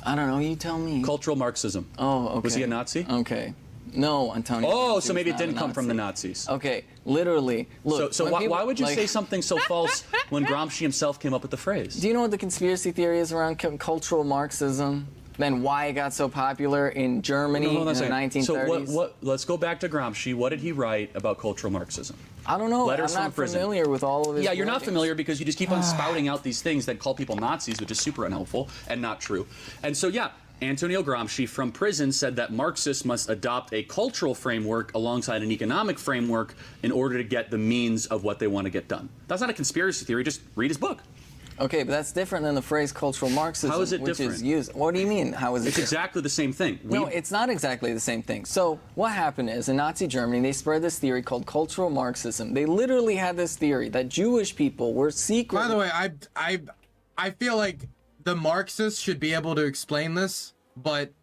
I don't know, you tell me. Cultural Marxism. Oh, okay. Was he a Nazi? Okay. No, Antonio. Oh, Gramsci so maybe was it not didn't a come from the Nazi. Nazis. Okay, literally. Look. So when why people, would you like, say something so false when Gramsci himself came up with the phrase? Do you know what the conspiracy theory is around cultural Marxism? Then why it got so popular in Germany Hold on a in the second. 1930s? So let's go back to Gramsci. What did he write about cultural Marxism? I don't know. Letters I'm from not prison. familiar with all of his Yeah, you're not writings. familiar because you just keep on spouting out these things that call people Nazis, which is super unhelpful and not true. And so, yeah, Antonio Gramsci from prison said that Marxists must adopt a cultural framework alongside an economic framework in order to get the means of what they want to get done. That's not a conspiracy theory. Just read his book. Okay, but that's different than the phrase cultural Marxism, How is it which different? is used. What do you mean? How is it It's different? exactly the same thing. No, it's not exactly the same thing. So what happened is in Nazi Germany, they spread this theory called cultural Marxism. They literally had this theory that Jewish people were secret. By the way, I feel like the Marxists should be able to explain this, but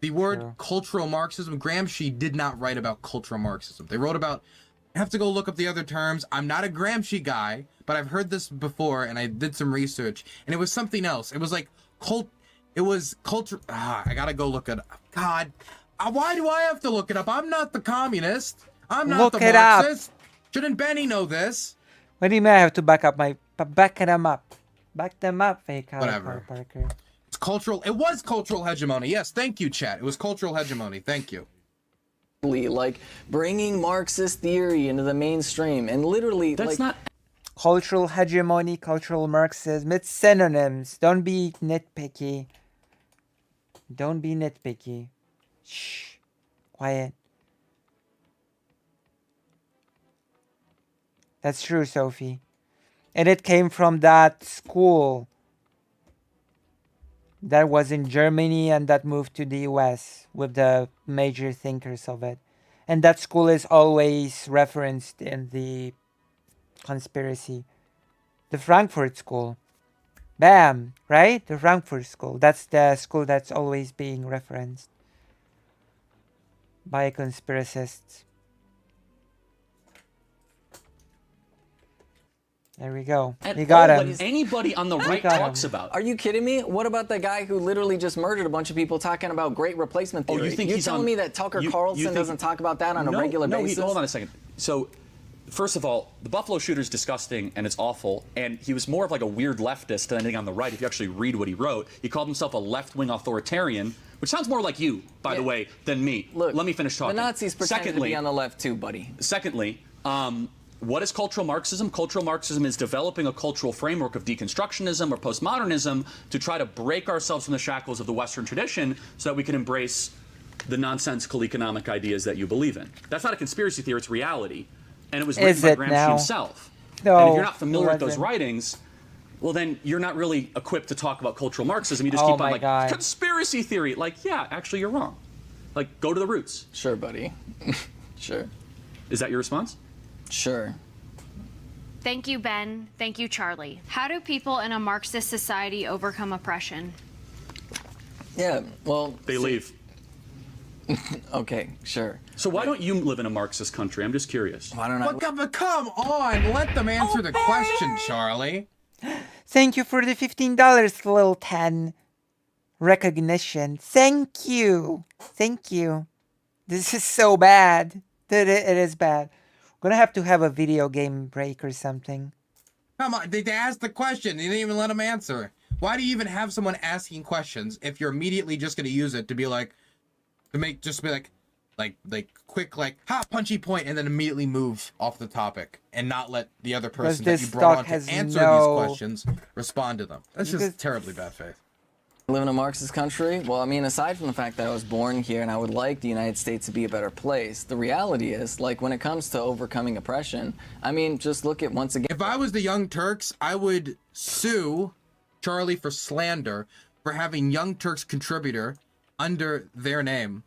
the word cultural Marxism, Gramsci did not write about cultural Marxism. They wrote about, I have to go look up the other terms. I'm not a Gramsci guy, but I've heard this before and I did some research and it was something else. It was like culture. I gotta go look it up. God, why do I have to look it up? I'm not the communist. I'm not Look the it up. Marxist. Shouldn't Benny know this? What do you mean I have to back them up? Back them up, fake Whatever. Parker. It's cultural. It was cultural hegemony. Yes, thank you, chat. It was cultural hegemony. Thank you. like bringing Marxist theory into the mainstream and literally That's not. Cultural hegemony, cultural Marxism, it's synonyms. Don't be nitpicky. Don't be nitpicky. Shh. Quiet. That's true, Sophie. And it came from that school that was in Germany and that moved to the US with the major thinkers of it. And that school is always referenced in the conspiracy. The Frankfurt School. Bam! Right? The Frankfurt School. That's the school that's always being referenced by conspiracists. There we go. And We got all him. what anybody on the right got talks him. about. Are you kidding me? What about the guy who literally just murdered a bunch of people talking about great replacement theory? you think You're he's telling on- me that Tucker you Carlson think- doesn't talk about that on a regular basis? Hold on a second. So, first of all, the Buffalo shooter's disgusting and it's awful, and he was more of like a weird leftist than anything on the right. If you actually read what he wrote, he called himself a left-wing authoritarian, which sounds more like you, by the way, than me. Look, let me finish talking. The Nazis pretended to be on the left too, buddy. Secondly, what is cultural Marxism? Cultural Marxism is developing a cultural framework of deconstructionism or postmodernism to try to break ourselves from the shackles of the Western tradition so that we can embrace the nonsensical economic ideas that you believe in. That's not a conspiracy theory, it's reality. And it was written Is by it Gramsci now? himself. No, and if you're not familiar it with those wasn't. writings, well, then you're not really equipped to talk about cultural Marxism. You just Oh keep on my like, God. conspiracy theory. Like, yeah, actually, you're wrong. Like, go to the roots. Sure, buddy. Sure. Is that your response? Sure. Thank you, Ben. Thank you, Charlie. How do people in a Marxist society overcome oppression? Yeah, well... They leave. Okay, sure. So why don't you live in a Marxist country? I'm just curious. Why don't I... But come on, let them answer the question, Charlie. Thank you for the $15, Lil 10. Recognition. Thank you. Thank you. This is so bad. It is bad. We're gonna have to have a video game break or something. Come on, they asked the question. You didn't even let them answer. Why do you even have someone asking questions if you're immediately just gonna use it to be like, quick, like, ha, punchy point, and then immediately move off the topic and not let the other person that this you brought on stock has to answer no- these questions respond to them. That's Because- just terribly bad faith. live in a Marxist country? Well, I mean, aside from the fact that I was born here and I would like the United States to be a better place, the reality is, like, when it comes to overcoming oppression, I mean, just look at, once again... If I was the Young Turks, I would sue Charlie for slander for having Young Turks contributor under their name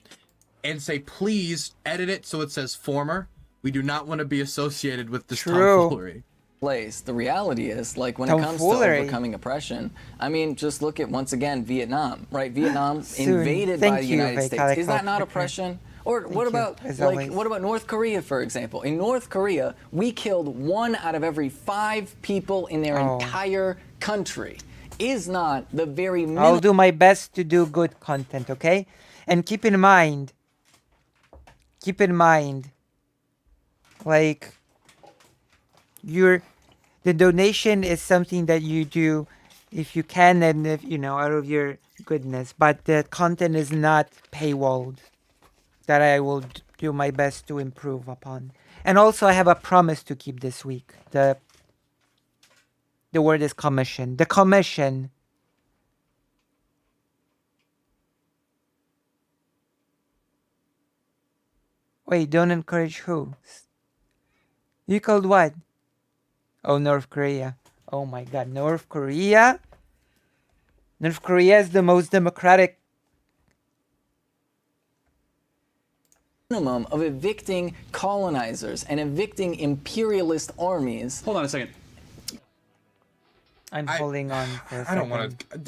and say, please edit it so it says former. We do not want to be associated with this tomfoolery. Place. The reality is, like, when it comes to overcoming oppression, I mean, just look at, once again, Vietnam, right? Vietnam invaded by the United States. Is that not oppression? Or what about, like, what about North Korea, for example? In North Korea, we killed 1 out of every 5 people in their entire country. Is not the very minimum. I'll do my best to do good content, okay? And keep in mind, like, the donation is something that you do if you can and if, you know, out of your goodness, but the content is not paywalled, that I will do my best to improve upon. And also I have a promise to keep this week. The word is commission. The commission. Wait, don't encourage who? You called what? Oh, North Korea. Oh my God, North Korea? North Korea is the most democratic. Minimum of evicting colonizers and evicting imperialist armies. Hold on a second. I'm holding on for a second.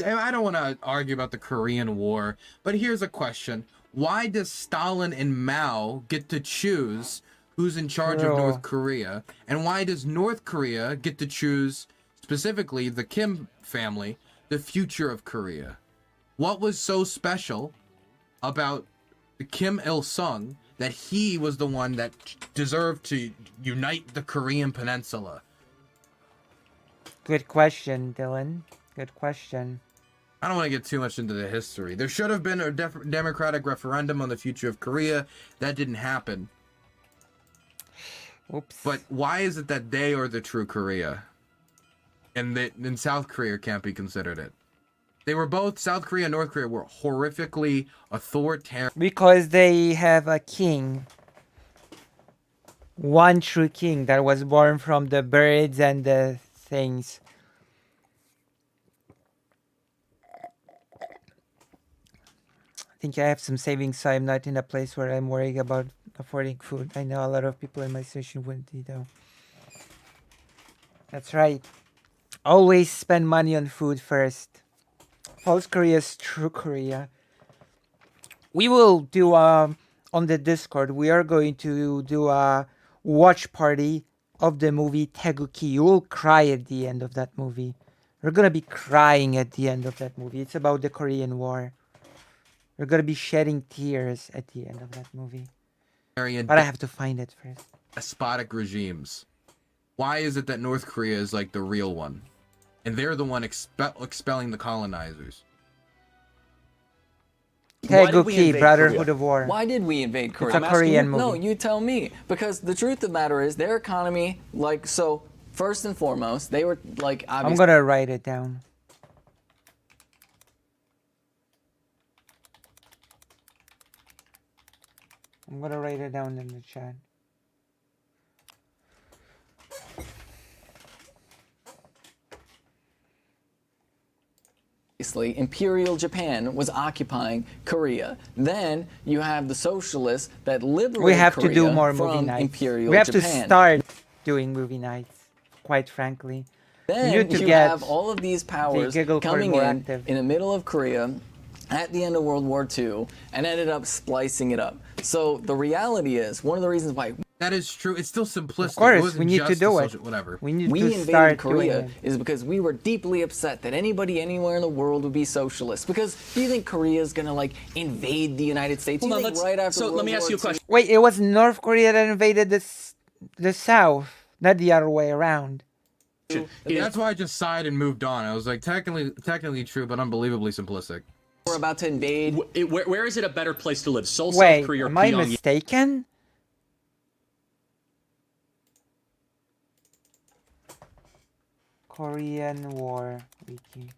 I don't want to argue about the Korean War, but here's a question. Why does Stalin and Mao get to choose who's in charge of North Korea? And why does North Korea get to choose, specifically the Kim family, the future of Korea? What was so special about Kim Il-sung that he was the one that deserved to unite the Korean peninsula? Good question, Dylan. Good question. I don't want to get too much into the history. There should have been a democratic referendum on the future of Korea. That didn't happen. Oops. But why is it that they are the true Korea? And South Korea can't be considered it? They were both, South Korea and North Korea were horrifically authoritarian. Because they have a king. One true king that was born from the birds and the things. I think I have some savings, so I'm not in a place where I'm worried about affording food. I know a lot of people in my situation wouldn't be, though. That's right. Always spend money on food first. False Korea is true Korea. We will do on the Discord, we are going to do a watch party of the movie Taeguki. You will cry at the end of that movie. We're gonna be crying at the end of that movie. It's about the Korean War. We're gonna be shedding tears at the end of that movie. But I have to find it first. Despotic regimes. Why is it that North Korea is like the real one? And they're the one expelling the colonizers. Taeguki, Brotherhood of War. Why did we invade Korea? It's a Korean movie. No, you tell me. Because the truth of the matter is, their economy, like, so, first and foremost, they were, like, obviously... I'm gonna write it down. I'm gonna write it down in the chat. Imperial Japan was occupying Korea. Then you have the socialists that liberated We have Korea to do more from movie nights. Imperial We have Japan. to start doing movie nights, quite frankly. Then you have all of these powers coming in the middle of Korea at the end of World War II and ended up splicing it up. So the reality is, one of the reasons why... That is true. It's still simplistic. Of course, we need to do it. Whatever. We need to invaded start Korea doing it. is because we were deeply upset that anybody anywhere in the world would be socialist. Because do you think Korea is gonna like invade the United States? Hold on, think right after let me ask you a question. Wait, it was North Korea that invaded the South, not the other way around. That's why I just sighed and moved on. I was like, technically true, but unbelievably simplistic. We're about to invade. Where is it a better place to live? Seoul, Wait, South Korea, or am I Pyongyang? mistaken? Korean War Wiki.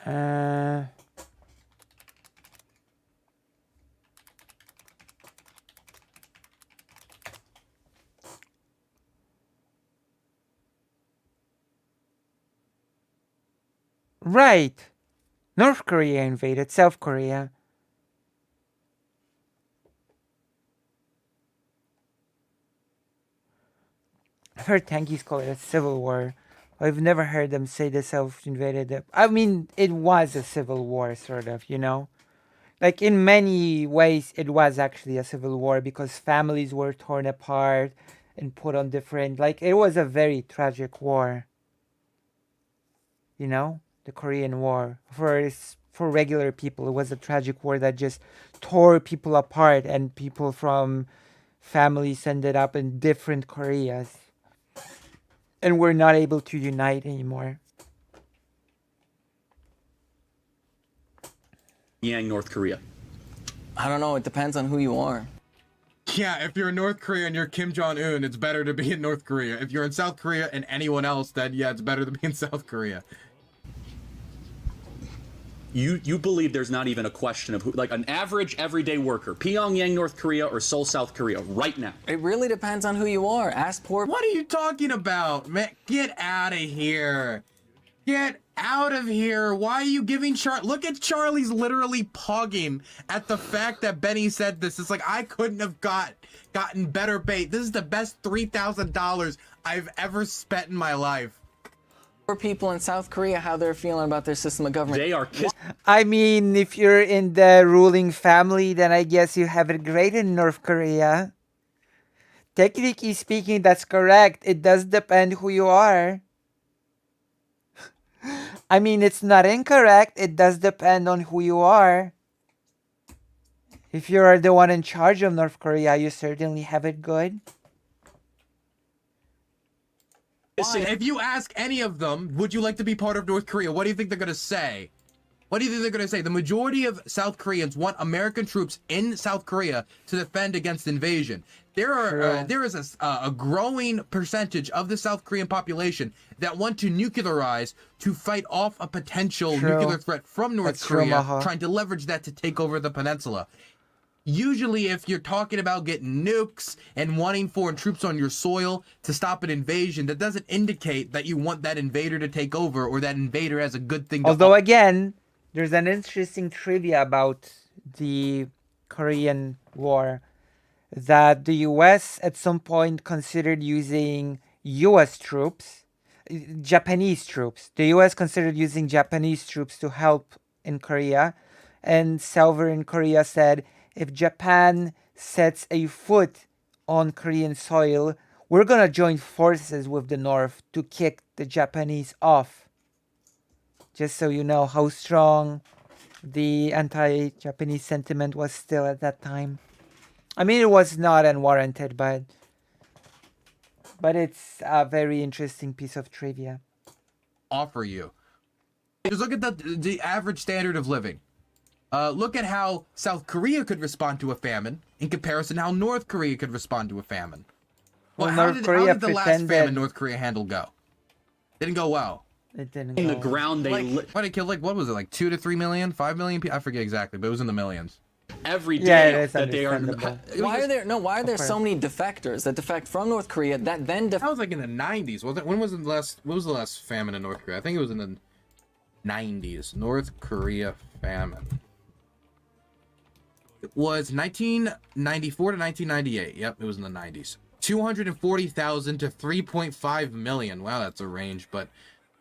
Uh, right. North Korea invaded South Korea. I've heard tankies call it a civil war. I've never heard them say the South invaded it. I mean, it was a civil war, sort of, you know? Like, in many ways, it was actually a civil war because families were torn apart and put on different... Like, it was a very tragic war. You know? The Korean War. For regular people, it was a tragic war that just tore people apart, and people from families ended up in different Koreas. And were not able to unite anymore. Yang, North Korea. I don't know. It depends on who you are. Yeah, if you're in North Korea and you're Kim Jong-un, it's better to be in North Korea. If you're in South Korea and anyone else, then yeah, it's better to be in South Korea. You believe there's not even a question of who, like an average everyday worker, Pyongyang, North Korea, or Seoul, South Korea, right now. It really depends on who you are. Ask poor. What are you talking about, man? Get out of here. Get out of here. Why are you giving Look at Charlie's literally pogging at the fact that Benny said this. It's like, I couldn't have gotten better bait. This is the best $3,000 I've ever spent in my life. Poor people in South Korea, how they're feeling about their system of government. They are I mean, if you're in the ruling family, then I guess you have it great in North Korea. Technically speaking, that's correct. It does depend who you are. I mean, it's not incorrect. It does depend on who you are. If you're the one in charge of North Korea, you certainly have it good. If you ask any of them, would you like to be part of North Korea? What do you think they're going to say? What do you think they're going to say? The majority of South Koreans want American troops in South Korea to defend against invasion. There is a growing percentage of the South Korean population that want to nuclearize to fight off a potential nuclear threat from North Korea, trying to leverage that to take over the peninsula. Usually, if you're talking about getting nukes and wanting foreign troops on your soil to stop an invasion, that doesn't indicate that you want that invader to take over or that invader has a good thing to Although, again, there's an interesting trivia about the Korean War that the US at some point considered using US troops, Japanese troops. The US considered using Japanese troops to help in Korea, and Sovereign Korea said, if Japan sets a foot on Korean soil, we're gonna join forces with the North to kick the Japanese off. Just so you know how strong the anti-Japanese sentiment was still at that time. I mean, it was not unwarranted, but it's a very interesting piece of trivia. offer you. Just look at the average standard of living. Look at how South Korea could respond to a famine in comparison to how North Korea could respond to a famine. Well, how did the last famine North Korea handle go? Didn't go well. It didn't In go the ground, they What did it kill? Like, what was it? Like 2 to 3 million, 5 million people? I forget exactly, but it was in the millions. every day Yeah, it is that they are. understandable. Why are there so many defectors that defect from North Korea that then That was like in the 90s, wasn't it? When was the last? What was the last famine in North Korea? I think it was in the 90s. North Korea famine. It was 1994 to 1998. Yep, it was in the 90s. 240,000 to 3.5 million. Wow, that's a range, but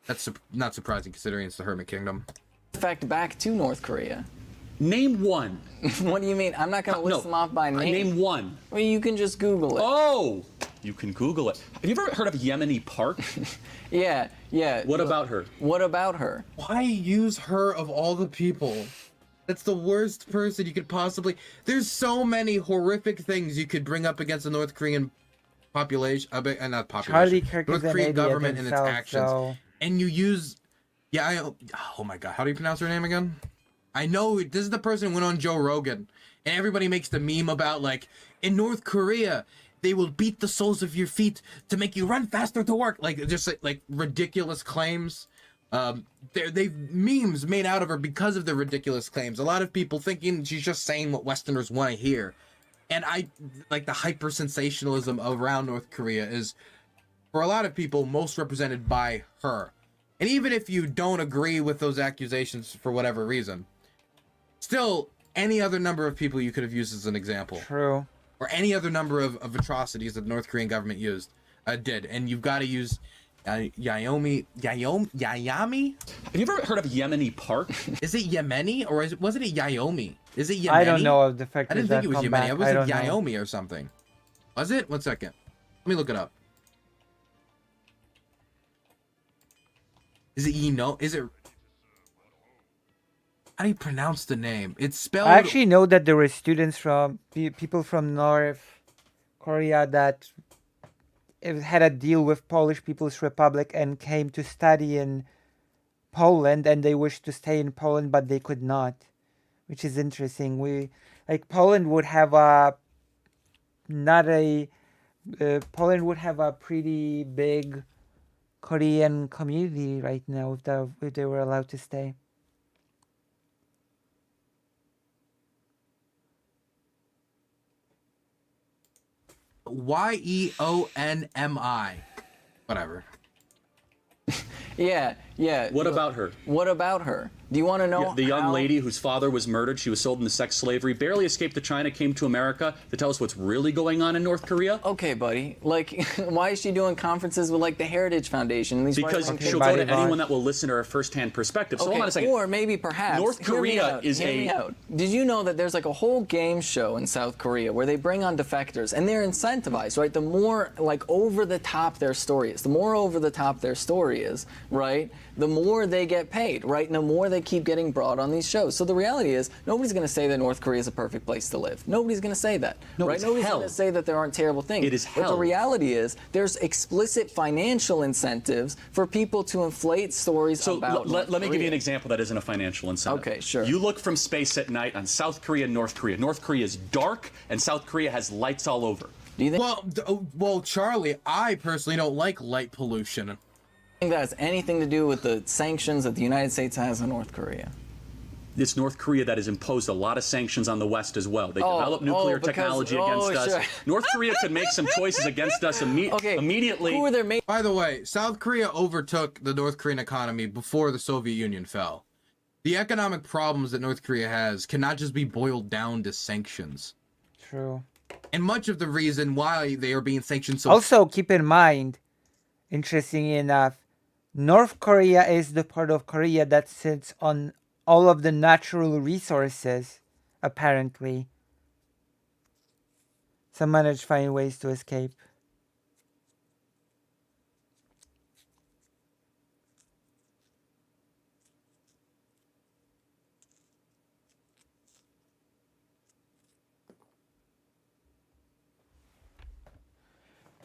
that's not surprising considering it's the Hermit Kingdom. defect back to North Korea? Name one. What do you mean? I'm not going to list them off by name. Name one. Well, you can just Google it. Oh, you can Google it. Have you ever heard of Yemeni Park? Yeah. What about her? What about her? Why use her of all the people? That's the worst person you could possibly... There's so many horrific things you could bring up against the North Korean population, not population, Charlie Kirk North is Korean an idiot government and its himself, actions. so... And you use... Yeah, oh my god, how do you pronounce her name again? I know, this is the person who went on Joe Rogan, and everybody makes the meme about, like, in North Korea, they will beat the soles of your feet to make you run faster to work. Like, just, like ridiculous claims. They've memes made out of her because of the ridiculous claims. A lot of people thinking she's just saying what Westerners want to hear. And I like the hyper sensationalism around North Korea is, for a lot of people, most represented by her. And even if you don't agree with those accusations for whatever reason, still any other number of people you could have used as an example. True. Or any other number of atrocities that the North Korean government did. And you've got to use Yayami. Have you ever heard of Yemeni Park? Is it Yemeni or wasn't it Yaomi? Is it Yemeni? I don't know of the fact. I didn't think it was Yemeni. It was like Yaomi or something. Was it? 1 second. Let me look it up. Is it Yino? Is it? How do you pronounce the name? It's spelled. I actually know that there were students from people from North Korea that had a deal with Polish People's Republic and came to study in Poland, and they wished to stay in Poland, but they could not, which is interesting. Poland would have Poland would have a pretty big Korean community right now if they were allowed to stay. Yeonmi. Whatever. Yeah. What about her? What about her? Do you want to know The young lady whose father was murdered, she was sold into sex slavery, barely escaped to China, came to America to tell us what's really going on in North Korea? Okay, buddy. Why is she doing conferences with, the Heritage Foundation? Because she'll go to anyone that will listen to her firsthand perspective. So hold on a second. Or maybe perhaps North Korea is Hear me out. Did you know that there's a whole game show in South Korea where they bring on defectors and they're incentivized, right? The more over the top their story is, right? The more they get paid, right? And the more they keep getting brought on these shows. So the reality is, nobody's going to say that North Korea is a perfect place to live. Nobody's going to say that, no, right? Nobody's going to say that there aren't terrible things. It is hell. But the reality is, there's explicit financial incentives for people to inflate stories about let me give you an example that isn't a financial incentive. Okay, sure. You look from space at night on South Korea and North Korea. North Korea is dark, and South Korea has lights all over. Do you think? Well, Charlie, I personally don't like light pollution. Think that has anything to do with the sanctions that the United States has on North Korea? It's North Korea that has imposed a lot of sanctions on the West as well. They developed nuclear technology against us. Sure. North Korea could make some choices against us immediately. Who are their main? By the way, South Korea overtook the North Korean economy before the Soviet Union fell. The economic problems that North Korea has cannot just be boiled down to sanctions. True. And much of the reason why they are being sanctioned so... Also, keep in mind, interesting enough, North Korea is the part of Korea that sits on all of the natural resources, apparently. Some managed to find ways to escape.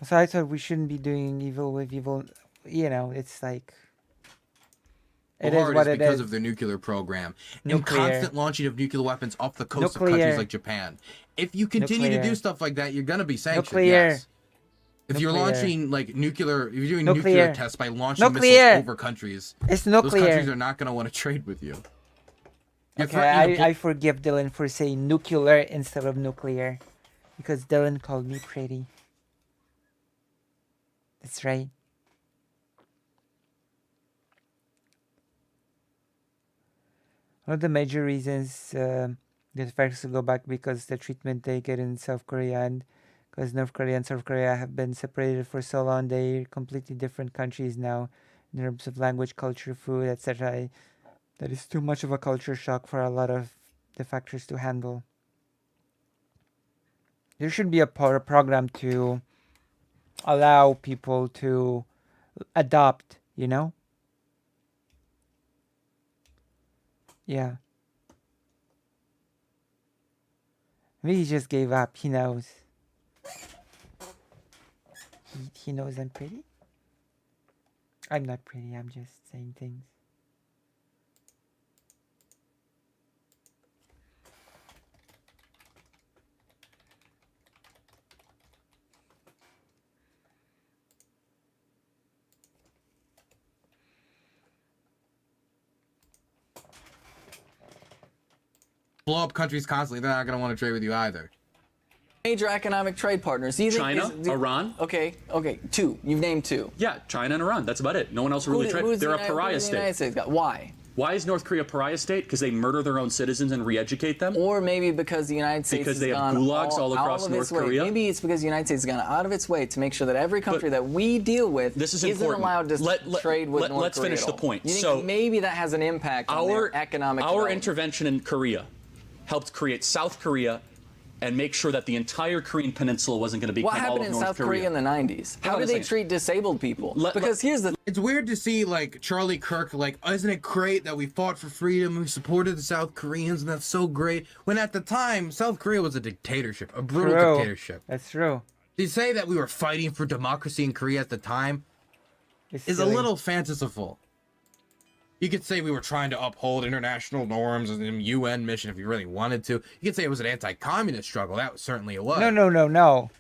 So I thought we shouldn't be doing evil with evil. It's like... It is what it is. Because of their nuclear program. And constant launching of nuclear weapons off the coast of countries like Japan. If you continue to do stuff like that, you're going to be sanctioned, yes. If you're launching, if you're doing nuclear tests by launching missiles over countries, it's nuclear. Those countries are not going to want to trade with you. Okay, I forgive Dylan for saying nuclear instead of nuclear. Because Dylan called me pretty. That's right. One of the major reasons the defectors go back because the treatment they get in South Korea, and because North Korea and South Korea have been separated for so long, they're completely different countries now in terms of language, culture, food, etc. That is too much of a culture shock for a lot of defectors to handle. There should be a program to allow people to adopt, Yeah. Maybe he just gave up. He knows. He knows I'm pretty? I'm not pretty. I'm just saying things. blow up countries constantly, they're not going to want to trade with you either. Major economic trade partners. Do you think China, Iran. Okay, two. You've named two. Yeah, China and Iran. That's about it. No one else really trade. They're a pariah The United state. States got? Why? Why is North Korea a pariah state? Because they murder their own citizens and re-educate them? Or maybe because the United States Because has they have gone gulags all across out of its North way. Korea? Maybe it's because the United States has gone out of its way to make sure that every country that we deal with This is isn't important. allowed to trade with North Korea. Let's finish at the all. point. You think So maybe that has an impact on their economic Our development? intervention in Korea helped create South Korea and make sure that the entire Korean peninsula wasn't going to become What all happened of in North South Korea. Korea in the 90s? How on do a they second. treat disabled people? Because here's the It's weird to see, like, Charlie Kirk, like, isn't it great that we fought for freedom and we supported the South Koreans, and that's so great, when at the time, South Korea was a dictatorship, a brutal True. dictatorship. That's true. To say that we were fighting for democracy in Korea at the time It's is a silly. little fanciful. You could say we were trying to uphold international norms and a UN mission if you really wanted to. You could say it was an anti-communist struggle. That certainly it was. No.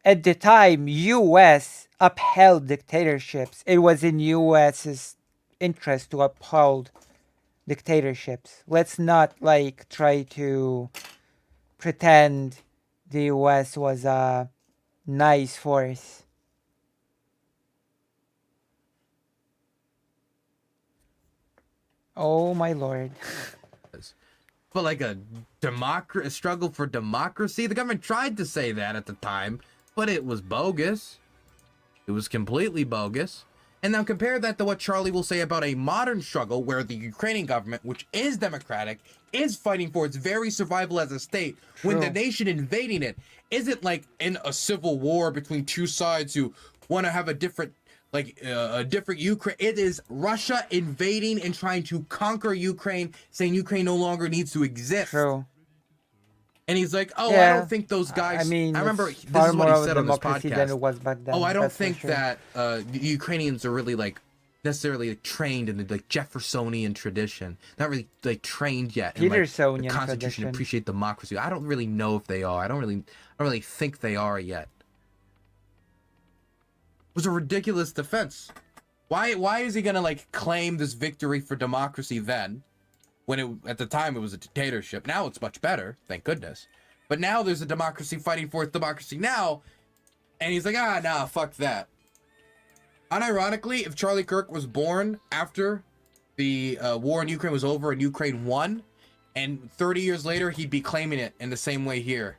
At the time, U.S. upheld dictatorships. It was in U.S.'s interest to uphold dictatorships. Let's not, like, try to pretend the U.S. was a nice force. Oh, my lord. But like a struggle for democracy, the government tried to say that at the time, but it was bogus. It was completely bogus. And now compare that to what Charlie will say about a modern struggle where the Ukrainian government, which is democratic, is fighting for its very survival as a state, when the True. nation invading it isn't like in a civil war between two sides who want to have a different Ukraine. It is Russia invading and trying to conquer Ukraine, saying Ukraine no longer needs to exist. True. And he's like, oh, I Yeah. don't think those guys. I mean, I remember it's this far is more what he of a said on this democracy than it podcast. was back then. Oh, I don't that's for think sure. that the Ukrainians are really like necessarily trained in the like Jeffersonian tradition. Not really like trained yet in like, the Petersonian Constitution tradition. and appreciate democracy. I don't really know if they are. I don't really think they are yet. It was a ridiculous defense. Why is he gonna like claim this victory for democracy then, when it at the time it was a dictatorship? Now it's much better, thank goodness. But now there's a democracy fighting for its democracy now, and he's like, nah, fuck that. Unironically, if Charlie Kirk was born after the war in Ukraine was over and Ukraine won, and 30 years later he'd be claiming it in the same way here.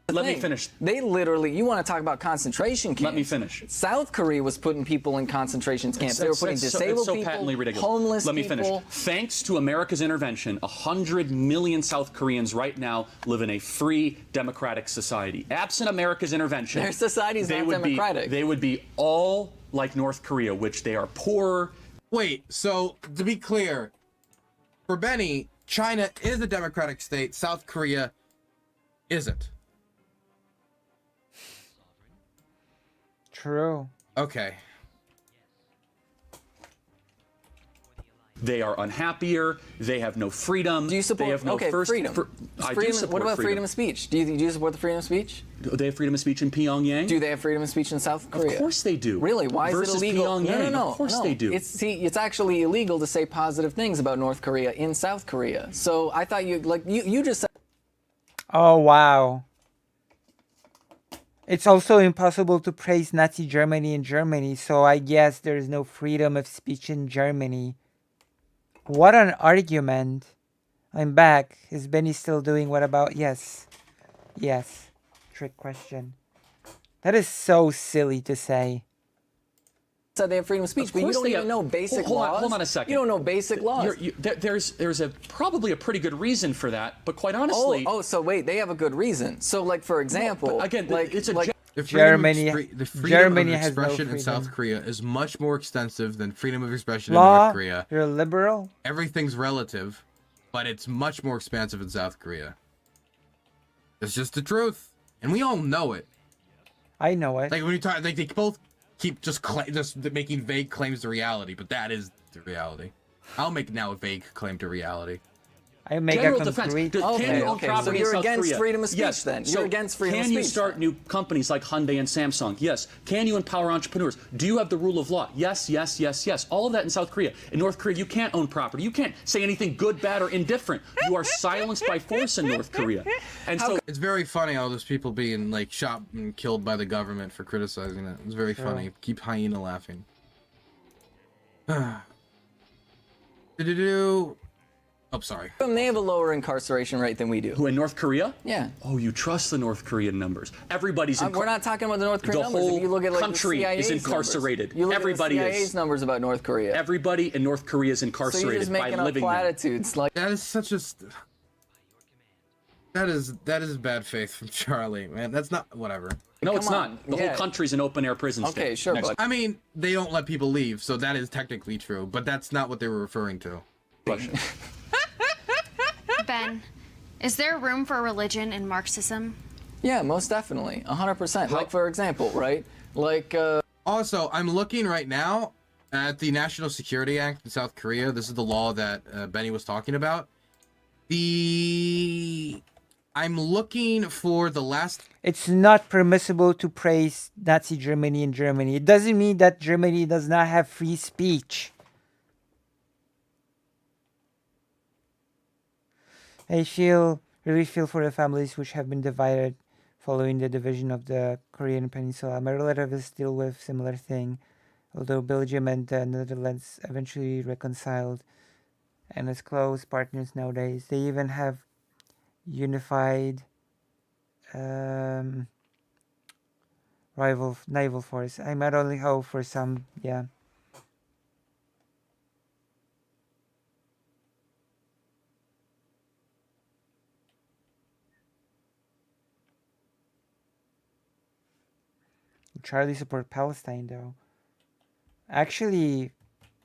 Let me finish. They literally, you want to talk about concentration camps. Let me finish. South Korea was putting people in concentration camps. They were putting disabled it's so people, patently ridiculous. homeless Let me people. finish. Thanks to America's intervention, 100 million South Koreans right now live in a free, democratic society. Absent America's intervention, Their society's not democratic. They would be all like North Korea, which they are poor. Wait, so to be clear, for Benny, China is a democratic state, South Korea isn't. True. Okay. They are unhappier. They have no freedom. Do you support? They have no freedom. I do Freedom- support what about freedom of speech? Do you support the freedom of speech? Do they have freedom of speech in Pyongyang? Do they have freedom of speech in South Korea? Of course they do. Really? Why Versus is it illegal? Pyongyang. No. Of course they do. It's actually illegal to say positive things about North Korea in South Korea. So I thought you just said. Oh, wow. It's also impossible to praise Nazi Germany in Germany, so I guess there is no freedom of speech in Germany. What an argument. I'm back. Is Benny still doing what about? Yes. Yes. Trick question. That is so silly to say. Said they have freedom of speech, Of but you course don't they even have- know basic Hold on- laws. hold on a second. You don't know basic laws. There's probably a pretty good reason for that, but quite honestly, so wait, they have a good reason. So, like, for example, but again, like, it's a like, The freedom Germany- of the freedom Germany of has no expression in South freedom. Korea is much more extensive than freedom of expression in Law, North Korea. you're a liberal? Everything's relative, but it's much more expansive in South Korea. It's just the truth, and we all know it. I know it. Like when you talk, like they both keep just making vague claims to reality, but that is the reality. I'll make now a vague claim to reality. I make General a defense. concrete. Can Okay, you own okay, property so in you're South against Korea? freedom of speech Yes. then. So You're against freedom of can you speech start then. new companies like Hyundai and Samsung? Yes. Can you empower entrepreneurs? Do you have the rule of law? Yes, yes, yes, yes. All of that in South Korea. In North Korea, you can't own property. You can't say anything good, bad, or indifferent. You are silenced by force in North Korea. And so It's very funny all those people being like shot and killed by the government for criticizing it. It's very funny. Keep hyena laughing. Oh, sorry. They have a lower incarceration rate than we do. who in North Korea? Yeah. Oh, you trust the North Korean numbers. Everybody's in We're not talking about the North Korean The numbers. whole If you look at like country the CIA's is incarcerated. Numbers. You look Everybody at the CIA's is. numbers about North Korea. Everybody in North Korea is So you're incarcerated just by making up living there. platitudes. Like That is such a. That is bad faith from Charlie, man. That's not whatever. No, it's Come not. on, The yeah. whole country's an open air prison state. Okay, sure, Next but I mean, they don't let people leave, so that is technically true, but that's not what they were referring to. question. Ben, is there room for religion in Marxism? yeah, most definitely, 100%. Like for example, right? Like Also, I'm looking right now at the National Security Act in South Korea. This is the law that Benny was talking about. I'm looking for the last. It's not permissible to praise Nazi Germany in Germany. It doesn't mean that Germany does not have free speech. I really feel for the families which have been divided following the division of the Korean Peninsula. My relative is still with similar thing, although Belgium and the Netherlands eventually reconciled and as close partners nowadays. They even have unified naval force. I might only hope for some, yeah. Charlie support Palestine though. Actually,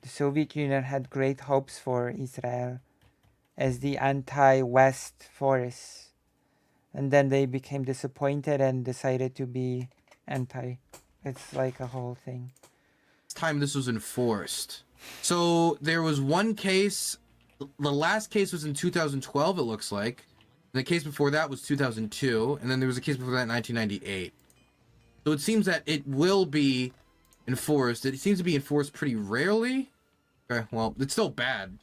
the Soviet Union had great hopes for Israel as the anti-West force. And then they became disappointed and decided to be anti. It's like a whole thing. Time this was enforced. So there was one case. The last case was in 2012, it looks like. The case before that was 2002, and then there was a case before that in 1998. So it seems that it will be enforced. It seems to be enforced pretty rarely. Okay, well, it's still bad.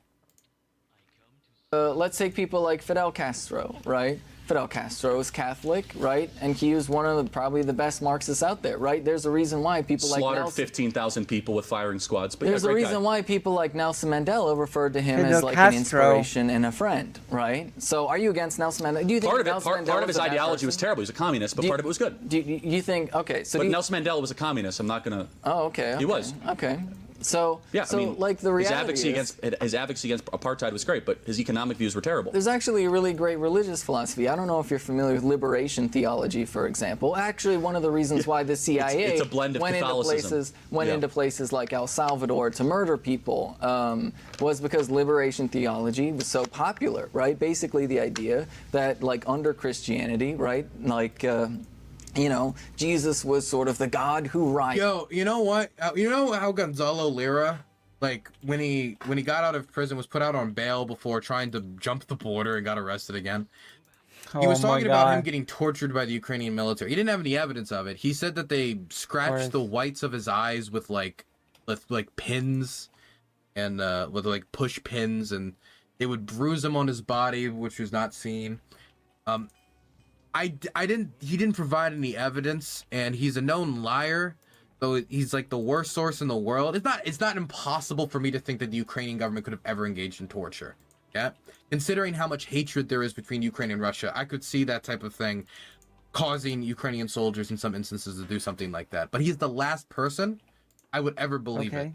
let's take people like Fidel Castro, right? Fidel Castro is Catholic, right? And he was one of probably the best Marxists out there, right? There's a reason why people like Slaughtered Nelson... 15,000 people with firing squads. But There's yeah, a great reason guy. why people like Nelson Mandela referred to him Fidel as like Castro. an inspiration and a friend, right? So are you against Nelson Mandela? Do you think Part of it, Nelson part Mandela of his is a bad ideology was person? terrible. He was a communist, but Do you- part of it was good. Do you think, okay, so But do you, Nelson Mandela was a communist. I'm not going to... oh, okay, He was. Okay. So, Yeah, so I mean, like the reality his advocacy against apartheid was great, but his economic views were terrible. there's actually a really great religious philosophy. I don't know if you're familiar with liberation theology, for example. Actually, one of the reasons why the CIA It's a blend of went Catholicism. into places like El Salvador to murder people was because liberation theology was so popular, right? Basically, the idea that like under Christianity, right, like. You know, Jesus was sort of the God who rights. Yo, you know what? You know how Gonzalo Lira, like when he got out of prison, was put out on bail before trying to jump the border and got arrested again. He was talking about him getting tortured by the Ukrainian military. He didn't have any evidence of it. He said that they scratched the whites of his eyes with like pins and with like push pins, and they would bruise him on his body, which was not seen. He didn't provide any evidence, and he's a known liar. So he's like the worst source in the world. It's not impossible for me to think that the Ukrainian government could have ever engaged in torture. Yeah, considering how much hatred there is between Ukraine and Russia, I could see that type of thing causing Ukrainian soldiers in some instances to do something like that. But he's the last person I would ever believe it.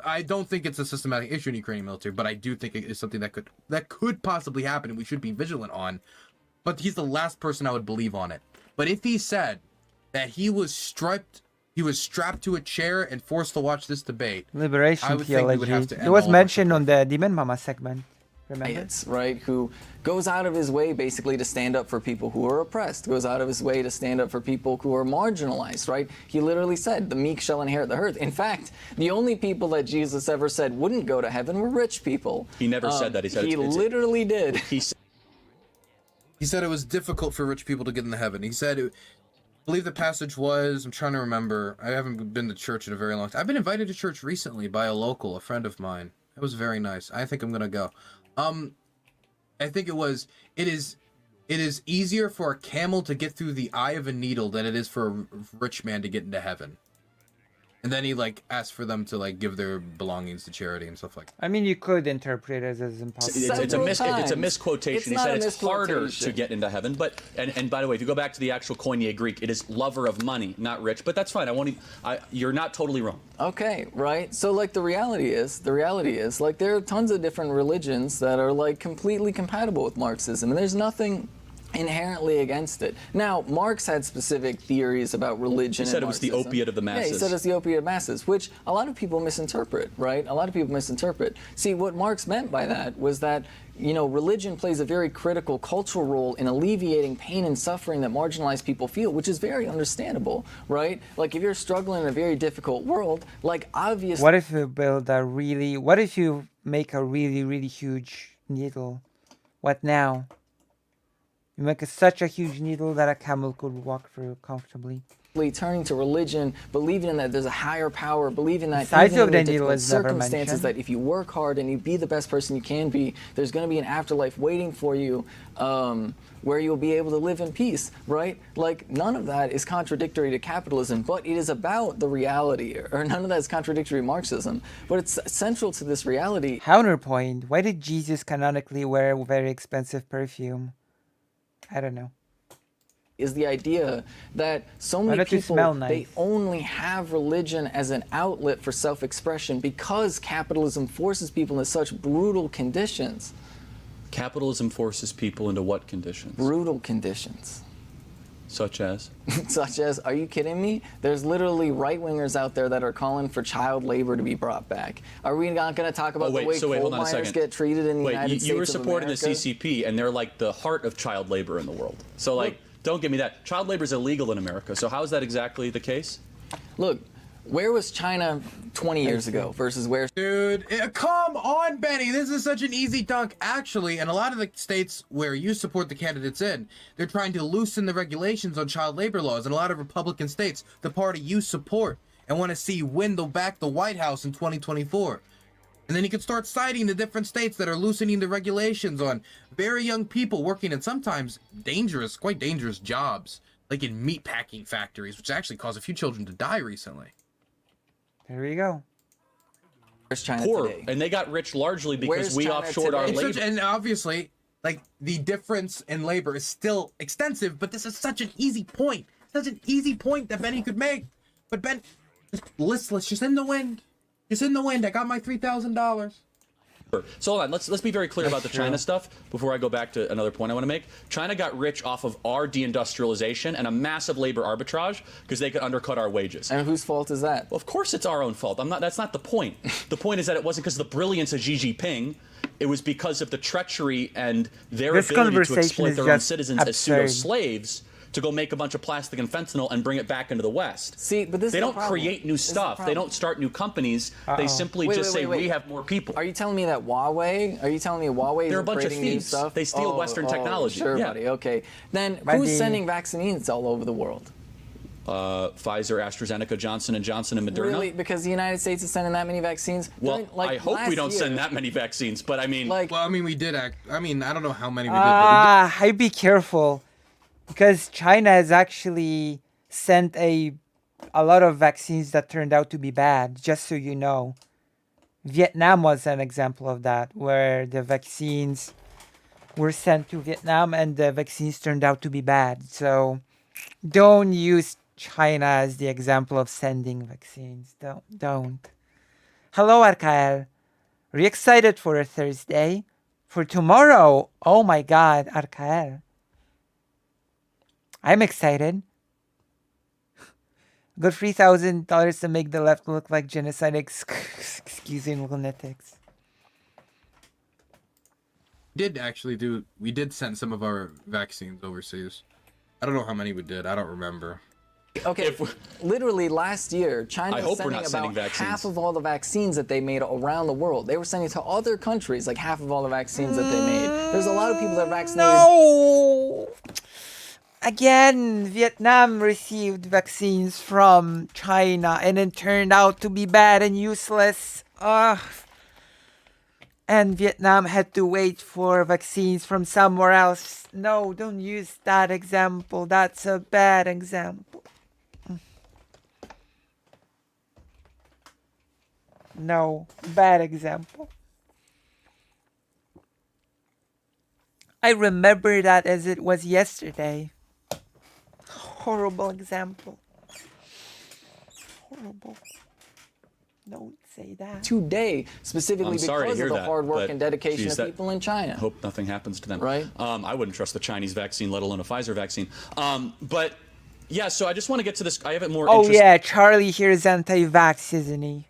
I don't think it's a systematic issue in the Ukrainian military, but I do think it is something that could possibly happen, and we should be vigilant on. But he's the last person I would believe on it. But if he said that he was strapped to a chair and forced to watch this debate, Liberation I would think we would have theology. to It end was all mentioned on the Demon Mama segment. Remember? Right, who goes out of his way basically to stand up for people who are oppressed, goes out of his way to stand up for people who are marginalized, right? He literally said, the meek shall inherit the earth. In fact, the only people that Jesus ever said wouldn't go to heaven were rich people. He never said that. He said he literally did. He said it was difficult for rich people to get into heaven. He said, I believe the passage was, I'm trying to remember, I haven't been to church in a very long time. I've been invited to church recently by a friend of mine. It was very nice. I think I'm going to go. I think it is easier for a camel to get through the eye of a needle than it is for a rich man to get into heaven. And then he asked for them to give their belongings to charity and stuff like that. I mean, you could interpret it as impossible. It's a misquotation. He said it's harder to get into heaven. But and by the way, if you go back to the actual Koine Greek, it is lover of money, not rich. But that's fine. You're not totally wrong. Okay, right. So the reality is there are tons of different religions that are completely compatible with Marxism, and there's nothing inherently against it. Now, Marx had specific theories about religion. He said it was the opiate of the masses. Yeah, he said it's the opiate of masses, which a lot of people misinterpret, right? A lot of people misinterpret. See, what Marx meant by that was that, religion plays a very critical cultural role in alleviating pain and suffering that marginalized people feel, which is very understandable, right? If you're struggling in a very difficult world, obviously... What if you make a really, really huge needle? What now? You make such a huge needle that a camel could walk through comfortably. Turning to religion, believing in that there's a higher power, believing that the size even of the in needle difficult is never circumstances, mentioned. that if you work hard and you be the best person you can be, there's going to be an afterlife waiting for you, where you'll be able to live in peace, right? None of that is contradictory to capitalism, but it is about the reality, or none of that is contradictory to Marxism, but it's central to this reality. Counterpoint: why did Jesus canonically wear very expensive perfume? I don't know. Is the idea that so many people, they only have religion as an outlet for self-expression because capitalism forces people into such brutal conditions. Capitalism forces people into what conditions? Brutal conditions. Such as? Such as, are you kidding me? There's literally right-wingers out there that are calling for child labor to be brought back. Are we not going to talk about the way coal miners get treated in the United States of America? You were supporting the CCP, and they're the heart of child labor in the world. So, don't give me that. Child labor is illegal in America, so how is that exactly the case? Look, where was China 20 years ago versus where... Dude, come on, Benny. This is such an easy dunk. Actually, in a lot of the states where you support the candidates in, they're trying to loosen the regulations on child labor laws. In a lot of Republican states, the party you support and want to see win back the White House in 2024. And then you can start citing the different states that are loosening the regulations on very young people working in sometimes quite dangerous jobs, like in meatpacking factories, which actually caused a few children to die recently. There you go. Where's China Poor, today? And they got rich largely because we offshored our labor. And obviously, the difference in labor is still extensive, but this is such an easy point. Such an easy point that Benny could make. But Ben, listless, just in the wind. Just in the wind. I got my $3,000. So hold on, let's be very clear about the China stuff before I go back to another point I want to make. China got rich off of our deindustrialization and a massive labor arbitrage because they could undercut our wages. And whose fault is that? Well, of course it's our own fault. That's not the point. The point is that it wasn't because of the brilliance of Xi Jinping. It was because of the treachery and their ability to exploit their own citizens as pseudo-slaves to go make a bunch of plastic and fentanyl and bring it back into the West. See, but they don't create new stuff. They don't start new companies. They simply just say we have more people. Are you telling me that Huawei? Are you telling me Huawei is creating new stuff? They steal Western technology. Sure, buddy. Okay. Then who's sending vaccines all over the world? Pfizer, AstraZeneca, Johnson & Johnson, and Moderna. Really? Because the United States is sending that many vaccines? Well, I hope we don't send that many vaccines, but I mean... we did I don't know how many we did. I'd be careful. Because China has actually sent a lot of vaccines that turned out to be bad, just so you know. Vietnam was an example of that, where the vaccines were sent to Vietnam and the vaccines turned out to be bad. So don't use China as the example of sending vaccines. Don't. Hello, Arkael. Are you excited for a Thursday? For tomorrow? Oh my God, Arkael. I'm excited. Got $3,000 to make the left look like genocide. Excusing lunatics. We did send some of our vaccines overseas. I don't know how many we did. I don't remember. Okay, literally last year, China was sending about half of all the vaccines that they made around the world. They were sending to other countries like half of all the vaccines that they made. There's a lot of people that are vaccinated. No! Again, Vietnam received vaccines from China and it turned out to be bad and useless. Ugh. And Vietnam had to wait for vaccines from somewhere else. No, don't use that example. That's a bad example. No, bad example. I remember that as it was yesterday. Horrible example. Horrible. Don't say that. Today, specifically because of the hard work and dedication of people in China. Hope nothing happens to them. Right? I wouldn't trust the Chinese vaccine, let alone a Pfizer vaccine. But yeah, so I just want to get to this. I have it more. Oh yeah, Charlie here is anti-vax, isn't he?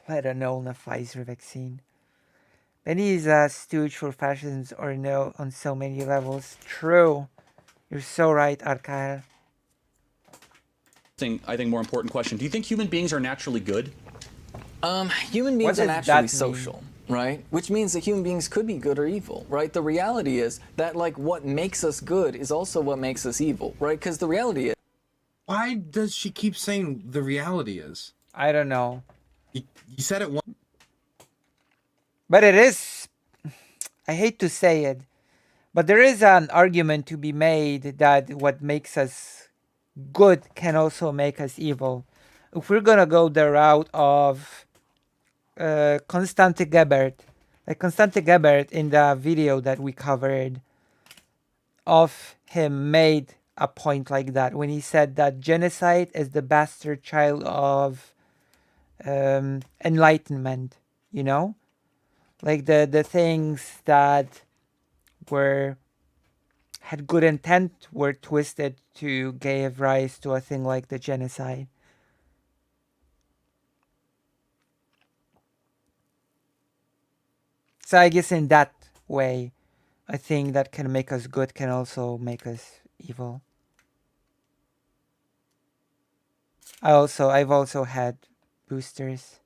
Let alone a Pfizer vaccine. Then he's a stooge for fascism or no on so many levels. True. You're so right, Arkael. I think more important question. Do you think human beings are naturally good? Human beings are naturally social, right? Which means that human beings could be good or evil, right? The reality is that, like, what makes us good is also what makes us evil, right? Because the reality is... Why does she keep saying the reality is? I don't know. You said it once. But it is... I hate to say it, but there is an argument to be made that what makes us good can also make us evil. If we're gonna go the route of Constante Gebert, like Constante Gebert in the video that we covered of him made a point like that when he said that genocide is the bastard child of enlightenment, you know, like the things that had good intent were twisted to give rise to a thing like the genocide. So I guess in that way, I think that can make us good can also make us evil. I've also had boosters.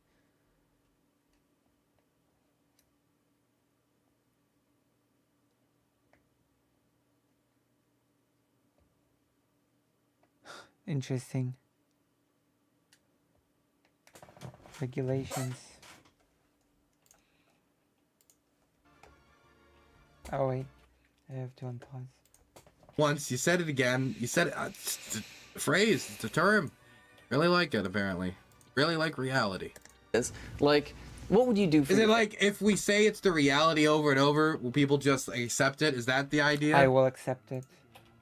Interesting. Regulations. Oh wait, I have to unpause. Once, you said it again. You said it. It's a phrase, it's a term. Really like it, apparently. Really like reality. Like, what would you do for... Is it like, if we say it's the reality over and over, will people just accept it? Is that the idea? I will accept it.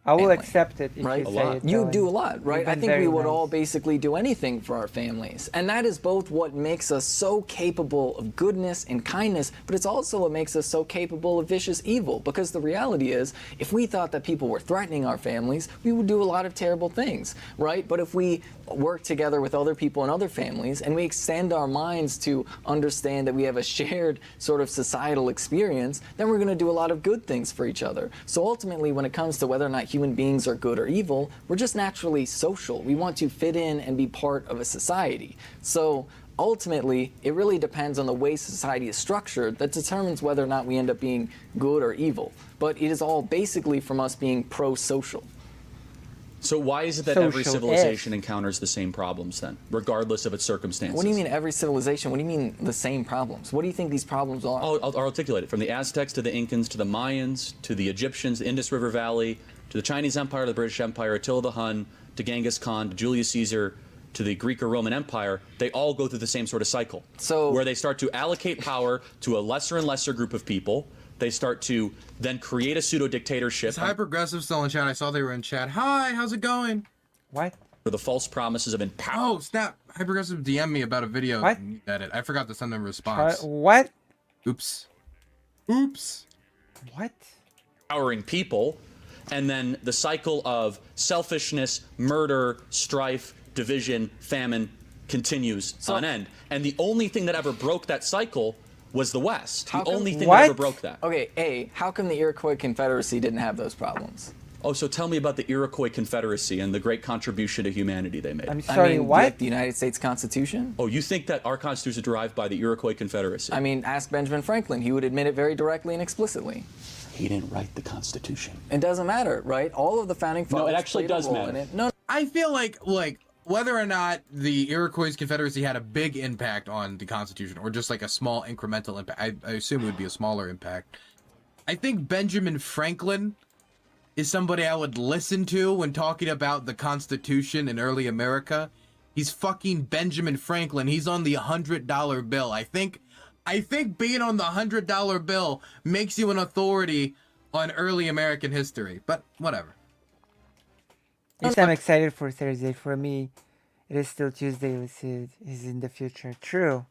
I will accept it if you say it. You do a lot, right? I think we would all nice. basically do anything for our families. And that is both what makes us so capable of goodness and kindness, but it's also what makes us so capable of vicious evil. Because the reality is, if we thought that people were threatening our families, we would do a lot of terrible things, right? But if we work together with other people and other families, and we extend our minds to understand that we have a shared sort of societal experience, then we're going to do a lot of good things for each other. So ultimately, when it comes to whether or not human beings are good or evil, we're just naturally social. We want to fit in and be part of a society. So ultimately, it really depends on the way society is structured that determines whether or not we end up being good or evil. But it is all basically from us being pro-social. So why is it that every civilization encounters the same problems then, regardless of its circumstances? What do you mean every civilization? What do you mean the same problems? What do you think these problems are? I'll articulate it. From the Aztecs to the Incans to the Mayans to the Egyptians, the Indus River Valley, to the Chinese Empire, the British Empire, Attila the Hun, to Genghis Khan, to Julius Caesar, to the Greek or Roman Empire, they all go through the same sort of cycle. So, where they start to allocate power to a lesser and lesser group of people. They start to then create a pseudo-dictatorship. Is High Progressive still in chat? I saw they were in chat. Hi, how's it going? What? For the false promises of empowerment. Oh, snap. High Progressive DM'd me about a video. What? Edit. I forgot to send them a response. What? Oops. Oops. What? Empowering people, and then the cycle of selfishness, murder, strife, division, famine continues on end. And the only thing that ever broke that cycle was the West. How The come- only thing What? that ever broke that. Okay, A, how come the Iroquois Confederacy didn't have those problems? Oh, so tell me about the Iroquois Confederacy and the great contribution to humanity they made. I'm sorry, I mean, what? like the United States Constitution? Oh, you think that our Constitution is derived by the Iroquois Confederacy? I mean, ask Benjamin Franklin. He would admit it very directly and explicitly. He didn't write the Constitution. It doesn't matter, right? All of the founding fathers No, it actually played a does role matter. in it. No, I feel like whether or not the Iroquois Confederacy had a big impact on the Constitution, or just like a small incremental impact, I assume it would be a smaller impact. I think Benjamin Franklin is somebody I would listen to when talking about the Constitution in early America. He's fucking Benjamin Franklin. He's on the $100 bill. I think being on the $100 bill makes you an authority on early American history. But whatever. At least I'm excited for Thursday. For me, it is still Tuesday. Is in the future. True.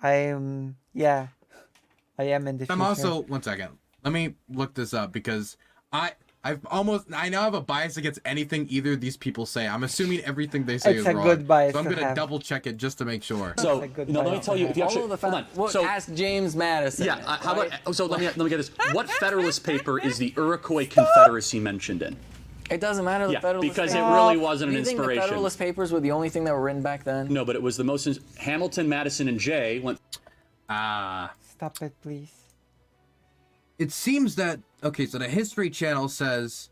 I am in the future. I'm also, one second. Let me look this up because I now have a bias against anything either of these people say. I'm assuming everything they say It's is a wrong. good bias so I'm to gonna have. double check it just to make sure. So, a good let me bias tell to you, have. if you all actually, of the hold on. well, So, ask James Madison. yeah, then, how right? about, so let me get this. What Federalist paper is the Iroquois Confederacy mentioned in? It doesn't matter. The Yeah, Federalist because it Papers. really wasn't Do an you think the inspiration. Federalist Papers were the only thing that were written back then? No, but it was the most, Hamilton, Madison, and Jay went, Stop it, please. It seems that so the History Channel says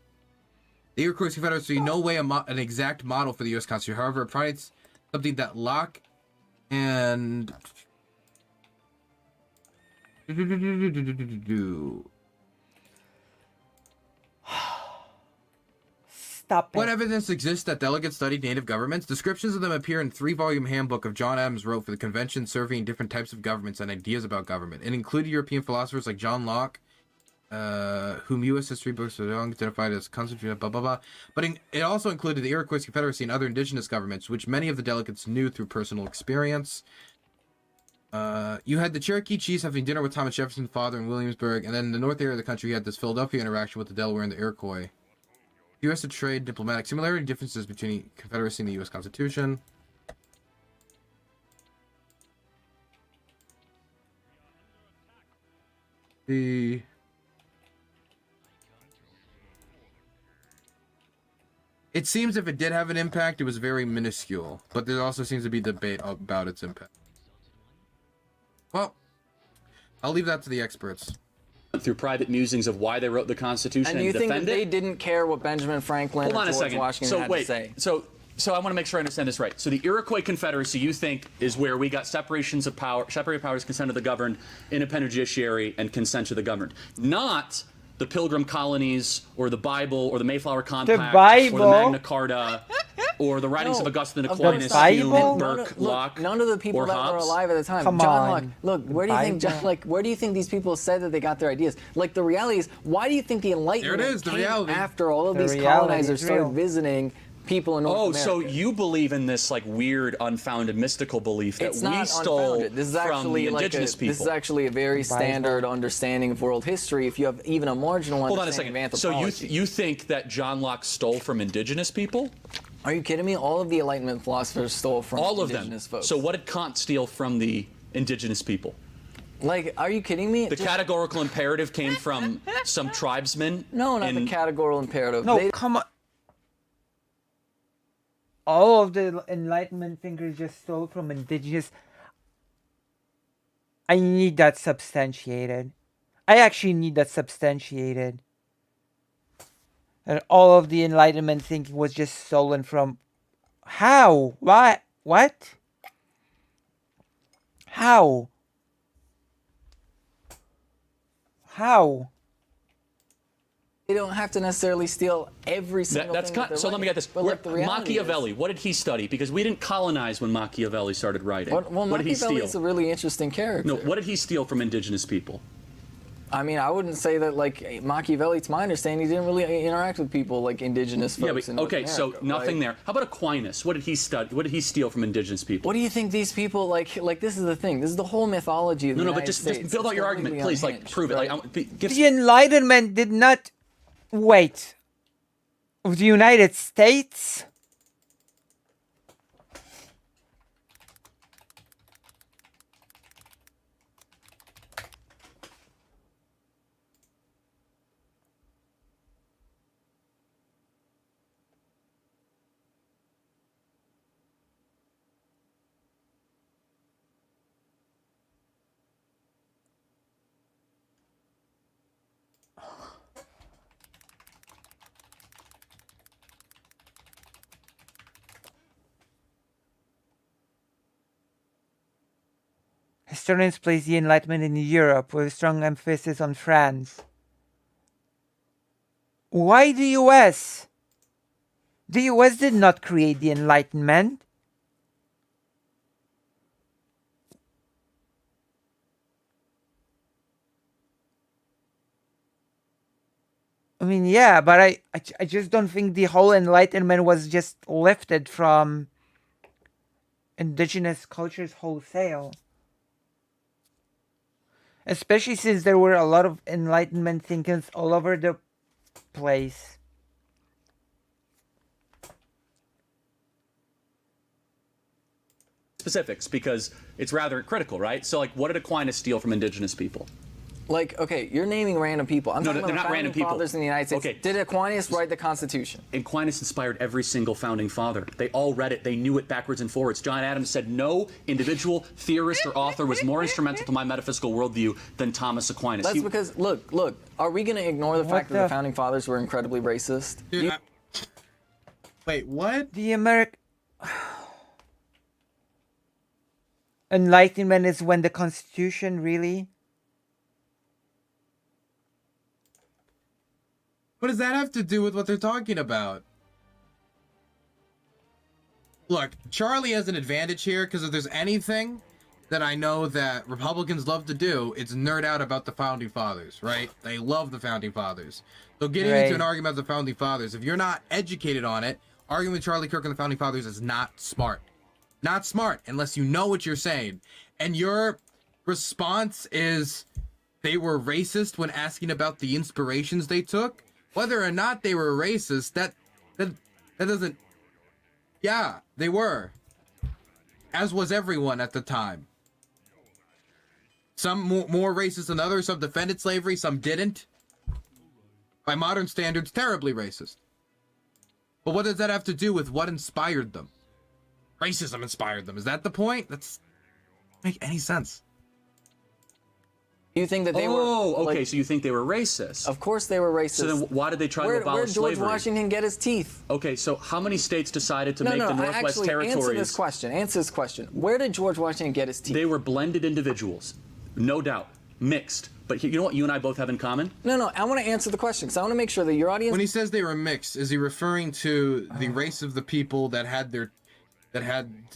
the Iroquois Confederacy no way an exact model for the U.S. Constitution. However, it provides something that Locke and Stop it. what evidence exists that delegates studied native governments? Descriptions of them appear in 3-volume handbook of John Adams wrote for the convention, surveying different types of governments and ideas about government. It included European philosophers like John Locke, whom U.S. history books are identified as constitutional, blah, blah, blah. But it also included the Iroquois Confederacy and other indigenous governments, which many of the delegates knew through personal experience. You had the Cherokee chiefs having dinner with Thomas Jefferson's father in Williamsburg, and then in the north area of the country, you had this Philadelphia interaction with the Delaware and the Iroquois. U.S. to trade, diplomatic similarity, differences between the Confederacy and the U.S. Constitution. It seems if it did have an impact, it was very minuscule, but there also seems to be debate about its impact. Well, I'll leave that to the experts. through private musings of why they wrote the Constitution And and you think defend that they it. didn't care what Benjamin Franklin Hold on or a George second. Washington So had wait. to say? So I want to make sure I understand this right. So the Iroquois Confederacy, you think, is where we got separations of power, separated powers, consent of the governed, independent judiciary, and consent to the governed. Not the Pilgrim colonies, or the Bible, or the Mayflower Compact, or Bible? the Magna Carta, or the writings of Augustine Aquinas, Bible? Hume, None Burke, of- look, Locke, none of the people or that were Hobbes. alive at the time. Come John on. Locke. Look, where do you think Bible? where do you think these people said that they got their ideas? Like, the reality is, why do you think the Enlightenment There it is, the came reality. after all of The these reality colonizers is started real. visiting people in North Oh, America? so you believe in this like weird, unfounded, mystical belief that It's we not stole unfounded. This is from actually the like indigenous people? This is actually a very Bible. standard understanding of world history. If you have even a marginal Hold on a understanding second. of So anthropology. you think that John Locke stole from indigenous people? Are you kidding me? All of the Enlightenment philosophers stole from All of them. indigenous folks. So what did Kant steal from the indigenous people? Like, are you kidding me? The categorical imperative came from some tribesmen. No, not the in- categorical imperative. No, They- come on. All of the Enlightenment thinkers just stole from indigenous. I need that substantiated. I actually need that substantiated. And all of the Enlightenment thinking was just stolen from. How? Why? What? How? How? They don't have to necessarily steal every single That's thing. that they're so. Let me writing. get this. But like, the reality Machiavelli. What did he study? Because we didn't colonize when Machiavelli started writing. Well, what did he Machiavelli steal? is a really interesting character. No. What did he steal from indigenous people? I mean, I wouldn't say that, like, Machiavelli, to my understanding, he didn't really interact with people like indigenous folks Yeah, but in North okay. So America, nothing right? there. How about Aquinas? What did he study? What did he steal from indigenous people? What do you think these people, like this is the thing. This is the whole mythology of the No, United but just States. build out It's your argument, completely please. Like, unhinged, prove it. right? Like, give The Enlightenment did not. Wait. Of the United States? Historians place the Enlightenment in Europe with a strong emphasis on France. Why the US? The US did not create the Enlightenment. I mean, yeah, but I just don't think the whole Enlightenment was just lifted from indigenous cultures wholesale. Especially since there were a lot of Enlightenment thinkers all over the place. Specifics, because it's rather critical, right? So, like, what did Aquinas steal from indigenous people? Like, okay, you're naming random people. I'm talking they're about not random founding people. fathers in the United States. Okay. Did Aquinas write the Constitution? Aquinas inspired every single founding father. They all read it. They knew it backwards and forwards. John Adams said no individual theorist or author was more instrumental to my metaphysical worldview than Thomas Aquinas. That's because, look, are we going to ignore the fact that the founding fathers were incredibly racist? Dude, wait, what? The American Enlightenment is when the Constitution really. What does that have to do with what they're talking about? Look, Charlie has an advantage here because if there's anything that I know that Republicans love to do, it's nerd out about the Founding Fathers, right? They love the Founding Fathers. So getting into an argument about the Founding Fathers, if you're not educated on it, arguing with Charlie Kirk and the Founding Fathers is not smart. Not smart unless you know what you're saying. And your response is they were racist when asking about the inspirations they took. Whether or not they were racist, that doesn't... Yeah, they were. As was everyone at the time. Some more racist than others, some defended slavery, some didn't. By modern standards, terribly racist. But what does that have to do with what inspired them? Racism inspired them. Is that the point? That's make any sense. You think that they were... Oh, okay, like, so you think they were racist. Of course they were racist. So then why did they try to abolish Where did George slavery? Washington get his teeth? Okay, so how many states decided to make the Northwest actually, Territories... answer this question. Answer this question. Where did George Washington get his teeth? They were blended individuals. No doubt. Mixed. But you know what you and I both have in common? No, I want to answer the question because I want to make sure that your audience... When he says they were mixed, is he referring to the race of the people that had the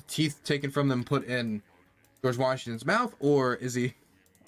teeth taken from them put in George Washington's mouth, or is he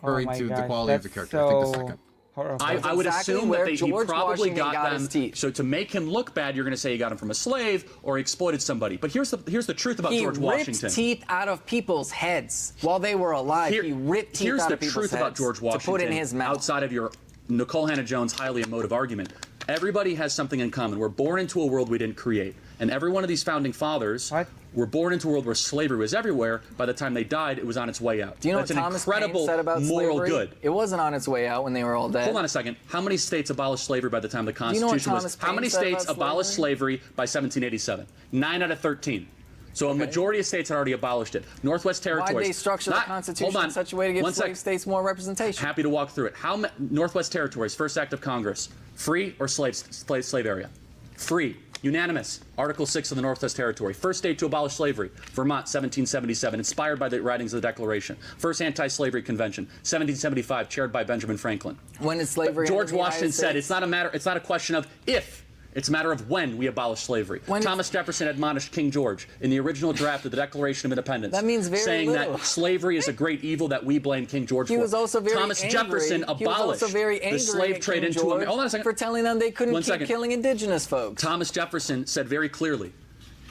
referring to the quality of the character? I think the second. I would exactly assume where that he George probably Washington got got them. his teeth. So to make him look bad, you're going to say he got him from a slave or he exploited somebody. But here's the truth about George Washington. He ripped teeth out of people's heads while they were alive. He ripped teeth out of people's heads. Here's the truth about George Washington. To put in his mouth. Outside of your Nicole Hannah-Jones highly emotive argument, everybody has something in common. We're born into a world we didn't create. And every one of these founding fathers were born into a world where slavery was everywhere. By the time they died, it was on its way out. Do you know That's what an Thomas incredible Paine said about moral slavery? good. It wasn't on its way out when they were all dead. Hold on a second. How many states abolished slavery by the time the Constitution Do you know what was? Thomas How many Paine said states about abolished slavery by 1787? 9 out of 13. So a majority of states had already abolished it. Northwest Territories. Why did they structure the Constitution in such a way to give slave states more representation? Happy to walk through it. Northwest Territories, first act of Congress, free or slave area? Free. Unanimous. Article 6 of the Northwest Territory. First state to abolish slavery, Vermont, 1777, inspired by the writings of the Declaration. First anti-slavery convention, 1775, chaired by Benjamin Franklin. When is slavery? George Washington said it's not a question of if. It's a matter of when we abolish slavery. Thomas Jefferson admonished King George in the original draft of the Declaration of Independence. That means very saying little. that slavery is a great evil that we blame King George for. He was also very Thomas angry. Jefferson abolished he was also very angry the slave at trade King into George Hold on a second. for telling them they couldn't keep killing indigenous folks. Thomas Jefferson said very clearly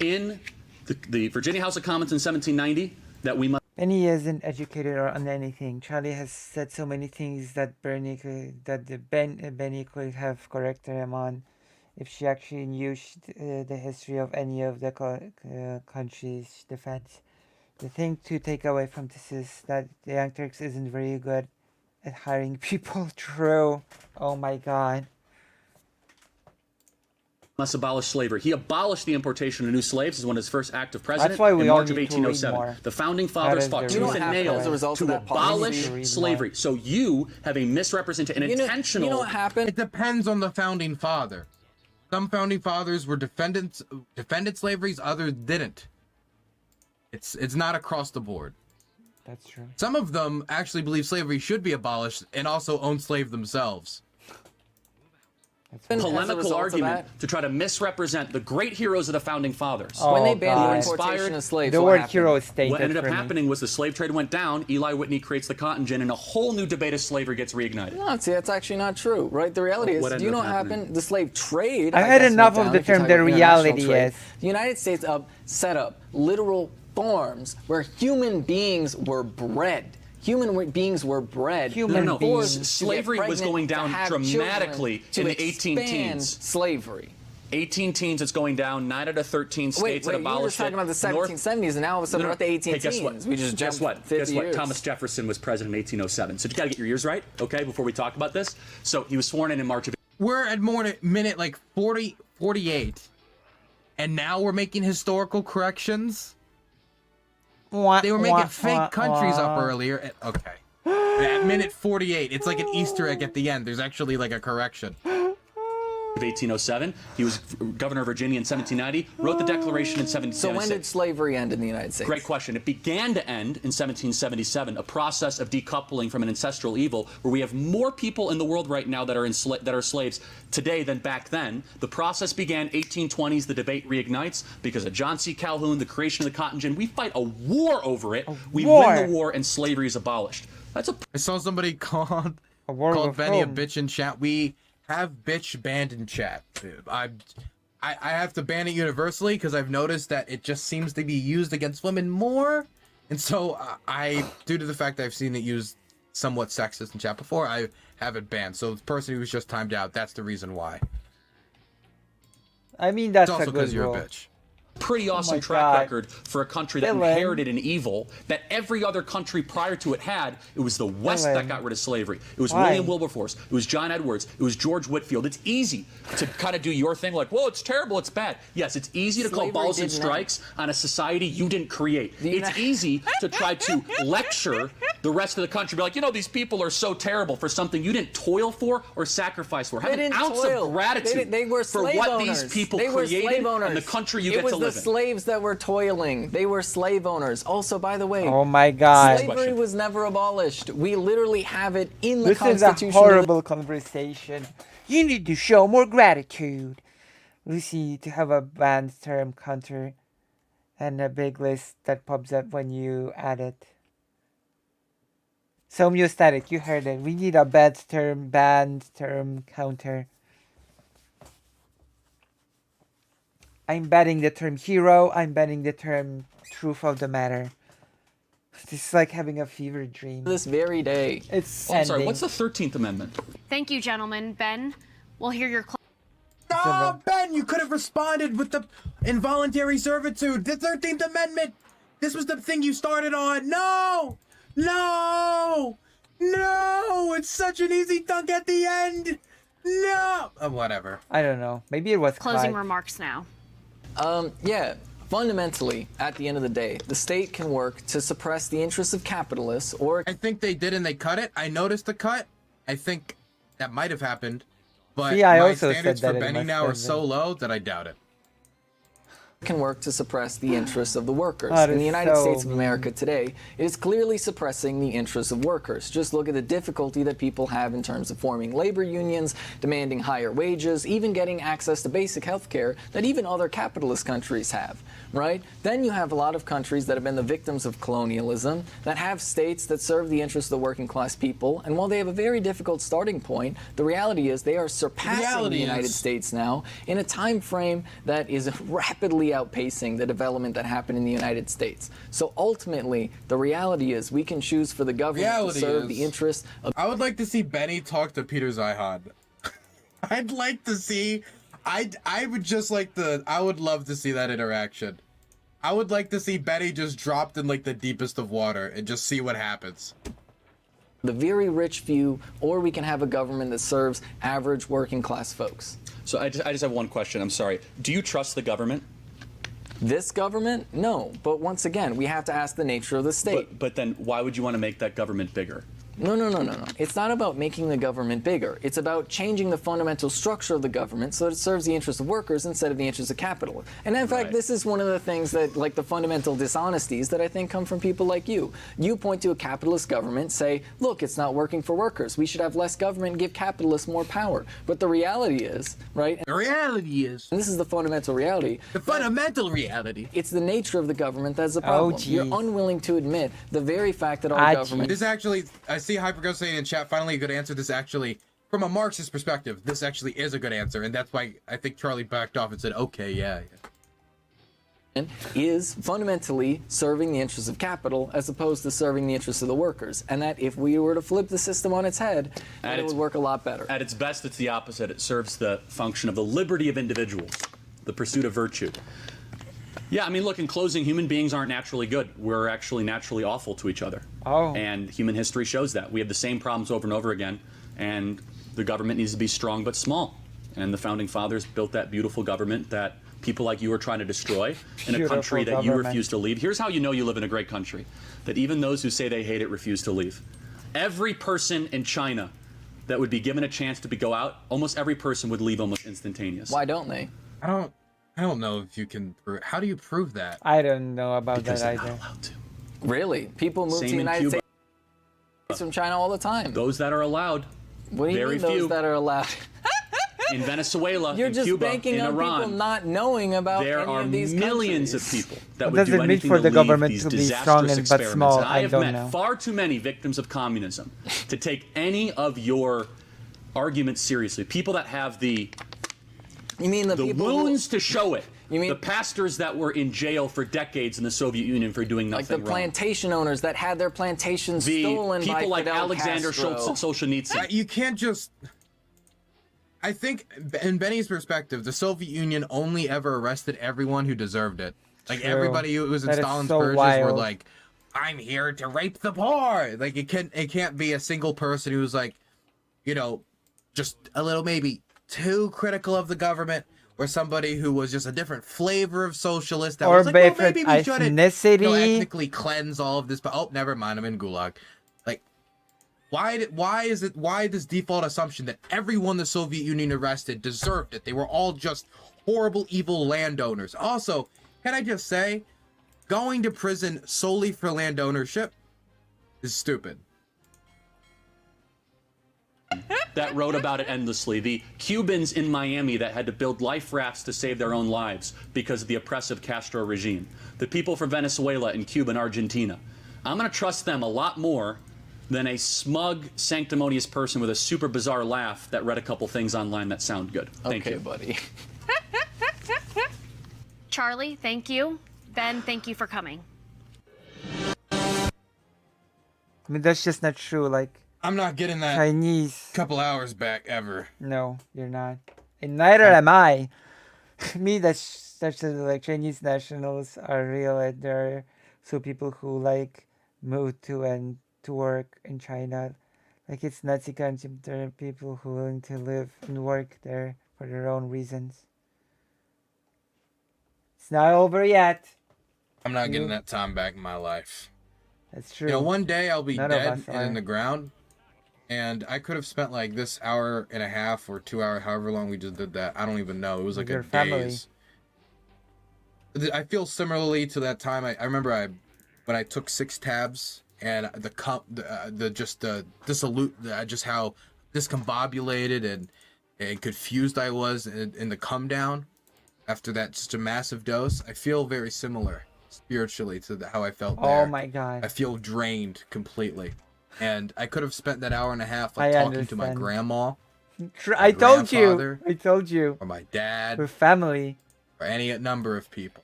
in the Virginia House of Commons in 1790 that we must. Benny isn't educated or on anything. Charlie has said so many things that Benny could have corrected him on if she actually knew the history of any of the country's defense. The thing to take away from this is that the Young Turks isn't very good at hiring people. True. Oh my god. Must abolish slavery. He abolished the importation of new slaves as one of his first active president That's why we in all March of need to read 1807. more. The founding fathers fought tooth and nail to abolish slavery. So you have a misrepresentation, an intentional. You know what happened? It depends on the founding father. Some founding fathers were defended slaveries, others didn't. It's not across the board. That's true. Some of them actually believe slavery should be abolished and also own slaves themselves. Polemical argument to try to misrepresent the great heroes of the founding fathers. Oh, When they banned God. the importation of slaves, The what word happened? hero is stated What ended up for me. happening was the slave trade went down, Eli Whitney creates the cotton gin, and a whole new debate of slavery gets reignited. No, see, that's actually not true, right? The reality is, What do you ended know up what happening? happened? The slave trade. I've I heard guess, enough went of down the if you're term talking the about international reality trade. is. The United States set up literal farms where human beings were bred. Human beings were bred. Human No, beings. forced to Slavery get was going pregnant, to down have dramatically children, in the to 18 expand teens. Slavery. 18 teens, it's going down. 9 out of 13 states Wait, that you were abolished talking about the 1770s, and now all of a sudden we're at the 18 Hey, guess teens. what? We just guess jumped what? 50 Guess what? years. Thomas Jefferson was president in 1807. So you got to get your years right, okay, before we talk about this. So he was sworn in March of. We're at minute like 48, and now we're making historical corrections. They were making fake countries up earlier. Okay. At minute 48, it's like an Easter egg at the end. There's actually like a correction. Of 1807, he was governor of Virginia in 1790. Wrote the Declaration in So 1776. when did slavery end in the United States? Great question. It began to end in 1777, a process of decoupling from an ancestral evil, where we have more people in the world right now that are slaves today than back then. The process began 1820s. The debate reignites because of John C. Calhoun, the creation of the cotton gin. We fight a war over it. We win the war, and slavery is abolished. That's a. I saw somebody called of Benny a whom? bitch in chat. We have bitch banned in chat. I have to ban it universally because I've noticed that it just seems to be used against women more, and so I, due to the fact that I've seen it used somewhat sexist in chat before, I have it banned. So the person who was just timed out, that's the reason why. I mean, that's It's a also good because you're rule. a bitch. Pretty awesome my track God. record for a country that Dylan. inherited an evil that every other country prior to it had. It was the West that Dylan. got rid of slavery. It was Why? William Wilberforce. It was John Edwards. It was George Whitefield. It's easy to kind of do your thing like, well, it's terrible, it's bad. Yes, it's easy to Slavery call balls and didn't strikes on a society you didn't create. The It's easy to try to lecture the rest of the country. Be like, you know, these people are so terrible for something you didn't toil for or sacrifice for. Have They an didn't ounce toil. of gratitude They were for slave what owners. these people They were created slave owners. and the country you it get was to the live in. slaves that were toiling. They were slave owners. Also, by the way, Oh my God. slavery was never abolished. We literally have it in the This is a Constitution. horrible conversation. You need to show more gratitude. Lucy, to have a banned term counter and a big list that pops up when you add it. So Static, you heard it. We need a banned term counter. I'm banning the term hero. I'm banning the term truth of the matter. This is like having a fever dream. This very day. It's Oh, I'm sorry, ending. what's the 13th Amendment? Thank you, gentlemen. Ben, we'll hear your. Oh, Ben, you could have responded with the involuntary servitude. The 13th Amendment. This was the thing you started on. No! No! No! It's such an easy dunk at the end. No! Whatever. I don't know. Maybe it was Closing Clyde. remarks now. Yeah, fundamentally, at the end of the day, the state can work to suppress the interests of capitalists or I think they did and they cut it. I noticed the cut. I think that might have happened. But See, I my also standards said for that in Benny my now are statement. so low that I doubt it. can work to suppress the interests of the workers. That In the is United so States of mean. America today, it is clearly suppressing the interests of workers. Just look at the difficulty that people have in terms of forming labor unions, demanding higher wages, even getting access to basic health care that even other capitalist countries have, right? Then you have a lot of countries that have been the victims of colonialism, that have states that serve the interests of the working class people, and while they have a very difficult starting point, the reality is they are surpassing the United States now in a time frame that is rapidly outpacing the development that happened in the United States. So ultimately, the reality is we can choose for the government to serve the interests of. I would like to see Benny talk to Peter Zyhod. I'd like to see. I would just like the. I would love to see that interaction. I would like to see Benny just dropped in like the deepest of water and just see what happens. The very rich few, or we can have a government that serves average working class folks. So I just have one question. I'm sorry. Do you trust the government? This government? No. But once again, we have to ask the nature of the state. But then why would you want to make that government bigger? No. It's not about making the government bigger. It's about changing the fundamental structure of the government so that it serves the interests of workers instead of the interests of capital. And in fact, this is one of the things that, like the fundamental dishonesties that I think come from people like you. You point to a capitalist government, say, look, it's not working for workers. We should have less government and give capitalists more power. But the reality is, right? The reality is, And this is the fundamental reality. the fundamental reality. It's the nature of the government that's the problem. geez. You're unwilling to admit the very fact that our government... This actually, I see Hypergo saying in chat, finally a good answer. This actually, from a Marxist perspective, this actually is a good answer. And that's why I think Charlie backed off and said, okay, yeah. is fundamentally serving the interests of capital as opposed to serving the interests of the workers. And that if we were to flip the system on its head, then it would work a lot better. At its best, it's the opposite. It serves the function of the liberty of individuals, the pursuit of virtue. Yeah, I mean, look, in closing, human beings aren't naturally good. We're actually naturally awful to each other. Oh. And human history shows that. We have the same problems over and over again, and the government needs to be strong but small. And the Founding Fathers built that beautiful government that people like you are trying to destroy in a country that you refuse to leave. Here's how you know you live in a great country, that even those who say they hate it refuse to leave. Every person in China that would be given a chance to go out, almost every person would leave almost instantaneous. Why don't they? I don't know if you can prove. How do you prove that? I don't know about Because that they're either. not allowed to. Really? People move to Same the in United Cuba. States from China all the time. Those that are allowed, What do you very mean those few. that are allowed? In Venezuela, You're in just Cuba, banking in on Iran, people not knowing about there any are of these millions countries. of people that What would does do it mean anything for to the leave government these to be disastrous strong but experiments. small? And I I have don't met know. far too many victims of communism to take any of your arguments seriously. People that have the You mean the people who- wounds to show it. You mean- the pastors that were in jail for decades in the Soviet Union for doing like nothing the wrong. plantation owners that had their plantations The stolen by people like Fidel Alexander Castro. Solzhenitsyn. You can't just. I think, in Benny's perspective, the Soviet Union only ever arrested everyone who deserved it. Like True. everybody who was in That is Stalin's so purges were wild. like, "I'm here to rape the poor." Like it can't be a single person who's like, you know, just a little maybe too critical of the government, or somebody who was just a different flavor of socialist. That Or was like, well, different maybe we shouldn't, ethnicity. ethnically cleanse all of this. But oh, never mind, I'm in Gulag. Like, why is this default assumption that everyone the Soviet Union arrested deserved it? They were all just horrible, evil landowners. Also, can I just say, going to prison solely for land ownership is stupid. That wrote about it endlessly. The Cubans in Miami that had to build life rafts to save their own lives because of the oppressive Castro regime. The people from Venezuela and Cuba and Argentina. I'm going to trust them a lot more than a smug, sanctimonious person with a super bizarre laugh that read a couple things online that sound good. Thank Okay, you. buddy. Charlie, thank you. Ben, thank you for coming. I mean, that's just not true. Like, I'm not getting that Chinese. couple hours back ever. No, you're not. And neither am I. Me, that's such a, like, Chinese nationals are real, and there are so people who like move to work in China. Like, it's Nazi country. There are people who are willing to live and work there for their own reasons. It's not over yet. I'm not getting that time back in my life. That's true. You know, one day I'll be None of dead us and are. in the ground, and I could have spent like this hour and a half or 2 hours, however long we just did that. I don't even know. It was like Your a family. days. I feel similarly to that time. I remember when I took 6 tabs and just how discombobulated and confused I was in the come down after that, just a massive dose. I feel very similar spiritually to how I felt there. Oh my god. I feel drained completely, and I could have spent that hour and a half I talking to my understand. grandma I told you. grandfather. I told you. or my dad We're family. or any number of people,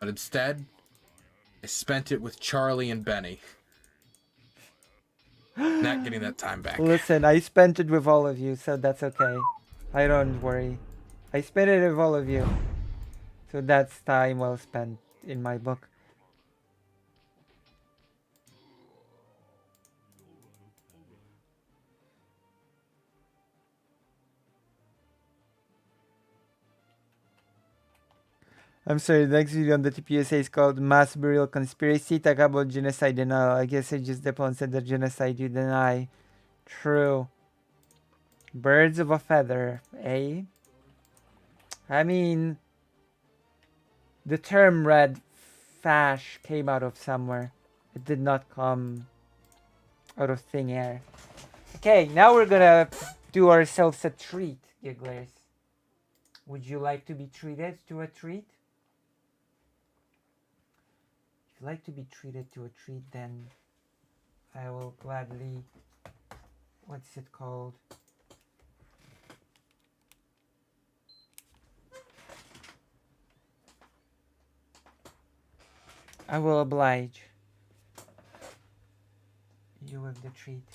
but instead I spent it with Charlie and Benny. Not getting that time back. Listen, I spent it with all of you, so that's okay. I don't worry. I spent it with all of you. So that's time well spent in my book. I'm sorry, the next video on the TPUSA is called Mass Burial Conspiracy. Talk about genocide denial. I guess I just depo said the genocide you deny. True. Birds of a feather, eh? I mean, the term red fash came out of somewhere. It did not come out of thin air. Okay, now we're gonna do ourselves a treat, gigglers. Would you like to be treated to a treat? If you'd like to be treated to a treat, then I will gladly... What's it called? I will oblige you with the treat.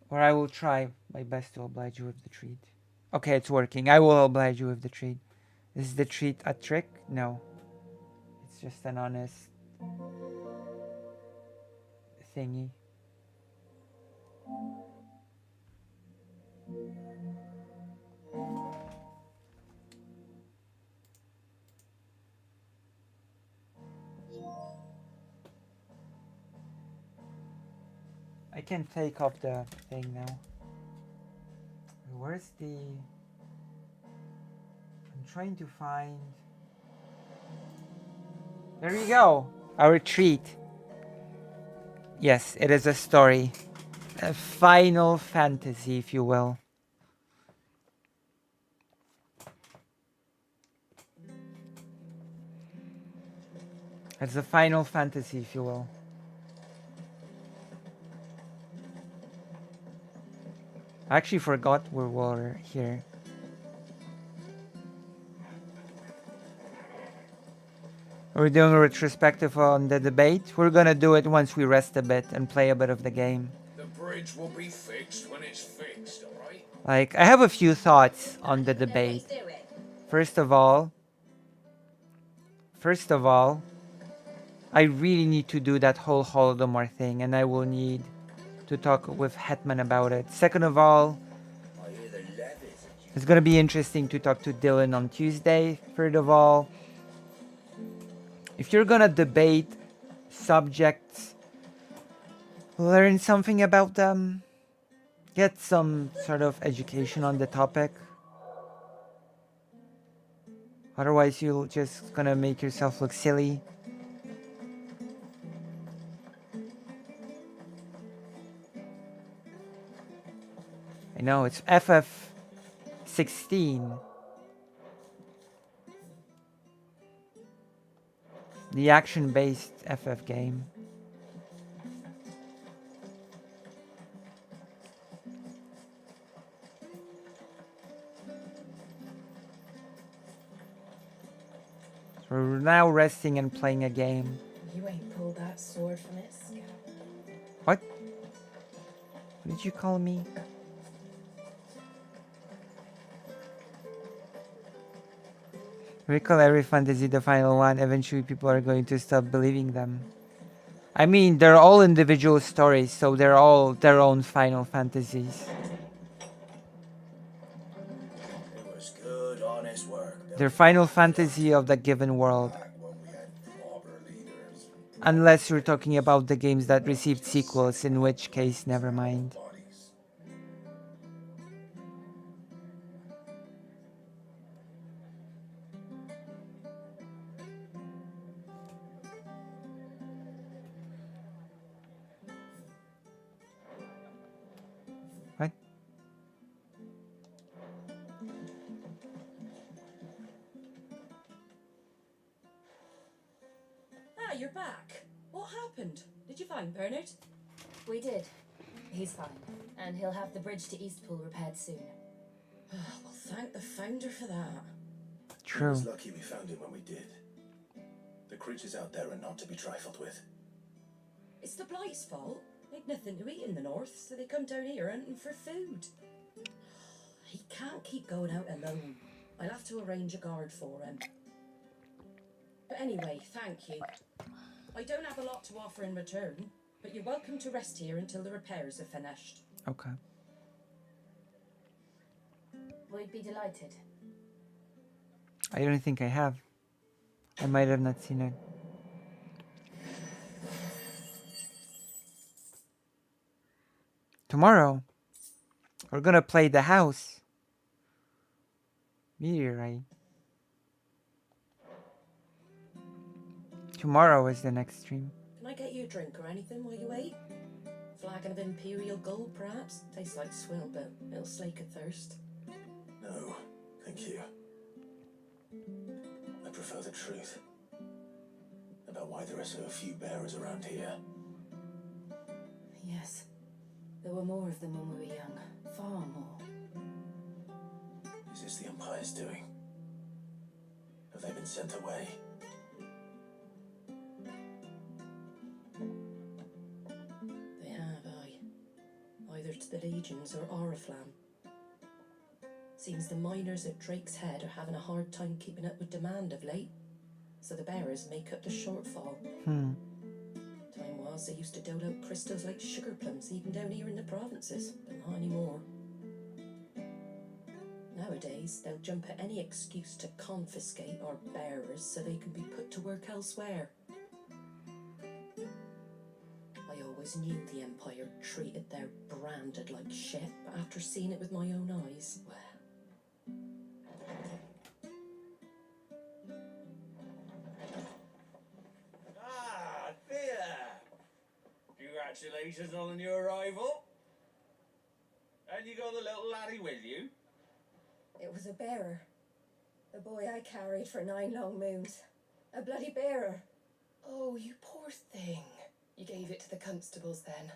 Or I will try my best to oblige you with the treat. Okay, it's working. I will oblige you with the treat. Is the treat a trick? No. It's just an honest thingy. I can take off the thing now. Where's the... I'm trying to find... There you go! Our treat. Yes, it is a story. A Final Fantasy, if you will. It's a Final Fantasy, if you will. I actually forgot we were here. We're doing a retrospective on the debate. We're gonna do it once we rest a bit and play a bit of the game. The bridge will be fixed when it's fixed, alright? Like, I have a few thoughts on the debate. First of all, I really need to do that whole Holodomor thing, and I will need to talk with Hetman about it. Second of all, it's gonna be interesting to talk to Dylan on Tuesday. Third of all, if you're gonna debate subjects, learn something about them, get some sort of education on the topic. Otherwise, you're just gonna make yourself look silly. I know, it's FF16. The action-based FF game. So we're now resting and playing a game. You ain't pulled that sword from its scab. What? What did you call me? Recall every fantasy the final one. Eventually people are going to stop believing them. I mean, they're all individual stories, so they're all their own Final Fantasies. It was good, honest work. They're Final Fantasy of the given world. Unless you're talking about the games that received sequels, in which case, never mind. What? Ah, you're back. What happened? Did you find Bernard? We did. He's fine, and he'll have the bridge to Eastpool repaired soon. Well, thank the founder for that. True. It was lucky we found him when we did. The creatures out there are not to be trifled with. It's the Blight's fault. They'd nothing to eat in the north, so they come down here hunting for food. He can't keep going out alone. I'll have to arrange a guard for him. But anyway, thank you. I don't have a lot to offer in return, but you're welcome to rest here until the repairs are finished. Okay. We'd be delighted. I don't think I have. I might have not seen it. Tomorrow, we're gonna play the house. Meteorite. Tomorrow is the next stream. Can I get you a drink or anything while you wait? Flagon of Imperial Gold, perhaps? Tastes like swill, but it'll slake a thirst. No, thank you. I prefer the truth. About why there are so few bearers around here. Yes. There were more of them when we were young. Far more. Is this the Empire's doing? Have they been sent away? They have, aye. Either to the Legions or Oriflamme. Seems the miners at Drake's Head are having a hard time keeping up with demand of late, so the bearers make up the shortfall. Time was they used to dole out crystals like sugar plums even down here in the provinces, but not anymore. Nowadays, they'll jump at any excuse to confiscate our bearers so they can be put to work elsewhere. I always knew the Empire treated their branded like shit, but after seeing it with my own eyes, well... Ah, dear! Congratulations on your arrival. And you got the little laddie with you? It was a bearer. The boy I carried for 9 long moons. A bloody bearer. Oh, you poor thing. You gave it to the constables then?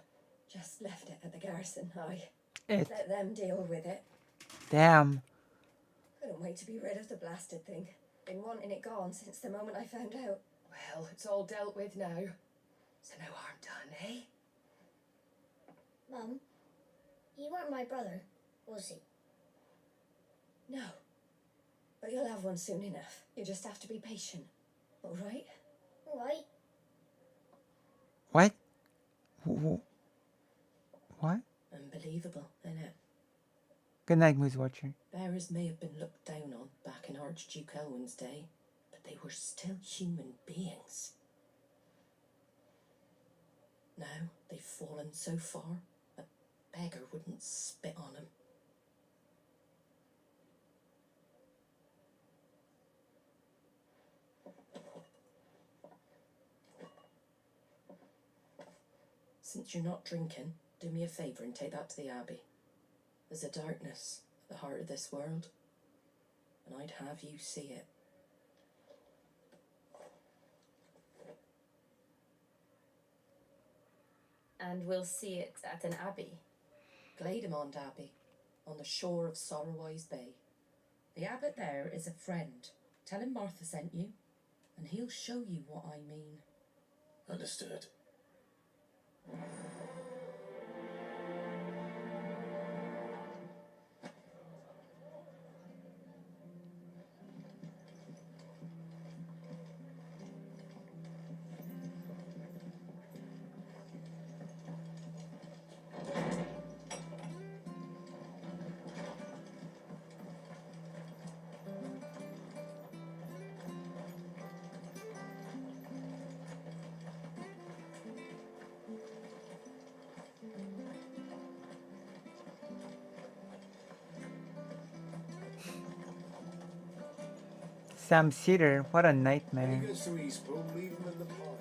Just left it at the garrison, aye. It. Let them deal with it. Damn. Couldn't wait to be rid of the blasted thing. Been wanting it gone since the moment I found out. Well, it's all dealt with now. So no harm done, eh? Mum, you weren't my brother, was he? No. But you'll have one soon enough. You just have to be patient. All right? All right. What? What? Unbelievable, innit? Good night, Moose Watcher. Bearers may have been looked down on back in Archduke Elwin's day, but they were still human beings. Now they've fallen so far, a beggar wouldn't spit on them. Since you're not drinking, do me a favour and take that to the Abbey. There's a darkness at the heart of this world, and I'd have you see it. And we'll see it at an abbey. Glademond Abbey, on the shore of Sorrowwise Bay. The abbot there is a friend. Tell him Martha sent you, and he'll show you what I mean. Understood. Sam Cedar, what a When he nightmare. goes to Eastpool, leave him in the park.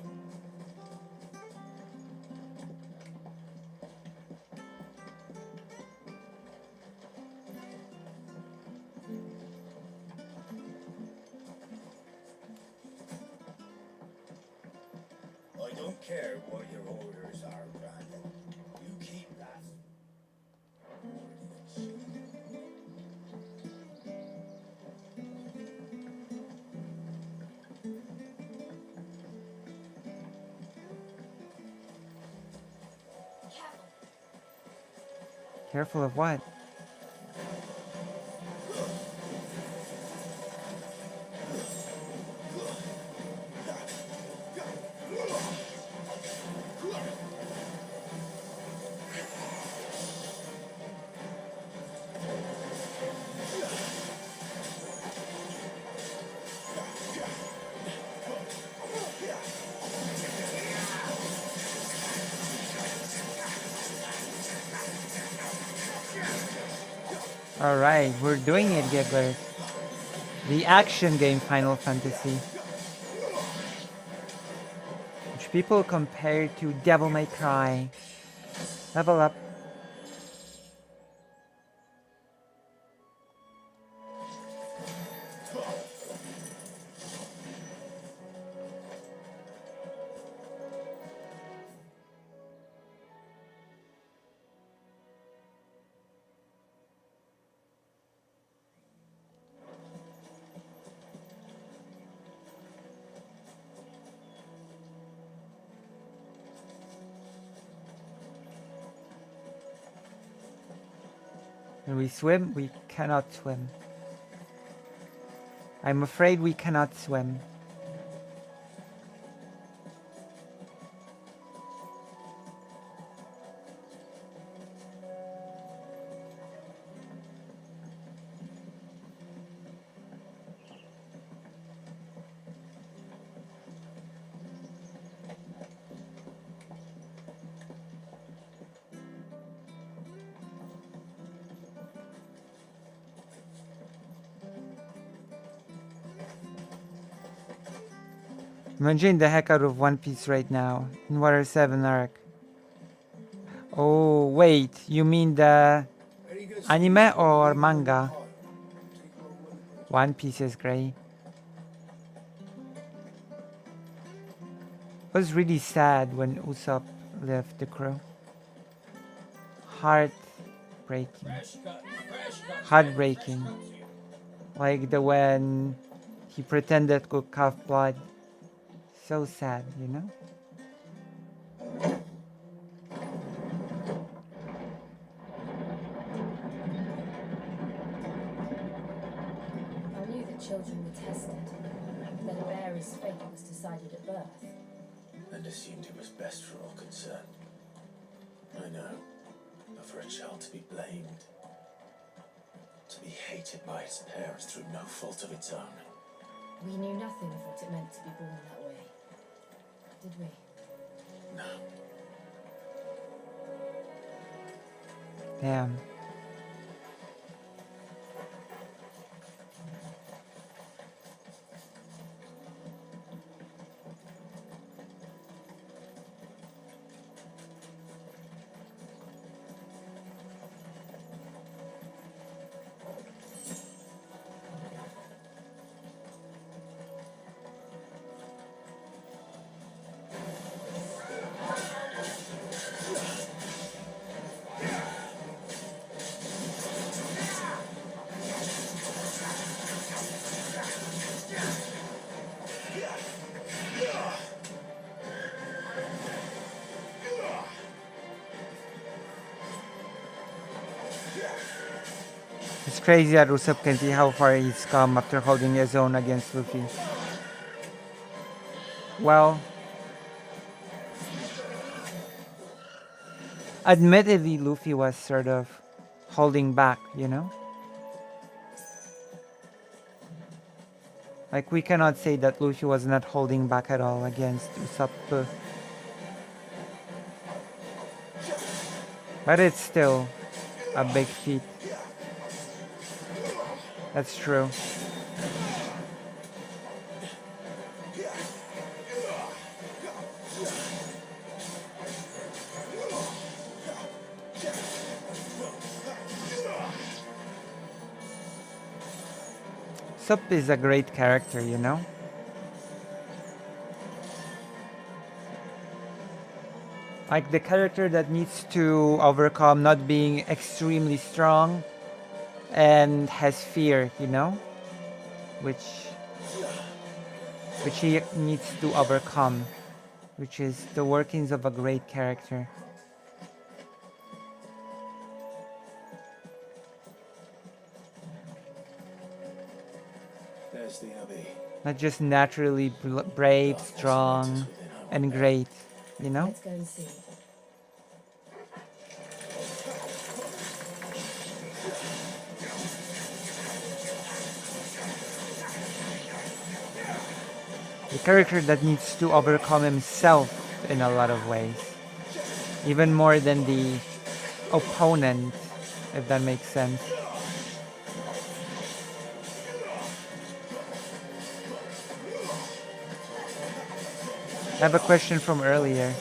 I don't care what your orders are, Brandon. You keep that. Careful of what? Alright, we're doing it, Gibber. The action game Final Fantasy. Which people compare to Devil May Cry. Level up. Can we swim? We cannot swim. I'm afraid we cannot swim. I'm enjoying the heck out of One Piece right now. In Water 7 arc. Oh, wait. You mean the anime or manga? One Piece is great. It was really sad when Usopp left the crew. Heartbreaking. Heartbreaking. Like the when he pretended to cough blood. So sad, you know? I knew that children were tested, that a bearer's fate was decided at birth. And assumed it was best for all concerned. I know. But for a child to be blamed, to be hated by its parents through no fault of its own. We knew nothing of what it meant to be born that way. Did we? No. Damn. It's crazy that Usopp can see how far he's come after holding his own against Luffy. Well, admittedly, Luffy was sort of holding back, you know? Like, we cannot say that Luffy was not holding back at all against Usopp. But it's still a big feat. That's true. Usopp is a great character, you know? Like the character that needs to overcome not being extremely strong and has fear, you know? Which he needs to overcome, which is the workings of a great character. There's the Abbey. Not just naturally brave, strong, and great, you know? Let's go and see. The character that needs to overcome himself in a lot of ways. Even more than the opponent, if that makes sense. I have a question from earlier.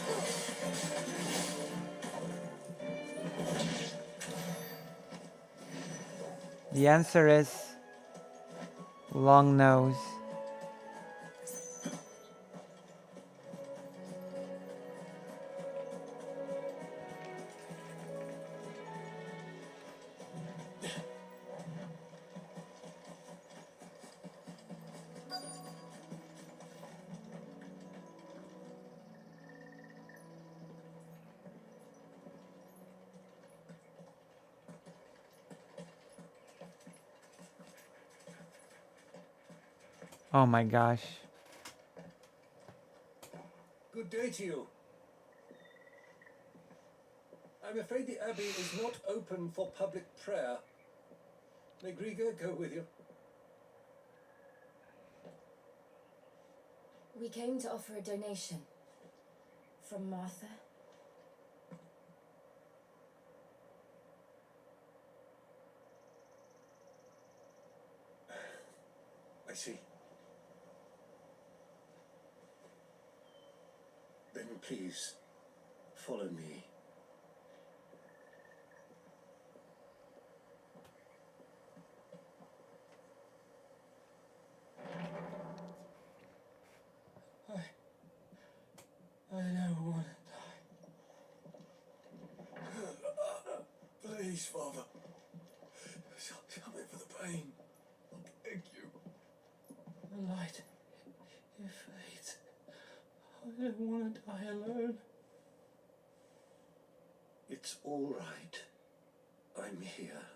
The answer is long nose. Oh my gosh. Good day to you. I'm afraid the Abbey is not open for public prayer. May Grieger go with you. We came to offer a donation. From Martha. I see. Then please, follow me. I don't want to die. Please, Father. Something for the pain. I beg you. The light. It fades. I don't want to die alone. It's all right. I'm here.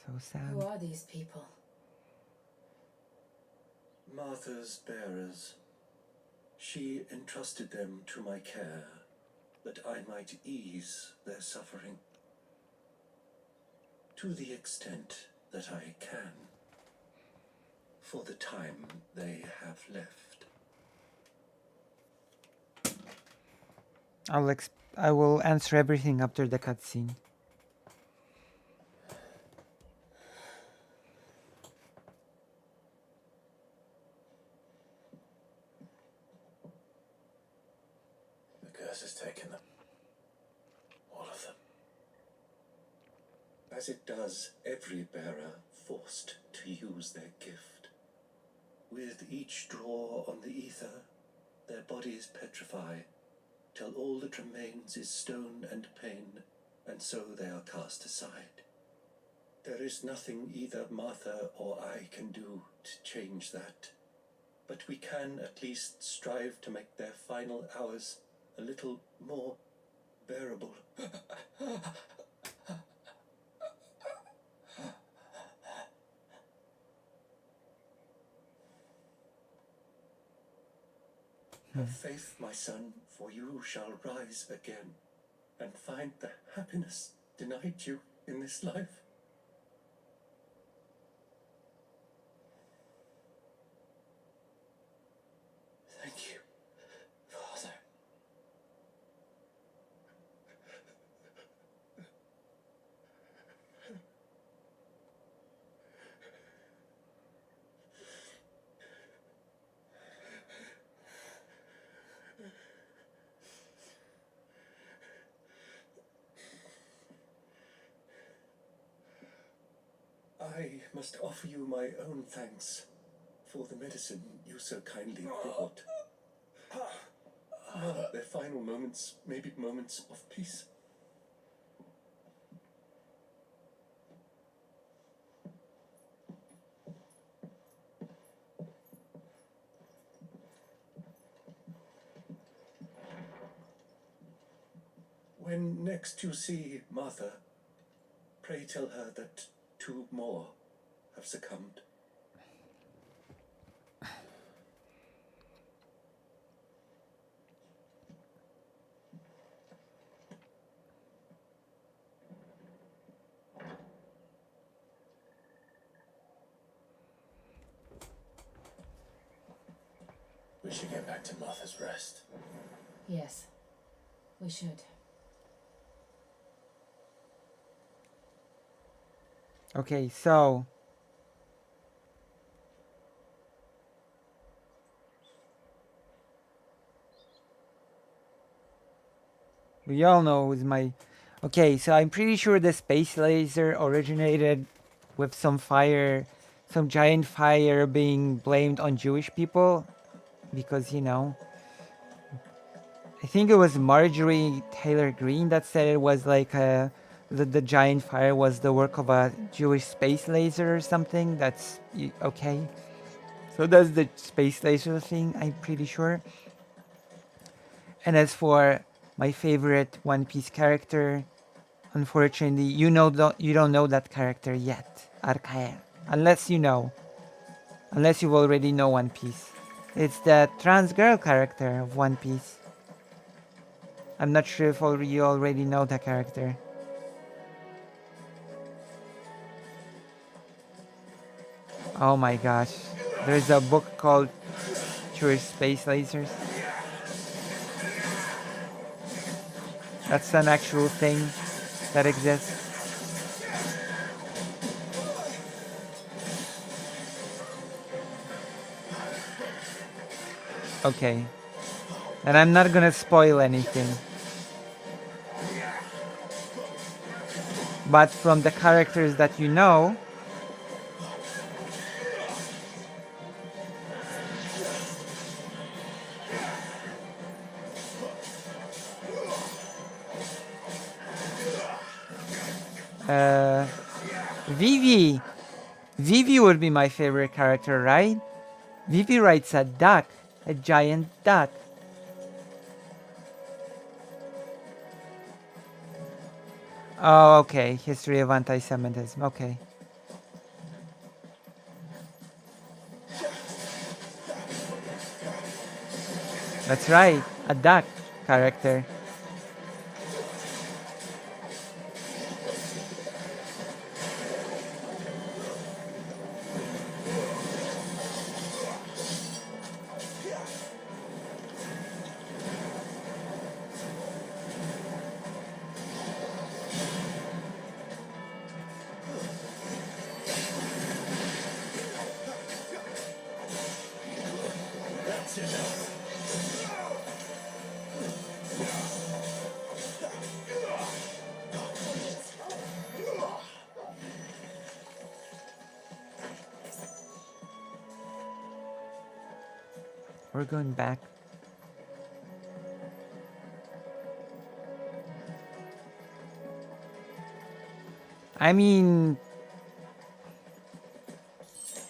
So sad. Who are these people? Martha's bearers. She entrusted them to my care, that I might ease their suffering. To the extent that I can, for the time they have left. I will answer everything after the cutscene. The curse has taken them. All of them. As it does every bearer forced to use their gift. With each draw on the ether, their bodies petrify, till all that remains is stone and pain, and so they are cast aside. There is nothing either Martha or I can do to change that, but we can at least strive to make their final hours a little more bearable. Have faith, my son, for you shall rise again, and find the happiness denied you in this life. Thank you, Father. I must offer you my own thanks for the medicine you so kindly brought. Now, their final moments may be moments of peace. When next you see Martha, pray tell her that 2 more have succumbed. We should get back to Martha's Rest. Yes, we should. Okay, so We all know who's my... Okay, so I'm pretty sure the space laser originated with some fire, some giant fire being blamed on Jewish people. Because, you know, I think it was Marjorie Taylor Greene that said it was like the giant fire was the work of a Jewish space laser or something. That's okay. So that's the space laser thing, I'm pretty sure. And as for my favorite One Piece character, unfortunately, you don't know that character yet, Arcaer. Unless you know. Unless you already know One Piece. It's the trans girl character of One Piece. I'm not sure if you already know that character. Oh my gosh. There's a book called Jewish Space Lasers. That's an actual thing that exists. Okay. And I'm not gonna spoil anything. But from the characters that you know, Vivi. Vivi would be my favorite character, right? Vivi writes a duck, a giant duck. Oh, okay. History of anti-Semitism. Okay. That's right. A duck character. That's enough. We're going back. I mean,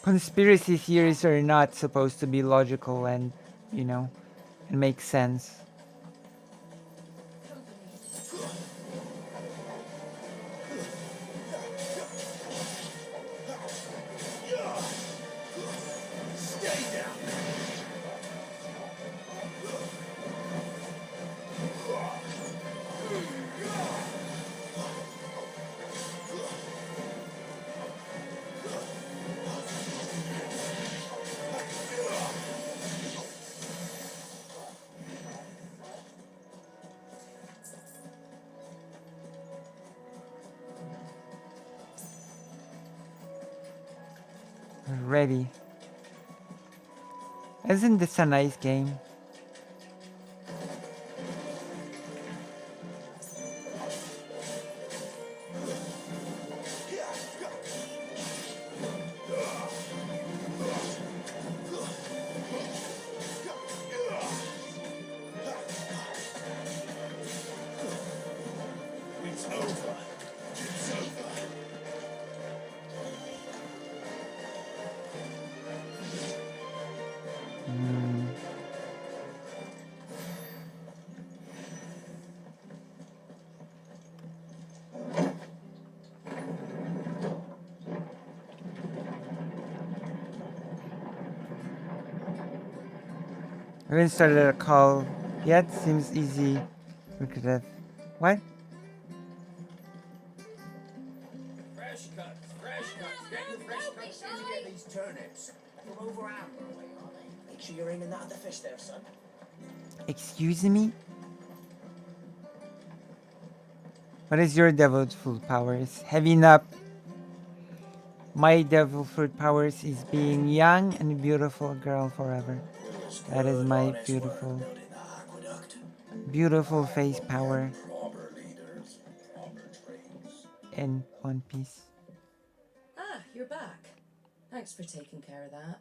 conspiracy theories are not supposed to be logical and, you know, and make sense. Stay down. Ready. Isn't this a nice game? It's over. It's over. I haven't started a call yet. Seems easy. We could have. What? Fresh cuts. Get your fresh cuts in to get these turnips. From over Amber way, are they? Make sure you're aiming that at the fish there, son. Excuse me? What is your devil fruit powers? Heavy up. My devil fruit powers is being young and beautiful girl forever. That is my beautiful face power. in One Piece. Ah, you're back. Thanks for taking care of that.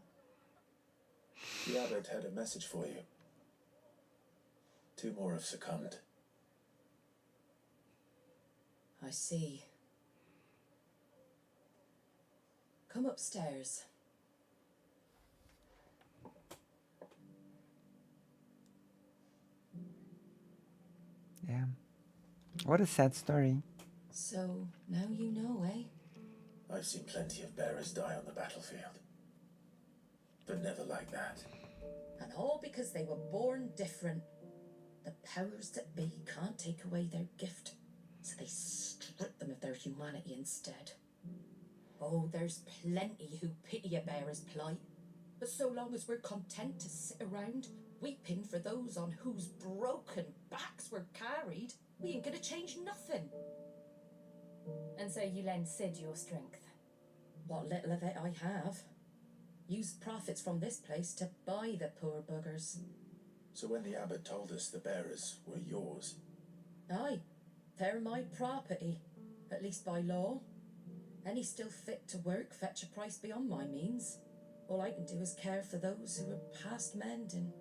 The abbot had a message for you. 2 more have succumbed. I see. Come upstairs. Yeah. What a sad story. So, now you know, eh? I've seen plenty of bearers die on the battlefield. But never like that. And all because they were born different. The powers that be can't take away their gift, so they strip them of their humanity instead. Oh, there's plenty who pity a bearer's plight. But so long as we're content to sit around, weeping for those on whose broken backs we're carried, we ain't gonna change nothing. And so you lend Sid your strength. What little of it I have. Use profits from this place to buy the poor buggers. So when the abbot told us the bearers were yours... Aye, they're my property, at least by law. Any still fit to work fetch a price beyond my means. All I can do is care for those who are past mending.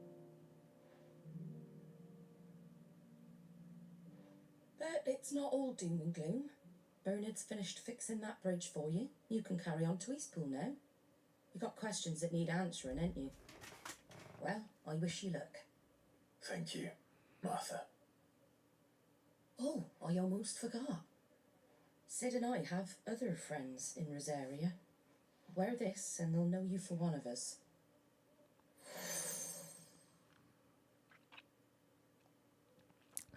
But it's not all doom and gloom. Bernard's finished fixing that bridge for you. You can carry on to Eastpool now. You got questions that need answering, ain't you? Well, I wish you luck. Thank you, Martha. Oh, I almost forgot. Sid and I have other friends in Rosaria. Wear this and they'll know you for one of us.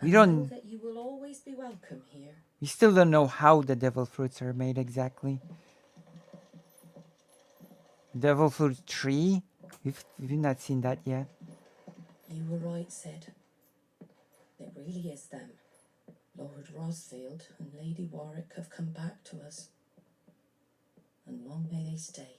We I know don't... that you will always be welcome here. We still don't know how the devil fruits are made exactly. Devil fruit tree? We've not seen that yet. You were right, Sid. It really is them. Lord Rosfield and Lady Warwick have come back to us. And long may they stay.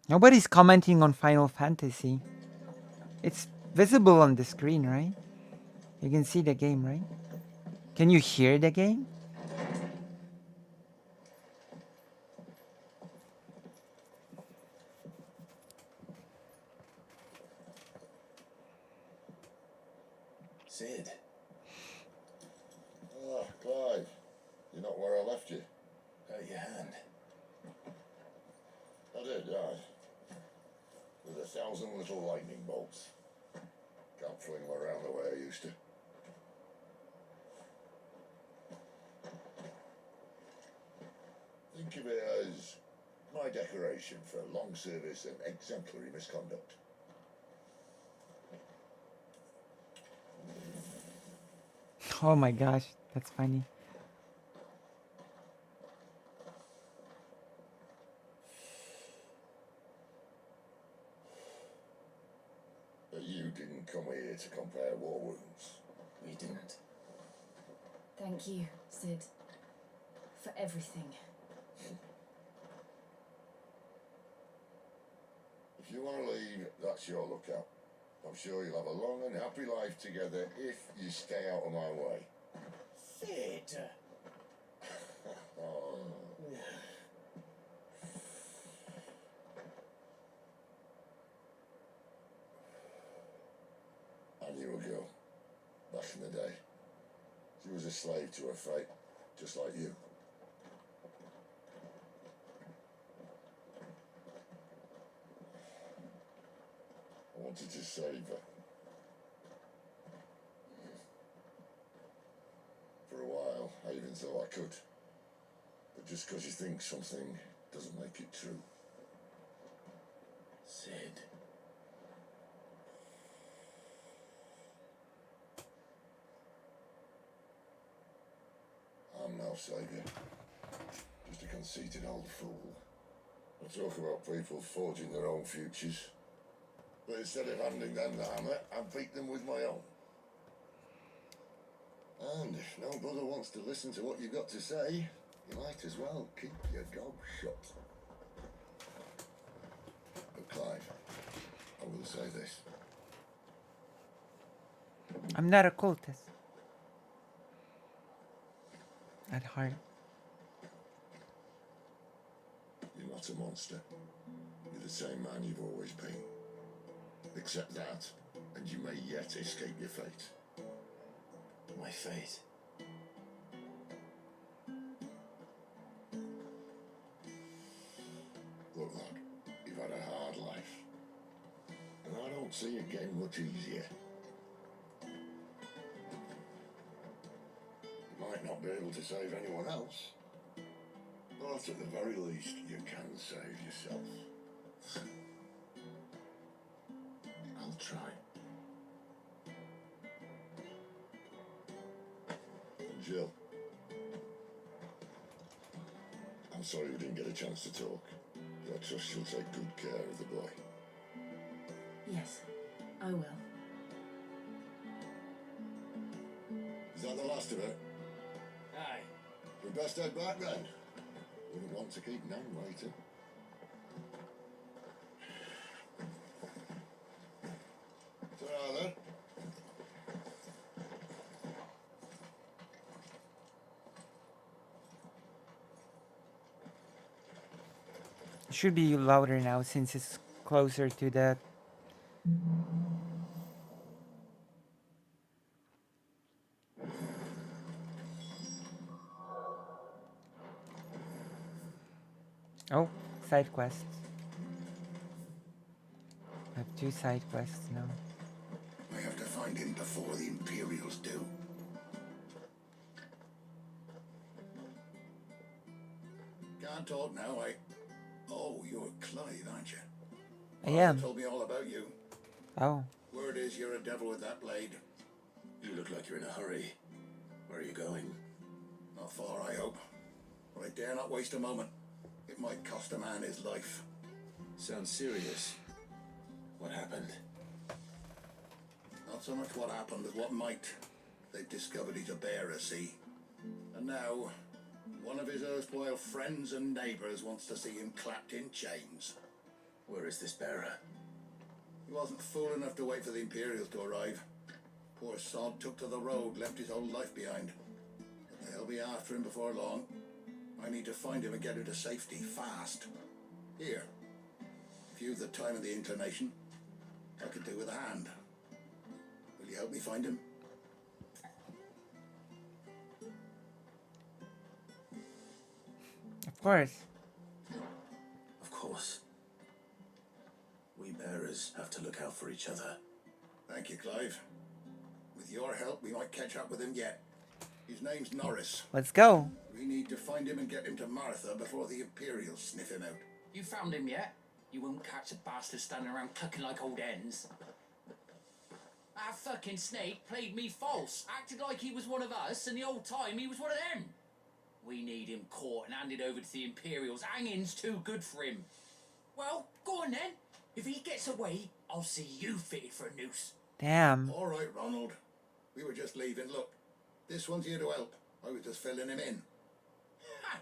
Nobody's commenting on Final Fantasy. It's visible on the screen, right? You can see the game, right? Can you hear the game? Sid. Ah, Clive. You're not where I left you. Hurt your hand. I did, aye. With 1,000 little lightning bolts. Can't fling them around the way I used to. Think of it as my decoration for long service and exemplary misconduct. Oh my gosh, that's funny. But you didn't come here to compare war wounds. We didn't. Thank you, Sid, for everything. If you want to leave, that's your lookout. I'm sure you'll have a long and happy life together if you stay out of my way. Sid! Oh. I knew a girl, back in the day. She was a slave to her fate, just like you. I wanted to save her. For a while, I even thought I could. But just because you think something doesn't make it true. Sid. I'm no saviour. Just a conceited old fool. I talk about people forging their own futures. But instead of handing them the hammer, I beat them with my own. And if no brother wants to listen to what you've got to say, you might as well keep your gob shut. But Clive, I will say this. I'm not a cultist. At heart. You're not a monster. You're the same man you've always been. Accept that, and you may yet escape your fate. My fate. Look, lad, you've had a hard life. And I don't see it getting much easier. You might not be able to save anyone else, but at the very least, you can save yourself. I'll try. Jill, I'm sorry we didn't get a chance to talk, but I trust you'll take good care of the boy. Yes, I will. Is that the last of it? Aye. We best head back then. Wouldn't want to keep Nan waiting. Ta-ra then. It should be louder now since it's closer to the. Oh, side quests. I have 2 side quests now. We have to find him before the Imperials do. Can't talk now, eh? Oh, you're Clive, aren't you? I am. Arthur told me all about you. Oh. Word is you're a devil with that blade. You look like you're in a hurry. Where are you going? Not far, I hope. But I dare not waste a moment. It might cost a man his life. Sounds serious. What happened? Not so much what happened as what might. They've discovered he's a bearer, see? And now, one of his erstwhile friends and neighbours wants to see him clapped in chains. Where is this bearer? He wasn't fool enough to wait for the Imperials to arrive. Poor sod took to the road, left his whole life behind. But they'll be after him before long. I need to find him and get him to safety, fast. Here, if you've the time and the inclination, I could do with a hand. Will you help me find him? Of course. Of course. We bearers have to look out for each other. Thank you, Clive. With your help, we might catch up with him yet. His name's Norris. Let's go. We need to find him and get him to Martha before the Imperials sniff him out. You found him yet? You won't catch a bastard standing around clucking like old hens. That fucking snake played me false, acted like he was one of us, and the whole time he was one of them. We need him caught and handed over to the Imperials. Hanging's too good for him. Well, go on then. If he gets away, I'll see you fitted for a noose. Damn. All right, Ronald. We were just leaving. Look, this one's here to help. I was just filling him in. Ha!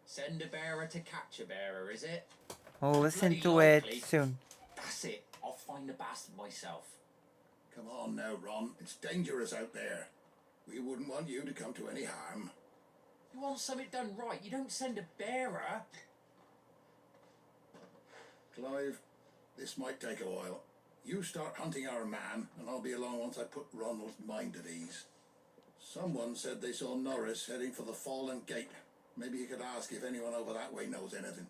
Send a bearer to catch a bearer, is it? We'll listen Bloody to likely. it soon. That's it. I'll find the bastard myself. Come on now, Ron. It's dangerous out there. We wouldn't want you to come to any harm. You want something done right, you don't send a bearer. Clive, this might take a while. You start hunting our man, and I'll be along once I put Ronald's mind at ease. Someone said they saw Norris heading for the Fallen Gate. Maybe you could ask if anyone over that way knows anything.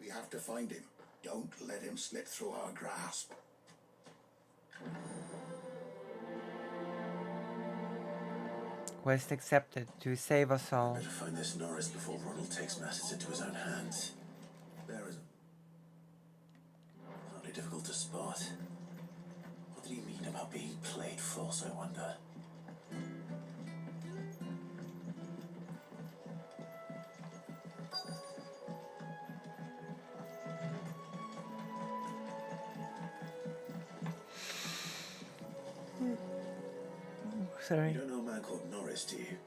We have to find him. Don't let him slip through our grasp. Quest accepted to save us all. Better find this Norris before Ronald takes matters into his own hands. There is hardly difficult to spot. What did he mean about being played false, I wonder? Sorry. You don't know a man called Norris, do you?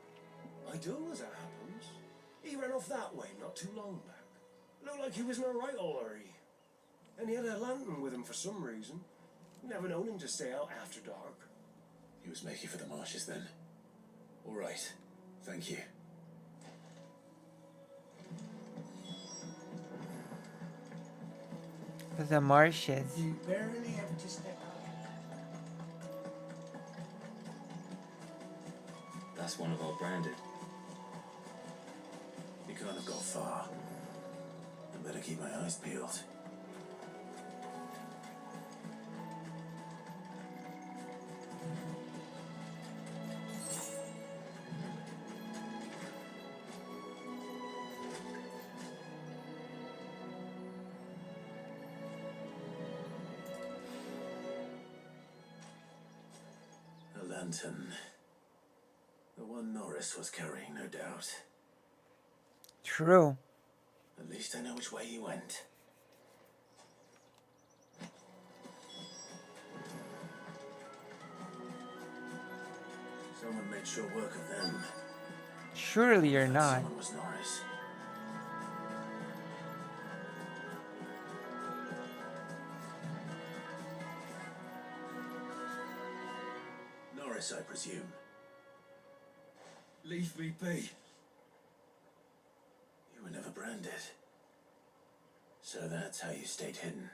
I do, as it happens. He ran off that way not too long back. Looked like he was in a right hurry. And he had a lantern with him for some reason. Never known him to stay out after dark. He was making for the marshes then. All right. Thank you. The marshes. You barely ever to step out. That's one of our branded. You can't have got far. I better keep my eyes peeled. A lantern. The one Norris was carrying, no doubt. True. At least I know which way he went. Someone made sure work of them. Surely you're not. Someone was Norris. Norris, I presume. Leave me be. You were never branded. So that's how you stayed hidden.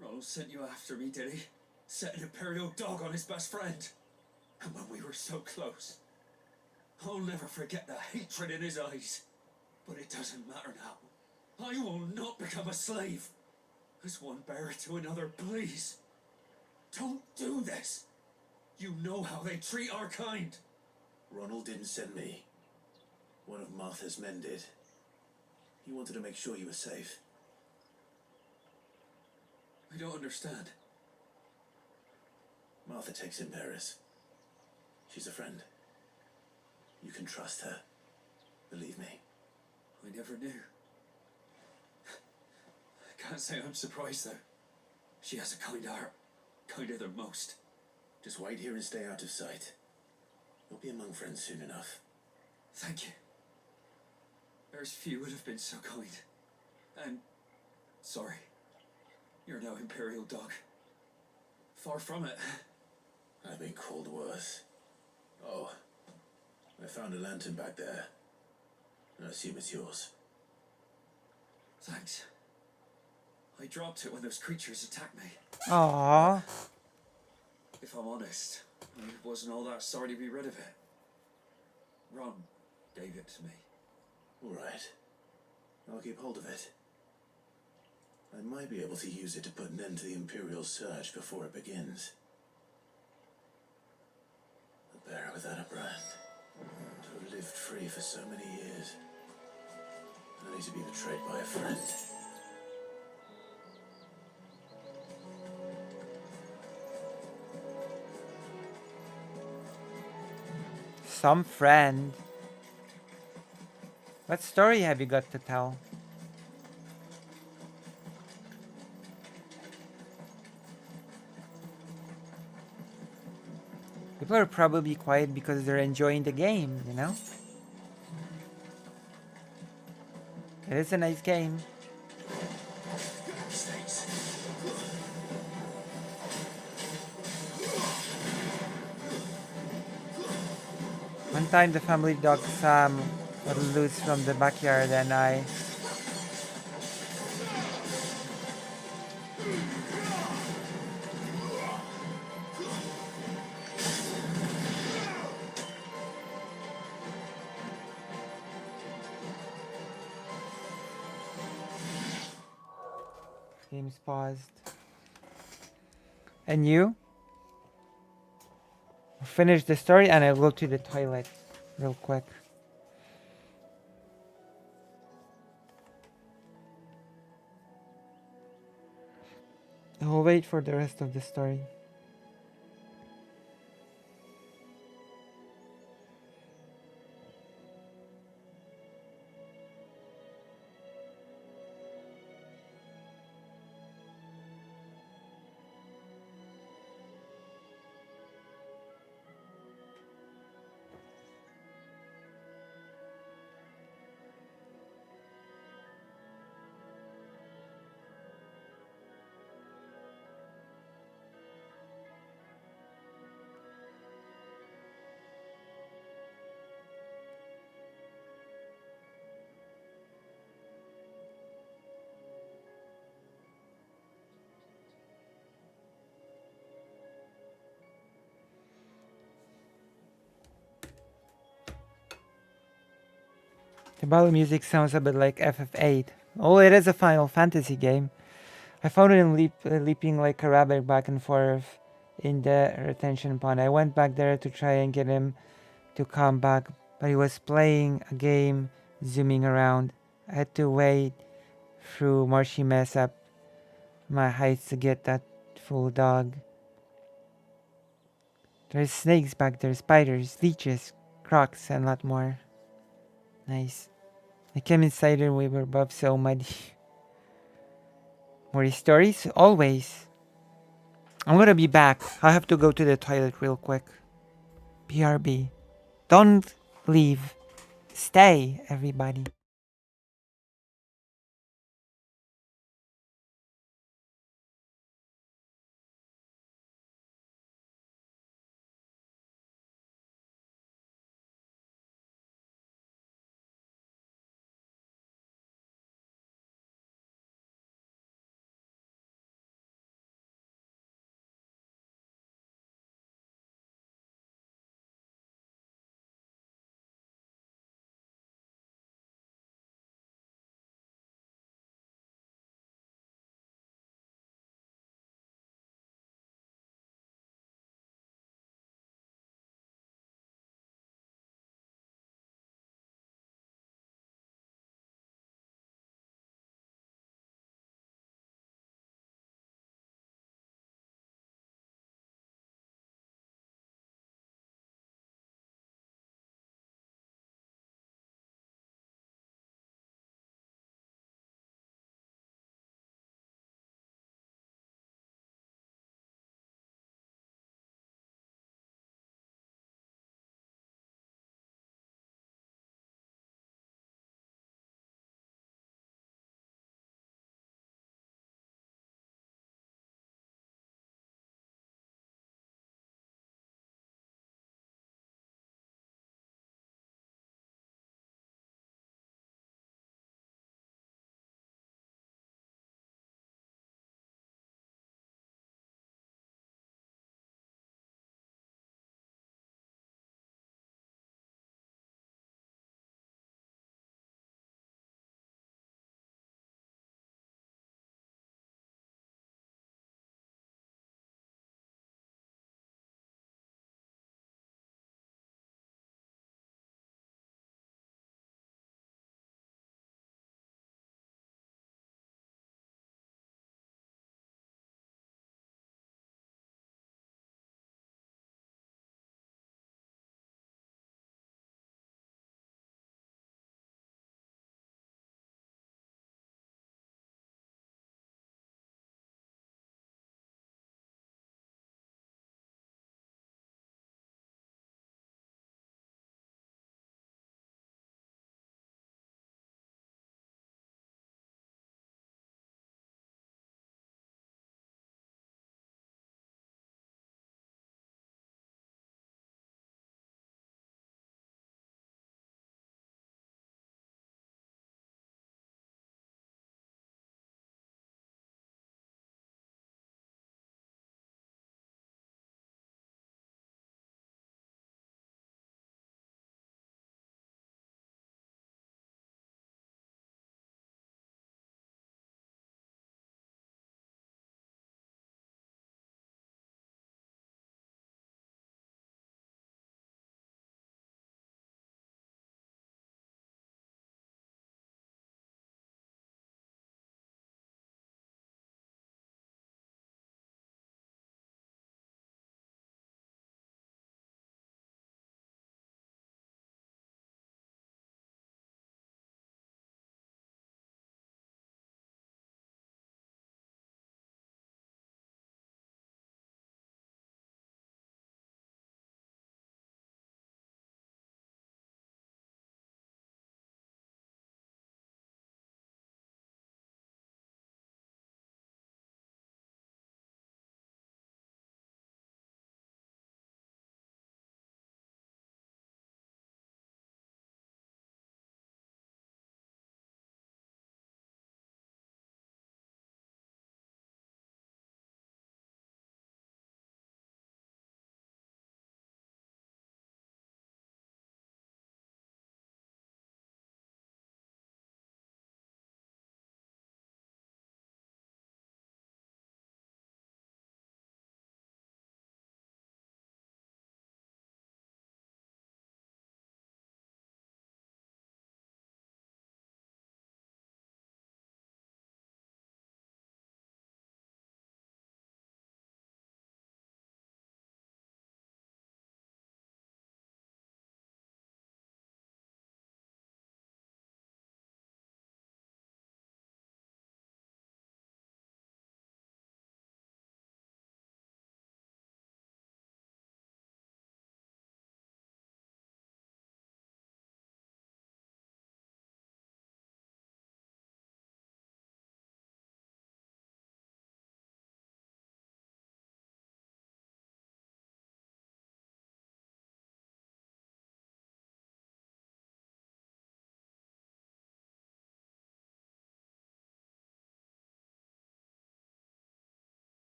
Ronald sent you after me, did he? Set an Imperial dog on his best friend. And when we were so close. I'll never forget the hatred in his eyes. But it doesn't matter now. I will not become a slave. As one bearer to another, please. Don't do this. You know how they treat our kind. Ronald didn't send me. One of Martha's men did. He wanted to make sure you were safe. I don't understand. Martha takes in Paris. She's a friend. You can trust her. Believe me. I never knew. I can't say I'm surprised, though. She has a kind heart. Kinder than most. Just wait here and stay out of sight. You'll be among friends soon enough. Thank you. There's few would have been so kind. And sorry. You're no Imperial dog. Far from it. I've been called worse. Oh, I found a lantern back there. I assume it's yours. Thanks. I dropped it when those creatures attacked me. Aww. If I'm honest, I wasn't all that sorry to be rid of it. Ron gave it to me. All right. I'll keep hold of it. I might be able to use it to put an end to the Imperial surge before it begins. A bearer without a brand. To have lived free for so many years. Only to be betrayed by a friend. Some friend. What story have you got to tell? People are probably quiet because they're enjoying the game, you know? It is a nice game. One time the family dog Sam got loose from the backyard and I game's paused. And you? Finish the story and I'll go to the toilet real quick. I'll wait for the rest of the story. The battle music sounds a bit like FF8. Oh, it is a Final Fantasy game. I found him leaping like a rabbit back and forth in the retention pond. I went back there to try and get him to come back, but he was playing a game, zooming around. I had to wade through marshy mess up my heights to get that full dog. There's snakes back there, spiders, leeches, crocs, and a lot more. Nice. I came inside and we were both so muddy. More stories? Always. I'm gonna be back. I have to go to the toilet real quick. BRB. Don't leave. Stay, everybody.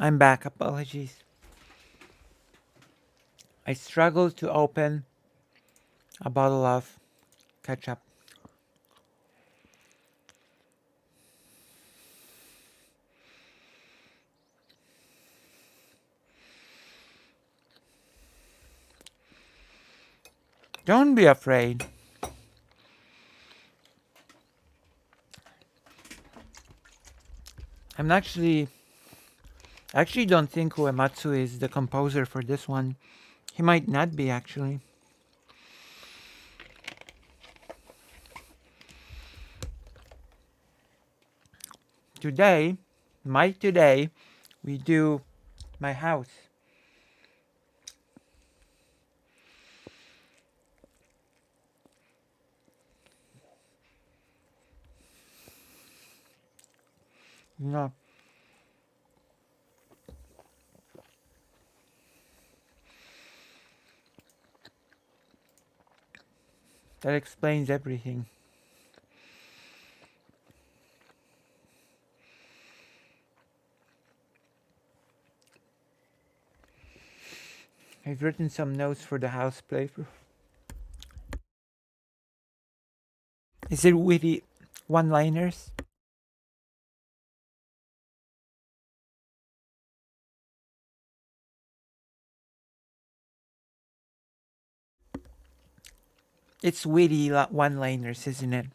I'm back. Apologies. I struggled to open a bottle of ketchup. Don't be afraid. I'm actually I actually don't think Uematsu is the composer for this one. He might not be, actually. Today, we do my house. No. That explains everything. I've written some notes for the house playthrough. Is it witty one-liners? It's witty one-liners, isn't it?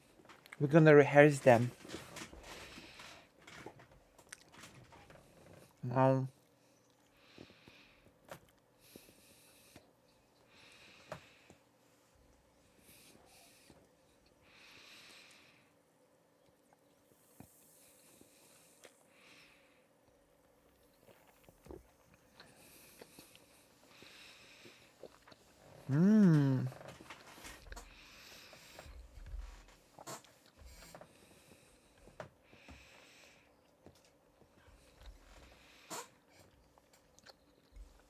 We're gonna rehearse them. Um, Mmm.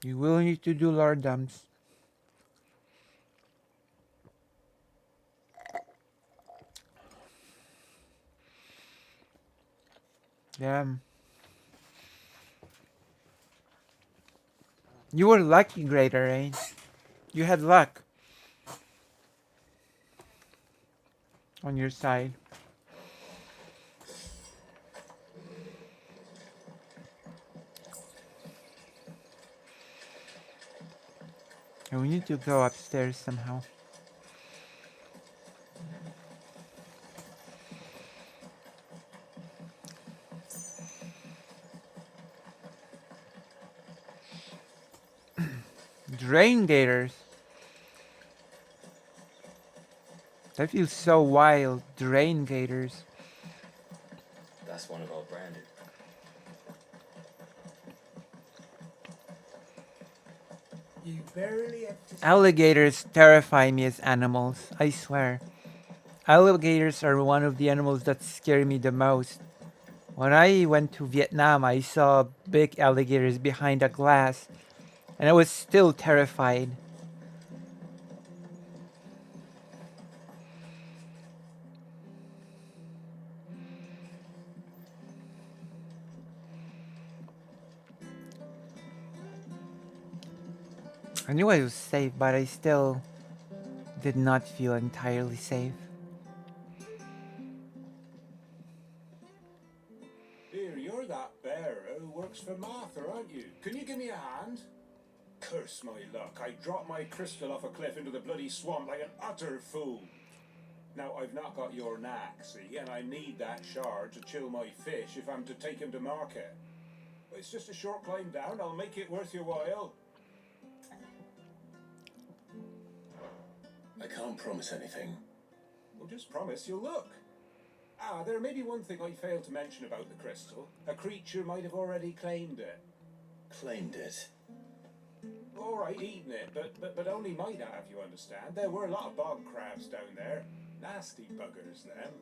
You will need to do lordums. Yeah. You were lucky, Greater, right? You had luck on your side. And we need to go upstairs somehow. Drain gators. That feels so wild. Drain gators. That's one of our branded. You barely have to... Alligators terrify me as animals, I swear. Alligators are one of the animals that scare me the most. When I went to Vietnam, I saw big alligators behind a glass, and I was still terrified. I knew I was safe, but I still did not feel entirely safe. Here, you're that bear who works for Martha, aren't you? Can you give me a hand? Curse my luck, I dropped my crystal off a cliff into the bloody swamp like an utter fool. Now, I've not got your knack, see, and I need that shard to chill my fish if I'm to take him to market. It's just a short climb down, I'll make it worth your while. I can't promise anything. Well, just promise you'll look. Ah, there may be one thing I failed to mention about the crystal. A creature might have already claimed it. Claimed it? All right, eaten it, but only might have, you understand. There were a lot of bog crabs down there. Nasty buggers, them.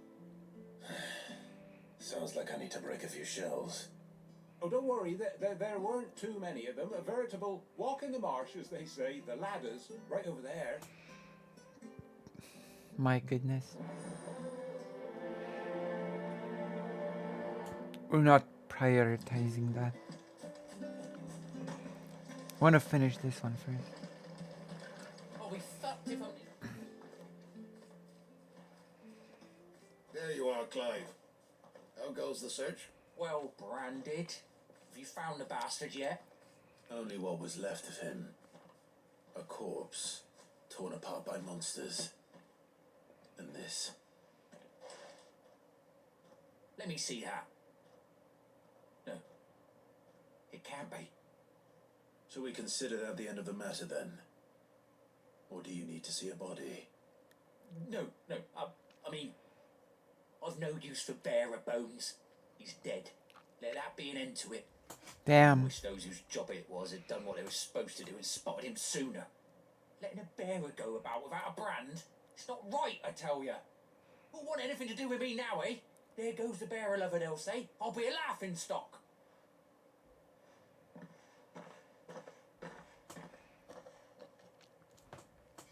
Sounds like I need to break a few shells. Oh, don't worry, there weren't too many of them. A veritable walk in the marsh, as they say. The ladders, right over there. My goodness. We're not prioritizing that. want to finish this one first. I'll be fucked if I'm... There you are, Clive. How goes the search? Well branded. Have you found the bastard yet? Only what was left of him. A corpse, torn apart by monsters. And this. Let me see that. No. It can't be. Shall we consider that the end of the matter then? Or do you need to see a body? No. I mean, I've no use for bearer bones. He's dead. Let that be an end to it. Damn. Wish those whose job it was had done what they were supposed to do and spotted him sooner. Letting a bearer go about without a brand? It's not right, I tell you. Who'll want anything to do with me now, eh? There goes the bearer lover, they'll say. I'll be a laughing stock.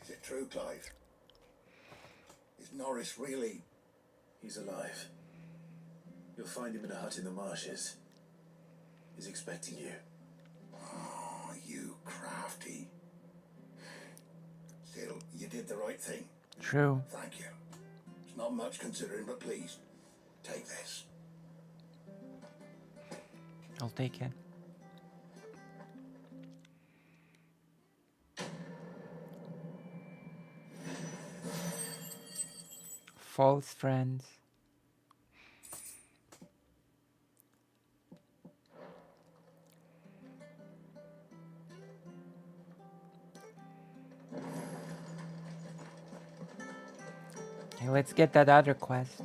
Is it true, Clive? Is Norris really... He's alive. You'll find him in a hut in the marshes. He's expecting you. Oh, you crafty. Still, you did the right thing. True. Thank you. It's not much considering, but please, take this. I'll take it. False friends. Okay, let's get that other quest.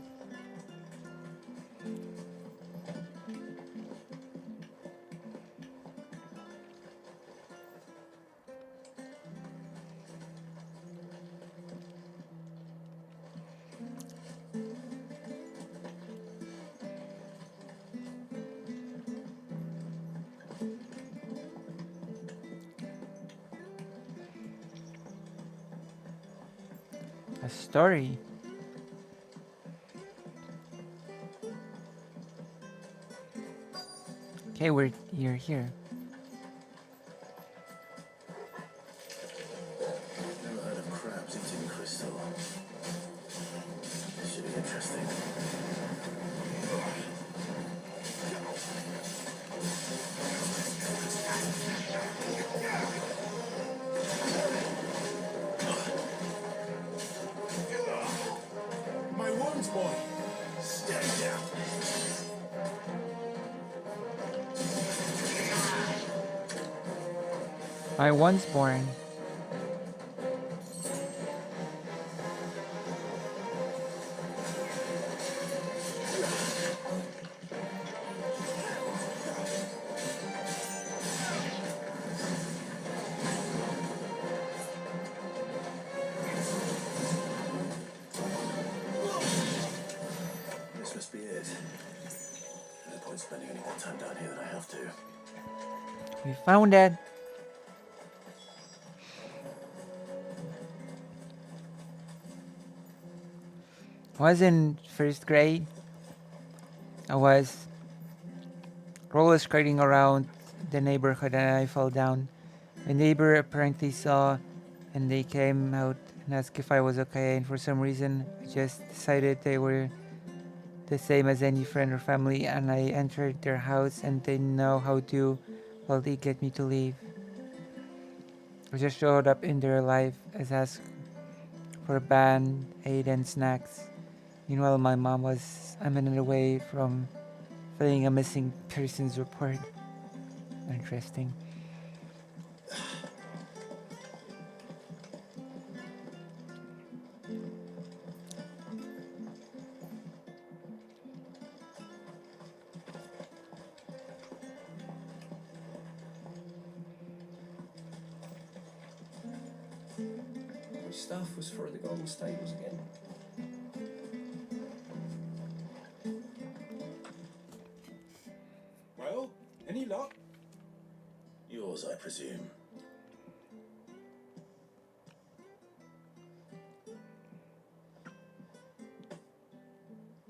A story. Okay, you're here. Never heard of crabs eating crystal. This should be interesting. My wounds, boy. Stay down. My once born. This must be it. No point spending any more time down here than I have to. We found it. I was in first grade. I was roller skating around the neighborhood and I fell down. The neighbor apparently saw and they came out and asked if I was okay, and for some reason I just decided they were the same as any friend or family, and I entered their house and they know how to, well, they get me to leave. I just showed up in their life as asked for a band, aid and snacks. Meanwhile, my mom was a minute away from filling a missing persons report. Interesting. Which stuff was for the Golden Stables again? Well, any luck? Yours, I presume.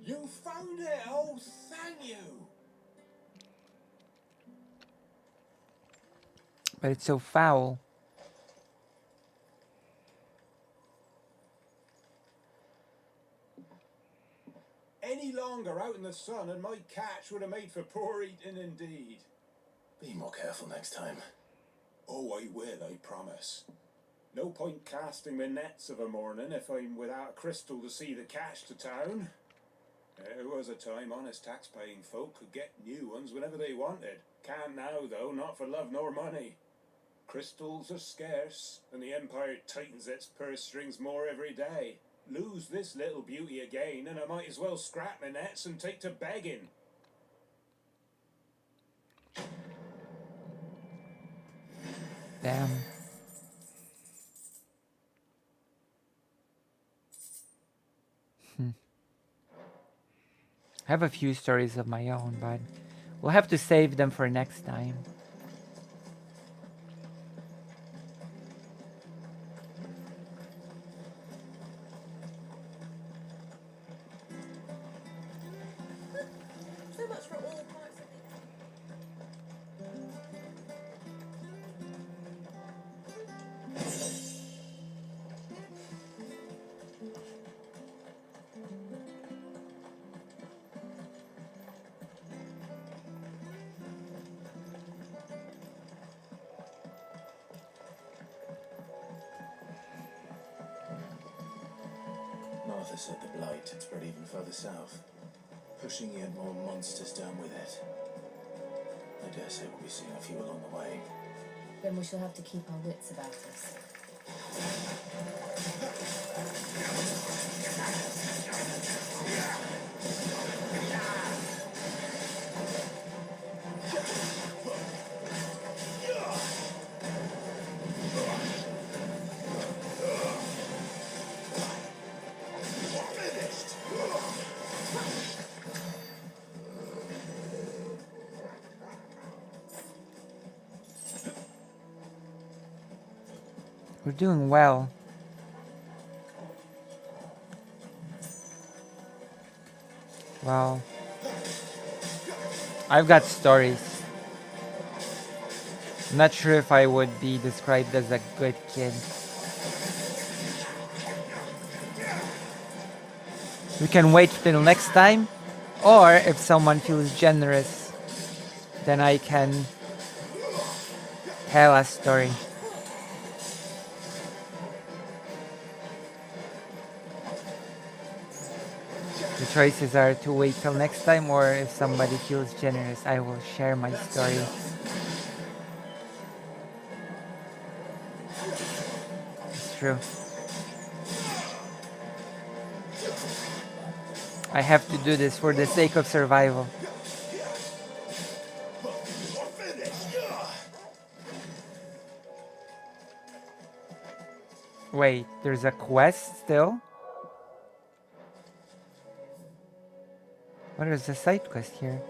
You found it! Oh, thank you! But it's so foul. Any longer out in the sun and my catch would have made for poor eating indeed. Be more careful next time. Oh, I will, I promise. No point casting my nets of a morning if I'm without a crystal to see the catch to town. There was a time honest tax-paying folk could get new ones whenever they wanted. Can't now, though, not for love nor money. Crystals are scarce, and the Empire tightens its purse strings more every day. Lose this little beauty again, and I might as well scrap my nets and take to begging. Damn. I have a few stories of my own, but we'll have to save them for next time. So much for all parts of Martha said the blight had spread even further south, pushing yet more monsters down with it. I dare say we'll be seeing a few along the way. Then we shall have to keep our wits about us. We're doing well. Well, I've got stories. I'm not sure if I would be described as a good kid. We can wait till next time, or if someone feels generous, then I can tell a story. The choices are to wait till next time, or if somebody feels generous, I will share my story. It's true. I have to do this for the sake of survival. Wait, there's a quest still? What is the side quest here?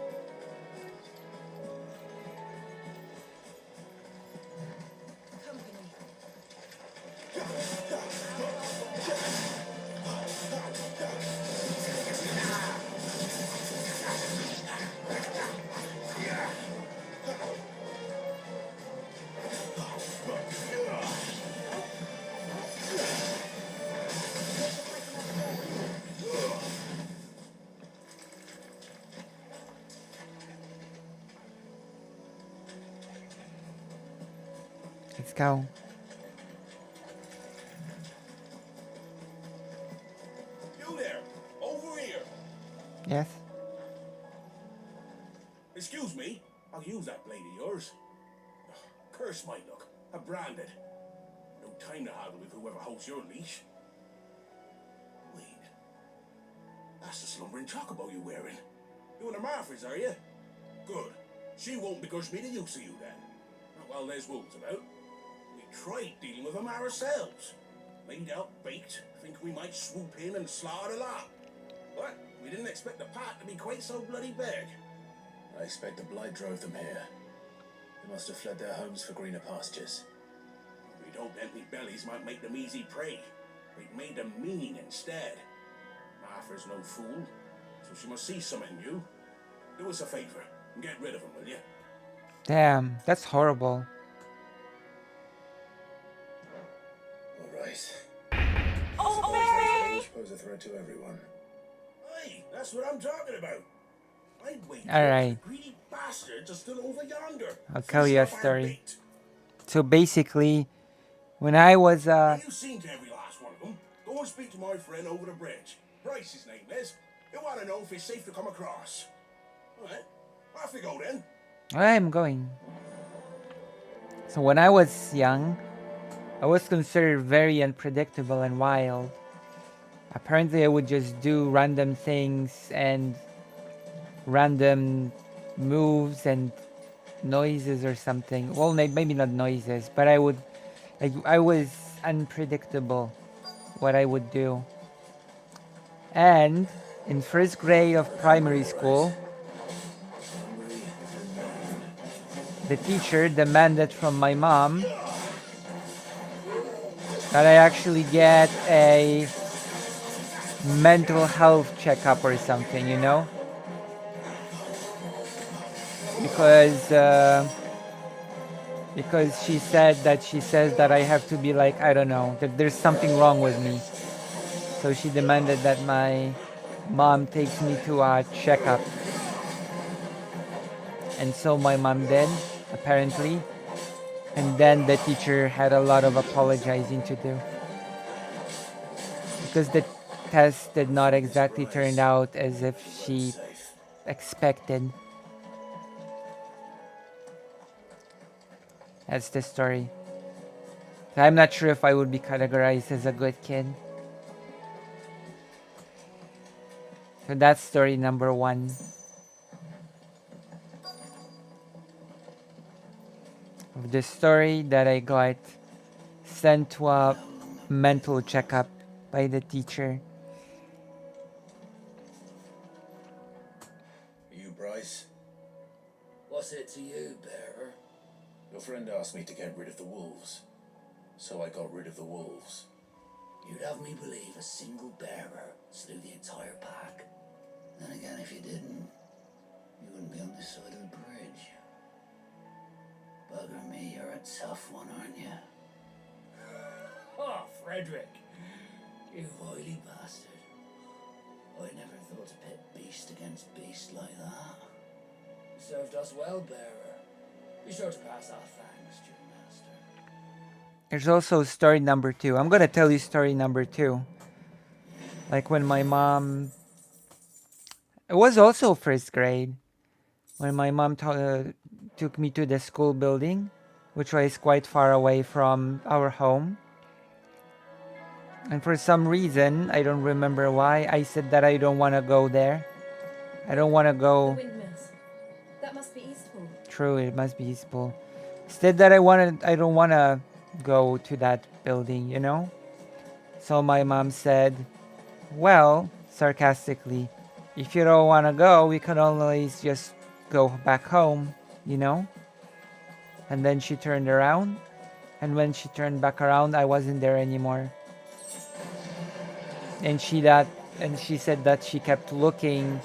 Let's go. You there! Over here! Yes? Excuse me, I'll use that blade of yours. Curse my luck, I'm branded. No time to haggle with whoever holds your leash. Wait, that's the slumbering chocobo you're wearing. You and the Marfors, are you? Good. She won't begrudge me the use of you then. Not while there's wolves about. We tried dealing with them ourselves. Laid out baked, think we might swoop in and slaughter the lot. But we didn't expect the path to be quite so bloody big. I expect the blight drove them here. They must have fled their homes for greener pastures. We'd hoped empty bellies might make them easy prey. We'd made them mean instead. Martha's no fool, so she must see something new. Do us a favor and get rid of them, will you? Damn, that's horrible. Bryce. Oh, I pose a threat to everyone. Hey, that's what I'm talking about. I'd wait All right. for the greedy bastard just stood over yonder. I'll tell you a Feasting off our story. bait. So basically, when I was When you've seen to every last one of them, go and speak to my friend over the bridge. Bryce, his name is. He'll want to know if it's safe to come across. All right, off we go then. I'm going. So when I was young, I was considered very unpredictable and wild. Apparently, I would just do random things and random moves and noises or something. Well, maybe not noises, but I was unpredictable what I would do. And in first grade of primary school, the teacher demanded from my mom that I actually get a mental health checkup or something, you know? Because she says that I have to be like, I don't know, that there's something wrong with me. So she demanded that my mom takes me to a checkup. And so my mom did, apparently. And then the teacher had a lot of apologizing to do. Because the test did not exactly turn out as if she expected. That's the story. I'm not sure if I would be categorized as a good kid. So that's story number 1. Of the story that I got sent to a mental checkup by the teacher. You, Bryce? What's it to you, Bearer? Your friend asked me to get rid of the wolves. So I got rid of the wolves. You'd have me believe a single bearer slew the entire pack. Then again, if you didn't, you wouldn't be on this side of the bridge. Bugger me, you're a tough one, aren't you? Oh, Frederick, you wily bastard. I never thought to pit beast against beast like that. You served us well, Bearer. Be sure to pass our thanks to your master. There's also story number 2. I'm gonna tell you story number 2. Like when my mom... It was also first grade. When my mom took me to the school building, which was quite far away from our home. And for some reason, I don't remember why, I said that I don't want to go there. I don't want to go... The windmills. That must be Eastpool. True, it must be Eastpool. Instead that I don't want to go to that building, you know? So my mom said, well, sarcastically, if you don't want to go, we can always just go back home, you know? And then she turned around, and when she turned back around, I wasn't there anymore. And she said that she kept looking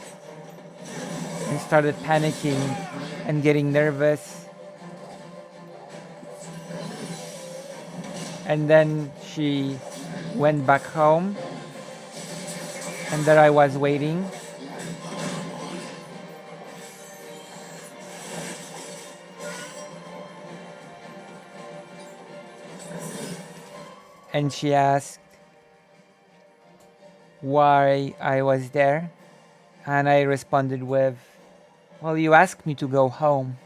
and started panicking and getting nervous. And then she went back home, and there I was waiting. And she asked why I was there, and I responded with, well, you asked me to go home.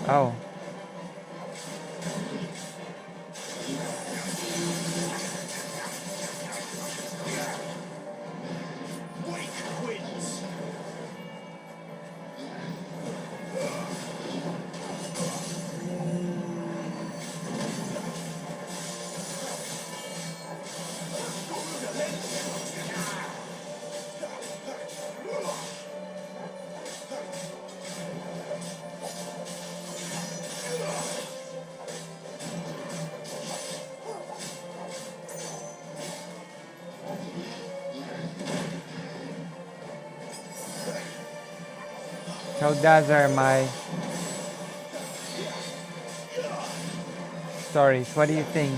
Oh. So those are my stories. What do you think?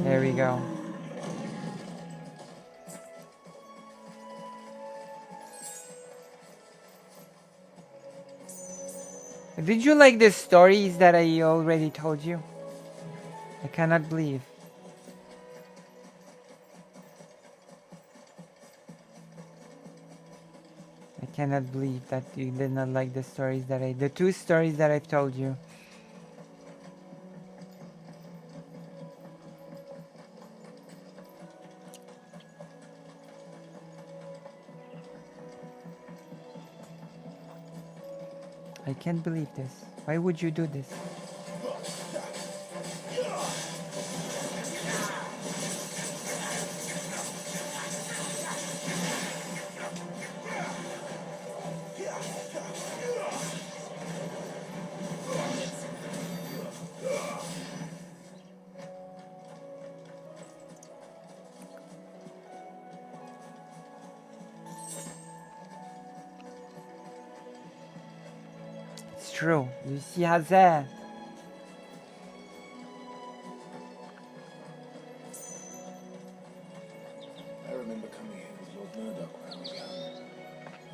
There we go. Did you like the stories that I already told you? I cannot believe. I cannot believe that you did not like the stories that the two stories that I've told you. I can't believe this. Why would you do this? It's true. Lucy Hazer. I remember coming here with Lord Murdoch when I was young.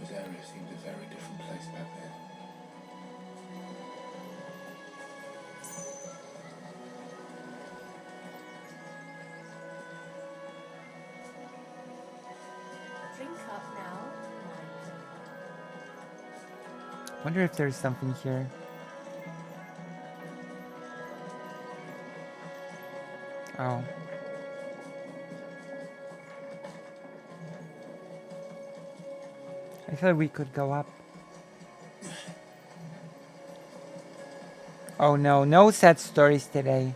This area seemed a very different place back then. Drink up now. Wonder if there's something here. Oh. I thought we could go up. Oh no, no sad stories today.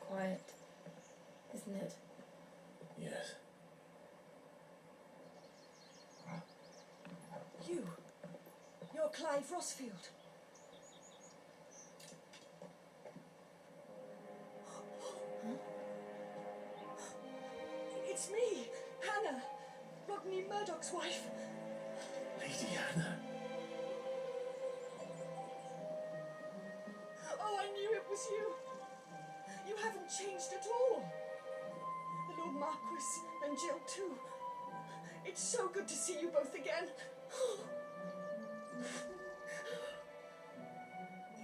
Quiet, isn't it? Yes. You're Clive Rossfield. It's me, Hannah, Rodney Murdoch's wife. Lady Hannah. Oh, I knew it was you. You haven't changed at all. The Lord Marquis and Jill too. It's so good to see you both again.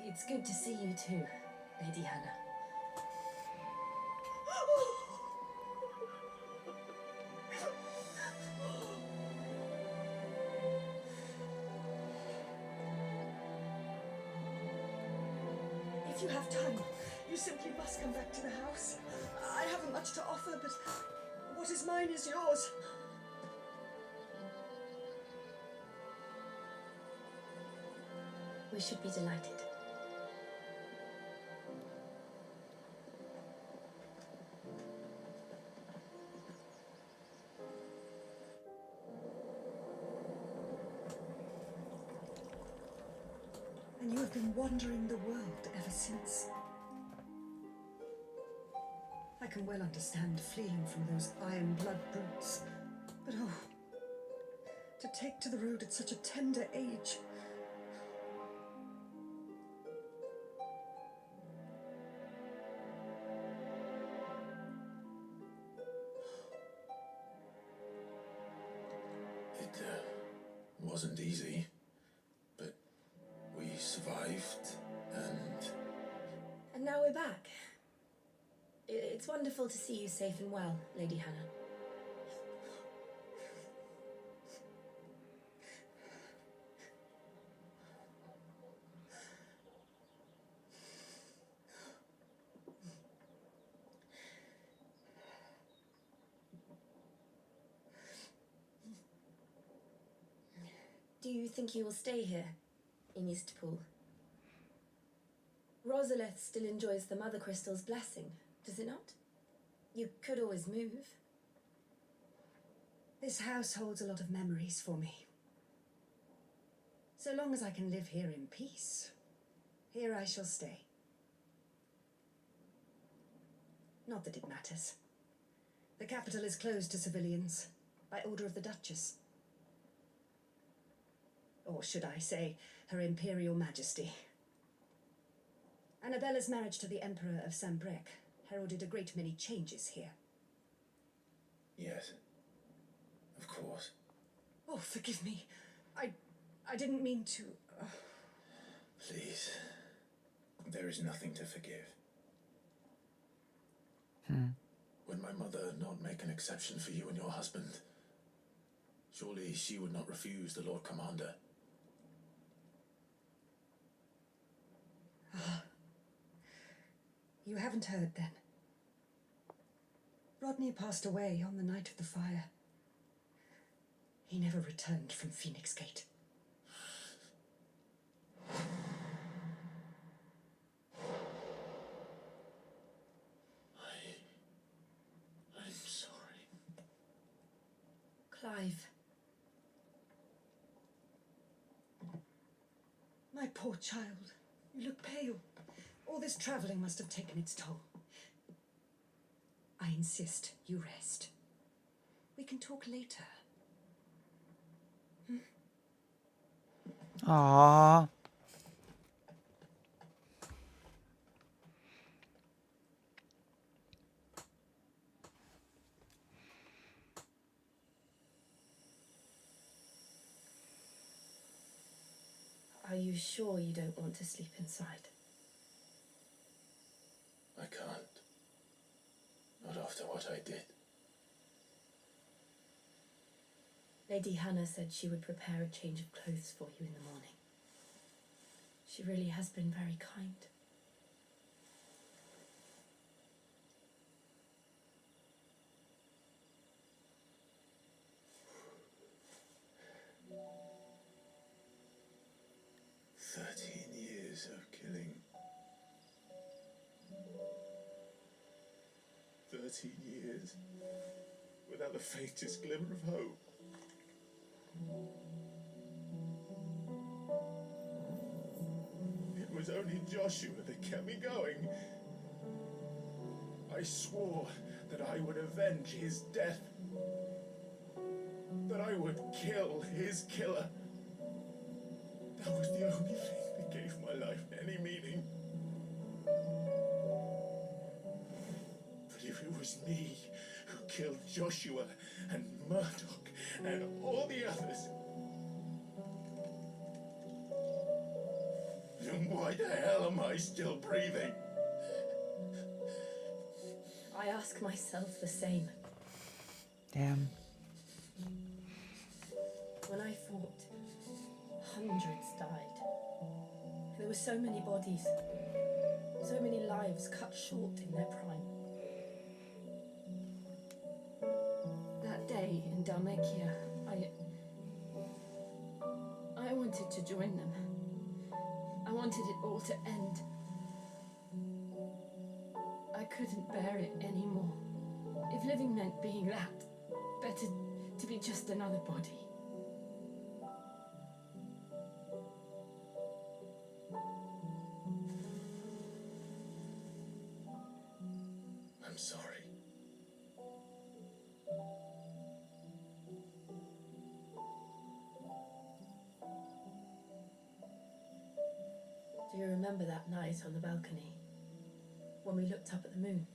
It's good to see you too, Lady Hannah. If you have time, you simply must come back to the house. I haven't much to offer, but what is mine is yours. We should be delighted. And you have been wandering the world ever since. I can well understand fleeing from those iron blood brutes. But oh, to take to the road at such a tender age, It wasn't easy, but we survived, and... And now we're back. It's wonderful to see you safe and well, Lady Hannah. Do you think you will stay here, in Eastpool? Rosalith still enjoys the Mother Crystal's blessing, does it not? You could always move. This house holds a lot of memories for me. So long as I can live here in peace, here I shall stay. Not that it matters. The capital is closed to civilians, by order of the Duchess. Or should I say, Her Imperial Majesty. Annabella's marriage to the Emperor of Sambrec heralded a great many changes here. Yes, of course. Oh, forgive me. I didn't mean to... Please, there is nothing to forgive. Would my mother not make an exception for you and your husband? Surely she would not refuse the Lord Commander. You haven't heard, then. Rodney passed away on the night of the fire. He never returned from Phoenix Gate. I'm sorry. Clive. My poor child. You look pale. All this traveling must have taken its toll. I insist you rest. We can talk later. Aww. Are you sure you don't want to sleep inside? I can't. Not after what I did. Lady Hannah said she would prepare a change of clothes for you in the morning. She really has been very kind. Years of killing. 13 years without the faintest glimmer of hope. It was only Joshua that kept me going. I swore that I would avenge his death. That I would kill his killer. That was the only thing that gave my life any meaning. But if it was me who killed Joshua and Murdoch and all the others, then why the hell am I still breathing? I ask myself the same. Damn. When I fought, hundreds died. There were so many bodies, so many lives cut short in their prime. That day in Dalmekia, I wanted to join them. I wanted it all to end. I couldn't bear it anymore. If living meant being that, better to be just another body. I'm sorry. Do you remember that night on the balcony, when we looked up at the moon?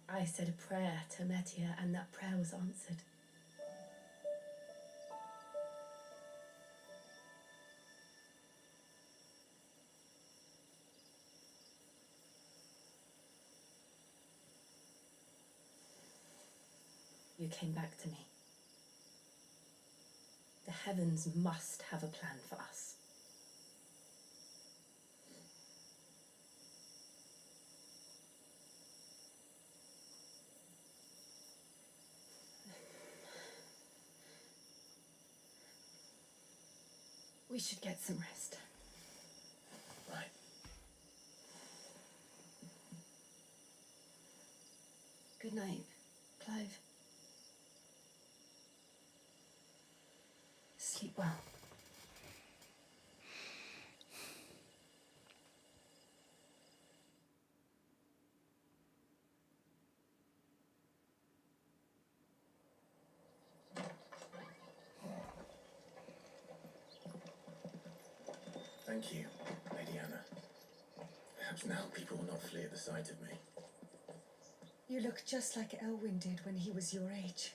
I I said a prayer to Metia, and that prayer was answered. You came back to me. The heavens must have a plan for us. We should get some rest. Right. Good night, Clive. Sleep well. Thank you, Lady Anna. Perhaps now people will not flee at the sight of me. You look just like Elwyn did when he was your age.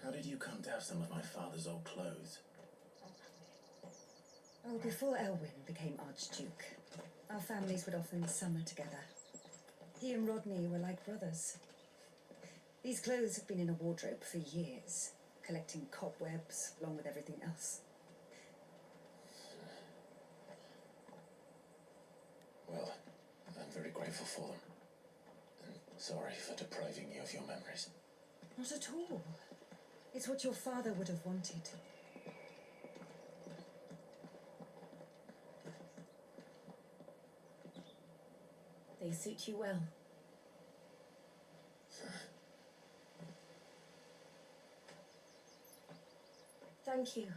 How did you come to have some of my father's old clothes? Oh, before Elwyn became Archduke, our families would often summer together. He and Rodney were like brothers. These clothes have been in a wardrobe for years, collecting cobwebs along with everything else. Well, I'm very grateful for them. And sorry for depriving you of your memories. Not at all. It's what your father would have wanted. They suit you well. Thank you,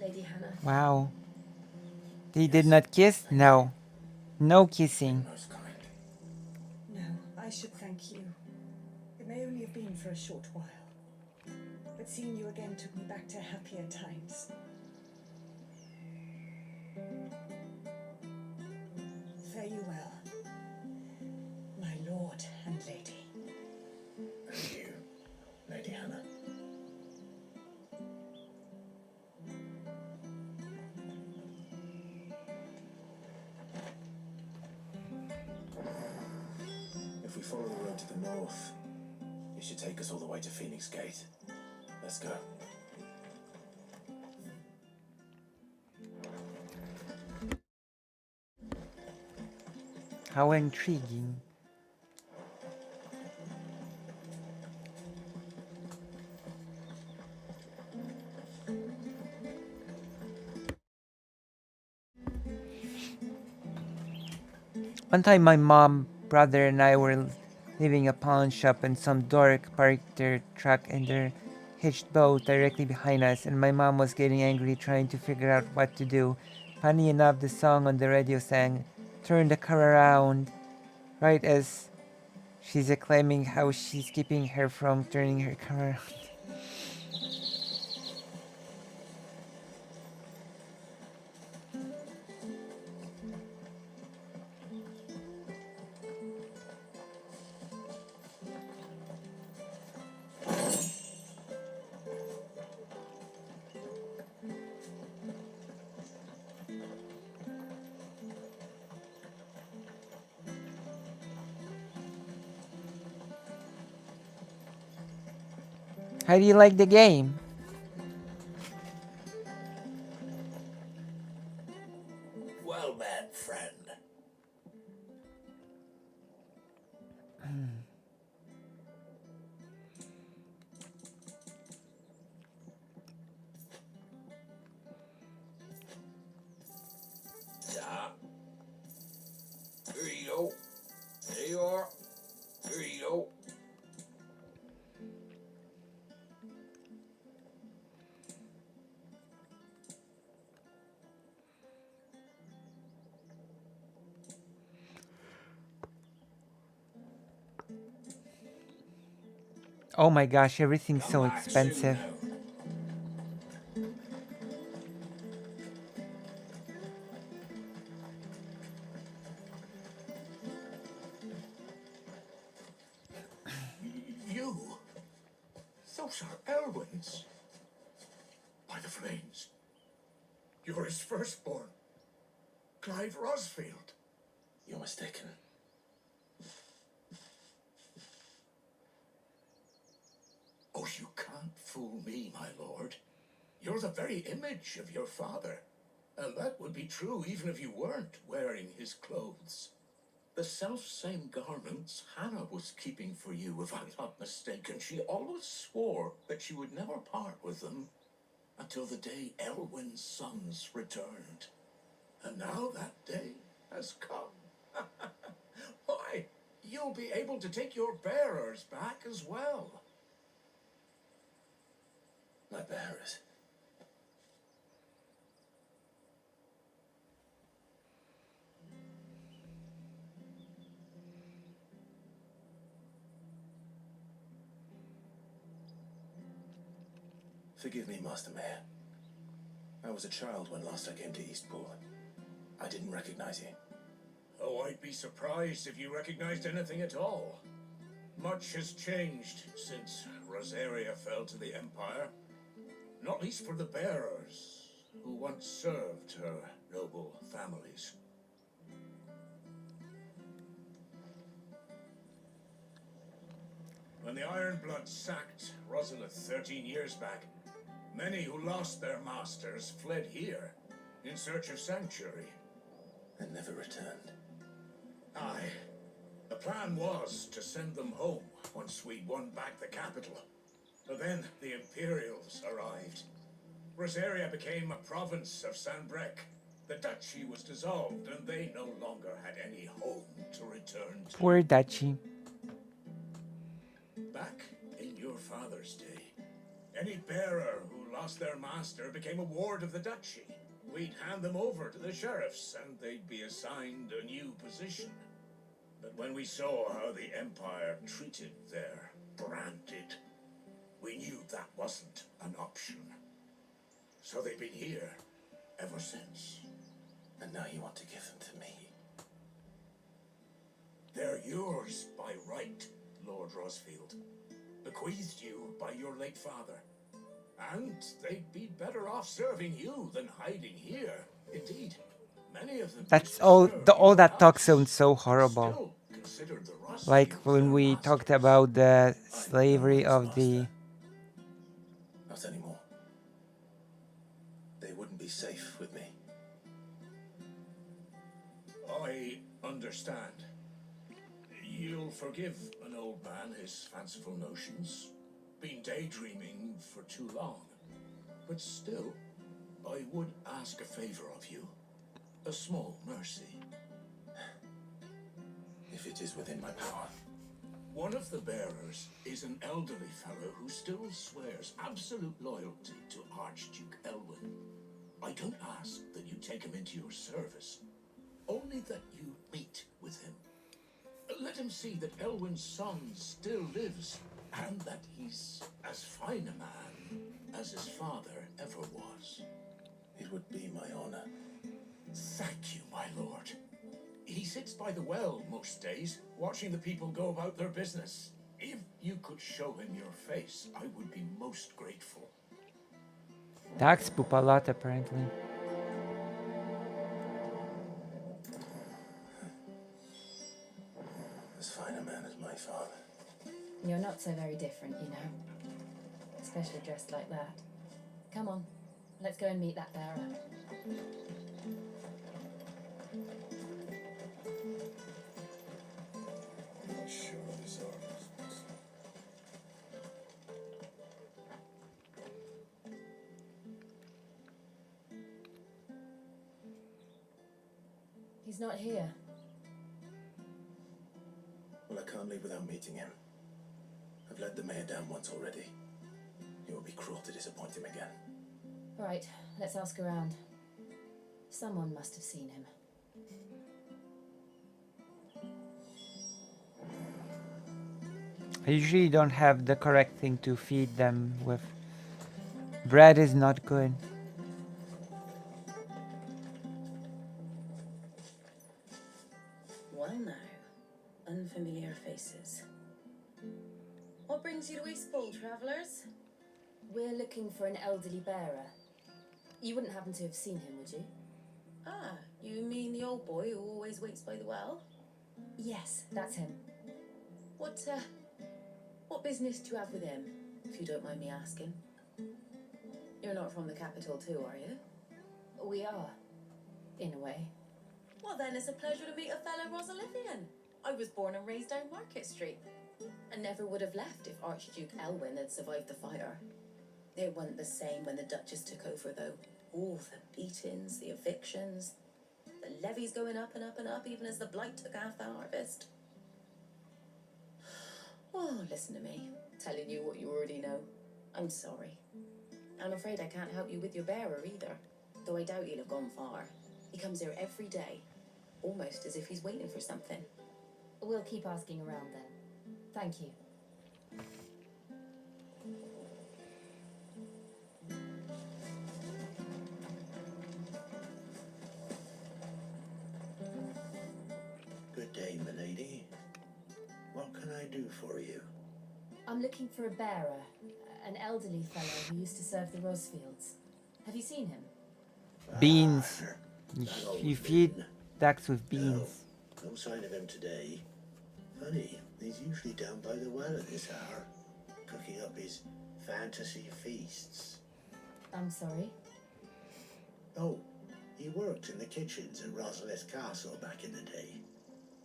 Lady Hannah. Wow. They did not kiss? No. No kissing. No, I should thank you. It may only have been for a short while. But seeing you again took me back to happier times. Fare you well, my lord and lady. And you, Lady Hannah. If we follow the road to the north, it should take us all the way to Phoenix Gate. Let's go. How intriguing. One time my mom, brother, and I were leaving a pawn shop and some dork parked their truck in their hitched boat directly behind us, and my mom was getting angry trying to figure out what to do. Funny enough, the song on the radio sang, "Turn the car around," right as she's exclaiming how she's keeping her from turning her car around. How do you like the game? Well met, friend. Yeah. Here you go. There you are. Here you go. Oh my gosh, everything's so expensive. Those are Elwyn's. By the flames. You're his firstborn. Clive Rosfield. You're mistaken. Oh, you can't fool me, my lord. You're the very image of your father. And that would be true even if you weren't wearing his clothes. The self-same garments Hannah was keeping for you, if I'm not mistaken. She always swore that she would never part with them until the day Elwyn's sons returned. And now that day has come. Why, you'll be able to take your bearers back as well. My bearers. Forgive me, Master Mayor. I was a child when last I came to Eastpool. I didn't recognize you. Oh, I'd be surprised if you recognized anything at all. Much has changed since Rosaria fell to the Empire. Not least for the bearers, who once served her noble families. When the Iron Blood sacked Rosalith 13 years back, many who lost their masters fled here in search of sanctuary. And never returned. Aye. The plan was to send them home once we'd won back the capital. But then the Imperials arrived. Rosaria became a province of Sanbrec. The duchy was dissolved, and they no longer had any home to return to. Poor duchy. Back in your father's day, any bearer who lost their master became a ward of the duchy. We'd hand them over to the sheriffs, and they'd be assigned a new position. But when we saw how the Empire treated their branded, we knew that wasn't an option. So they've been here ever since. And now you want to give them to me? They're yours by right, Lord Rosfield. Bequeathed you by your late father. And they'd be better off serving you than hiding here. Indeed, many of them. That's all that talk sounds so horrible. Like when we talked about the slavery of the. Not anymore. They wouldn't be safe with me. I understand. You'll forgive an old man his fanciful notions. Been daydreaming for too long. But still, I would ask a favor of you. A small mercy. If it is within my power. One of the bearers is an elderly fellow who still swears absolute loyalty to Archduke Elwyn. I don't ask that you take him into your service, only that you meet with him. Let him see that Elwyn's son still lives, and that he's as fine a man as his father ever was. It would be my honor. Thank you, my lord. He sits by the well most days, watching the people go about their business. If you could show him your face, I would be most grateful. Dogs poop a lot, apparently. As fine a man as my father. You're not so very different, you know. Especially dressed like that. Come on, let's go and meet that bearer. I'm not sure of this order. He's not here. Well, I can't leave without meeting him. I've let the mayor down once already. It would be cruel to disappoint him again. Right, let's ask around. Someone must have seen him. I usually don't have the correct thing to feed them with. Bread is not good. Well now, unfamiliar faces. What brings you to Eastpool, travellers? We're looking for an elderly bearer. You wouldn't happen to have seen him, would you? Ah, you mean the old boy who always waits by the well? Yes, that's him. What business do you have with him, if you don't mind me asking? You're not from the capital too, are you? We are, in a way. Well then, it's a pleasure to meet a fellow Rosalifian. I was born and raised down Market Street, and never would have left if Archduke Elwyn had survived the fire. It wasn't the same when the Duchess took over, though. All the beatings, the evictions, the levies going up and up and up, even as the blight took half the harvest. Oh, listen to me, telling you what you already know. I'm sorry. I'm afraid I can't help you with your bearer either, though I doubt he'll have gone far. He comes here every day, almost as if he's waiting for something. We'll keep asking around then. Thank you. Good day, milady. What can I do for you? I'm looking for a bearer, an elderly fellow who used to serve the Rosefields. Have you seen him? Beans. That old You feed bin. ducks with beans. No sign of him today. Funny, he's usually down by the well at this hour, cooking up his fantasy feasts. I'm sorry. Oh, he worked in the kitchens at Rosalith Castle back in the day.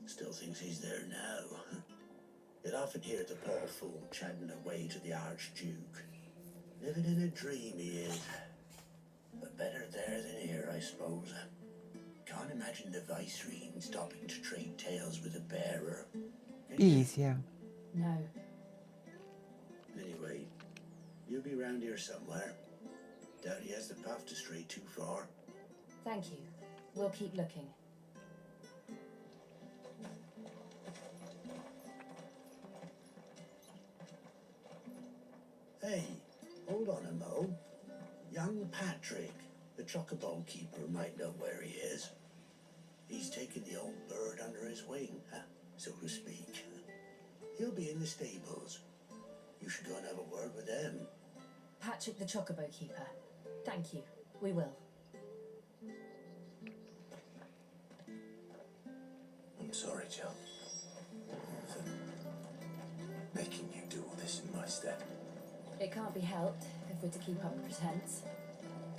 Still thinks he's there now. You'd often hear the poor fool chatting away to the Archduke. Living in a dream he is. But better there than here, I suppose. Can't imagine the Viceroy stopping to trade tales with a bearer. Bees, yeah. No. Anyway, you'll be round here somewhere. Doubt he has the path to stray too far. Thank you. We'll keep looking. Hey, hold on a mo. Young Patrick, the chocobo keeper, might know where he is. He's taken the old bird under his wing, so to speak. He'll be in the stables. You should go and have a word with them. Patrick the Chocobo Keeper. Thank you. We will. I'm sorry, Jill, for making you do all this in my stead. It can't be helped if we're to keep up pretense.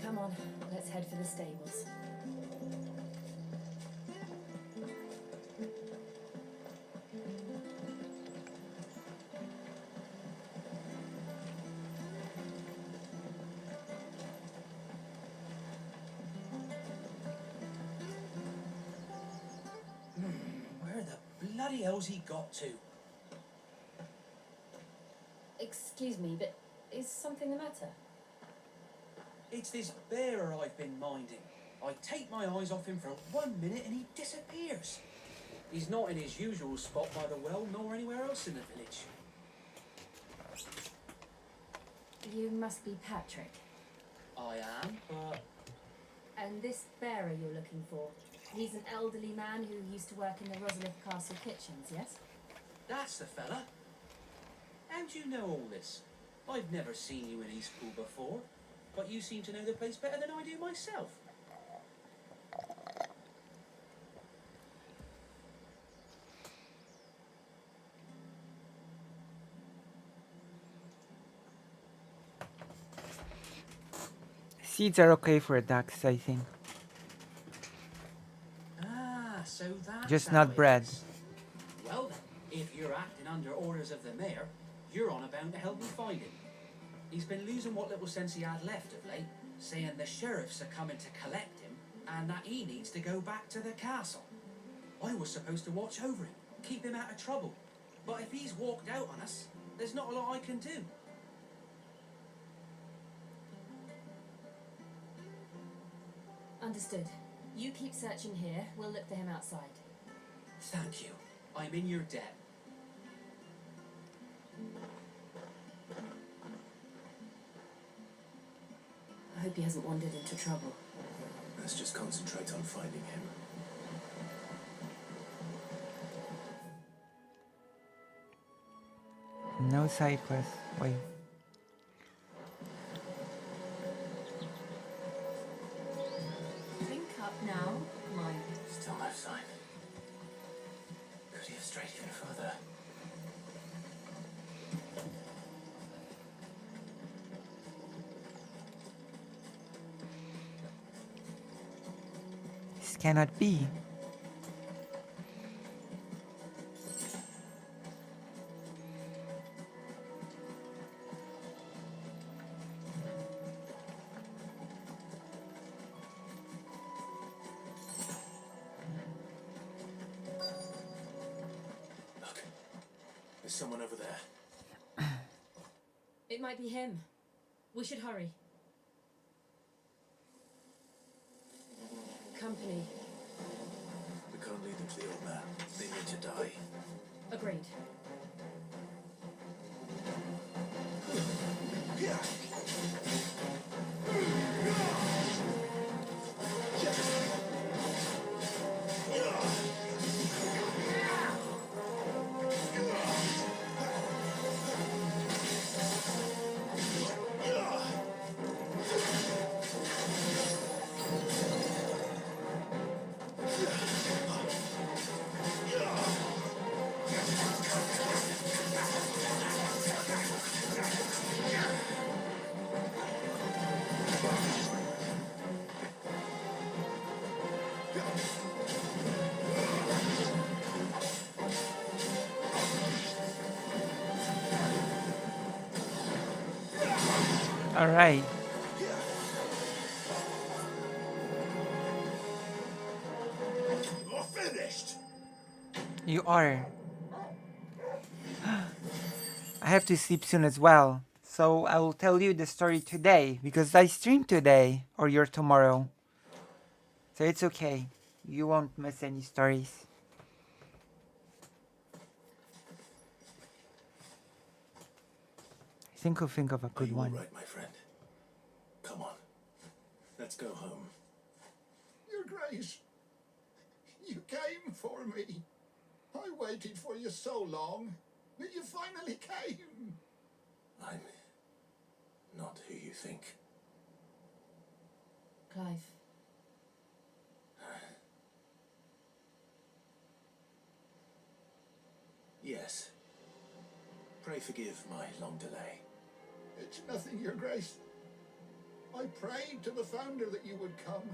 Come on, let's head for the stables. Where the bloody hell's he got to? Excuse me, but is something the matter? It's this bearer I've been minding. I take my eyes off him for 1 minute and he disappears. He's not in his usual spot by the well, nor anywhere else in the village. You must be Patrick. I am, but... And this bearer you're looking for, he's an elderly man who used to work in the Rosalith Castle kitchens, yes? That's the fella. How do you know all this? I've never seen you in Eastpool before, but you seem to know the place better than I do myself. Seeds are okay for ducks, I think. Ah, so that's Just how not it bread. is. Well then, if you're acting under orders of the mayor, you're on about to help me find him. He's been losing what little sense he had left of late, saying the sheriffs are coming to collect him and that he needs to go back to the castle. I was supposed to watch over him, keep him out of trouble. But if he's walked out on us, there's not a lot I can do. Understood. You keep searching here, we'll look for him outside. Thank you. I'm in your debt. I hope he hasn't wandered into trouble. Let's just concentrate on finding him. No side quest. Wait. Think up now, my. Still no sign. Could he have strayed even further? This cannot be. Look, there's someone over there. It might be him. We should hurry. Company. We can't lead them to the old man. They need to die. Agreed. All right. You're finished. You are. I have to sleep soon as well. So I will tell you the story today because I stream today or you're tomorrow. So it's okay. You won't miss any stories. I think I'll think of a good one. Right, my friend. Come on. Let's go home. Your Grace, you came for me. I waited for you so long, but you finally came. I'm not who you think. Clive. Yes. Pray forgive my long delay. It's nothing, Your Grace. I prayed to the Founder that you would come,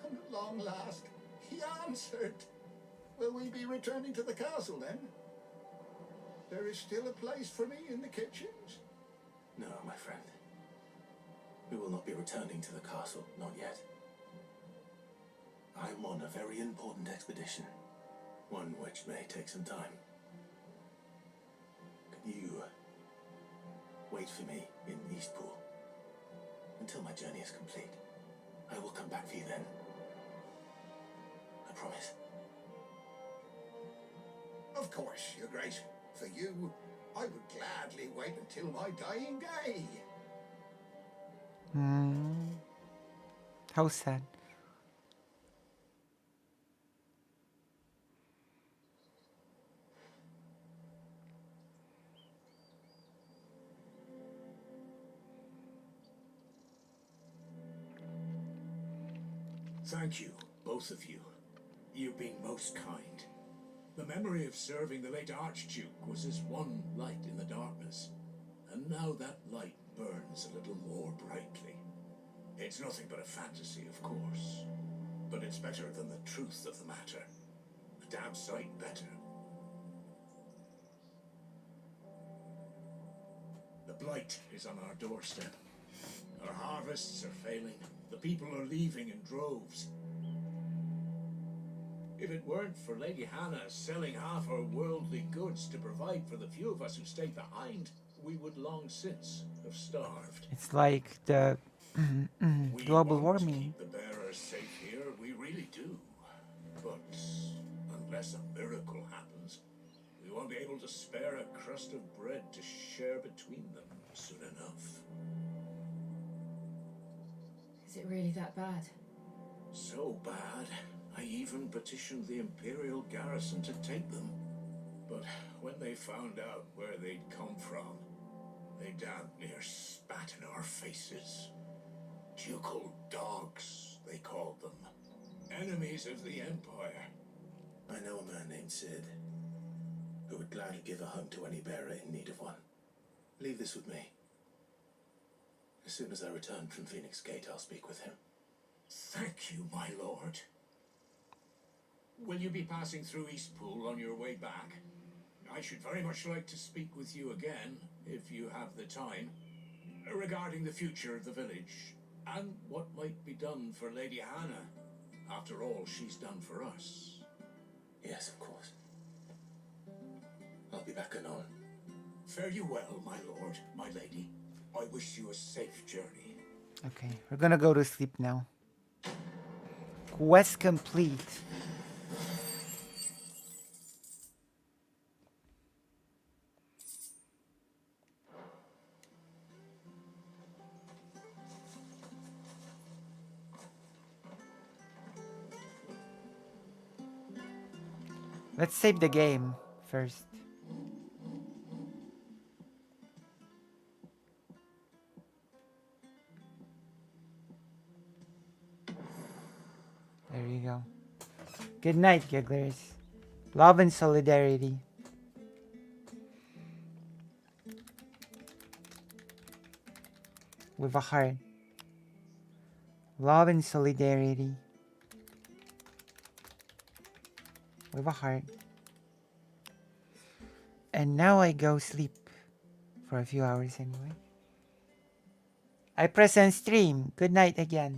and at long last, he answered. Will we be returning to the castle then? There is still a place for me in the kitchens? No, my friend. We will not be returning to the castle, not yet. I'm on a very important expedition, one which may take some time. Could you wait for me in Eastpool until my journey is complete? I will come back for you then. I promise. Of course, Your Grace. For you, I would gladly wait until my dying day. How sad. Thank you, both of you. You've been most kind. The memory of serving the late Archduke was as one light in the darkness, and now that light burns a little more brightly. It's nothing but a fantasy, of course, but it's better than the truth of the matter. A damn sight better. The blight is on our doorstep. Our harvests are failing. The people are leaving in droves. If it weren't for Lady Hannah selling half her worldly goods to provide for the few of us who stayed behind, we would long since have starved. It's like the global warming. Keep the bearers safe here, we really do. But unless a miracle happens, we won't be able to spare a crust of bread to share between them soon enough. Is it really that bad? So bad, I even petitioned the Imperial garrison to take them. But When they found out where they'd come from, they damn near spat in our faces. Ducal dogs, they called them. Enemies of the Empire. I know a man named Sid who would gladly give a home to any bearer in need of one. Leave this with me. As soon as I return from Phoenix Gate, I'll speak with him. Thank you, my lord. Will you be passing through Eastpool on your way back? I should very much like to speak with you again, if you have the time, regarding the future of the village, and what might be done for Lady Hannah, after all she's done for us. Yes, of course. I'll be back anon. Fare you well, my lord, my lady. I wish you a safe journey. Okay, we're gonna go to sleep now. Quest complete. Let's save the game first. There you go. Good night, gigglers. Love and solidarity. With a heart. Love and solidarity. With a heart. And now I go sleep for a few hours anyway. I press end stream. Good night again.